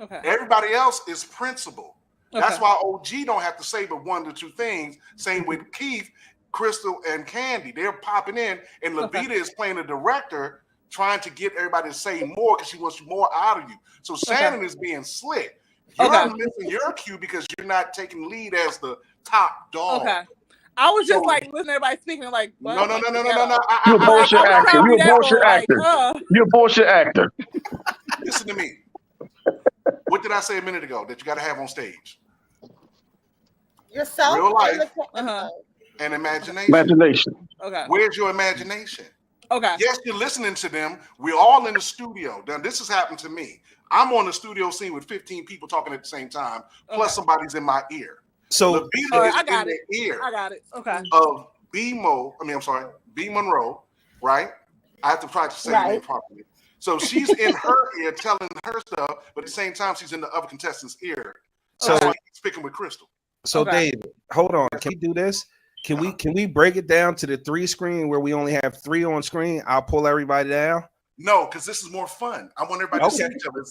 Okay. Everybody else is principal. That's why OG don't have to say but 1 to 2 things. Same with Keith, Crystal, and Candy. They're popping in, and LaVeda is playing the director, trying to get everybody to say more because she wants more out of you. So Shannon is being slick. You're missing your cue because you're not taking lead as the top dog. Okay. I was just like listening to everybody speaking like, what? No. You're a bullshit actor. You're a bullshit actor. You're a bullshit actor. Listen to me. What did I say a minute ago that you got to have on stage? Yourself. Real life and imagination. Imagination. Okay. Where's your imagination? Okay. Yes, you're listening to them. We're all in the studio. Now, this has happened to me. I'm on the studio scene with 15 people talking at the same time, plus somebody's in my ear. So LaVeda is in the ear I got it. Okay. of B Monroe, right? I have to try to say her name properly. So she's in her ear telling her stuff, but at the same time, she's in the other contestant's ear. So he's picking with Crystal. So David, hold on. Can we do this? Can we break it down to the 3 screen where we only have 3 on screen? I'll pull everybody down. No, because this is more fun. I want everybody to see each other.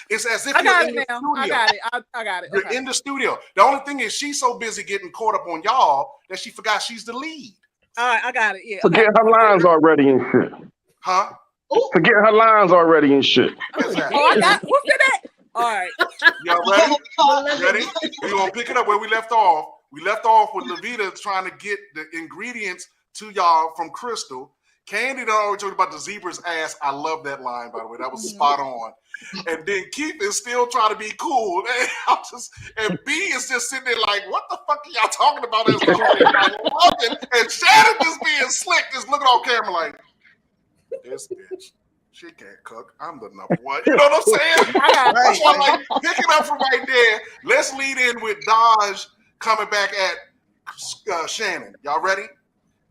It's as if I got you're in it now. the studio. I got it. I got it. You're in the studio. The only thing is she's so busy getting caught up on y'all that she forgot she's the lead. All right, I got it. Yeah. Forget her lines already and shit. Huh? Forget her lines already and shit. Oh, I got who said that? All right. Y'all ready? We're gonna pick it up where we left off. We left off with LaVeda trying to get the ingredients to y'all from Crystal. Candy done already talked about the zebra's ass. I love that line, by the way. That was spot on. And then Keith is still trying to be cool. And B is just sitting there like, what the fuck are y'all talking about? And Shannon just being slick, just looking on camera like, this bitch. She can't cook. I'm the number 1. You know what I'm saying? Right. So like, pick it up from right there. Let's lead in with Dodge coming back at Shannon. Y'all ready?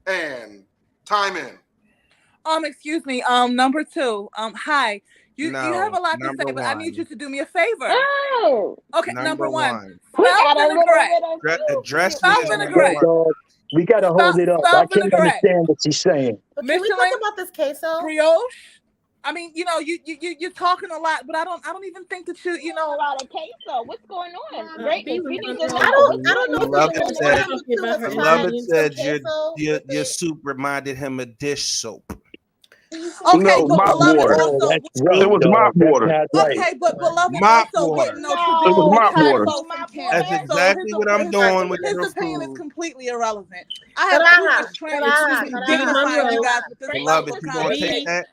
And time in. Excuse me. Number 2. Hi. You have a lot to say, but I need you to do me a favor. Oh. Okay. Number 1. Address We gotta hold it up. I can't understand what she's saying. Can we talk about this queso? Brioche. I mean, you're talking a lot, but I don't even think that you know a lot of queso. What's going on? Great. I don't know. Beloved said your soup reminded him of dish soap. Okay, No, but mop beloved water. Oh, also. that's It rough, was dog. mop That's water. not right. Okay, but beloved Mop also water. wouldn't know It was traditional mop water. info from That's Candace. So exactly what I'm doing with his your opinion is food. completely irrelevant. I have too much training to be dignifying you guys with this level Beloved, of you gonna take conversation. that?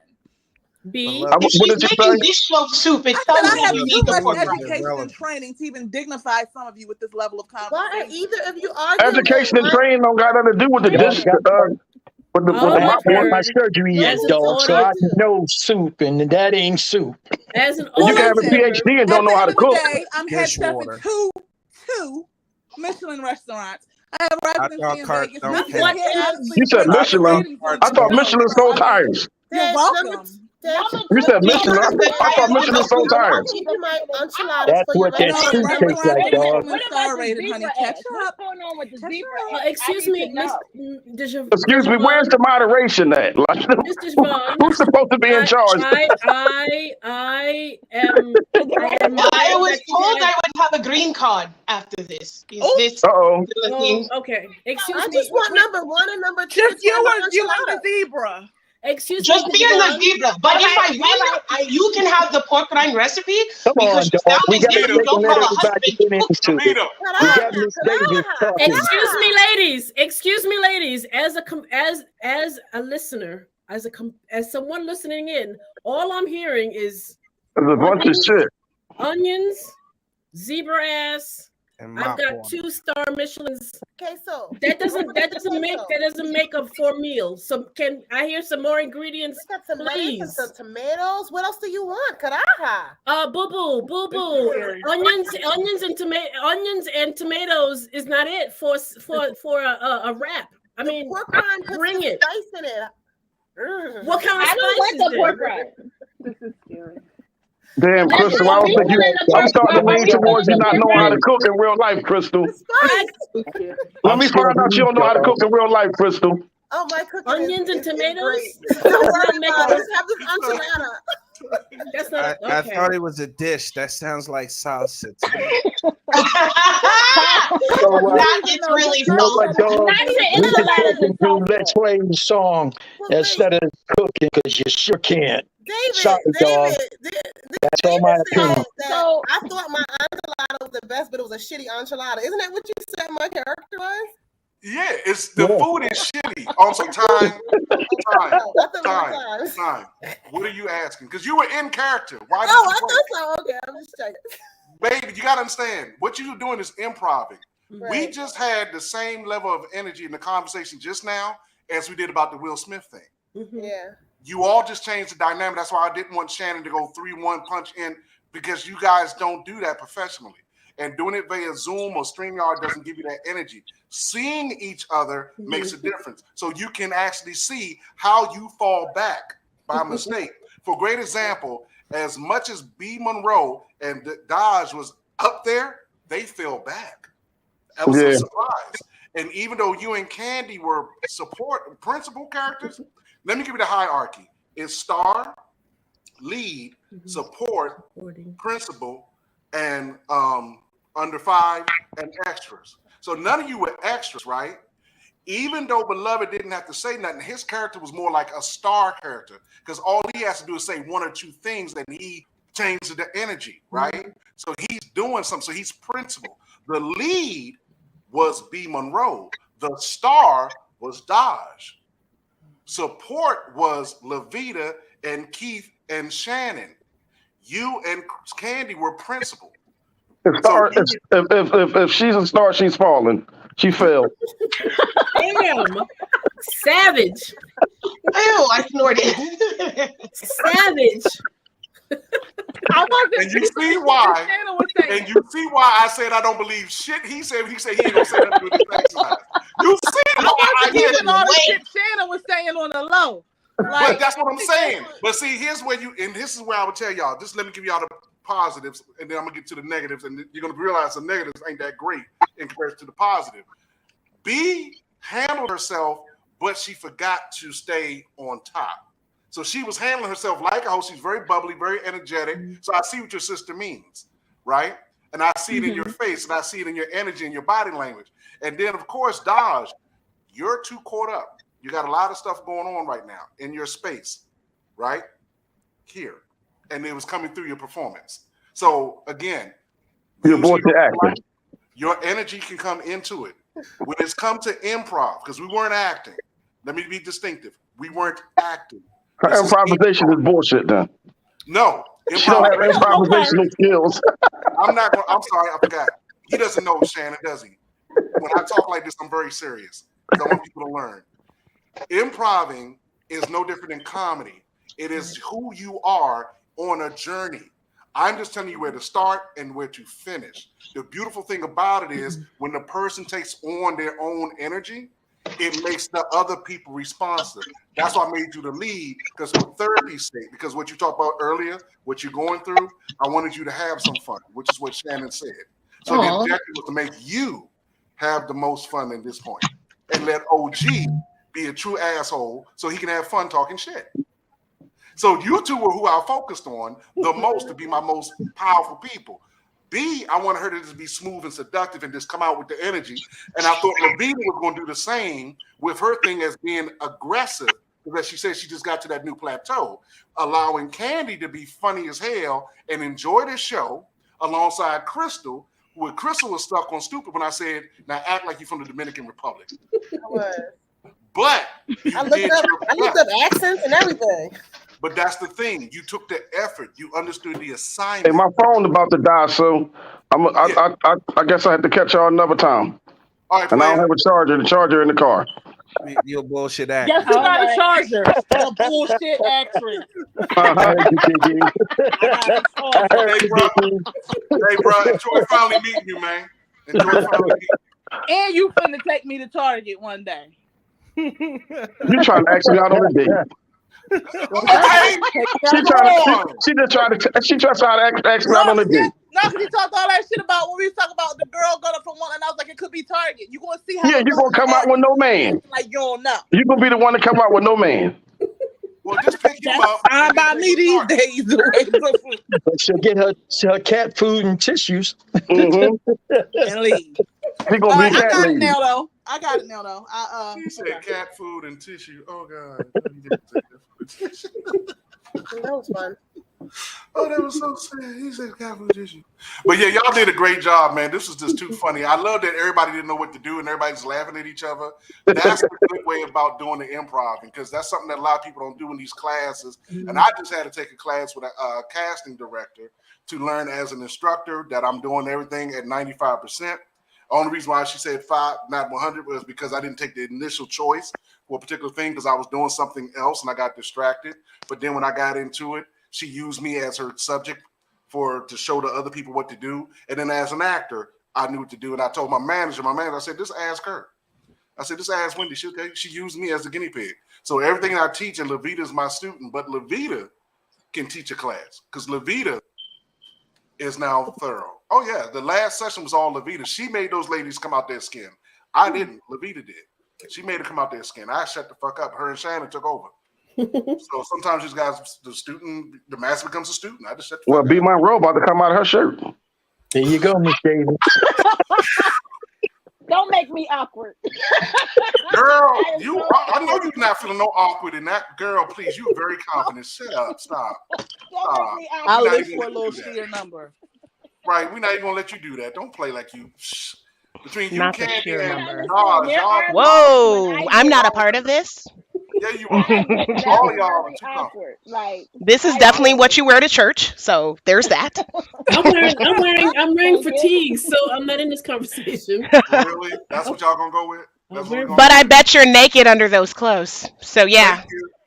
B. Beloved, What If she's did you making say? dish soap soup, it I tells said I me have you too need the much pork rind. education and irrelevant. training to even dignify some of you with this level of Why are conversation. either of you arguing with Education and training don't got nothing to do with the Y'all dish. got With the All I mop I've had water. my heard surgery No, yet, as an dog, so I auditor, know soup, and that ain't soup. as an And you can have a auditor Listen, member, PhD and at don't the know how end to of the cook. day, I'm head chef at Dishwater. two Michelin restaurants. I have I residency thought in cart Vegas. don't Nothing count. here honestly You said equates to the Michelin. ratings on I this thought show. Michelin So sold I mean, tires. you're Dave, welcome. You said Michelin. Michelin is I thought Michelin sold I'm tires. gonna give you my enchiladas That's for your what that No, soup reservation. tastes restaurants like, are dog. Michelin star rated, honey. Catch up. What's going on with the Catch zebra up. egg? I excuse need me, to Miss know. Excuse me, where's the moderation at? Like, Mr. Javon, who's supposed to be in charge? I am Well, I mindful was that you told had. I would have a green card after this. Is this Uh-oh. still a Oh, thing? okay. Excuse I me. just want number one and number two. Just to try my you and enchilada. the zebra. Excuse Just me, be in the Javon. zebra. But if I win, you can have the pork rind recipe Come because on, you dog. sound We as got if to you let don't have a everybody husband get to cook into it. We got Miss Davis talking. Excuse me, ladies. Excuse me, ladies. As a listener, as someone listening in, all I'm hearing is There's a bunch of shit. onions, zebra ass. And I've mop got water. 2-star Michelins. Okay, so That doesn't make up 4 meals. So can I hear some more ingredients, we got some lettuce and please? some tomatoes. What else do you want? Caraja. Boo. Onions and tomatoes is not it for a wrap. I mean, pork rind puts bring the it. spice in it. What kind of I don't like spices the pork then? rind. This is scary. Damn, Now, Crystal, I are don't we think you. willing to I'm talk starting to about- are lean we towards you willing to not talk knowing how to about- cook in real life, Crystal. Spice. Let me find out you don't know how to cook in real life, Crystal. Oh, my cooking Onions and is tomatoes? great. Does Don't not worry make about a- it. Just have this enchilada. That's not I okay. thought it was a dish. That sounds like salsa to me. That gets really You know what, salty. dog? Not even We can enchiladas can and do salsa. Let's Play the song instead of cooking because you sure can't. Sorry, dog. That's all my opinion. So I thought my enchilada was the best, but it was a shitty enchilada. Isn't that what you said my character was? Yeah, it's the food is shitty. Also, time. What are you asking? Because you were in character. Why? Oh, I thought so. Okay, I'm just checking. Baby, you gotta understand. What you're doing is improvising. We Right. just had the same level of energy in the conversation just now as we did about the Will Smith thing. Yeah. You all just changed the dynamic. That's why I didn't want Shannon to go 3-1 punch in because you guys don't do that professionally. And doing it via Zoom or StreamYard doesn't give you that energy. Seeing each other makes a difference. So you can actually see how you fall back by mistake. For great example, as much as B. Monroe and Dodge was up there, they fell back. That was a surprise. And even though you and Candy were principal characters, let me give you the hierarchy. It's star, lead, support, principal, and under 5 and extras. So none of you were extras, right? Even though Beloved didn't have to say nothing, his character was more like a star character because all he has to do is say 1 or 2 things and he changes the energy, right? So he's doing something. So he's principal. The lead was B. Monroe. The star was Dodge. Support was LaVeda and Keith and Shannon. You and Candy were principal. If she's a star, she's falling. She fell. Damn. Savage. Ew, I snorted. Savage. And you see why? And you see why I said I don't believe shit. He said he ain't gonna say nothing with his face. You see I why wasn't keeping all the wait. shit Shannon was saying on the low. But that's what I'm saying. But see, here's where and this is where I would tell y'all. Just let me give y'all the positives, and then I'm gonna get to the negatives, and you're gonna realize the negatives ain't that great in comparison to the positive. B handled herself, but she forgot to stay on top. So she was handling herself like a host. She's very bubbly, very energetic. So I see what your sister means, right? And I see it in your face, and I see it in your energy and your body language. And then, of course, Dodge, you're too caught up. You got a lot of stuff going on right now in your space. right? Here. And it was coming through your performance. So again, You're bullshit acting. your energy can come into it. When it's come to improv, because we weren't acting. Let me be distinctive. We weren't acting. Her improvisation is bullshit then. No. She don't have improvisational skills. I'm sorry, I forgot. He doesn't know Shannon, does he? When I talk like this, I'm very serious. Because I want people to learn. Improving is no different than comedy. It is who you are on a journey. I'm just telling you where to start and where to finish. The beautiful thing about it is when the person takes on their own energy, it makes the other people responsive. That's why I made you the lead, because for therapy's sake, because what you talked about earlier, what you're going through, I wanted you to have some fun, which is what Shannon said. So the objective was to make you have the most fun at this point and let OG be a true asshole so he can have fun talking shit. So you two were who I focused on the most to be my most powerful people. B, I wanted her to just be smooth and seductive and just come out with the energy. And I thought LaVeda was going to do the same with her thing as being aggressive, because she said she just got to that new plateau, allowing Candy to be funny as hell and enjoy the show alongside Crystal, who Crystal was stuck on stupid when I said, now act like you're from the Dominican Republic. But I looked up accents and everything. But that's the thing. You took the effort. You understood the Hey, assignment. my phone about to die, so I guess I have to catch y'all another time. All right, and I don't have a charger. The charger in the car. You're a bullshit actor. Guess who got a charger? The bullshit actress. Hey, bro, enjoy finally meeting you, man. Enjoy finally meeting you. And you finna take me to Target one day. You trying to ask me out on a date? Okay. She just trying to ask me out on a date. No, because you talked all that shit about when we was talking about the girl going up from one, and I was like, it could be Target. You gonna see how? Yeah, you gonna come out with no man. Like you don't know. You gonna be the one to come out with no man. Well, just pick him up. Fine by me these days. But she'll get her cat food and tissues. And leave. He gonna be I cat got it lady. now though. I got it now though. He said cat food and tissue. Oh God. That was fun. Oh, that was so sad. He said cat food tissue. But yeah, y'all did a great job, man. This was just too funny. I love that everybody didn't know what to do and everybody's laughing at each other. That's the good way about doing the improv, because that's something that a lot of people don't do in these classes. And I just had to take a class with a casting director to learn as an instructor that I'm doing everything at 95%. Only reason why she said 5, not 100, was because I didn't take the initial choice for a particular thing because I was doing something else and I got distracted. But then when I got into it, she used me as her subject to show the other people what to do. And then as an actor, I knew what to do. And I told my manager, I said, just ask her. I said, just ask Wendy. She used me as a guinea pig. So everything I teach, and LaVeda is my student, but LaVeda can teach a class because LaVeda is now thorough. Oh yeah, the last session was all LaVeda. She made those ladies come out their skin. I didn't. LaVeda did. She made it come out their skin. I shut the fuck up. Her and Shannon took over. So sometimes these guys, the master becomes a student. I just shut the fuck up. Well, Monroe about to come out of her shirt. There you go, Miss Davis. Don't make me awkward. Girl, I know you're not feeling no awkward in that. Girl, please, you're very confident. Shut up. Stop. I'll live for a little sheer number. Right, we're not even gonna let you do that. Don't play like you. Shh. Between you, Not the Candy, sheer and number. y'all. Whoa, I'm not a part of this. Yeah, you are. All of y'all are too awkward. Like This is definitely what you wear to church, so there's that. I'm wearing fatigues, so I'm not in this conversation. Really? That's what y'all gonna go with? That's what we're gonna But I bet you're naked under those clothes. So yeah.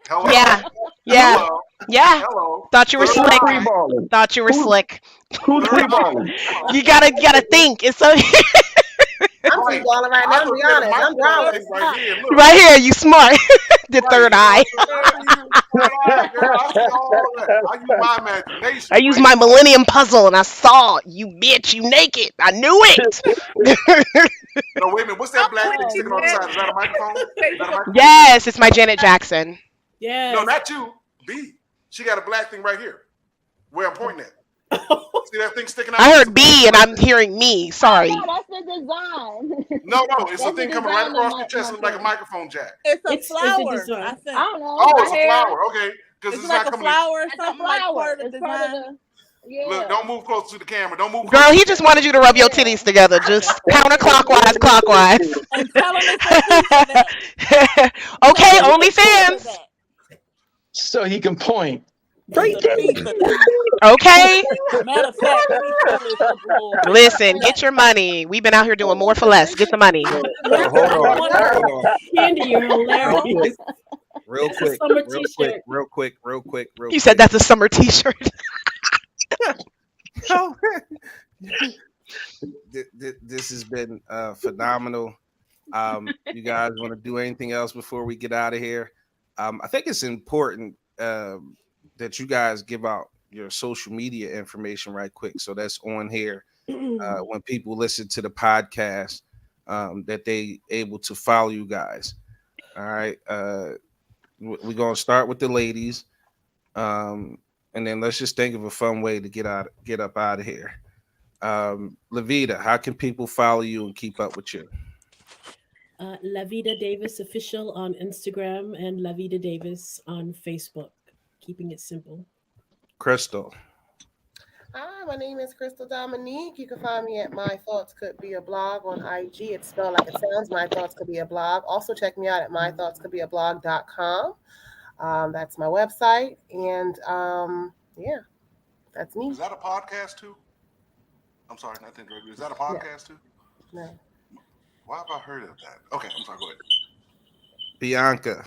Hello. Yeah. Yeah. Hello. Yeah. Hello. Thought you were slick. Thought you were slick. Who's pre-balling? You gotta think. It's so I'm pre-balling right now, to be honest. I'm grounded. right here, you smart. The third eye. I use my imagination. I used my millennium puzzle and I saw you, bitch, you naked. I knew it. No, wait a minute. What's that black thing sticking on the side? Is that a microphone? Is that a microphone? Yes, it's my Janet Jackson. Yeah. No, not you. B. She got a black thing right here. Where I'm pointing at. See that thing sticking out? I heard B and I'm hearing me. Sorry. No, that's the design. No, it's a That's thing the coming right design across of your chest, my looking like a microphone jack. It's a It's a flower. design. I think. I don't know. Oh, My it's a hair- flower. Okay. because Is it's it like not a coming. flower or It's a something like flower. part of the It's part of design? the Look, don't move close to the camera. Don't move. Girl, close he to the just camera. wanted you to rub your titties together, just counterclockwise, clockwise. And tell him it's a piece of that. Okay, Tell him it's a piece of OnlyFans. that. So he can point. It's a piece of that. Okay. Matter of fact, let me show this little thing. Listen, get your money. We've been out here doing more for less. Get the money. So hold on. Candy, you're Real hilarious. quick, real That's a quick, summer real t-shirt. quick, real quick, real quick, real You said quick. that's a summer T-shirt. This has been phenomenal. You guys want to do anything else before we get out of here? I think it's important that you guys give out your social media information right quick, so that's on here when people listen to the podcast, that they able to follow you guys. All right, we're gonna start with the ladies, and then let's just think of a fun way to get up out of here. LaVeda, how can people follow you and keep up with you? LaVeda Davis official on Instagram and LaVeda Davis on Facebook. Keeping it simple. Crystal. Hi, my name is Crystal Dominique. You can find me at My Thoughts Could Be a Blog on IG. It's spelled like it sounds. My Thoughts Could Be a Blog. Also check me out at mythoughtscouldbeablog.com. That's my website, and yeah, that's me. Is that a podcast too? I'm sorry, not to interrupt you. Is that a podcast too? No. Why have I heard of that? Okay, I'm sorry. Go ahead. Bianca.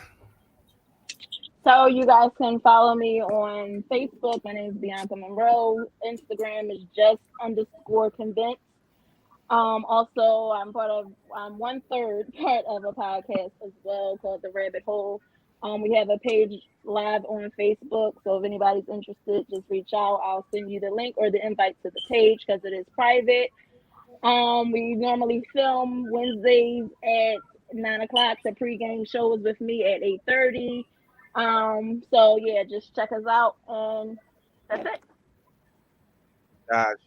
So you guys can follow me on Facebook. My name is Bianca Monroe. Instagram is just_convinced. Also, I'm 1/3 part of a podcast as well called The Rabbit Hole. We have a page live on Facebook, so if anybody's interested, just reach out. I'll send you the link or the invite to the page because it is private. We normally film Wednesdays at 9:00. The pregame show is with me at 8:30. So yeah, just check us out, and that's it. Daj.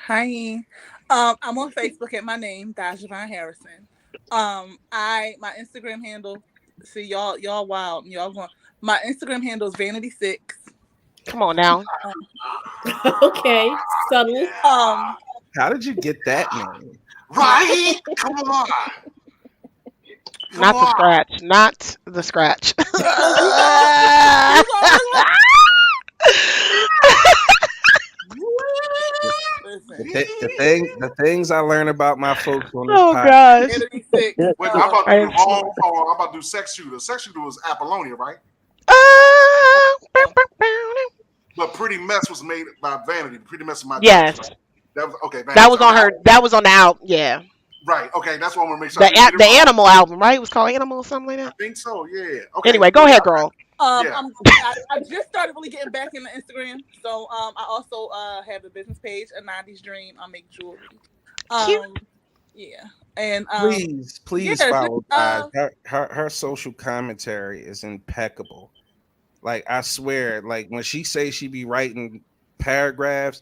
Hi. I'm on Facebook at my name, DaJavonn Harrison. My Instagram handle, see y'all wild. Y'all going, my Instagram handle is Vanity6. Come on now. Okay, subtle. How did you get that name? Right? Come on. Not the scratch. Not the scratch. The things I learn about my folks on this Oh, podcast. Wait, I'm about to do I'm about to do Sex Shooter. Sex Shooter was Apollonia, right? But Pretty Mess was made by Vanity. Pretty Mess is my Yes. right? That was okay. Vanity. That was on her. That was on the album. Yeah. Right. Okay. That's what I want to make sure. The Animal album, right? It was called Animal or something like that. I think so. Yeah. Okay. Anyway, go ahead, girl. I just started really getting back into Instagram, so I also have a business page, A 90s Dream. I make jewelry. Yeah, and please follow Daj. Her social commentary is impeccable. Like, I swear, like when she say she be writing paragraphs,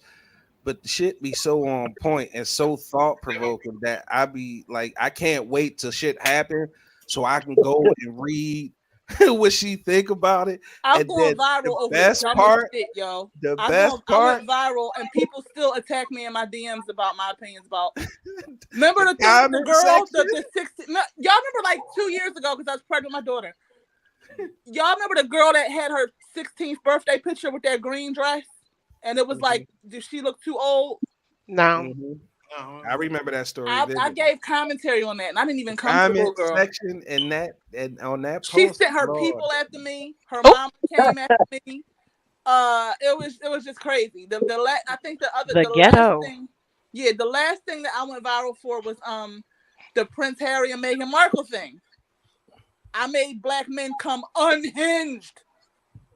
but the shit be so on point and so thought provoking that I be like, I can't wait till shit happen so I can go and read what she think about it. I'm and going then viral the over best the part, shit, yo. The I best part. went viral, and people still attack me in my DMs about my opinions about. Remember the comment girl, section? the 16. No, y'all remember like 2 years ago because I was pregnant with my daughter. Y'all remember the girl that had her 16th birthday picture with that green dress, and it was like, did she look too old? No. I remember that story. I gave commentary on that, and I didn't even come to the comment girl. section and on that post, She sent her people after me. Her mom came after me. It was just crazy. I think the ghetto. last thing, the last thing that I went viral for was the Prince Harry and Meghan Markle thing. I made black men come unhinged.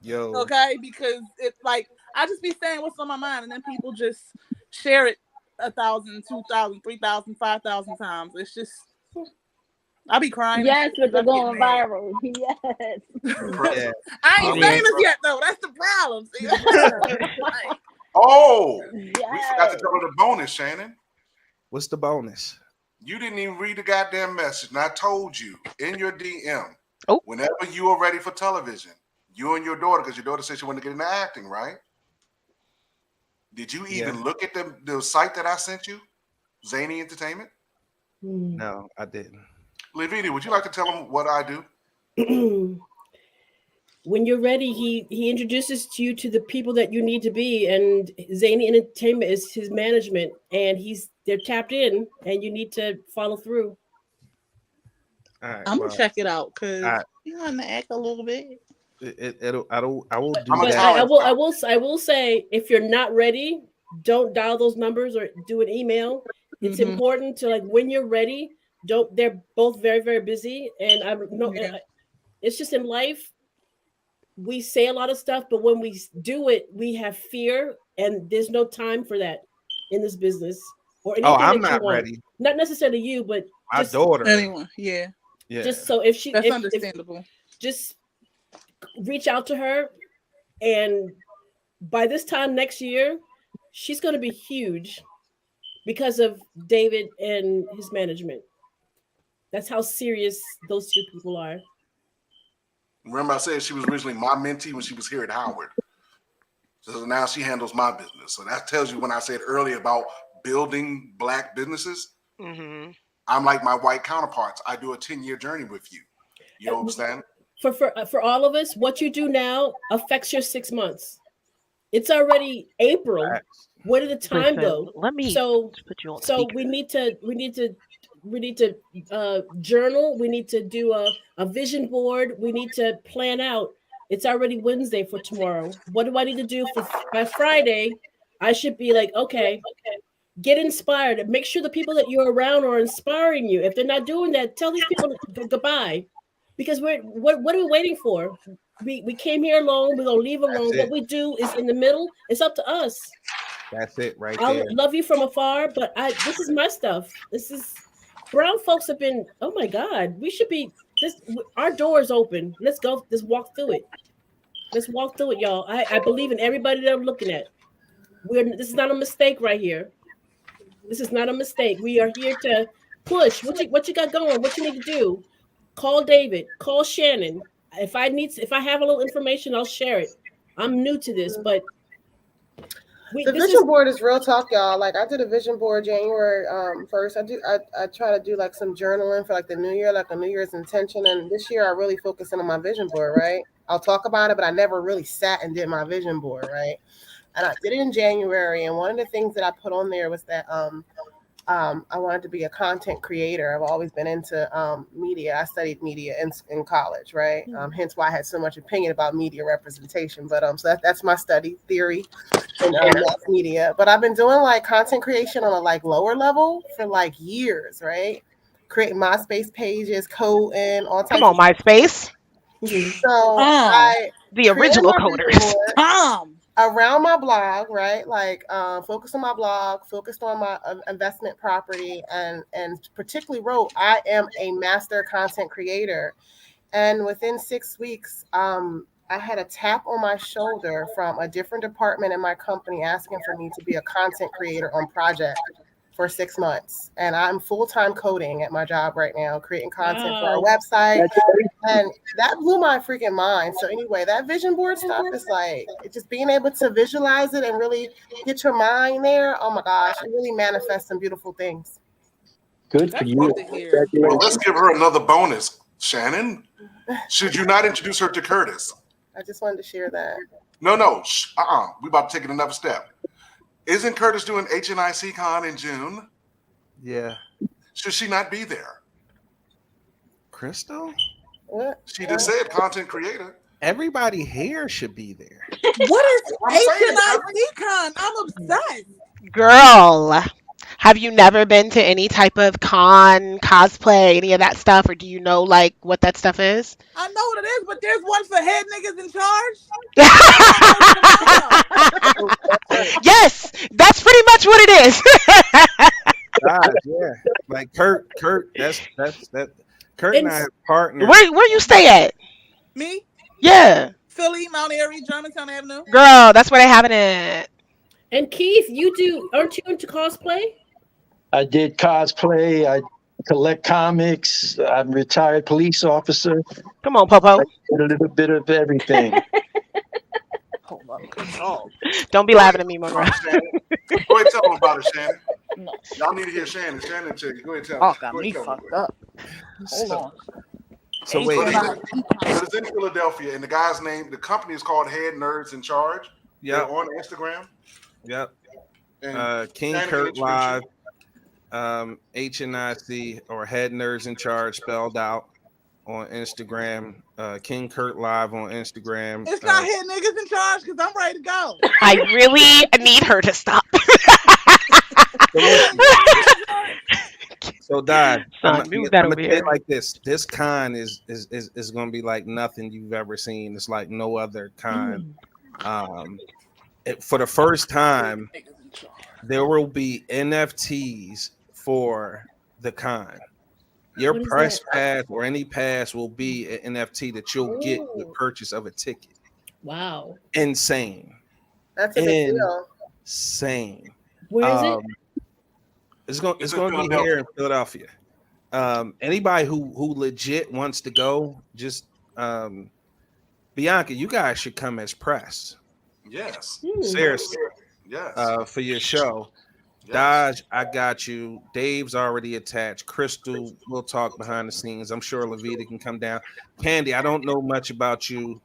Yo. Okay, because it's like I just be saying what's on my mind, and then people just share it 1,000, 2,000, 3,000, 5,000 times. It's just I be crying. Yes, but they're I'm going getting mad. viral. Yes. Yeah. I ain't famous yet though. That's the problem. See? We forgot to tell her the bonus, Shannon. What's the bonus? You didn't even read the goddamn message, and I told you in your DM. Oh. Whenever you are ready for television, You and your daughter, because your daughter said she wanted to get into acting, right? Did you even look at the site that I sent you? Zany Entertainment? No, I didn't. LaVeda, would you like to tell them what I do? When you're ready, he introduces you to the people that you need to be, and Zany Entertainment is his management, and they're tapped in, and you need to follow through. All right, I'm gonna check it out because you want to act a little bit. I will do But that. I will say, if you're not ready, don't dial those numbers or do an email. It's important to, like, when you're ready. They're both very, very busy, and it's just in life. We say a lot of stuff, but when we do it, we have fear, and there's no time for that in this business or anything. I'm that not you want. ready. Not necessarily you, but My daughter. Anyone, yeah. Just so if that's understandable. Just reach out to her, and by this time next year, she's going to be huge because of David and his management. That's how serious those two people are. Remember, I said she was originally my mentee when she was here at Howard. So now she handles my business. So that tells you when I said earlier about building Black businesses, I'm like my white counterparts. I do a 10-year journey with you. You understand? For all of us, what you do now affects your 6 months. It's already April. Where did the time go? Let me put you on So speaker. we need to journal. We need to do a vision board. We need to plan out. It's already Wednesday for tomorrow. What do I need to do by Friday? I should be like, okay, get inspired. Make sure the people that you're around are inspiring you. If they're not doing that, tell these people goodbye. Because what are we waiting for? We came here alone. We're gonna leave alone. What we do is in the middle. It's up to us. That's it right I there. love you from afar, but this is my stuff. This is brown folks have been. Oh my God, we should be. Our door is open. Let's go. Let's walk through it. Let's walk through it, y'all. I believe in everybody that I'm looking at. This is not a mistake right here. This is not a mistake. We are here to push. What you got going? What you need to do? Call David. Call Shannon. If I have a little information, I'll share it. I'm new to this, but the vision board is real talk, y'all. Like, I did a vision board January 1st. I try to do like some journaling for like the new year, like a New Year's intention. And this year I really focused in on my vision board, right? I'll talk about it, but I never really sat and did my vision board, right? And I did it in January. And one of the things that I put on there was that I wanted to be a content creator. I've always been into media. I studied media in college, right? Hence why I had so much opinion about media representation. But so that's my study theory in mass media. But I've been doing like content creation on a like lower level for like years, right? Creating MySpace pages, coding, all types. Come on, MySpace. So the original coders. Around my blog, right? Like focused on my blog, focused on my investment property, and particularly wrote, I am a master content creator. And within 6 weeks, I had a tap on my shoulder from a different department in my company asking for me to be a content creator on project for 6 months. And I'm full-time coding at my job right now, creating content for our website. And that blew my freaking mind. So anyway, that vision board stuff is like, just being able to visualize it and really get your mind there. Oh my gosh, it really manifests some beautiful things. Good for you. Well, let's give her another bonus, Shannon. Should you not introduce her to Curtis? I just wanted to share that. No. We about to take it another step. Isn't Curtis doing HNIC Con in June? Yeah. Should she not be there? Crystal? What? She just said content creator. Everybody here should be there. What is HNIC Con? I'm obsessed. Girl, have you never been to any type of con, cosplay, any of that stuff, or do you know like what that stuff is? I know what it is, but there's one for head niggas in charge. Yes, that's pretty much what it is. God, yeah. Like Kurt, that's Kurt and I have partnered. Where you stay at? Me? Yeah. Philly, Mount Airy, Germantown Avenue. Girl, that's where they having it. And Keith, aren't you into cosplay? I did cosplay. I collect comics. I'm a retired police officer. Come on, Popo. I did a little bit of everything. Hold up. Oh. Don't be laughing at me, Monroe. Shannon. Go ahead, tell them about it, Shannon. No. Y'all need to hear Shannon. Shannon, tell you. Go ahead, tell Oh, them. got Go me ahead, tell them. fucked up. Hold on. So wait, It's in Philadelphia, and the guy's name, the company is called Head Nerds in Charge. Yeah. They're on Instagram. Yep. And King Shannon Kurt can Live, HNIC or Head Nerds in Charge spelled out on Instagram. King Kurt Live on Instagram. It's not head niggas in charge because I'm ready to go. I really need her to stop. So, Dad, Son, move that over here. like this. This con is going to be like nothing you've ever seen. It's like no other con. For the first time, there will be NFTs for the con. Your What is press that? pass or any pass will be an NFT that you'll get with purchase of a ticket. Wow. Insane. That's a big deal. Insane. Where is it? It's in going to be here in Philadelphia. Anybody who legit wants to go, just Bianca, you guys should come as press. Yes. Seriously. Yes. For your show. Yes. Dodge, I got you. Dave's already attached. Crystal, we'll talk behind the scenes. I'm sure LaVeda can come down. Candy, I don't know much about you.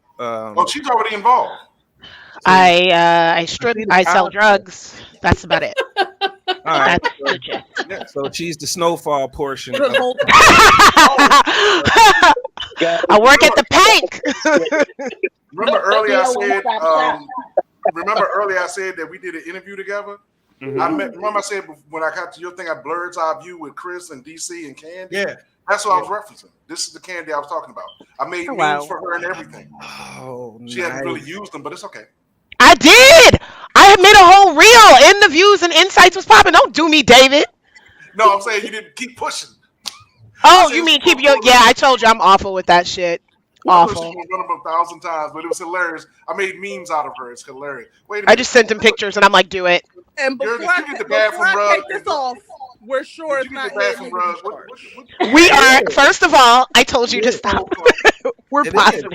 She's already involved. I strip. I sell drugs. That's about it. All right. That's legit. So she's the snowfall portion. I work at the bank. Remember earlier I said that we did an interview together. Mm-hmm. Remember I said when I got to your thing, I blurred's eye view with Chris and DC and Candy. Yeah, that's what I was referencing. This is the Candy I was talking about. I made memes for her and everything. Oh, she hadn't really used them, but it's okay. I did. I had made a whole reel. In the views and insights was popping. Don't do me, David. No, I'm saying you didn't keep pushing. Oh, you mean keep your? Yeah, I told you I'm awful with that shit. Awful. She run them 1,000 times, but it was hilarious. I made memes out of her. It's hilarious. Wait a minute. I just sent him pictures and I'm like, do it. And before I take this off, we're sure it's not head niggas in charge. We are. First of all, I told you to stop. We're positive.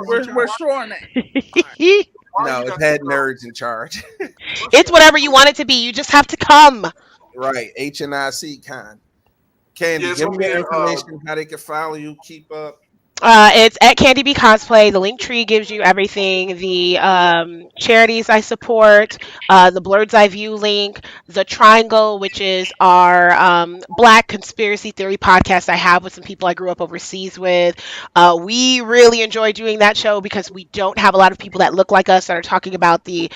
We're sure on that. No, it's Head Nerds in Charge. It's whatever you want it to be. You just have to come. Right. HNIC con. Candy, Yeah, give me the okay, information how they can follow you, keep up. It's at Candy B Cosplay. The link tree gives you everything. The charities I support, the Blurred's Eye View link, the Triangle, which is our Black conspiracy theory podcast I have with some people I grew up overseas with. We really enjoy doing that show because we don't have a lot of people that look like us that are talking about the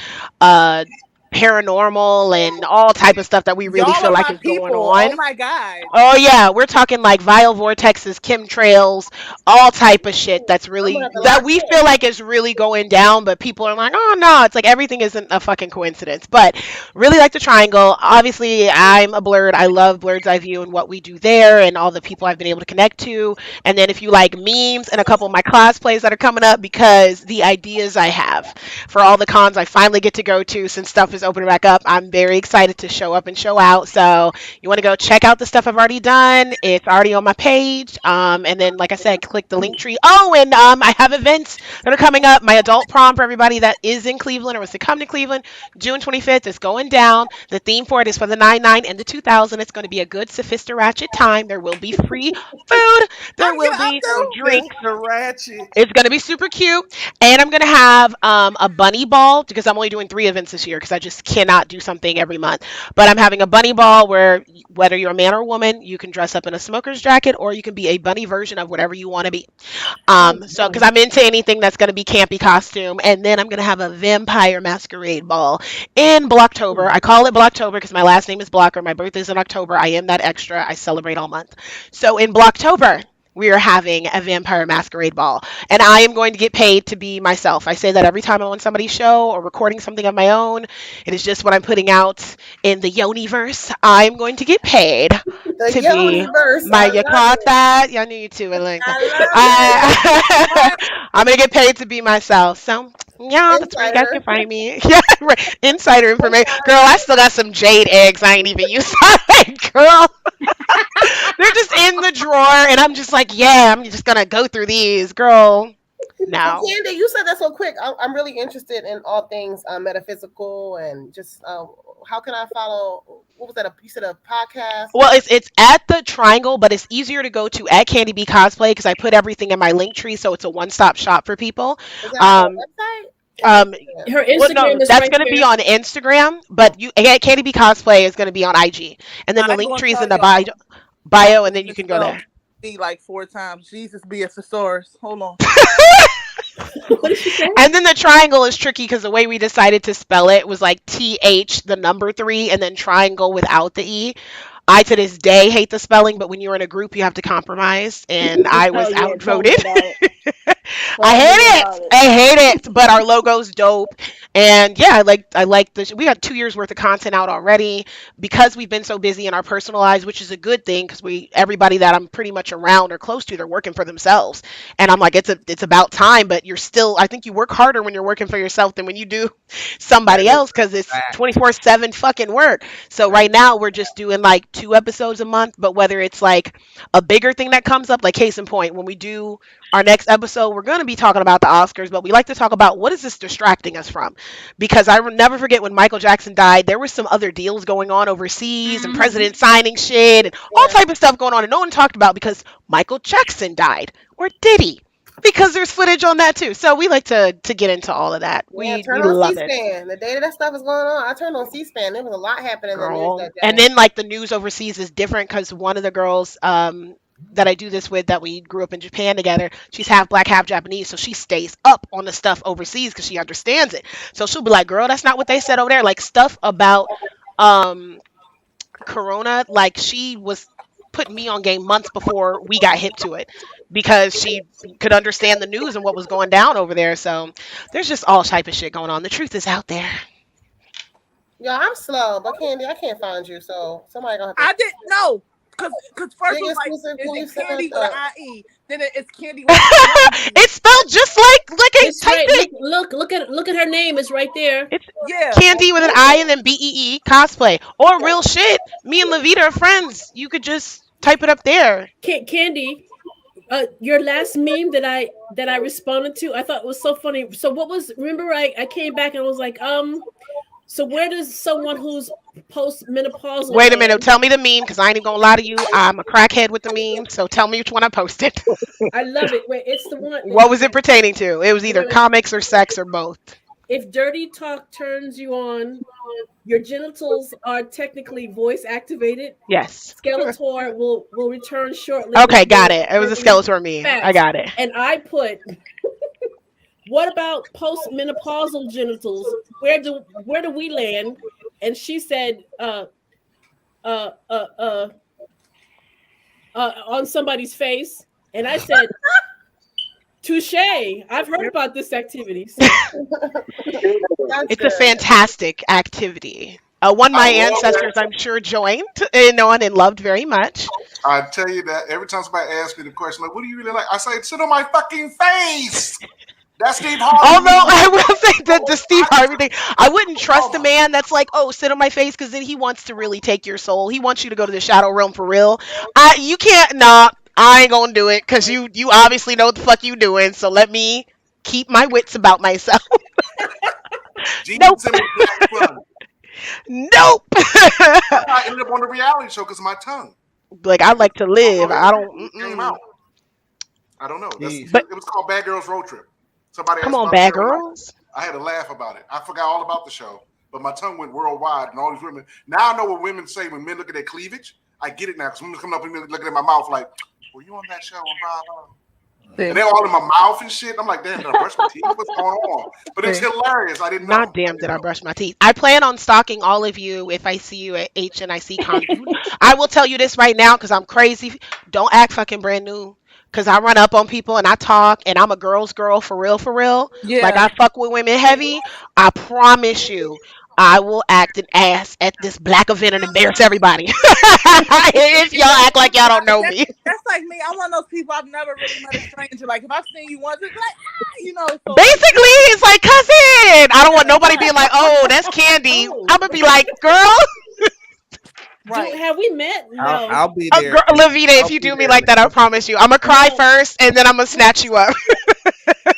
paranormal and all type of stuff that we really feel like is going on. Oh my god. Oh yeah, we're talking like vile vortexes, chemtrails, all type of shit that's really that we feel like is really going down, but people are like, oh no, it's like everything isn't a fucking coincidence. But really like the Triangle. Obviously, I'm a Blurred. I love Blurred's Eye View and what we do there and all the people I've been able to connect to. And then if you like memes and a couple of my cosplays that are coming up, because the ideas I have for all the cons I finally get to go to since stuff is opening back up, I'm very excited to show up and show out. So you want to go check out the stuff I've already done. It's already on my page. And then, like I said, click the link tree. Oh, and I have events that are coming up. My adult prom for everybody that is in Cleveland or was to come to Cleveland, June 25th is going down. The theme for it is for the 99 and the 2000. It's going to be a good sophisticated time. There will be free food. There will be drinks. It's going to be super cute. And I'm going to have a bunny ball because I'm only doing 3 events this year because I just cannot do something every month. But I'm having a bunny ball where whether you're a man or woman, you can dress up in a smoker's jacket or you can be a bunny version of whatever you want to be. So because I'm into anything that's going to be campy costume. And then I'm going to have a vampire masquerade ball in Blocktober. I call it Blocktober because my last name is Blocker. My birthday's in October. I am that extra. I celebrate all month. So in Blocktober, we are having a vampire masquerade ball. And I am going to get paid to be myself. I say that every time I'm on somebody's show or recording something of my own. It is just what I'm putting out in the Yoniverse. I'm going to get paid to be my, you caught that? Y'all knew you too. I'm going to get paid to be myself. So, yeah, that's where you guys can find me. Yeah, right. Insider information. Girl, I still got some jade eggs I ain't even used. Girl. They're just in the drawer, and I'm just like, yeah, I'm just gonna go through these, girl. So No. Candy, you said that so quick. I'm really interested in all things metaphysical and just how can I follow? What was that? You said a podcast? Well, it's at the Triangle, but it's easier to go to at Candy B Cosplay because I put everything in my link tree, so it's a one-stop shop for people. Is that on the website? Her Well, no, Instagram is that's right gonna be there. on Instagram, but you at Candy B Cosplay is gonna be on IG, and then the I link gonna tree is tell in the y'all. bio, and then you can go there. Be like 4 times. Jesus be a thesaurus. Hold on. What did she say? And then the Triangle is tricky because the way we decided to spell it was like TH, the number 3, and then triangle without the E. I to this day hate the spelling, but when you're in a group, you have to compromise, and I was yeah, tell me outvoted. about it. I Tell me hate about it. it. I hate it. But our logo's dope, and yeah, I like the. We got 2 years worth of content out already because we've been so busy in our personal lives, which is a good thing because everybody that I'm pretty much around or close to, they're working for themselves, and I'm like, it's about time. But you're still, I think you work harder when you're working for yourself than when you do somebody else because it's 24/7 fucking work. So right now we're just doing like 2 episodes a month, but whether it's like a bigger thing that comes up, like case in point, when we do our next episode, we're going to be talking about the Oscars, but we like to talk about what is this distracting us from? Because I will never forget when Michael Jackson died, there were some other deals going on overseas and president signing shit and all type of stuff going on and no one talked about because Michael Jackson died. Or did he? Because there's footage on that too. So we like to get into all of that. Yeah, We turn on love it. C-SPAN. The day that stuff is going on, I turned on C-SPAN. There was a lot happening in the news Girl. that day. And then like the news overseas is different because one of the girls that I do this with that we grew up in Japan together, she's half black, half Japanese, so she stays up on the stuff overseas because she understands it. So she'll be like, girl, that's not what they said over there. Like stuff about Corona, like she was putting me on game months before we got hip to it because she could understand the news and what was going down over there. So there's just all type of shit going on. The truth is out there. Yeah, I'm slow, but Candy, I can't find you, so somebody gonna have to. I didn't know. Cause first it was like, exclusive, can you is it send Candy us with a- an IE? Then it's Candy with an It's spelled just like I It's typed right. it. Look at her name. It's right there. It's yeah. Candy with an I and then BEE cosplay or real shit. Me and LaVeda are friends. You could just type it up there. Candy, your last meme that I responded to, I thought was so funny. So what was? Remember, I came back and I was like, so where does someone who's post-menopausal? Wait a minute. Tell me the meme because I ain't even gonna lie to you. I'm a crackhead with the meme. So tell me which one I posted. I love it. Wait, it's the one. What was it pertaining to? It was either comics or sex or both. If dirty talk turns you on, your genitals are technically voice activated. Yes. Skeletor will return shortly. Okay, got it. It was a Skeletor meme. I got it. And I put, what about post-menopausal genitals? Where do we land? And she said, on somebody's face. And I said, touche. I've heard about this activity. It's a fantastic activity. One of my ancestors, I'm sure, joined on and loved very much. I tell you that every time somebody asks me the question, like, what do you really like? I say, sit on my fucking face. That's Steve Harvey. Although I will say that the Steve Harvey thing, I wouldn't trust a man that's like, oh, sit on my face, because then he wants to really take your soul. He wants you to go to the shadow realm for real. You can't. Nah, I ain't gonna do it because you obviously know what the fuck you doing. So let me keep my wits about myself. Nope. Nope. I ended up on the reality show because of my tongue. Like I like to live. I don't. Came out. I don't know. But it was called Bad Girls Road Trip. Somebody come asked on, about Bad it, Girls. I had to laugh about it. I forgot all about the show, but my tongue went worldwide, and all these women. Now I know what women say when men look at their cleavage. I get it now because women coming up and looking at my mouth like, "Were you on that show?" And they're all in my mouth and shit. I'm like, damn, did I brush my teeth? What's going on? But it's hilarious. I didn't know. Not damn did I brush my teeth. I plan on stalking all of you if I see you at HNIC Con. I will tell you this right now because I'm crazy. Don't act fucking brand new. Because I run up on people and I talk and I'm a girl's girl for real, for real. Yeah. Like I fuck with women heavy. I promise you, I will act an ass at this black event and embarrass everybody. If y'all act like y'all don't know me. That's like me. I'm one of those people I've never really met a stranger. Like if I've seen you once, it's like, So basically, it's like cousin. I don't want nobody being like, oh, that's Candy. I'm gonna be like, girl. Right. Have we met? No. I'll be Oh, there. girl, Laveda, I'll if you be do me there. like that, I promise you, I'm gonna cry first, and then I'm gonna snatch you up.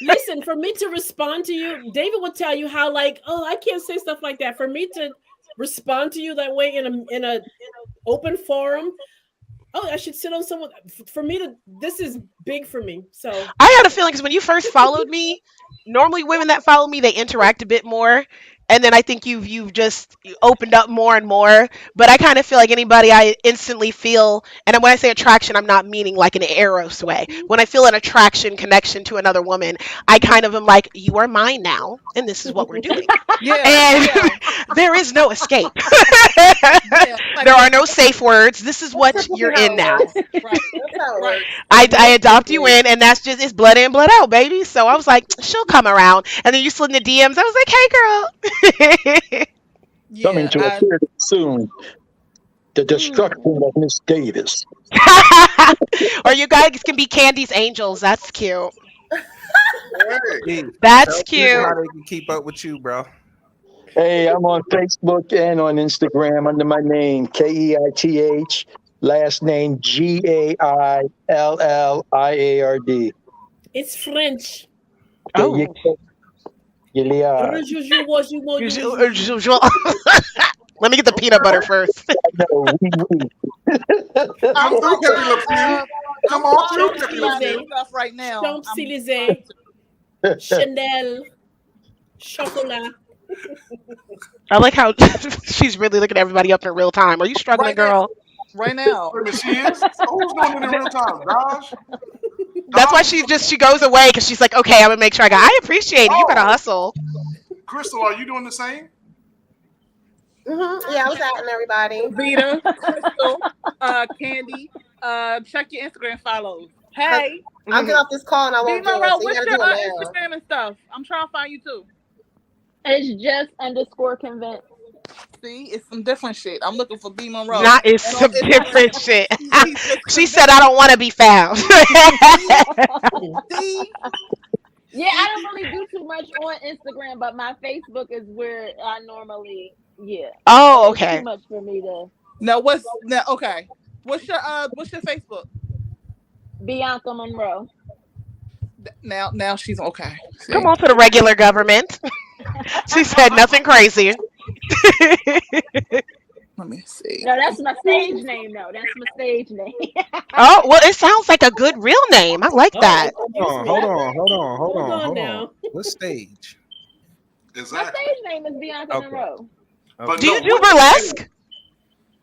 Listen, for me to respond to you, David would tell you how like, oh, I can't say stuff like that. For me to respond to you that way in a open forum, oh, I should sit on someone. For me to, this is big for me. So I had a feeling because when you first followed me, normally women that follow me they interact a bit more, and then I think you've just opened up more and more. But I kind of feel like anybody I instantly feel, and when I say attraction, I'm not meaning like an eros way. When I feel an attraction connection to another woman, I kind of am like, you are mine now, and this is what we're doing. And there is no escape. There are no safe words. This is what you're in now. Right. I adopt you in, and that's just it's blood in, blood out, baby. So I was like, she'll come around, and then you slid in the DMs. I was like, hey, girl. Coming to a theater soon. The Destruction of Miss Davis. Or you guys can be Candy's angels. That's cute. Hey, That's tell people how cute. they can keep up with you, bro. Hey, I'm on Facebook and on Instagram under my name, Keith, last name Gailliard. it's French. There Oh. you go. Gilead. Let me get the peanut butter first. No, Come through, Pepe Le Pew. Come on through, Pepe Le Pew. Stuff right now. Champs-Élysées, Chanel, chocolat. I like how she's really looking everybody up in real time. Are you struggling, girl? Right now. Wait a minute, she is? Who's doing it in real time? Josh? That's why she goes away because she's like, okay, I'm gonna make sure I appreciate it. You gotta hustle. Crystal, are you doing the same? Yeah, I was adding everybody. Vita, Crystal, Candy, check your Instagram follows. Hey. I'll get off this call and I won't do it. Monroe, So you what's gotta your do it now. Instagram and stuff? I'm trying to find you too. It's just _convinced. See, it's some different shit. I'm looking for B Monroe. Not it's some different shit. She said I don't want to be found. Yeah, I don't really do too much on Instagram, but my Facebook is where I normally, Oh, It's okay. too much for me to. No, okay. What's your Facebook? Bianca Monroe. Now she's okay. See? Come on to the regular government. She said nothing crazy. Let me see. No, that's my stage name. No, that's my stage name. Oh, well, it sounds like a good real name. I like that. Hold on. What stage? My stage name is Bianca Monroe. But Do you do burlesque?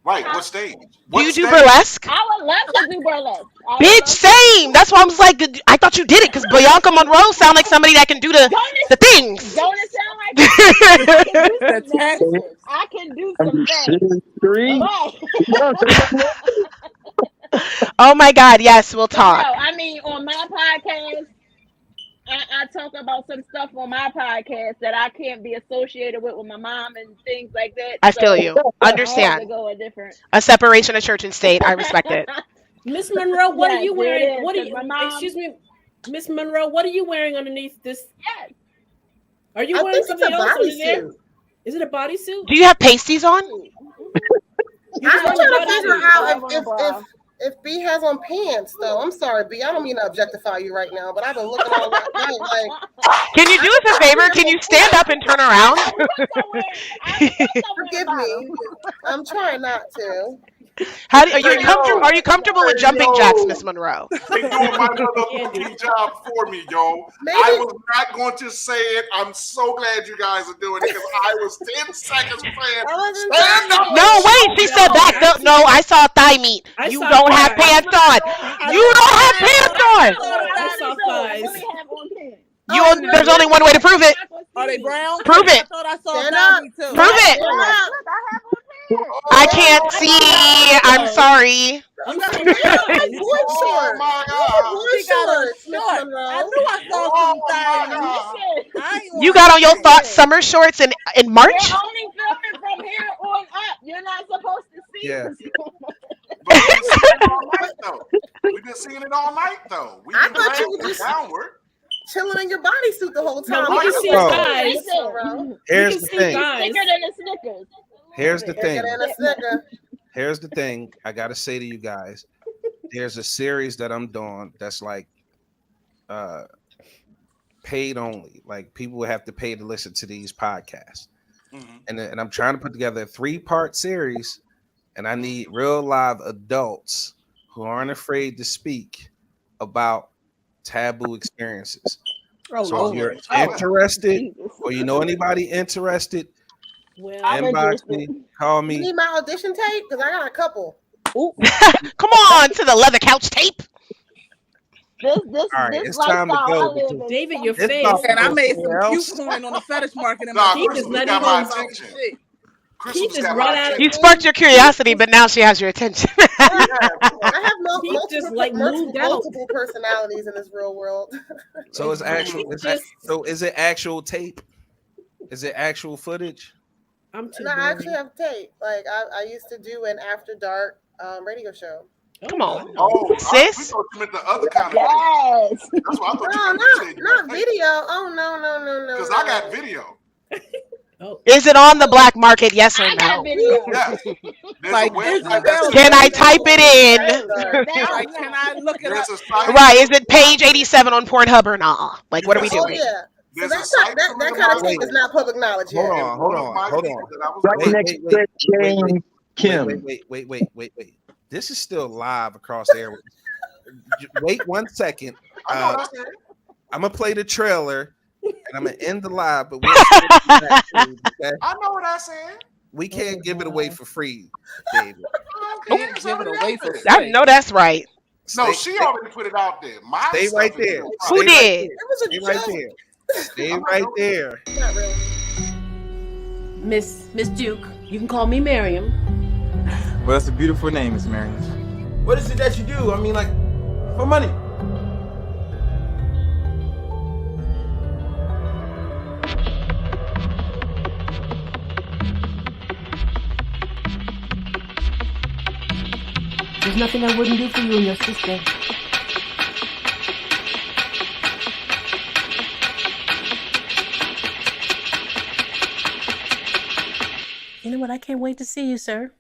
Right, what stage? Do you do burlesque? I would love to do burlesque. Bitch, same. That's why I was like, I thought you did it because Bianca Monroe sound like somebody that can do the things. Don't it sound like I can do some things. Oh my God, yes, we'll No, talk. I mean on my podcast, I talk about some stuff on my podcast that I can't be associated with my mom and things like that. I feel you. I have Understand. to go a different. A separation of church and state. I respect it. Miss Monroe, what are Yes, you it wearing? is, What are 'cause you? my mom- Excuse me, Miss Monroe. What are you wearing underneath this? Yes. Are you I wearing think it's something a else under there? bodysuit. Is it a bodysuit? Do you have pasties on? You I'm wearing trying a to figure bodysuit? out if B has on pants though. I'm sorry, B. I don't mean to objectify you right now, but I've been looking all night like. Can you do us a favor? Can you stand up and turn around? Forgive me. I'm trying not to. Are you comfortable with jumping jacks, Miss Monroe? They doing my motherfucking job for me, yo. I was not going to say it. I'm so glad you guys are doing it because I was 10 seconds saying, stand up. No, wait, she said back up. No, I saw thigh meat. You don't have pants on. You don't have pants on. I saw thighs. There's only one way to prove it. Are they brown? Prove it. I thought I saw Stand Bobby too. Prove it. I can't see. I'm sorry. I'm sorry. Boy shorts. my God. Boy shorts, Miss I Monroe. knew I saw some thighs. I ain't You want got on your thought summer shorts in March? You're only filming from here on up. You're not supposed to see. Yeah. But we've been seeing it all night, though. We've been seeing it all night, though. We've I been thought you were dragging just downward. chilling in your bodysuit the whole time. No, we can see Oh. thighs. Monroe. Here's can the see thing. thighs. Thicker than a Snickers. Here's the thing. Thicker than a Snicker. here's the thing I gotta say to you guys. There's a series that I'm doing that's like paid only. Like people will have to pay to listen to these podcasts. And I'm trying to put together a 3-part series, and I need real live adults who aren't afraid to speak about taboo experiences. So if you're interested, or you know anybody interested, inbox me, call You me. need my audition tape? Because I got a couple. Come on to the leather couch tape. This All right, this it's time to lifestyle I go. live because in. David, your it's face. about to And I go made some somewhere cute else. coin on the fetish market in Nah, my Keith Crystal is just not got my even. attention. shit. Crystal Keith just is got run my out of. You attention. sparked your curiosity, but now she has your attention. I have Keith just like moved out. multiple personalities in this real world. So it's actual. Is it actual tape? Is it actual footage? I'm too No, I actually boring. have tape. Like I used to do an after dark radio show. Come on, Oh, we sis. thought you meant the other kind of thing. Yes. That's what I thought No, you said. not video. Oh no. Because I got video. Is it on the black market? Yes or no? Yes. There's Like, a website Isabel, Can I type it in? like, can I look it up? There's a site. Right. Is it page 87 on Pornhub or not? Like, what are we Oh doing? yeah. So There's a that site. kind of tape is not public knowledge yet. Hold on. Right next to Jane Kim. Wait. This is still live across the air. Wait 1 second. I'm gonna play the trailer and I'm gonna end the live, but we'll still be back, okay? I know what I said. We can't give it away for free, David. Can't give it away for free. I know that's right. No, she already put it out there. My Stay stuff right is there. in the Who private. did? Stay right there. Stay right there. Not really. Miss Duke, you can call me Miriam. Well, that's a beautiful name, Miss Marion. What is it that you do? I mean, like, for money. There's nothing I wouldn't do for you and your sister. You know what? I can't wait to see you, sir.